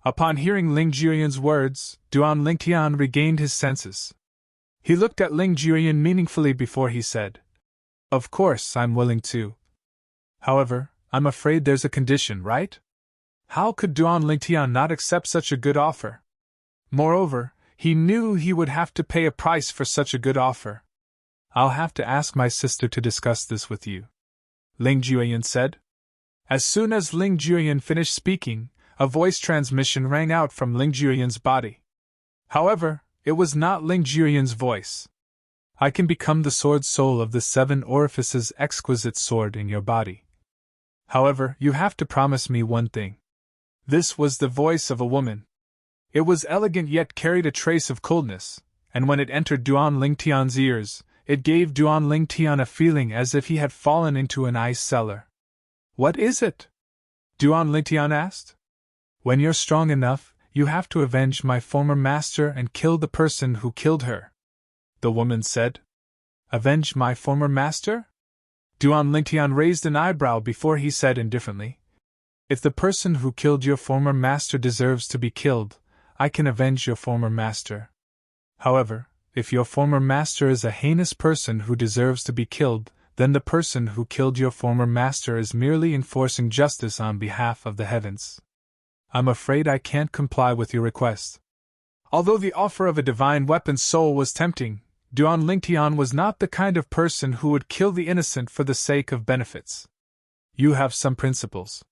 Upon hearing Ling Juyan's words, Duan Lingtian regained his senses. He looked at Ling Juyan meaningfully before he said, Of course, I'm willing to. However, I'm afraid there's a condition, right? How could Duan Lingtian not accept such a good offer? Moreover, he knew he would have to pay a price for such a good offer. I'll have to ask my sister to discuss this with you, Ling Juyan said. As soon as Ling Juyan finished speaking, a voice transmission rang out from Ling Juyan's body. However, it was not Ling Juyan's voice. I can become the sword soul of the 7 orifices exquisite sword in your body. However, you have to promise me one thing. This was the voice of a woman. It was elegant yet carried a trace of coldness, and when it entered Duan Lingtian's ears, it gave Duan Lingtian a feeling as if he had fallen into an ice cellar. What is it? Duan Lingtian asked. When you're strong enough, you have to avenge my former master and kill the person who killed her, the woman said. Avenge my former master? Duan Lingtian raised an eyebrow before he said indifferently, If the person who killed your former master deserves to be killed, I can avenge your former master. However, if your former master is a heinous person who deserves to be killed, then the person who killed your former master is merely enforcing justice on behalf of the heavens. I'm afraid I can't comply with your request. Although the offer of a divine weapon soul was tempting, Duan Lingtian was not the kind of person who would kill the innocent for the sake of benefits. You have some principles.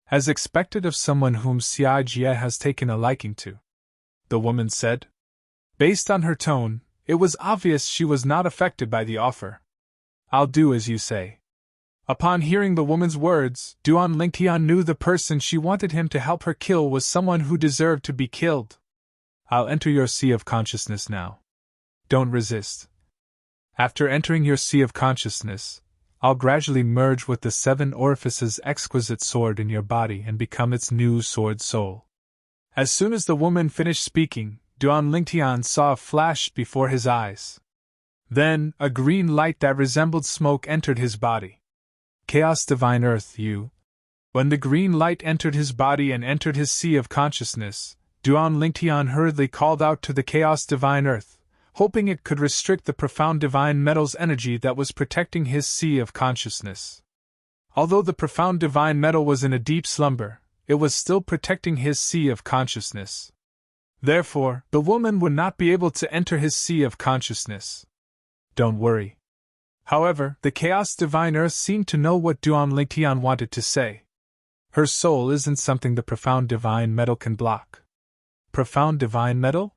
As expected of someone whom Xia Jie has taken a liking to, the woman said. Based on her tone, it was obvious she was not affected by the offer. I'll do as you say. Upon hearing the woman's words, Duan Lingtian knew the person she wanted him to help her kill was someone who deserved to be killed. I'll enter your sea of consciousness now. Don't resist. After entering your sea of consciousness, I'll gradually merge with the 7 orifices exquisite sword in your body and become its new sword soul. As soon as the woman finished speaking, Duan Lingtian saw a flash before his eyes. Then, a green light that resembled smoke entered his body. Chaos Divine Earth, you. When the green light entered his body and entered his sea of consciousness, Duan Lingtian hurriedly called out to the Chaos Divine Earth, hoping it could restrict the profound divine metal's energy that was protecting his sea of consciousness. Although the profound divine metal was in a deep slumber, it was still protecting his sea of consciousness. Therefore, the woman would not be able to enter his sea of consciousness. Don't worry. However, the Chaos Divine Earth seemed to know what Duan Lingtian wanted to say. Her soul isn't something the profound divine metal can block. Profound divine metal?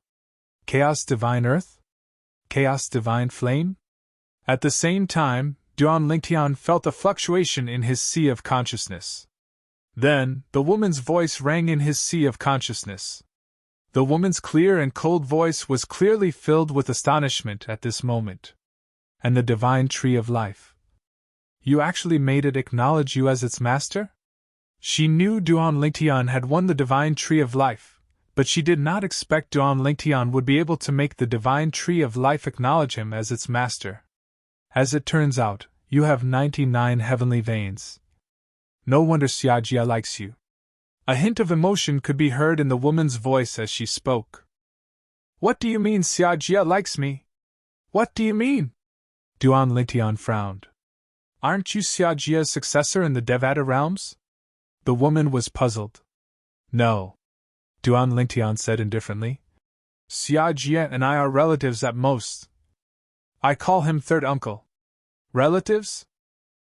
Chaos Divine Earth? Chaos Divine Flame? At the same time, Duan Lingtian felt a fluctuation in his sea of consciousness. Then, the woman's voice rang in his sea of consciousness. The woman's clear and cold voice was clearly filled with astonishment at this moment. And the divine tree of life. You actually made it acknowledge you as its master? She knew Duan Lingtian had won the divine tree of life, but she did not expect Duan Lingtian would be able to make the divine tree of life acknowledge him as its master. As it turns out, you have 99 heavenly veins. No wonder Xiajia likes you. A hint of emotion could be heard in the woman's voice as she spoke. What do you mean Xiajia likes me? What do you mean? Duan Lingtian frowned. Aren't you Xiajia's successor in the Devata realms? The woman was puzzled. No. Duan Lingtian said indifferently. Xiajia and I are relatives at most. I call him third uncle. Relatives?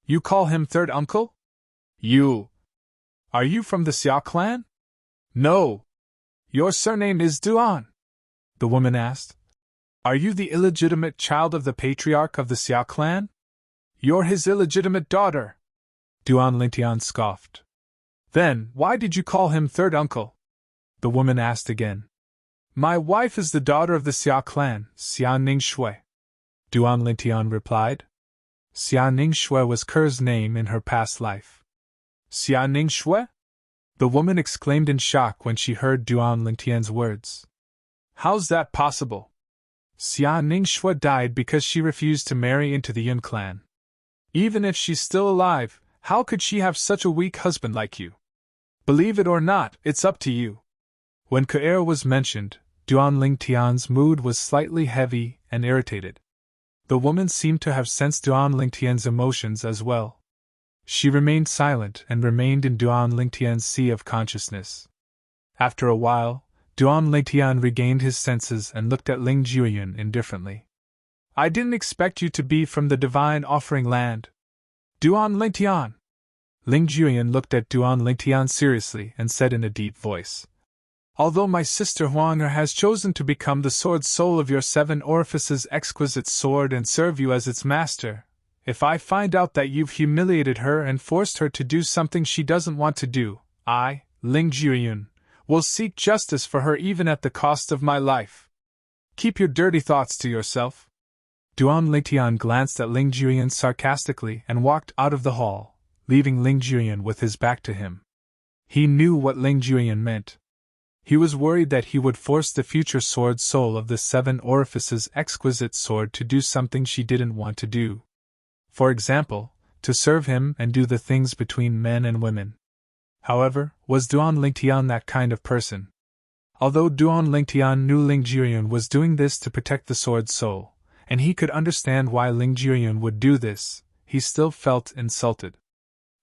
You call him third uncle? You. Are you from the Xia clan? No. Your surname is Duan? The woman asked. Are you the illegitimate child of the patriarch of the Xia clan? You're his illegitimate daughter. Duan Lingtian scoffed. Then, why did you call him third uncle? The woman asked again. My wife is the daughter of the Xia clan, Xia Ningshui. Duan Lingtian replied. Xia Ningshui was Ker's name in her past life. Xia Ningshui? The woman exclaimed in shock when she heard Duan Lingtian's words. How's that possible? Xia Ningshui died because she refused to marry into the Yun clan. Even if she's still alive, how could she have such a weak husband like you? Believe it or not, it's up to you. When Ke'er was mentioned, Duan Lingtian's mood was slightly heavy and irritated. The woman seemed to have sensed Duan Lingtian's emotions as well. She remained silent and remained in Duan Lingtian's sea of consciousness. After a while, Duan Lingtian regained his senses and looked at Ling Juoyun indifferently. I didn't expect you to be from the divine offering land. Duan Lingtian. Ling Juoyun looked at Duan Lingtian seriously and said in a deep voice. Although my sister Huang'er has chosen to become the sword soul of your 7 orifices exquisite sword and serve you as its master, if I find out that you've humiliated her and forced her to do something she doesn't want to do, I, Ling Juoyun, will seek justice for her even at the cost of my life. Keep your dirty thoughts to yourself. Duan Lingtian glanced at Ling Juoyun sarcastically and walked out of the hall, leaving Ling Juoyun with his back to him. He knew what Ling Juoyun meant. He was worried that he would force the future sword soul of the 7 orifices exquisite sword to do something she didn't want to do. For example, to serve him and do the things between men and women. However, was Duan Lingtian that kind of person? Although Duan Lingtian knew Ling Juoyun was doing this to protect the sword soul, and he could understand why Ling Juoyun would do this, he still felt insulted.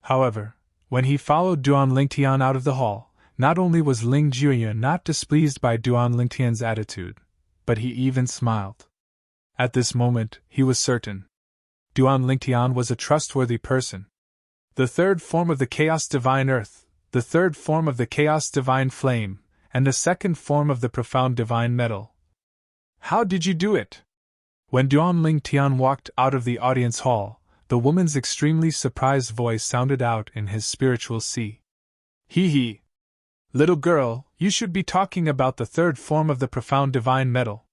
However, when he followed Duan Lingtian out of the hall, not only was Ling Juoyun not displeased by Duan Lingtian's attitude, but he even smiled. At this moment, he was certain. Duan Lingtian was a trustworthy person. The third form of the Chaos Divine Earth, the third form of the Chaos Divine Flame, and the second form of the Profound Divine Metal. How did you do it? When Duan Ling Tian walked out of the audience hall, the woman's extremely surprised voice sounded out in his spiritual sea. Hee hee. Little girl, you should be talking about the third form of the profound divine metal.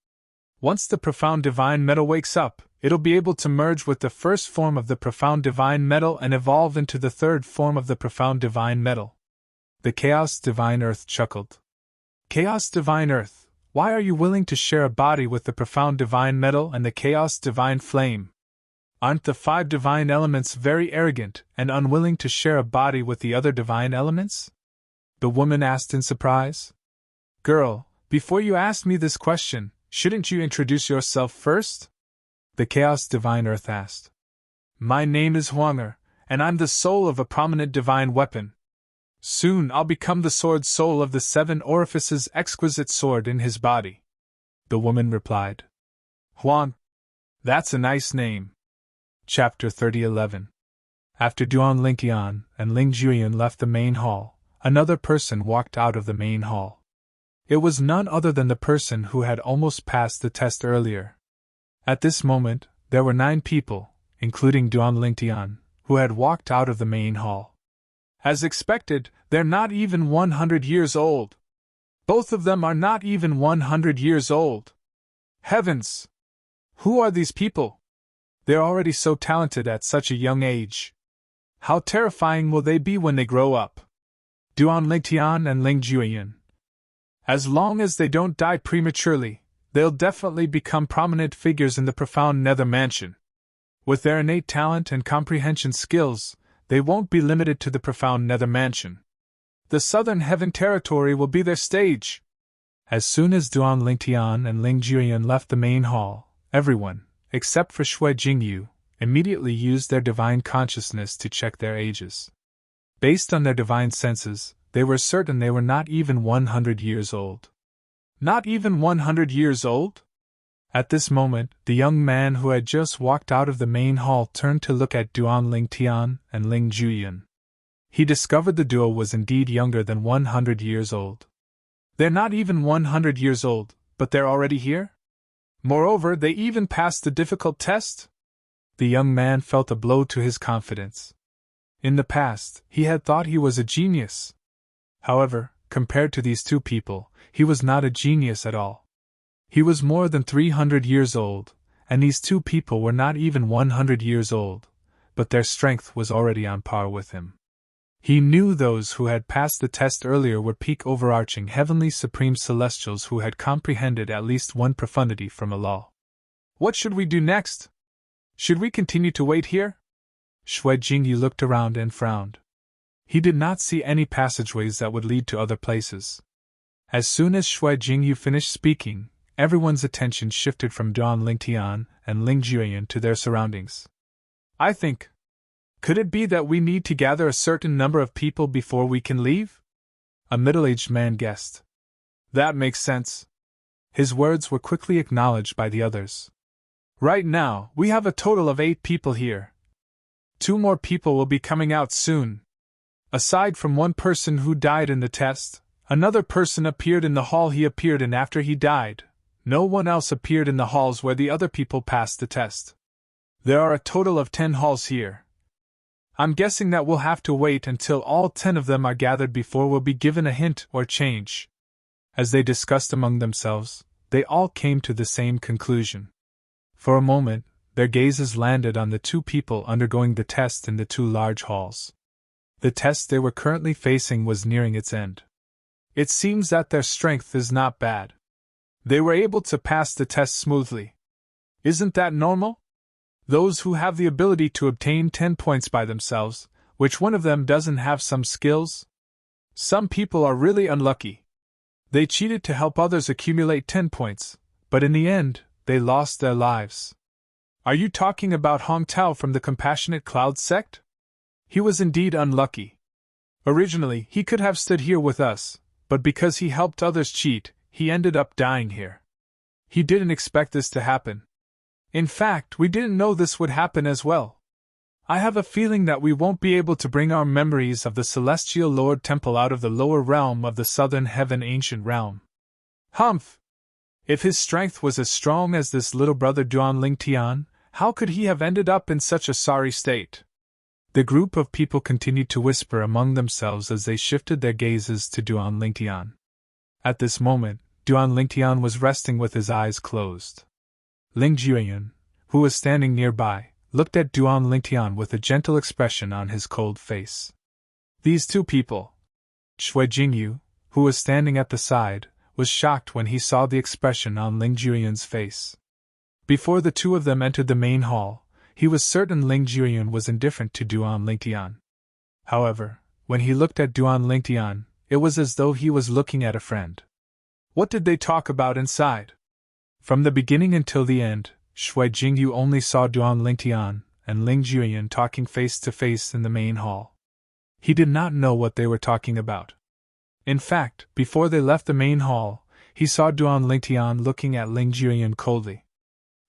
Once the profound divine metal wakes up, it'll be able to merge with the first form of the profound divine metal and evolve into the third form of the profound divine metal. The Chaos Divine Earth chuckled. Chaos Divine Earth, why are you willing to share a body with the profound divine metal and the Chaos Divine Flame? Aren't the 5 divine elements very arrogant and unwilling to share a body with the other divine elements? The woman asked in surprise. Girl, before you ask me this question, shouldn't you introduce yourself first? The Chaos Divine Earth asked. My name is Huanger, and I'm the soul of a prominent divine weapon. Soon I'll become the sword soul of the 7 orifices exquisite sword in his body. The woman replied. Huang. That's a nice name. Chapter 30:11. After Duan Lingqian and Ling Juyan left the main hall, another person walked out of the main hall. It was none other than the person who had almost passed the test earlier. At this moment, there were 9 people, including Duan Lingqian, who had walked out of the main hall. As expected, they're not even 100 years old. Both of them are not even 100 years old. Heavens! Who are these people? They're already so talented at such a young age. How terrifying will they be when they grow up? Duan Lingtian and Ling Juyan. As long as they don't die prematurely, they'll definitely become prominent figures in the profound Nether Mansion. With their innate talent and comprehension skills, they won't be limited to the profound Nether Mansion. The Southern Heaven Territory will be their stage. As soon as Duan Lingtian and Ling Juyan left the main hall, everyone, except for Shui Jingyu, immediately used their divine consciousness to check their ages. Based on their divine senses, they were certain they were not even 100 years old. Not even 100 years old? At this moment, the young man who had just walked out of the main hall turned to look at Duan Lingtian and Ling Juyan. He discovered the duo was indeed younger than 100 years old. They're not even 100 years old, but they're already here? Moreover, they even passed the difficult test? The young man felt a blow to his confidence. In the past, he had thought he was a genius. However, compared to these 2 people, he was not a genius at all. He was more than 300 years old, and these 2 people were not even 100 years old, but their strength was already on par with him. He knew those who had passed the test earlier were peak overarching heavenly supreme celestials who had comprehended at least one profundity from a law. What should we do next? Should we continue to wait here? Shui Jingyu looked around and frowned. He did not see any passageways that would lead to other places. As soon as Shui Jingyu finished speaking, everyone's attention shifted from Duan Lingtian and Ling Juyan to their surroundings. I think. Could it be that we need to gather a certain number of people before we can leave? A middle-aged man guessed. That makes sense. His words were quickly acknowledged by the others. Right now, we have a total of 8 people here. 2 more people will be coming out soon. Aside from one person who died in the test, another person appeared in the hall he appeared in after he died. No one else appeared in the halls where the other people passed the test. There are a total of 10 halls here. I'm guessing that we'll have to wait until all 10 of them are gathered before we'll be given a hint or change. As they discussed among themselves, they all came to the same conclusion. For a moment, their gazes landed on the 2 people undergoing the test in the 2 large halls. The test they were currently facing was nearing its end. It seems that their strength is not bad. They were able to pass the test smoothly. Isn't that normal? Those who have the ability to obtain 10 points by themselves, which one of them doesn't have some skills? Some people are really unlucky. They cheated to help others accumulate 10 points, but in the end, they lost their lives. Are you talking about Hong Tao from the Compassionate Cloud sect? He was indeed unlucky. Originally, he could have stood here with us, but because he helped others cheat, he ended up dying here. He didn't expect this to happen. In fact, we didn't know this would happen as well. I have a feeling that we won't be able to bring our memories of the Celestial Lord Temple out of the lower realm of the Southern Heaven Ancient Realm. Humph! If his strength was as strong as this little brother Duan Lingtian, how could he have ended up in such a sorry state? The group of people continued to whisper among themselves as they shifted their gazes to Duan Lingtian. At this moment, Duan Lingtian was resting with his eyes closed. Ling Jueyun, who was standing nearby, looked at Duan Lingtian with a gentle expression on his cold face. These two people, Shui Jingyu, who was standing at the side, was shocked when he saw the expression on Ling Jueyun's face. Before the two of them entered the main hall, he was certain Ling Jueyun was indifferent to Duan Lingtian. However, when he looked at Duan Lingtian, it was as though he was looking at a friend. What did they talk about inside? From the beginning until the end, Shui Jingyu only saw Duan Lingtian and Ling Jueyun talking face to face in the main hall. He did not know what they were talking about. In fact, before they left the main hall, he saw Duan Lingtian looking at Ling Jueyun coldly.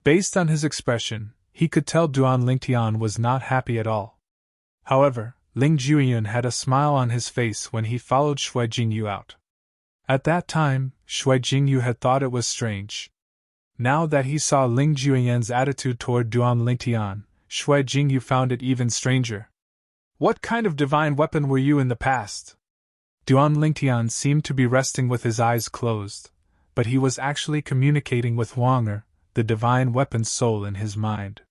Based on his expression, he could tell Duan Lingtian was not happy at all. However, Ling Jueyun had a smile on his face when he followed Shui Jingyu out. At that time, Shui Jingyu had thought it was strange. Now that he saw Ling Jueyun's attitude toward Duan Lingtian, Shui Jingyu found it even stranger. What kind of divine weapon were you in the past? Duan Lingtian seemed to be resting with his eyes closed, but he was actually communicating with Huang, the divine weapon's soul in his mind.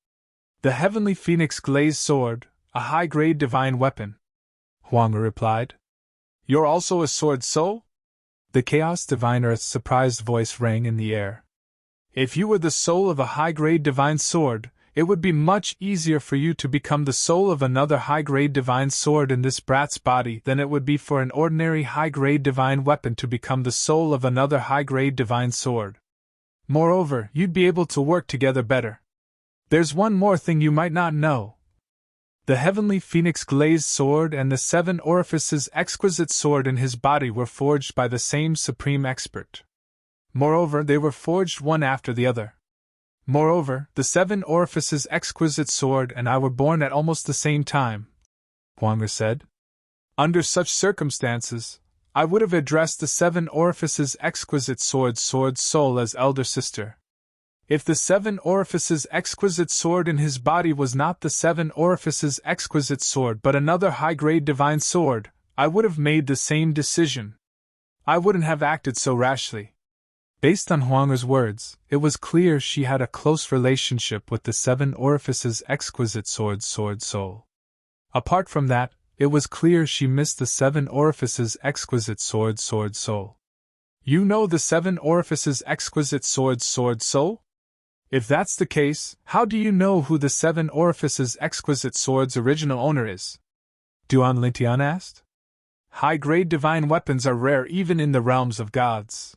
The heavenly phoenix glazed sword, a high-grade divine weapon, Huang replied. You're also a sword soul? The Chaos Divine Earth's surprised voice rang in the air. If you were the soul of a high-grade divine sword, it would be much easier for you to become the soul of another high-grade divine sword in this brat's body than it would be for an ordinary high-grade divine weapon to become the soul of another high-grade divine sword. Moreover, you'd be able to work together better. There's one more thing you might not know. The heavenly phoenix glazed sword and the 7 orifices exquisite sword in his body were forged by the same supreme expert. Moreover, they were forged one after the other. Moreover, the 7 orifices exquisite sword and I were born at almost the same time, Huang said. Under such circumstances, I would have addressed the 7 orifices exquisite sword's soul as elder sister. If the 7 orifices exquisite sword in his body was not the 7 orifices exquisite sword but another high-grade divine sword, I would have made the same decision. I wouldn't have acted so rashly. Based on Huang's words, it was clear she had a close relationship with the 7 orifices exquisite sword's soul. Apart from that, it was clear she missed the 7 orifices exquisite sword's soul. You know the 7 orifices exquisite sword's soul? If that's the case, how do you know who the 7 orifices exquisite sword's original owner is? Duan Lingtian asked. High-grade divine weapons are rare even in the realms of gods.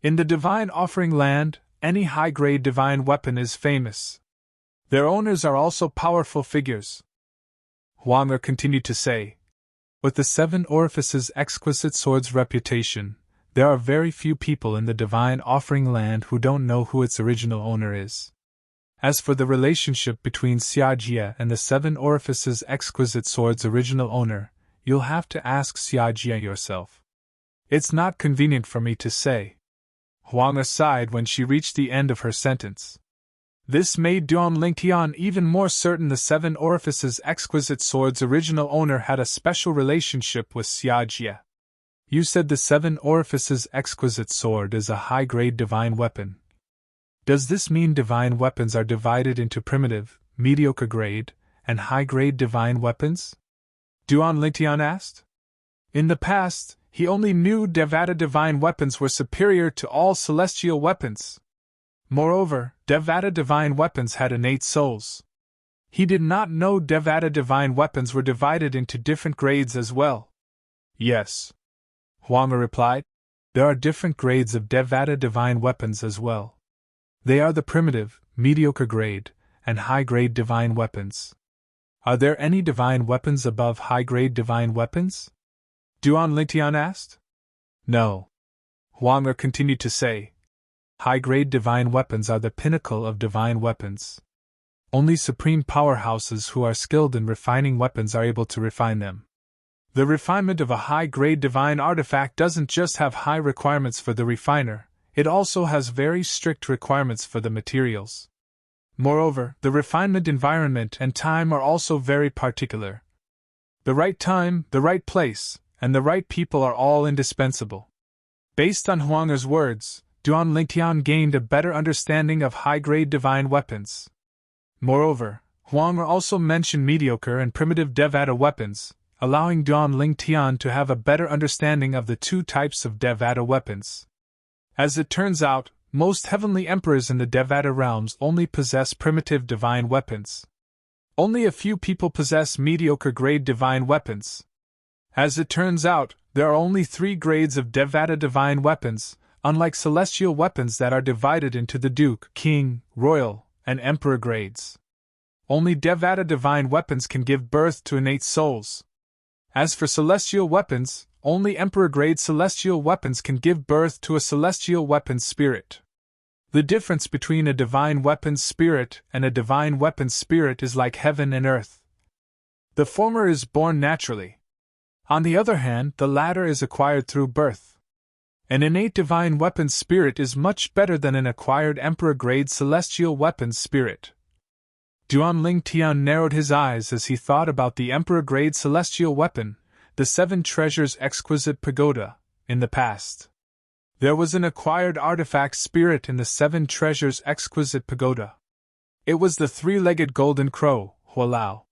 In the divine offering land, any high-grade divine weapon is famous. Their owners are also powerful figures. Huang continued to say, with the 7 orifices exquisite sword's reputation, there are very few people in the divine offering land who don't know who its original owner is. As for the relationship between Xia Jie and the 7 orifices exquisite sword's original owner, you'll have to ask Xia Jie yourself. It's not convenient for me to say. Huang sighed when she reached the end of her sentence. This made Duan Lingtian even more certain the 7 orifices exquisite sword's original owner had a special relationship with Xia Jie. You said the 7 orifices exquisite sword is a high-grade divine weapon. Does this mean divine weapons are divided into primitive, mediocre grade, and high-grade divine weapons? Duan Lingtian asked. In the past, he only knew Devata divine weapons were superior to all celestial weapons. Moreover, Devata divine weapons had innate souls. He did not know Devata divine weapons were divided into different grades as well. Yes, Huang replied. There are different grades of Devata divine weapons as well. They are the primitive, mediocre grade, and high-grade divine weapons. Are there any divine weapons above high-grade divine weapons? Duan Lingtian asked. No. Huang continued to say. High-grade divine weapons are the pinnacle of divine weapons. Only supreme powerhouses who are skilled in refining weapons are able to refine them. The refinement of a high-grade divine artifact doesn't just have high requirements for the refiner, it also has very strict requirements for the materials. Moreover, the refinement environment and time are also very particular. The right time, the right place, and the right people are all indispensable. Based on Huanger's words, Duan Lingtian gained a better understanding of high-grade divine weapons. Moreover, Huanger also mentioned mediocre and primitive Devata weapons, allowing Duan Lingtian to have a better understanding of the two types of Devata weapons. As it turns out, most heavenly emperors in the Devata realms only possess primitive divine weapons. Only a few people possess mediocre-grade divine weapons. As it turns out, there are only 3 grades of Devata divine weapons, unlike celestial weapons that are divided into the Duke, King, Royal, and Emperor grades. Only Devata divine weapons can give birth to innate souls. As for celestial weapons, only Emperor-grade celestial weapons can give birth to a celestial weapons spirit. The difference between a divine weapons spirit and a divine weapons spirit is like heaven and earth. The former is born naturally. On the other hand, the latter is acquired through birth. An innate divine weapons spirit is much better than an acquired Emperor-grade celestial weapons spirit. Duan Lingtian narrowed his eyes as he thought about the Emperor-grade celestial weapon, the 7 Treasures Exquisite Pagoda, in the past. There was an acquired artifact spirit in the 7 Treasures Exquisite Pagoda. It was the 3-legged golden crow, Hualao.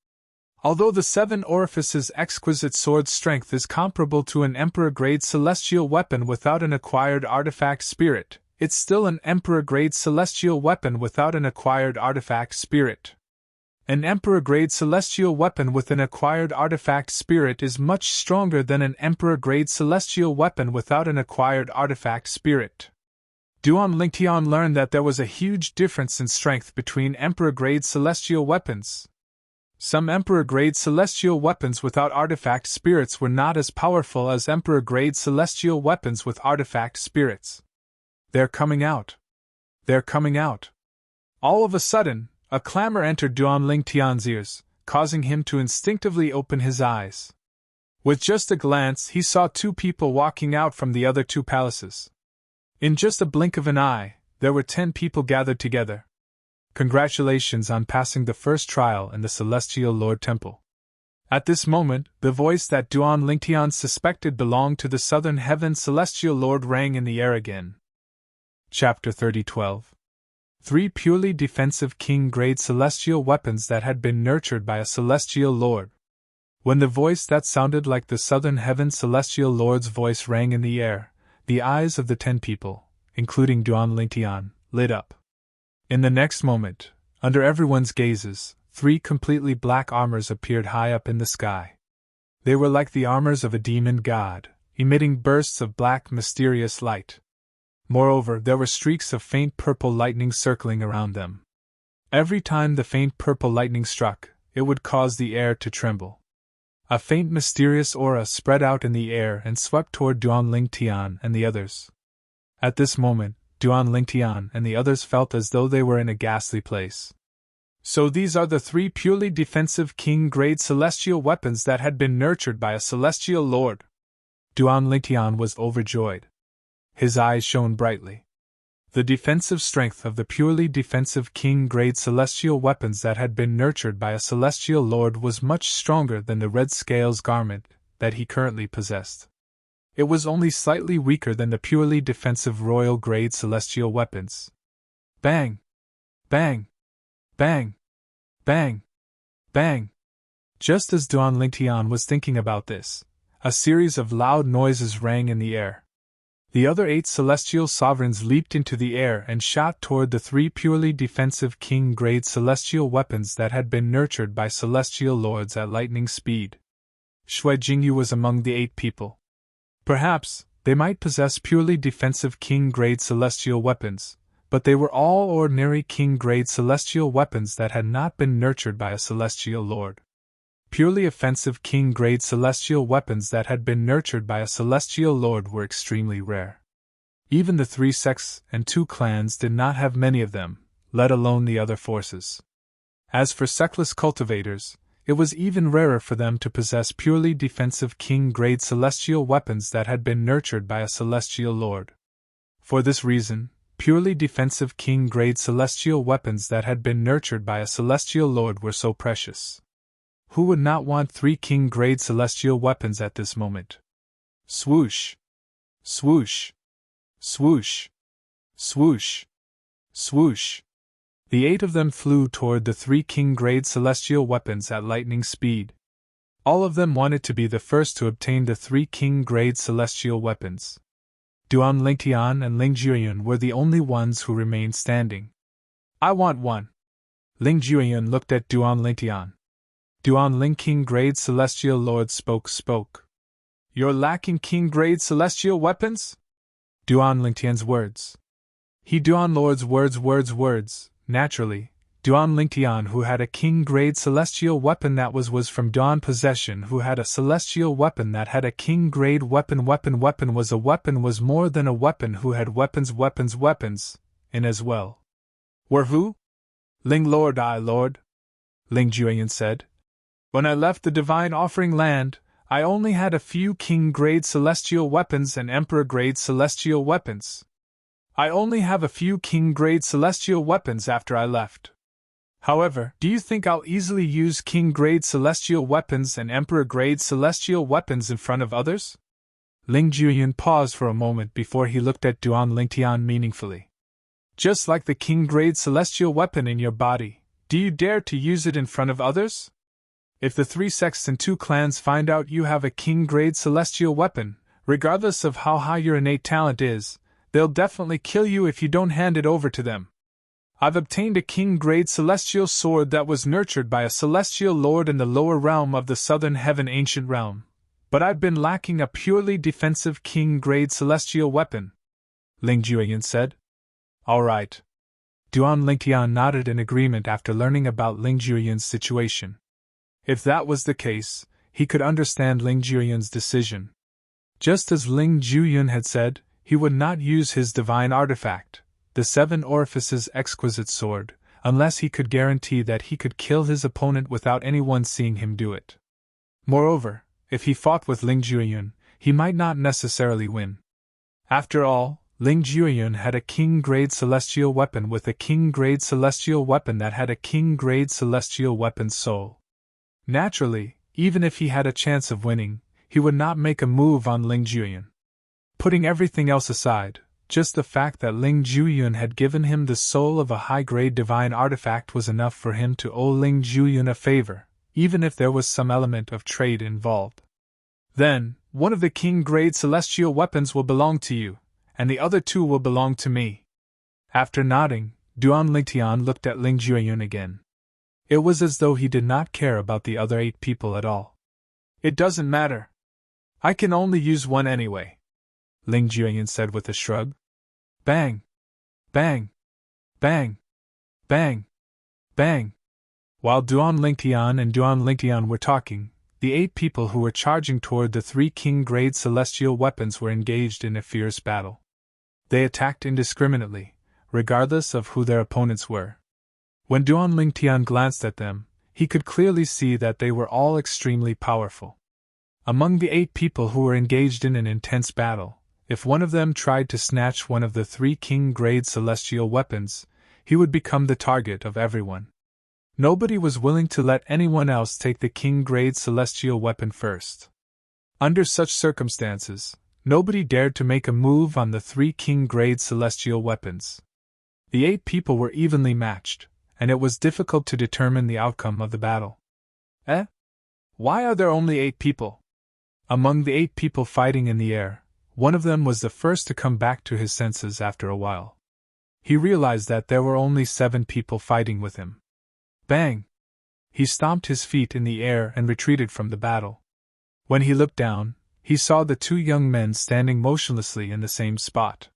Although the 7 Orifices Exquisite Sword strength is comparable to an Emperor-grade celestial weapon without an acquired artifact spirit, it's still an Emperor-grade celestial weapon without an acquired artifact spirit. An Emperor-grade celestial weapon with an acquired artifact spirit is much stronger than an Emperor-grade celestial weapon without an acquired artifact spirit. Duan Lingtian learned that there was a huge difference in strength between Emperor-grade celestial weapons. Some Emperor-grade celestial weapons without artifact spirits were not as powerful as Emperor-grade celestial weapons with artifact spirits. They're coming out. They're coming out. All of a sudden, a clamor entered Duan Lingtian's ears, causing him to instinctively open his eyes. With just a glance, he saw 2 people walking out from the other 2 palaces. In just a blink of an eye, there were 10 people gathered together. Congratulations on passing the first trial in the Celestial Lord Temple. At this moment, the voice that Duan Lingtian suspected belonged to the Southern Heaven Celestial Lord rang in the air again. Chapter 30:12. 3 purely defensive king-grade celestial weapons that had been nurtured by a celestial lord. When the voice that sounded like the Southern Heaven Celestial Lord's voice rang in the air, the eyes of the 10 people, including Duan Lingtian, lit up. In the next moment, under everyone's gazes, 3 completely black armors appeared high up in the sky. They were like the armors of a demon god, emitting bursts of black mysterious light. Moreover, there were streaks of faint purple lightning circling around them. Every time the faint purple lightning struck, it would cause the air to tremble. A faint mysterious aura spread out in the air and swept toward Duan Lingtian and the others. At this moment, Duan Lingtian and the others felt as though they were in a ghastly place. So these are the 3 purely defensive king-grade celestial weapons that had been nurtured by a celestial lord. Duan Lingtian was overjoyed. His eyes shone brightly. The defensive strength of the purely defensive king-grade celestial weapons that had been nurtured by a celestial lord was much stronger than the red scales garment that he currently possessed. It was only slightly weaker than the purely defensive royal-grade celestial weapons. Bang! Bang! Bang! Bang! Bang! Just as Duan Lingtian was thinking about this, a series of loud noises rang in the air. The other 8 celestial sovereigns leaped into the air and shot toward the 3 purely defensive king-grade celestial weapons that had been nurtured by celestial lords at lightning speed. Shui Jingyu was among the 8 people. Perhaps, they might possess purely defensive king-grade celestial weapons, but they were all ordinary king-grade celestial weapons that had not been nurtured by a celestial lord. Purely offensive king-grade celestial weapons that had been nurtured by a celestial lord were extremely rare. Even the 3 sects and 2 clans did not have many of them, let alone the other forces. As for sectless cultivators, it was even rarer for them to possess purely defensive king-grade celestial weapons that had been nurtured by a celestial lord. For this reason, purely defensive king-grade celestial weapons that had been nurtured by a celestial lord were so precious. Who would not want 3 king-grade celestial weapons at this moment? Swoosh! Swoosh! Swoosh! Swoosh! Swoosh! The 8 of them flew toward the 3 king-grade celestial weapons at lightning speed. All of them wanted to be the first to obtain the 3 king-grade celestial weapons. Duan Lingtian and Ling Jueyun were the only ones who remained standing. I want one. Ling Jueyun looked at Duan Lingtian. Duan Ling king-grade celestial lord spoke. You're lacking king-grade celestial weapons? Duan Lingtian's words. He Duan lord's words. Naturally, Duan Lingtian, who had a king-grade celestial weapon that was from Duan possession, who had a celestial weapon that had a king-grade weapon was more than a weapon, who had weapons, in as well. Were who? Ling lord, I lord, Ling Jueyun said. When I left the divine offering land, I only had a few king-grade celestial weapons and emperor-grade celestial weapons. I only have a few king-grade celestial weapons after I left. However, do you think I'll easily use king-grade celestial weapons and emperor-grade celestial weapons in front of others? Ling Jueyun paused for a moment before he looked at Duan Lingtian meaningfully. Just like the king-grade celestial weapon in your body, do you dare to use it in front of others? If the 3 sects and 2 clans find out you have a king-grade celestial weapon, regardless of how high your innate talent is, they'll definitely kill you if you don't hand it over to them. I've obtained a king-grade celestial sword that was nurtured by a celestial lord in the lower realm of the southern heaven ancient realm, but I've been lacking a purely defensive king-grade celestial weapon, Ling Jueyun said. All right. Duan Lingtian nodded in agreement after learning about Ling Jueyun's situation. If that was the case, he could understand Ling Jueyun's decision. Just as Ling Jueyun had said, he would not use his divine artifact, the 7 Orifices exquisite sword, unless he could guarantee that he could kill his opponent without anyone seeing him do it. Moreover, if he fought with Ling Jueyun, he might not necessarily win. After all, Ling Jueyun had a king-grade celestial weapon with a king-grade celestial weapon that had a king-grade celestial weapon soul. Naturally, even if he had a chance of winning, he would not make a move on Ling Jueyun. Putting everything else aside, just the fact that Ling Jueyun had given him the soul of a high-grade divine artifact was enough for him to owe Ling Jueyun a favor, even if there was some element of trade involved. Then, one of the king-grade celestial weapons will belong to you, and the other 2 will belong to me. After nodding, Duan Lingtian looked at Ling Jueyun again. It was as though he did not care about the other 8 people at all. It doesn't matter. I can only use one anyway, Ling Jueyun said with a shrug. Bang! Bang! Bang! Bang! Bang! While Duan Lingtian and Duan Lingtian were talking, the 8 people who were charging toward the 3 king-grade celestial weapons were engaged in a fierce battle. They attacked indiscriminately, regardless of who their opponents were. When Duan Lingtian glanced at them, he could clearly see that they were all extremely powerful. Among the 8 people who were engaged in an intense battle, if one of them tried to snatch one of the 3 king-grade celestial weapons, he would become the target of everyone. Nobody was willing to let anyone else take the king-grade celestial weapon first. Under such circumstances, nobody dared to make a move on the 3 king-grade celestial weapons. The 8 people were evenly matched, and it was difficult to determine the outcome of the battle. Why are there only 8 people? Among the 8 people fighting in the air, one of them was the first to come back to his senses after a while. He realized that there were only 7 people fighting with him. Bang! He stomped his feet in the air and retreated from the battle. When he looked down, he saw the 2 young men standing motionlessly in the same spot.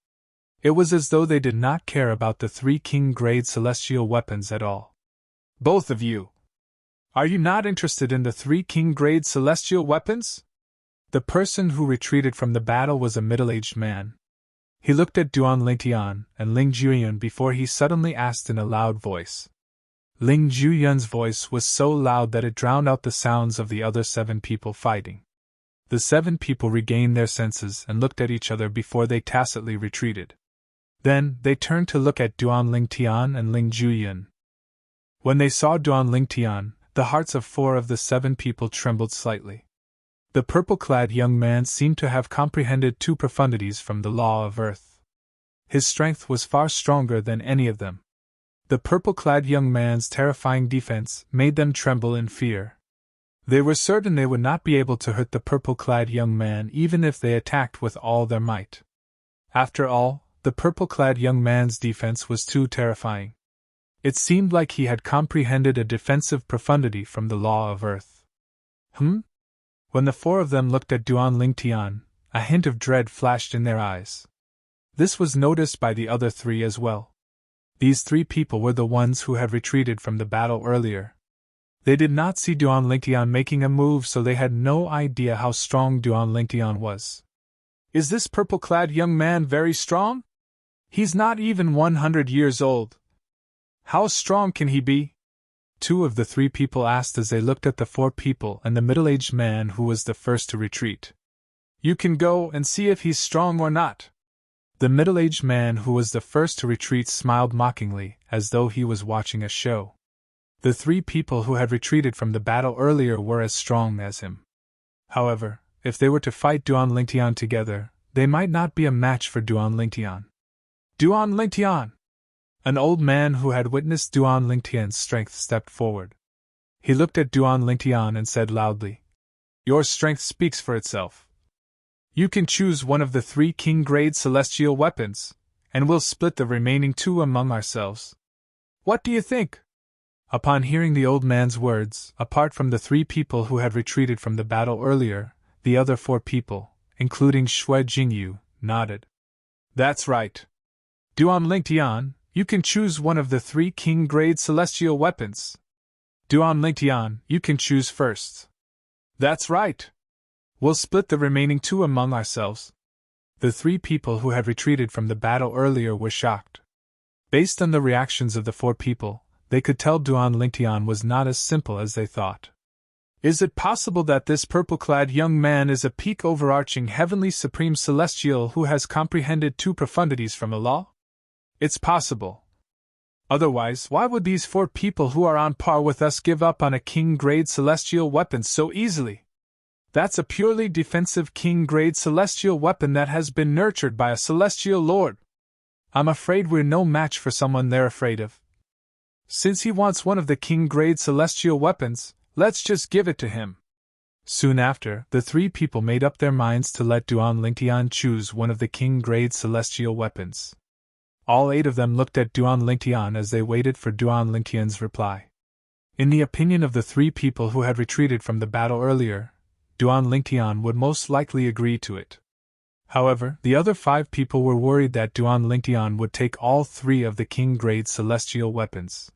It was as though they did not care about the 3 king-grade celestial weapons at all. Both of you! Are you not interested in the 3 king-grade celestial weapons? The person who retreated from the battle was a middle-aged man. He looked at Duan Lingtian and Ling Jueyun before he suddenly asked in a loud voice. Ling Jueyun's voice was so loud that it drowned out the sounds of the other 7 people fighting. The 7 people regained their senses and looked at each other before they tacitly retreated. Then, they turned to look at Duan Lingtian and Ling Juyin. When they saw Duan Lingtian, the hearts of 4 of the 7 people trembled slightly. The purple-clad young man seemed to have comprehended 2 profundities from the law of earth. His strength was far stronger than any of them. The purple-clad young man's terrifying defense made them tremble in fear. They were certain they would not be able to hurt the purple-clad young man even if they attacked with all their might. After all, the purple-clad young man's defense was too terrifying. It seemed like he had comprehended a defensive profundity from the law of earth. When the 4 of them looked at Duan Lingtian, a hint of dread flashed in their eyes. This was noticed by the other 3 as well. These 3 people were the ones who had retreated from the battle earlier. They did not see Duan Lingtian making a move, so they had no idea how strong Duan Lingtian was. Is this purple-clad young man very strong? He's not even 100 years old. How strong can he be? 2 of the 3 people asked as they looked at the 4 people and the middle-aged man who was the first to retreat. You can go and see if he's strong or not. The middle-aged man who was the first to retreat smiled mockingly, as though he was watching a show. The 3 people who had retreated from the battle earlier were as strong as him. However, if they were to fight Duan Lingtian together, they might not be a match for Duan Lingtian. Duan Lingtian! An old man who had witnessed Duan Lingtian's strength stepped forward. He looked at Duan Lingtian and said loudly, Your strength speaks for itself. You can choose one of the 3 king-grade celestial weapons, and we'll split the remaining 2 among ourselves. What do you think? Upon hearing the old man's words, apart from the 3 people who had retreated from the battle earlier, the other 4 people, including Shui Jingyu, nodded. That's right. Duan Lingtian, you can choose one of the 3 king-grade celestial weapons. Duan Lingtian, you can choose first. That's right. We'll split the remaining 2 among ourselves. The 3 people who had retreated from the battle earlier were shocked. Based on the reactions of the 4 people, they could tell Duan Lingtian was not as simple as they thought. Is it possible that this purple-clad young man is a peak overarching heavenly supreme celestial who has comprehended 2 profundities from a law? It's possible. Otherwise, why would these 4 people who are on par with us give up on a king-grade celestial weapon so easily? That's a purely defensive king-grade celestial weapon that has been nurtured by a celestial lord. I'm afraid we're no match for someone they're afraid of. Since he wants one of the king-grade celestial weapons, let's just give it to him. Soon after, the 3 people made up their minds to let Duan Lingtian choose one of the king-grade celestial weapons. All 8 of them looked at Duan Lingtian as they waited for Duan Lingtian's reply. In the opinion of the 3 people who had retreated from the battle earlier, Duan Lingtian would most likely agree to it. However, the other 5 people were worried that Duan Lingtian would take all 3 of the king-grade celestial weapons.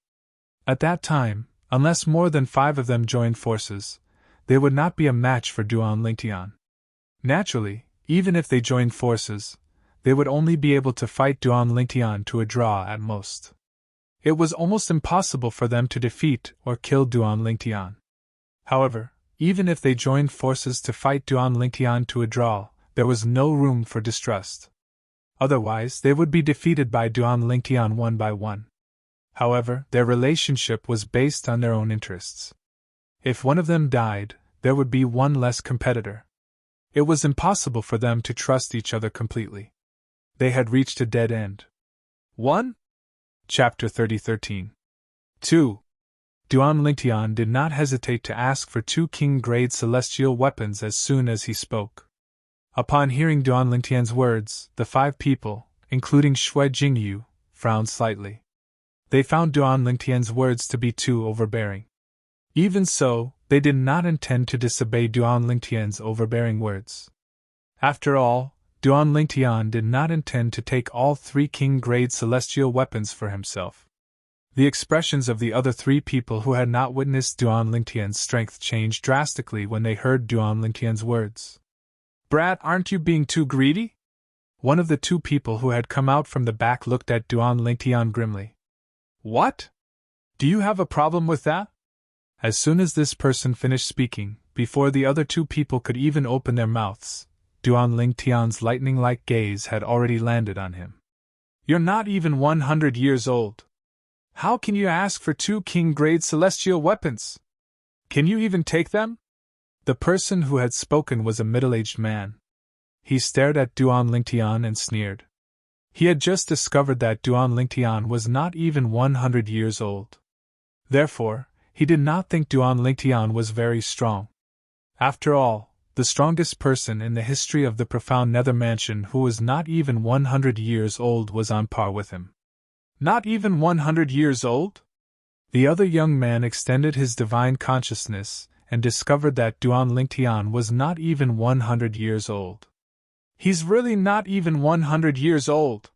At that time, unless more than 5 of them joined forces, they would not be a match for Duan Lingtian. Naturally, even if they joined forces, they would only be able to fight Duan Lingtian to a draw at most. It was almost impossible for them to defeat or kill Duan Lingtian. However, even if they joined forces to fight Duan Lingtian to a draw, there was no room for distrust. Otherwise, they would be defeated by Duan Lingtian one by one. However, their relationship was based on their own interests. If one of them died, there would be one less competitor. It was impossible for them to trust each other completely. They had reached a dead end. 1. Chapter 30:13. 2. Duan Lingtian did not hesitate to ask for 2 king-grade celestial weapons as soon as he spoke. Upon hearing Duan Lingtian's words, the 5 people, including Shui Jingyu, frowned slightly. They found Duan Lingtian's words to be too overbearing. Even so, they did not intend to disobey Duan Lingtian's overbearing words. After all, Duan Lingtian did not intend to take all 3 king-grade celestial weapons for himself. The expressions of the other 3 people who had not witnessed Duan Lingtian's strength changed drastically when they heard Duan Lingtian's words. Brat, aren't you being too greedy? One of the 2 people who had come out from the back looked at Duan Lingtian grimly. What? Do you have a problem with that? As soon as this person finished speaking, before the other 2 people could even open their mouths, Duan Lingtian's lightning-like gaze had already landed on him. You're not even 100 years old. How can you ask for 2 king-grade celestial weapons? Can you even take them? The person who had spoken was a middle-aged man. He stared at Duan Lingtian and sneered. He had just discovered that Duan Lingtian was not even 100 years old. Therefore, he did not think Duan Lingtian was very strong. After all, the strongest person in the history of the profound Nether Mansion who was not even 100 years old was on par with him. Not even 100 years old? The other young man extended his divine consciousness and discovered that Duan Lingtian was not even 100 years old. He's really not even 100 years old.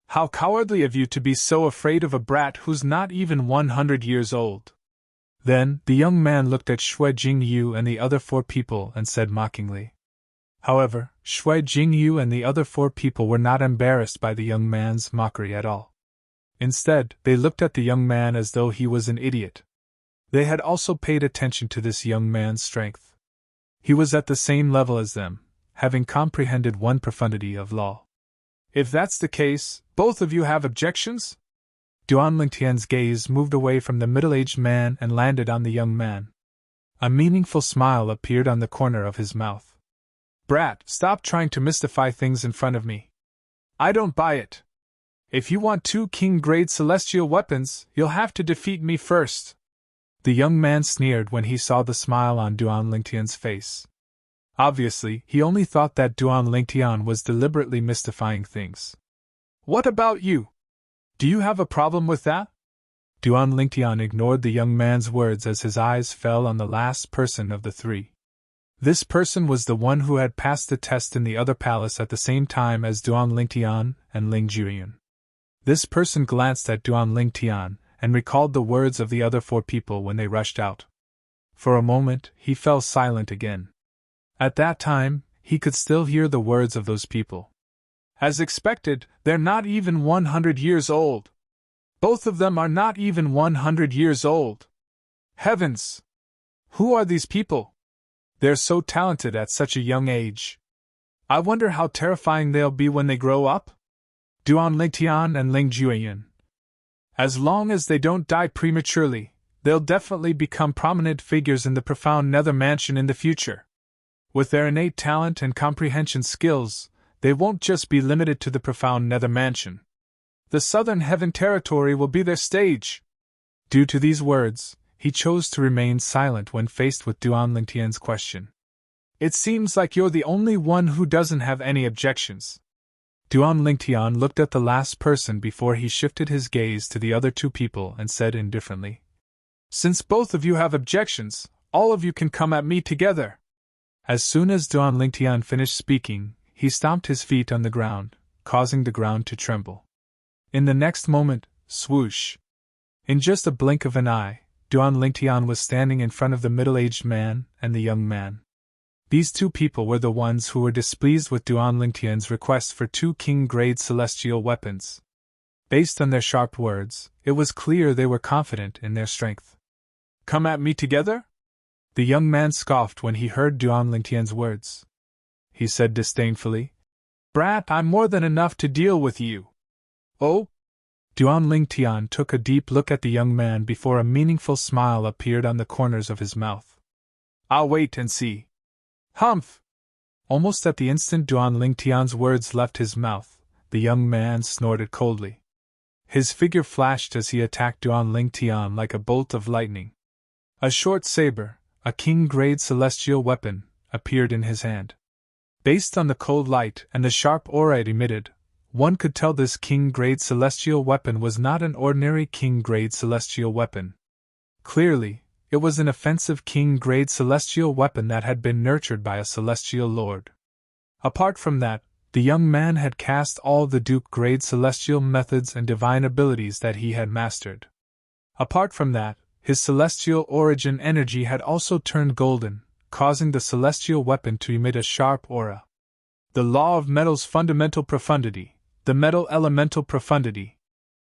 How cowardly of you to be so afraid of a brat who's not even 100 years old. Then, the young man looked at Shui Jingyu and the other 4 people and said mockingly. However, Shui Jingyu and the other 4 people were not embarrassed by the young man's mockery at all. Instead, they looked at the young man as though he was an idiot. They had also paid attention to this young man's strength. He was at the same level as them, having comprehended one profundity of law. If that's the case, both of you have objections? Duan Lingtian's gaze moved away from the middle-aged man and landed on the young man. A meaningful smile appeared on the corner of his mouth. Brat, stop trying to mystify things in front of me. I don't buy it. If you want 2 king-grade celestial weapons, you'll have to defeat me first. The young man sneered when he saw the smile on Duan Lingtian's face. Obviously, he only thought that Duan Lingtian was deliberately mystifying things. What about you? Do you have a problem with that? Duan Lingtian ignored the young man's words as his eyes fell on the last person of the 3. This person was the one who had passed the test in the other palace at the same time as Duan Lingtian and Ling Jueyun. This person glanced at Duan Lingtian and recalled the words of the other 4 people when they rushed out. For a moment, he fell silent again. At that time, he could still hear the words of those people. As expected, they're not even 100 years old. Both of them are not even 100 years old. Heavens! Who are these people? They're so talented at such a young age. I wonder how terrifying they'll be when they grow up? Duan Lingtian and Ling Jueyun. As long as they don't die prematurely, they'll definitely become prominent figures in the profound Nether Mansion in the future. With their innate talent and comprehension skills, they won't just be limited to the profound Nether Mansion. The Southern Heaven territory will be their stage. Due to these words, he chose to remain silent when faced with Duan Lingtian's question. It seems like you're the only one who doesn't have any objections. Duan Lingtian looked at the last person before he shifted his gaze to the other 2 people and said indifferently. Since both of you have objections, all of you can come at me together. As soon as Duan Lingtian finished speaking, he stomped his feet on the ground, causing the ground to tremble. In the next moment, swoosh! In just a blink of an eye, Duan Lingtian was standing in front of the middle-aged man and the young man. These 2 people were the ones who were displeased with Duan Lingtian's request for 2 king-grade celestial weapons. Based on their sharp words, it was clear they were confident in their strength. Come at me together? The young man scoffed when he heard Duan Lingtian's words. He said disdainfully, Brat, I'm more than enough to deal with you. Oh? Duan Lingtian took a deep look at the young man before a meaningful smile appeared on the corners of his mouth. I'll wait and see. Humph! Almost at the instant Duan Lingtian's words left his mouth, the young man snorted coldly. His figure flashed as he attacked Duan Lingtian like a bolt of lightning. A short saber, a king-grade celestial weapon, appeared in his hand. Based on the cold light and the sharp aura it emitted, one could tell this king-grade celestial weapon was not an ordinary king-grade celestial weapon. Clearly, it was an offensive king-grade celestial weapon that had been nurtured by a celestial lord. Apart from that, the young man had cast all the Duke-grade celestial methods and divine abilities that he had mastered. Apart from that, his celestial origin energy had also turned golden, causing the celestial weapon to emit a sharp aura. The law of metal's fundamental profundity, the metal elemental profundity.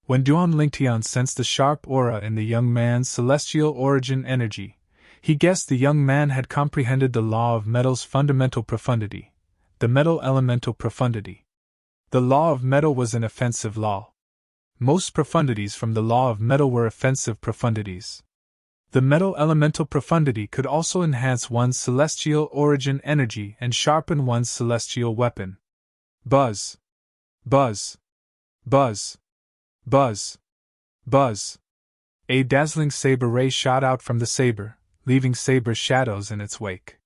When Duan Lingtian sensed the sharp aura in the young man's celestial origin energy, he guessed the young man had comprehended the law of metal's fundamental profundity, the metal elemental profundity. The law of metal was an offensive law. Most profundities from the law of metal were offensive profundities. The metal elemental profundity could also enhance one's celestial origin energy and sharpen one's celestial weapon. Buzz. Buzz. Buzz. Buzz. Buzz. A dazzling saber ray shot out from the saber, leaving saber shadows in its wake.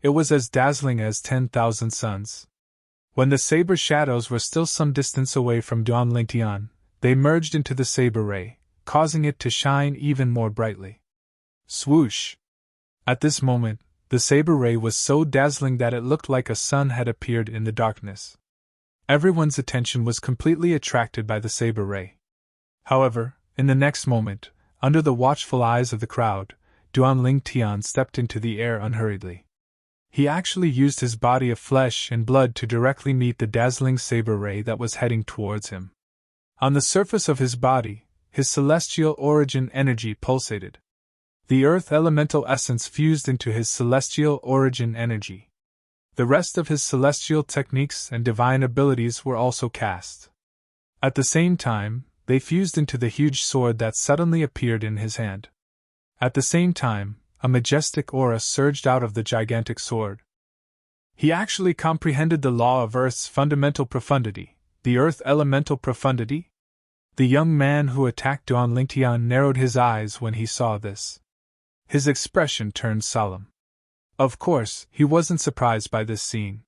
It was as dazzling as 10,000 suns. When the saber shadows were still some distance away from Duan Lingtian, they merged into the saber ray, causing it to shine even more brightly. Swoosh! At this moment, the saber ray was so dazzling that it looked like a sun had appeared in the darkness. Everyone's attention was completely attracted by the saber ray. However, in the next moment, under the watchful eyes of the crowd, Duan Lingtian stepped into the air unhurriedly. He actually used his body of flesh and blood to directly meet the dazzling saber ray that was heading towards him. On the surface of his body, his celestial origin energy pulsated. The earth elemental essence fused into his celestial origin energy. The rest of his celestial techniques and divine abilities were also cast. At the same time, they fused into the huge sword that suddenly appeared in his hand. At the same time, a majestic aura surged out of the gigantic sword. He actually comprehended the law of Earth's fundamental profundity, the earth elemental profundity? The young man who attacked Duan Lingtian narrowed his eyes when he saw this. His expression turned solemn. Of course, he wasn't surprised by this scene.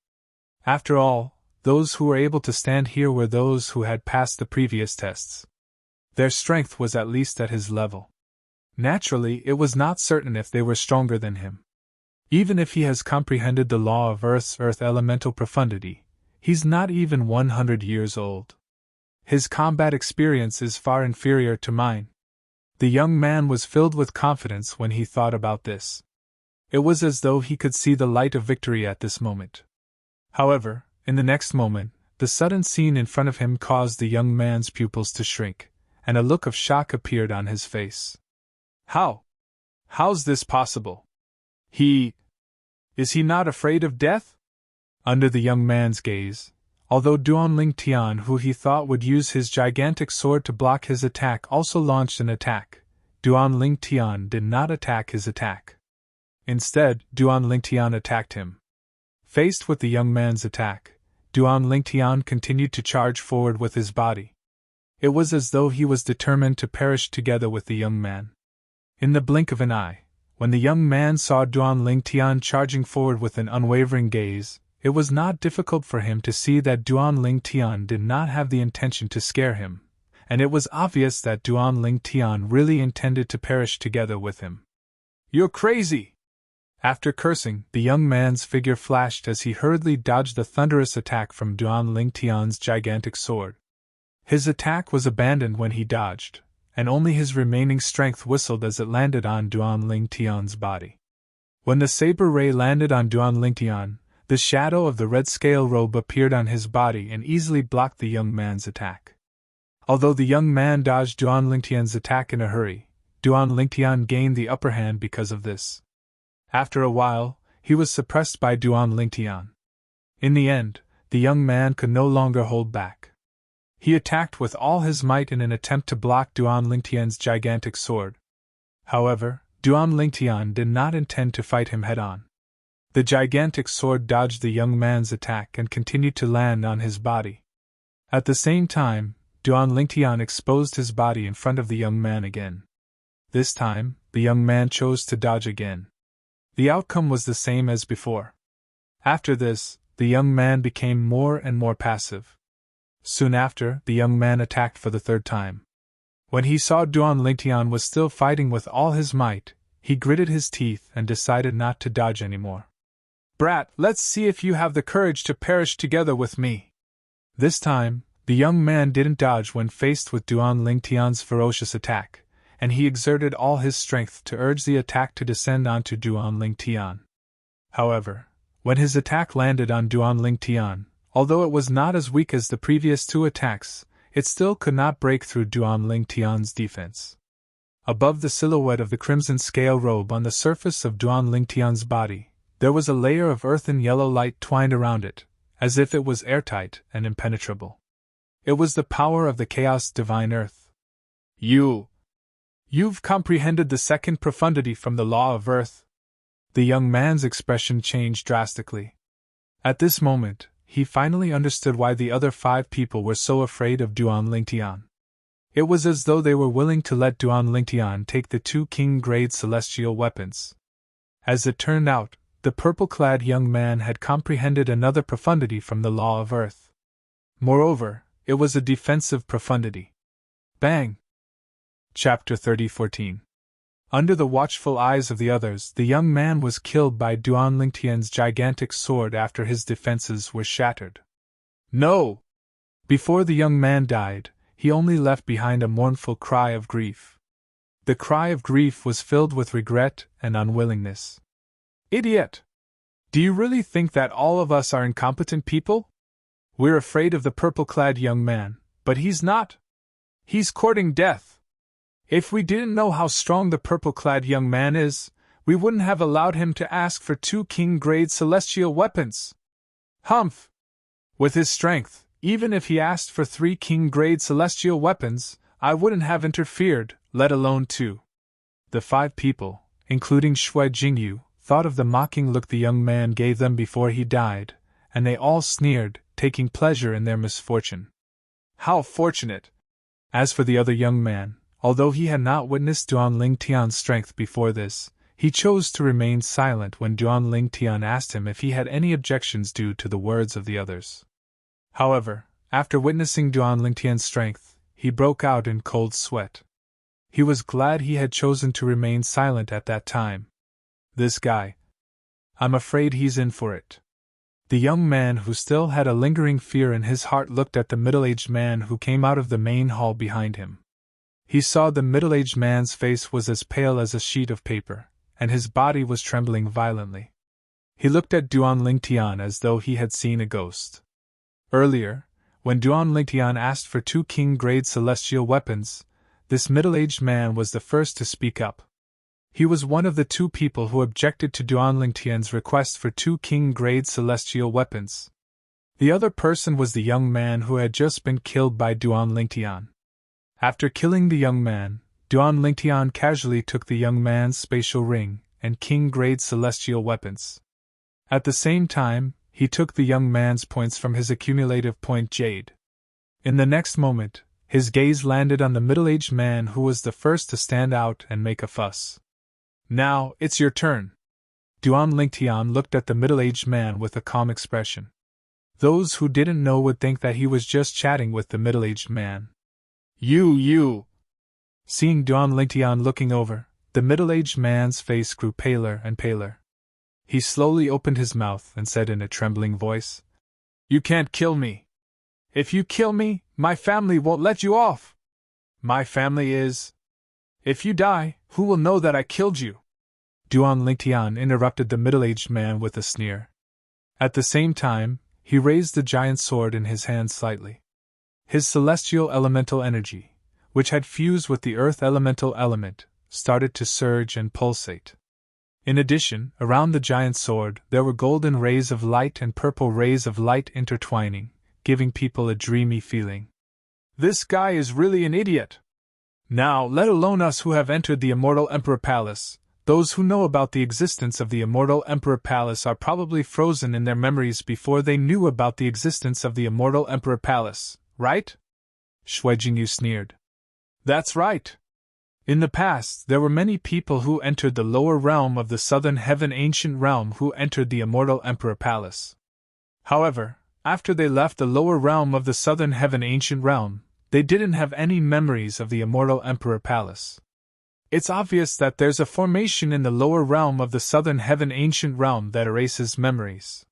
After all, those who were able to stand here were those who had passed the previous tests. Their strength was at least at his level. Naturally, it was not certain if they were stronger than him. Even if he has comprehended the law of Earth's earth elemental profundity, he's not even 100 years old. His combat experience is far inferior to mine. The young man was filled with confidence when he thought about this. It was as though he could see the light of victory at this moment. However, in the next moment, the sudden scene in front of him caused the young man's pupils to shrink, and a look of shock appeared on his face. How's this possible? Is he not afraid of death? Under the young man's gaze, although Duan Lingtian, who he thought would use his gigantic sword to block his attack, also launched an attack, Duan Lingtian did not attack his attack. Instead, Duan Lingtian attacked him. Faced with the young man's attack, Duan Lingtian continued to charge forward with his body. It was as though he was determined to perish together with the young man. In the blink of an eye, when the young man saw Duan Lingtian charging forward with an unwavering gaze, it was not difficult for him to see that Duan Lingtian did not have the intention to scare him, and it was obvious that Duan Lingtian really intended to perish together with him. "You're crazy!" After cursing, the young man's figure flashed as he hurriedly dodged the thunderous attack from Duan Lingtian's gigantic sword. His attack was abandoned when he dodged, and only his remaining strength whistled as it landed on Duan Lingtian's body. When the saber ray landed on Duan Lingtian, the shadow of the red scale robe appeared on his body and easily blocked the young man's attack. Although the young man dodged Duan Lingtian's attack in a hurry, Duan Lingtian gained the upper hand because of this. After a while, he was suppressed by Duan Lingtian. In the end, the young man could no longer hold back. He attacked with all his might in an attempt to block Duan Lingtian's gigantic sword. However, Duan Lingtian did not intend to fight him head-on. The gigantic sword dodged the young man's attack and continued to land on his body. At the same time, Duan Lingtian exposed his body in front of the young man again. This time, the young man chose to dodge again. The outcome was the same as before. After this, the young man became more and more passive. Soon after, the young man attacked for the third time. When he saw Duan Lingtian was still fighting with all his might, he gritted his teeth and decided not to dodge anymore. "Brat, let's see if you have the courage to perish together with me." This time, the young man didn't dodge when faced with Duan Lingtian's ferocious attack, and he exerted all his strength to urge the attack to descend onto Duan Lingtian. However, when his attack landed on Duan Lingtian, although it was not as weak as the previous two attacks, it still could not break through Duan Lingtian's defense. Above the silhouette of the crimson scale robe on the surface of Duan Lingtian's body, there was a layer of earthen yellow light twined around it, as if it was airtight and impenetrable. It was the power of the chaos divine earth. You've comprehended the second profundity from the law of earth. The young man's expression changed drastically. At this moment, he finally understood why the other 5 people were so afraid of Duan Lingtian. It was as though they were willing to let Duan Lingtian take the 2 king-grade celestial weapons. As it turned out, the purple-clad young man had comprehended another profundity from the law of earth. Moreover, it was a defensive profundity. Bang! Chapter 30:14. Under the watchful eyes of the others, the young man was killed by Duan Lingtian's gigantic sword after his defenses were shattered. No! Before the young man died, he only left behind a mournful cry of grief. The cry of grief was filled with regret and unwillingness. Idiot! Do you really think that all of us are incompetent people? We're afraid of the purple-clad young man, but he's not. He's courting death. If we didn't know how strong the purple-clad young man is, we wouldn't have allowed him to ask for 2 king-grade celestial weapons. Humph! With his strength, even if he asked for 3 king-grade celestial weapons, I wouldn't have interfered, let alone 2. The 5 people, including Shui Jingyu, thought of the mocking look the young man gave them before he died, and they all sneered, taking pleasure in their misfortune. How fortunate! As for the other young man, although he had not witnessed Duan Lingtian's strength before this, he chose to remain silent when Duan Lingtian asked him if he had any objections due to the words of the others. However, after witnessing Duan Lingtian's strength, he broke out in cold sweat. He was glad he had chosen to remain silent at that time. This guy. I'm afraid he's in for it. The young man who still had a lingering fear in his heart looked at the middle-aged man who came out of the main hall behind him. He saw the middle-aged man's face was as pale as a sheet of paper, and his body was trembling violently. He looked at Duan Lingtian as though he had seen a ghost. Earlier, when Duan Lingtian asked for 2 king-grade celestial weapons, this middle-aged man was the first to speak up. He was one of the 2 people who objected to Duan Lingtian's request for 2 king-grade celestial weapons. The other person was the young man who had just been killed by Duan Lingtian. After killing the young man, Duan Lingtian casually took the young man's spatial ring and king-grade celestial weapons. At the same time, he took the young man's points from his accumulative point jade. In the next moment, his gaze landed on the middle-aged man who was the first to stand out and make a fuss. Now, it's your turn. Duan Lingtian looked at the middle-aged man with a calm expression. Those who didn't know would think that he was just chatting with the middle-aged man. You! Seeing Duan Lingtian looking over, the middle-aged man's face grew paler and paler. He slowly opened his mouth and said in a trembling voice, You can't kill me. If you kill me, my family won't let you off. My family is... If you die, who will know that I killed you? Duan Lingtian interrupted the middle-aged man with a sneer. At the same time, he raised the giant sword in his hand slightly. His celestial elemental energy, which had fused with the earth elemental element, started to surge and pulsate. In addition, around the giant sword there were golden rays of light and purple rays of light intertwining, giving people a dreamy feeling. This guy is really an idiot. Now, let alone us who have entered the Immortal Emperor Palace, those who know about the existence of the Immortal Emperor Palace are probably frozen in their memories before they knew about the existence of the Immortal Emperor Palace, right? Shui Jingyu sneered. That's right. In the past, there were many people who entered the lower realm of the Southern Heaven Ancient Realm who entered the Immortal Emperor Palace. However, after they left the lower realm of the Southern Heaven Ancient Realm, they didn't have any memories of the Immortal Emperor Palace. It's obvious that there's a formation in the lower realm of the Southern Heaven Ancient Realm that erases memories.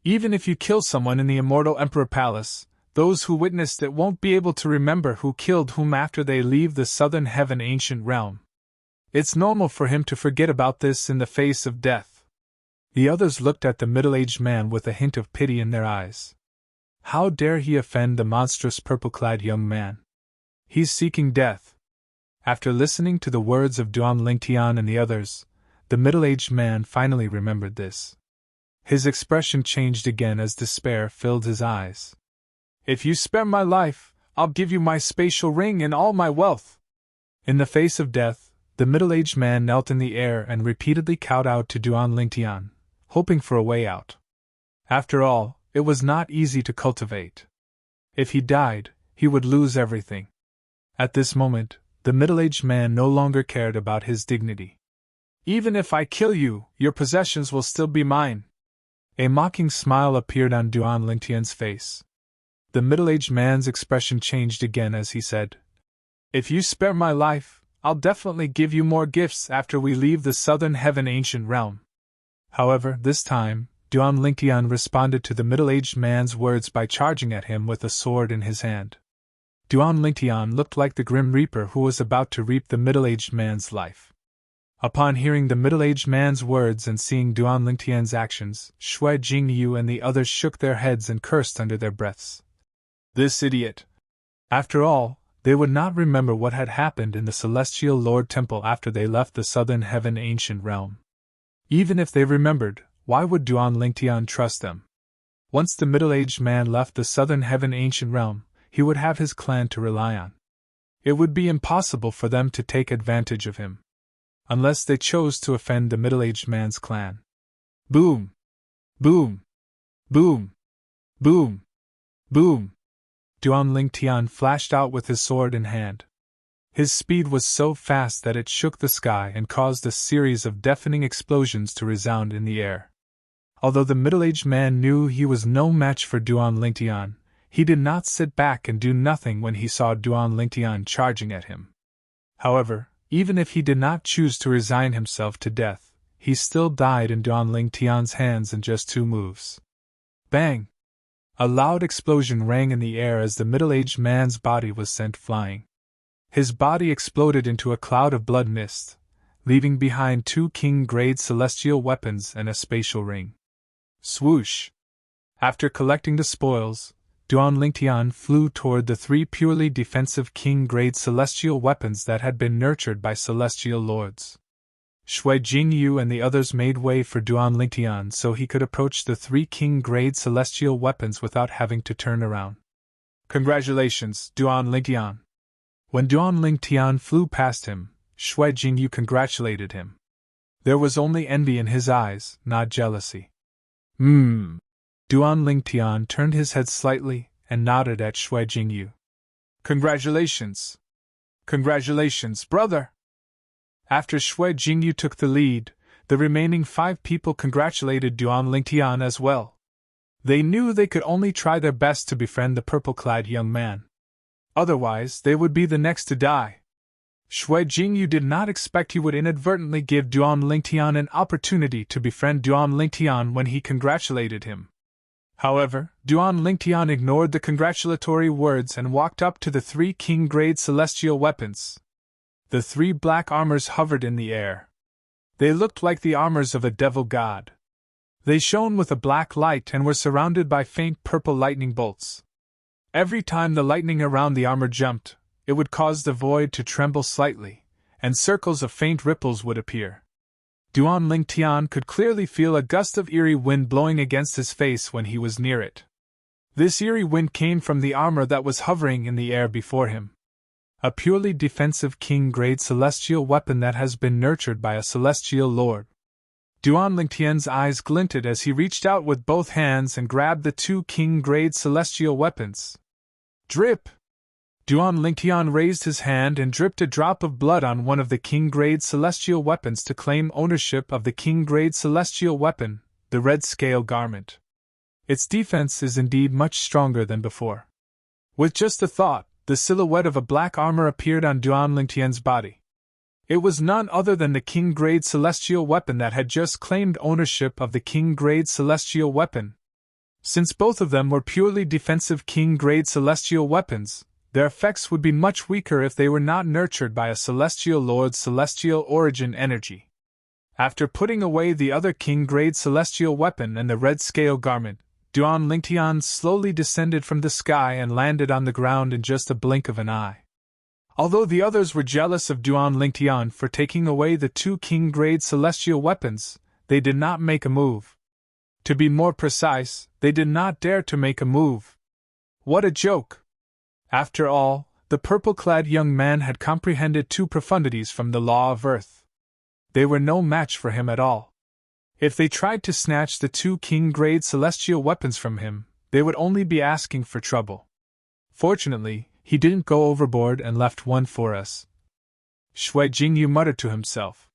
Even if you kill someone in the Immortal Emperor Palace, those who witnessed it won't be able to remember who killed whom after they leave the Southern Heaven Ancient Realm. It's normal for him to forget about this in the face of death. The others looked at the middle-aged man with a hint of pity in their eyes. How dare he offend the monstrous purple-clad young man? He's seeking death. After listening to the words of Duan Lingtian and the others, the middle-aged man finally remembered this. His expression changed again as despair filled his eyes. "If you spare my life, I'll give you my spatial ring and all my wealth." In the face of death, the middle-aged man knelt in the air and repeatedly called out to Duan Lingtian, hoping for a way out. After all, it was not easy to cultivate. If he died, he would lose everything. At this moment, the middle-aged man no longer cared about his dignity. "Even if I kill you, your possessions will still be mine." A mocking smile appeared on Duan Lingtian's face. The middle-aged man's expression changed again as he said, "If you spare my life, I'll definitely give you more gifts after we leave the southern heaven ancient realm." However, this time, Duan Lingtian responded to the middle-aged man's words by charging at him with a sword in his hand. Duan Lingtian looked like the Grim Reaper who was about to reap the middle-aged man's life. Upon hearing the middle-aged man's words and seeing Duan Lingtian's actions, Shui Jingyu and the others shook their heads and cursed under their breaths. This idiot! After all, they would not remember what had happened in the Celestial Lord Temple after they left the Southern Heaven Ancient Realm. Even if they remembered, why would Duan Lingtian trust them? Once the middle-aged man left the Southern Heaven Ancient Realm, he would have his clan to rely on. It would be impossible for them to take advantage of him. Unless they chose to offend the middle-aged man's clan. Boom! Boom! Boom! Boom! Boom! Duan Lingtian flashed out with his sword in hand. His speed was so fast that it shook the sky and caused a series of deafening explosions to resound in the air. Although the middle-aged man knew he was no match for Duan Lingtian, he did not sit back and do nothing when he saw Duan Lingtian charging at him. However, even if he did not choose to resign himself to death, he still died in Duan Lingtian's hands in just 2 moves. Bang! A loud explosion rang in the air as the middle-aged man's body was sent flying. His body exploded into a cloud of blood mist, leaving behind 2 king-grade celestial weapons and a spatial ring. Swoosh! After collecting the spoils, Duan Lingtian flew toward the 3 purely defensive king-grade celestial weapons that had been nurtured by celestial lords. Shui Jingyu and the others made way for Duan Lingtian so he could approach the 3 king-grade celestial weapons without having to turn around. "Congratulations, Duan Lingtian." When Duan Lingtian flew past him, Shui Jingyu congratulated him. There was only envy in his eyes, not jealousy. Duan Lingtian turned his head slightly and nodded at Shui Jingyu. "Congratulations! Congratulations, brother!" After Shui Jingyu took the lead, the remaining 5 people congratulated Duan Lingtian as well. They knew they could only try their best to befriend the purple-clad young man. Otherwise, they would be the next to die. Shui Jingyu did not expect he would inadvertently give Duan Lingtian an opportunity to befriend Duan Lingtian when he congratulated him. However, Duan Lingtian ignored the congratulatory words and walked up to the 3 king-grade celestial weapons. The 3 black armors hovered in the air. They looked like the armors of a devil god. They shone with a black light and were surrounded by faint purple lightning bolts. Every time the lightning around the armor jumped, it would cause the void to tremble slightly, and circles of faint ripples would appear. Duan Lingtian could clearly feel a gust of eerie wind blowing against his face when he was near it. This eerie wind came from the armor that was hovering in the air before him. A purely defensive king-grade celestial weapon that has been nurtured by a celestial lord. Duan Lingtian's eyes glinted as he reached out with both hands and grabbed the 2 king-grade celestial weapons. Drip! Duan Lingtian raised his hand and dripped a drop of blood on one of the king-grade celestial weapons to claim ownership of the king-grade celestial weapon, the red scale garment. Its defense is indeed much stronger than before. With just a thought, the silhouette of a black armor appeared on Duan Lingtian's body. It was none other than the king-grade celestial weapon that had just claimed ownership of the king-grade celestial weapon. Since both of them were purely defensive king-grade celestial weapons, their effects would be much weaker if they were not nurtured by a celestial lord's celestial origin energy. After putting away the other king-grade celestial weapon and the red scale garment, Duan Lingtian slowly descended from the sky and landed on the ground in just a blink of an eye. Although the others were jealous of Duan Lingtian for taking away the 2 king-grade celestial weapons, they did not make a move. To be more precise, they did not dare to make a move. What a joke! After all, the purple-clad young man had comprehended 2 profundities from the law of earth. They were no match for him at all. If they tried to snatch the 2 king-grade celestial weapons from him, they would only be asking for trouble. Fortunately, he didn't go overboard and left one for us, Shui Jingyu muttered to himself.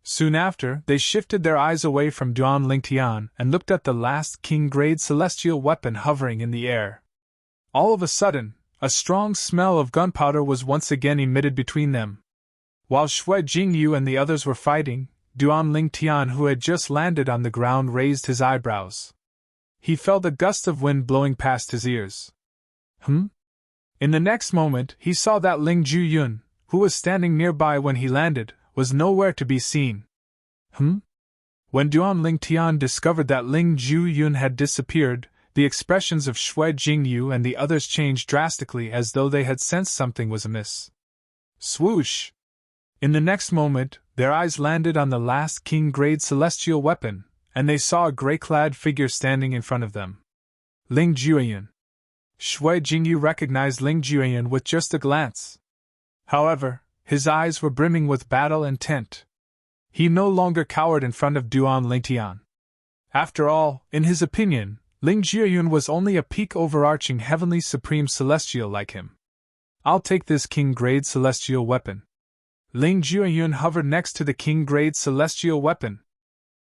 Soon after, they shifted their eyes away from Duan Lingtian and looked at the last king-grade celestial weapon hovering in the air. All of a sudden, a strong smell of gunpowder was once again emitted between them. While Shui Jingyu and the others were fighting, Duan Lingtian, who had just landed on the ground, raised his eyebrows. He felt a gust of wind blowing past his ears. In the next moment, he saw that Ling Juyun, who was standing nearby when he landed, was nowhere to be seen. When Duan Lingtian discovered that Ling Juyun had disappeared, the expressions of Shui Jingyu and the others changed drastically, as though they had sensed something was amiss. Swoosh! In the next moment, their eyes landed on the last king-grade celestial weapon, and they saw a gray-clad figure standing in front of them. Ling Juyun. Shui Jingyu recognized Ling Juyun with just a glance. However, his eyes were brimming with battle intent. He no longer cowered in front of Duan Lingtian. After all, in his opinion, Ling Juyun was only a peak overarching heavenly supreme celestial like him. I'll take this king-grade celestial weapon. Ling Juyun hovered next to the king-grade celestial weapon.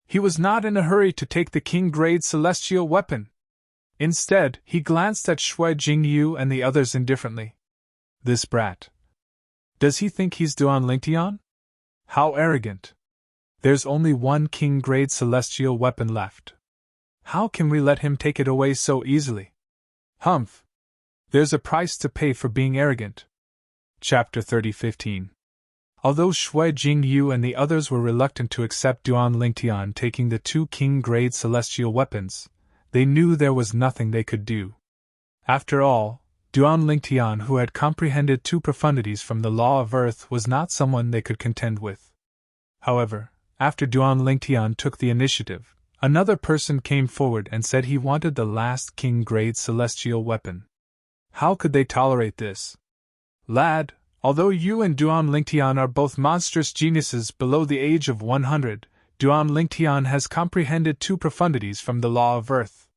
He was not in a hurry to take the king-grade celestial weapon. Instead, he glanced at Shui Jingyu and the others indifferently. This brat. Does he think he's Duan Lingtian? How arrogant. There's only one king-grade celestial weapon left. How can we let him take it away so easily? Humph. There's a price to pay for being arrogant. Chapter 30:15. Although Shui Jingyu and the others were reluctant to accept Duan Lingtian taking the 2 king-grade celestial weapons, they knew there was nothing they could do. After all, Duan Lingtian, who had comprehended 2 profundities from the law of earth, was not someone they could contend with. However, after Duan Lingtian took the initiative, another person came forward and said he wanted the last king-grade celestial weapon. How could they tolerate this? Lad, although you and Duan Lingtian are both monstrous geniuses below the age of 100, Duan Lingtian has comprehended 2 profundities from the law of earth.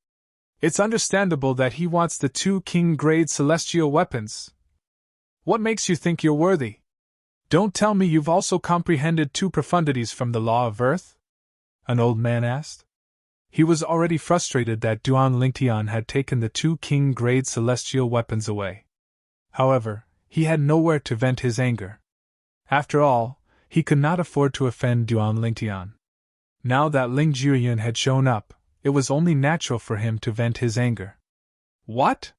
It's understandable that he wants the 2 king-grade celestial weapons. What makes you think you're worthy? Don't tell me you've also comprehended 2 profundities from the law of earth? An old man asked. He was already frustrated that Duan Lingtian had taken the 2 king-grade celestial weapons away. However, he had nowhere to vent his anger. After all, he could not afford to offend Duan Lingtian. Now that Ling Juyun had shown up, it was only natural for him to vent his anger. What?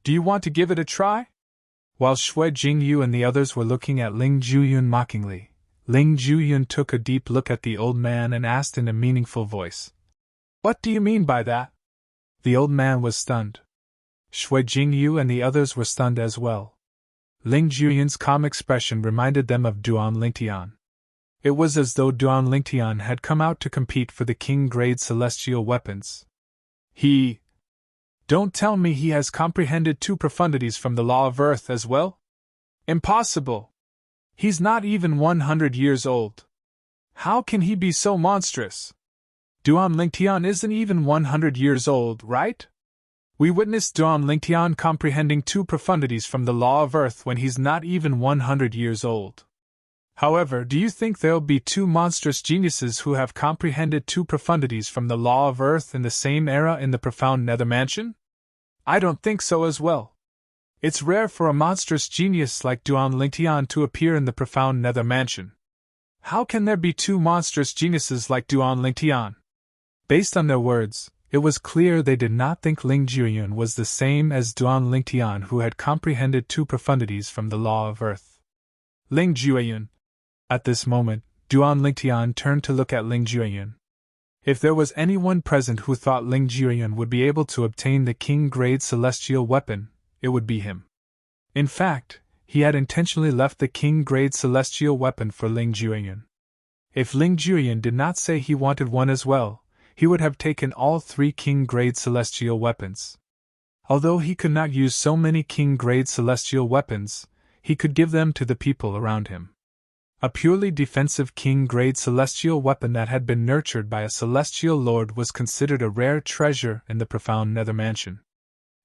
Do you want to give it a try? While Shui Jingyu and the others were looking at Ling Juyun mockingly, Ling Juyun took a deep look at the old man and asked in a meaningful voice, What do you mean by that? The old man was stunned. Shui Jingyu and the others were stunned as well. Ling Juyun's calm expression reminded them of Duan Lingtian. It was as though Duan Lingtian had come out to compete for the king-grade celestial weapons. Don't tell me he has comprehended 2 profundities from the law of earth as well? Impossible! He's not even 100 years old. How can he be so monstrous? Duan Lingtian isn't even 100 years old, right? We witnessed Duan Lingtian comprehending 2 profundities from the law of earth when he's not even 100 years old. However, do you think there'll be 2 monstrous geniuses who have comprehended 2 profundities from the law of earth in the same era in the profound nether mansion? I don't think so as well. It's rare for a monstrous genius like Duan Lingtian to appear in the profound nether mansion. How can there be 2 monstrous geniuses like Duan Lingtian? Based on their words, it was clear they did not think Ling Juyun was the same as Duan Lingtian, who had comprehended 2 profundities from the law of earth. Ling Juyun. At this moment, Duan Lingtian turned to look at Ling Juyun. If there was anyone present who thought Ling Juyun would be able to obtain the king-grade celestial weapon, it would be him. In fact, he had intentionally left the king-grade celestial weapon for Ling Juyun. If Ling Juyun did not say he wanted one as well, he would have taken all 3 king-grade celestial weapons. Although he could not use so many king-grade celestial weapons, he could give them to the people around him. A purely defensive king-grade celestial weapon that had been nurtured by a celestial lord was considered a rare treasure in the profound nether mansion.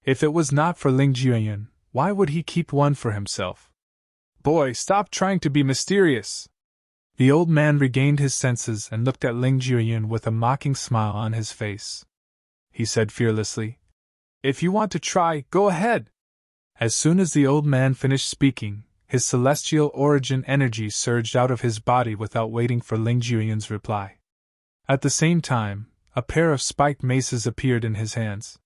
If it was not for Ling Jueyan, why would he keep one for himself? Boy, stop trying to be mysterious! The old man regained his senses and looked at Ling Jueyan with a mocking smile on his face. He said fearlessly, "If you want to try, go ahead." As soon as the old man finished speaking, his celestial origin energy surged out of his body without waiting for Ling Jueyan's reply. At the same time, a pair of spiked maces appeared in his hands.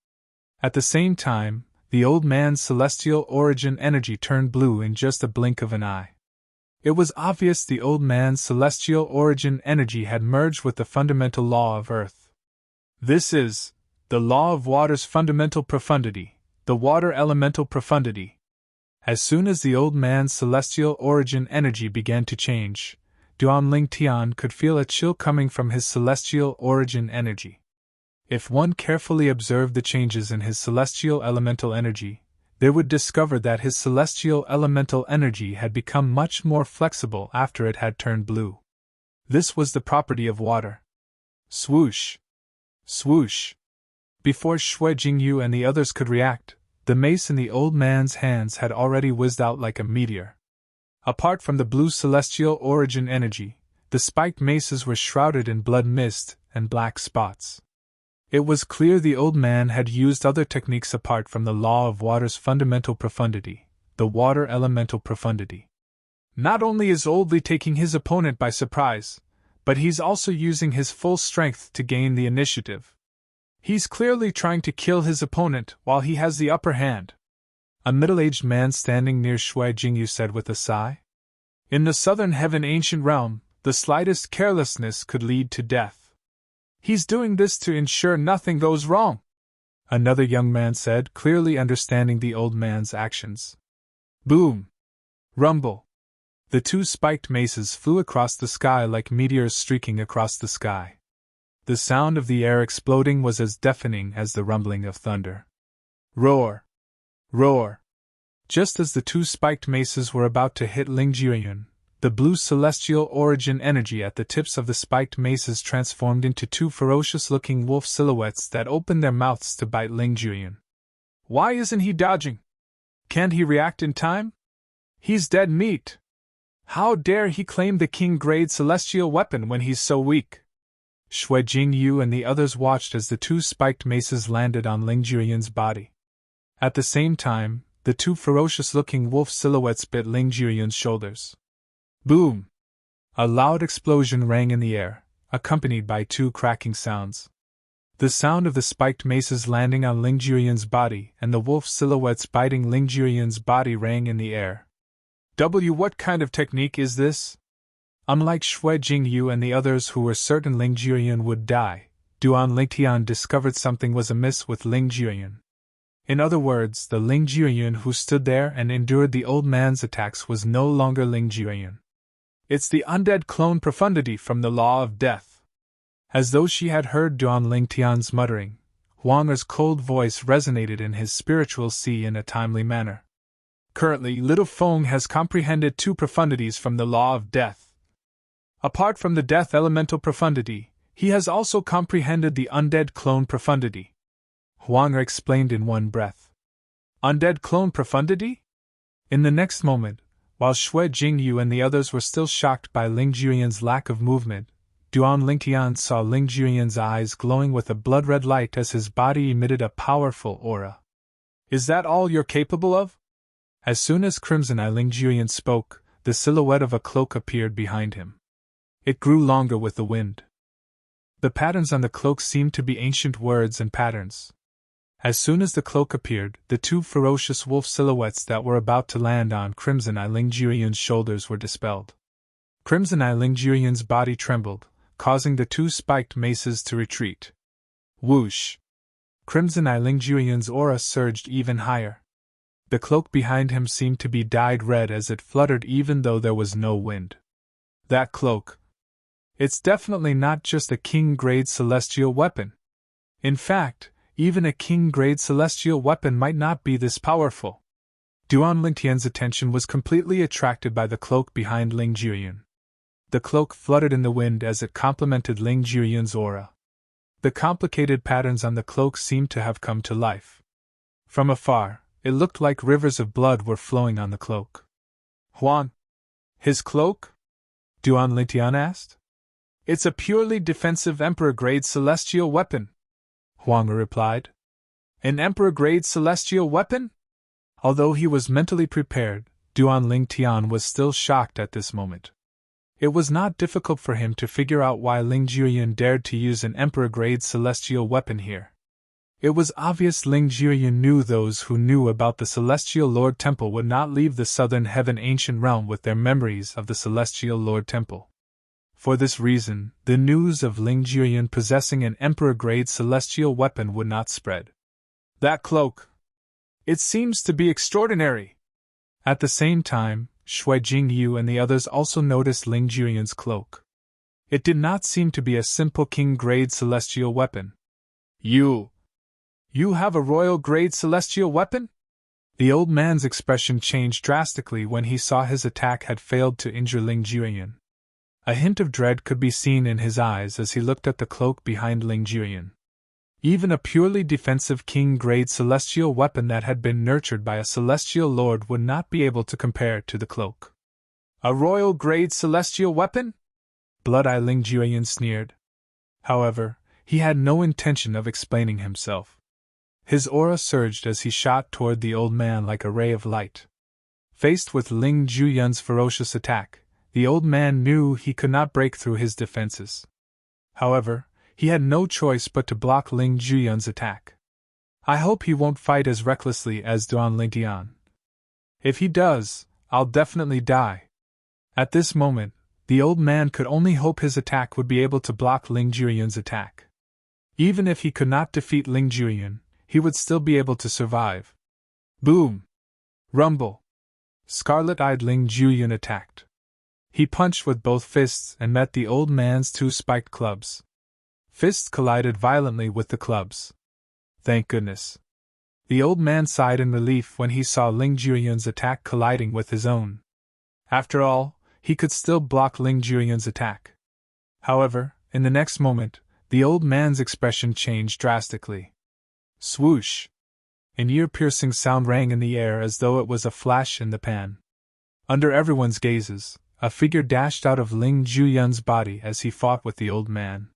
At the same time, the old man's celestial origin energy turned blue in just a blink of an eye. It was obvious the old man's celestial origin energy had merged with the fundamental law of Earth. This is the law of water's fundamental profundity, the water elemental profundity. As soon as the old man's celestial origin energy began to change, Duan Ling Tian could feel a chill coming from his celestial origin energy. If one carefully observed the changes in his celestial elemental energy, they would discover that his celestial elemental energy had become much more flexible after it had turned blue. This was the property of water. Swoosh! Swoosh! Before Shui Jingyu and the others could react, the mace in the old man's hands had already whizzed out like a meteor. Apart from the blue celestial origin energy, the spiked maces were shrouded in blood mist and black spots. It was clear the old man had used other techniques apart from the law of water's fundamental profundity, the water elemental profundity. Not only is Oldly taking his opponent by surprise, but he's also using his full strength to gain the initiative. He's clearly trying to kill his opponent while he has the upper hand. A middle-aged man standing near Shui Jingyu said with a sigh. In the southern heaven ancient realm, the slightest carelessness could lead to death. He's doing this to ensure nothing goes wrong, another young man said, clearly understanding the old man's actions. Boom! Rumble! The 2 spiked maces flew across the sky like meteors streaking across the sky. The sound of the air exploding was as deafening as the rumbling of thunder. Roar! Roar! Just as the 2 spiked maces were about to hit Ling Jueyan, the blue celestial origin energy at the tips of the spiked maces transformed into 2 ferocious-looking wolf silhouettes that opened their mouths to bite Ling Jueyan. Why isn't he dodging? Can't he react in time? He's dead meat! How dare he claim the king-grade celestial weapon when he's so weak? Shui Jingyu and the others watched as the 2 spiked maces landed on Ling Jueyan's body. At the same time, the 2 ferocious-looking wolf silhouettes bit Ling Jueyan's shoulders. Boom! A loud explosion rang in the air, accompanied by 2 cracking sounds. The sound of the spiked maces landing on Ling Jueyan's body and the wolf silhouettes biting Ling Jueyan's body rang in the air. What kind of technique is this? Unlike Shui Jingyu and the others who were certain Ling Jueyan would die, Duan Lingtian discovered something was amiss with Ling Jueyan. In other words, the Ling Jueyan who stood there and endured the old man's attacks was no longer Ling Jueyan. It's the undead clone profundity from the law of death. As though she had heard Duan Lingtian's muttering, Huanger's cold voice resonated in his spiritual sea in a timely manner. Currently, Little Feng has comprehended 2 profundities from the law of death. Apart from the death elemental profundity, he has also comprehended the undead clone profundity. Huanger explained in one breath. Undead clone profundity? In the next moment, while Shui Jingyu and the others were still shocked by Ling Jueyan's lack of movement, Duan Lingtian saw Ling Jueyan's eyes glowing with a blood-red light as his body emitted a powerful aura. Is that all you're capable of? As soon as Crimson Eye Ling Jueyan spoke, the silhouette of a cloak appeared behind him. It grew longer with the wind. The patterns on the cloak seemed to be ancient words and patterns. As soon as the cloak appeared, the 2 ferocious wolf silhouettes that were about to land on Crimson Eye Ling Jueyan's shoulders were dispelled. Crimson Eye Ling Jueyan's body trembled, causing the 2 spiked maces to retreat. Whoosh! Crimson Eye Ling Jueyan's aura surged even higher. The cloak behind him seemed to be dyed red as it fluttered even though there was no wind. That cloak! It's definitely not just a king-grade celestial weapon. In fact, even a king-grade celestial weapon might not be this powerful. Duan Lingtian's attention was completely attracted by the cloak behind Ling Jiuyun. The cloak fluttered in the wind as it complemented Ling Jiuyun's aura. The complicated patterns on the cloak seemed to have come to life. From afar, it looked like rivers of blood were flowing on the cloak. Huang! His cloak? Duan Lingtian asked. It's a purely defensive Emperor-grade celestial weapon, Huang replied. An Emperor-grade celestial weapon? Although he was mentally prepared, Duan Lingtian was still shocked at this moment. It was not difficult for him to figure out why Ling Jiuyun dared to use an Emperor-grade celestial weapon here. It was obvious Ling Jiuyun knew those who knew about the Celestial Lord Temple would not leave the Southern Heaven ancient realm with their memories of the Celestial Lord Temple. For this reason, the news of Ling Jiuyun possessing an Emperor-grade celestial weapon would not spread. That cloak! It seems to be extraordinary! At the same time, Shui Jingyu and the others also noticed Ling Jiuyun's cloak. It did not seem to be a simple king-grade celestial weapon. You have a royal-grade celestial weapon? The old man's expression changed drastically when he saw his attack had failed to injure Ling Jiuyun. A hint of dread could be seen in his eyes as he looked at the cloak behind Ling Jiuyun. Even a purely defensive king-grade celestial weapon that had been nurtured by a celestial lord would not be able to compare to the cloak. A royal-grade celestial weapon? Blood-Eye Ling Jiuyun sneered. However, he had no intention of explaining himself. His aura surged as he shot toward the old man like a ray of light. Faced with Ling Jiuyun's ferocious attack, the old man knew he could not break through his defenses. However, he had no choice but to block Ling Jiuyun's attack. I hope he won't fight as recklessly as Duan Lingtian. If he does, I'll definitely die. At this moment, the old man could only hope his attack would be able to block Ling Jiuyun's attack. Even if he could not defeat Ling Jiuyun, he would still be able to survive. Boom! Rumble! Scarlet-eyed Ling Jiuyun attacked. He punched with both fists and met the old man's two spiked clubs. Fists collided violently with the clubs. Thank goodness. The old man sighed in relief when he saw Ling Jiuyun's attack colliding with his own. After all, he could still block Ling Jiuyun's attack. However, in the next moment, the old man's expression changed drastically. Swoosh! An ear-piercing sound rang in the air as though it was a flash in the pan. Under everyone's gazes, a figure dashed out of Ling Jiuyun's body as he fought with the old man.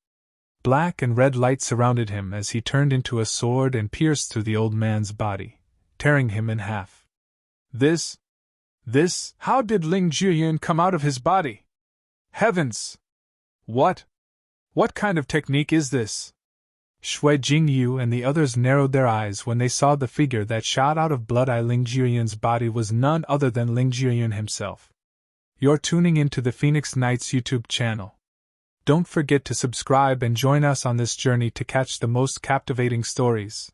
Black and red light surrounded him as he turned into a sword and pierced through the old man's body, tearing him in half. How did Ling Jiuyun come out of his body? Heavens! What kind of technique is this? Shui Jingyu and the others narrowed their eyes when they saw the figure that shot out of Blood-Eye Ling Jiuyun's body was none other than Ling Jiuyun himself. You're tuning into the Phoenix Knights YouTube channel. Don't forget to subscribe and join us on this journey to catch the most captivating stories.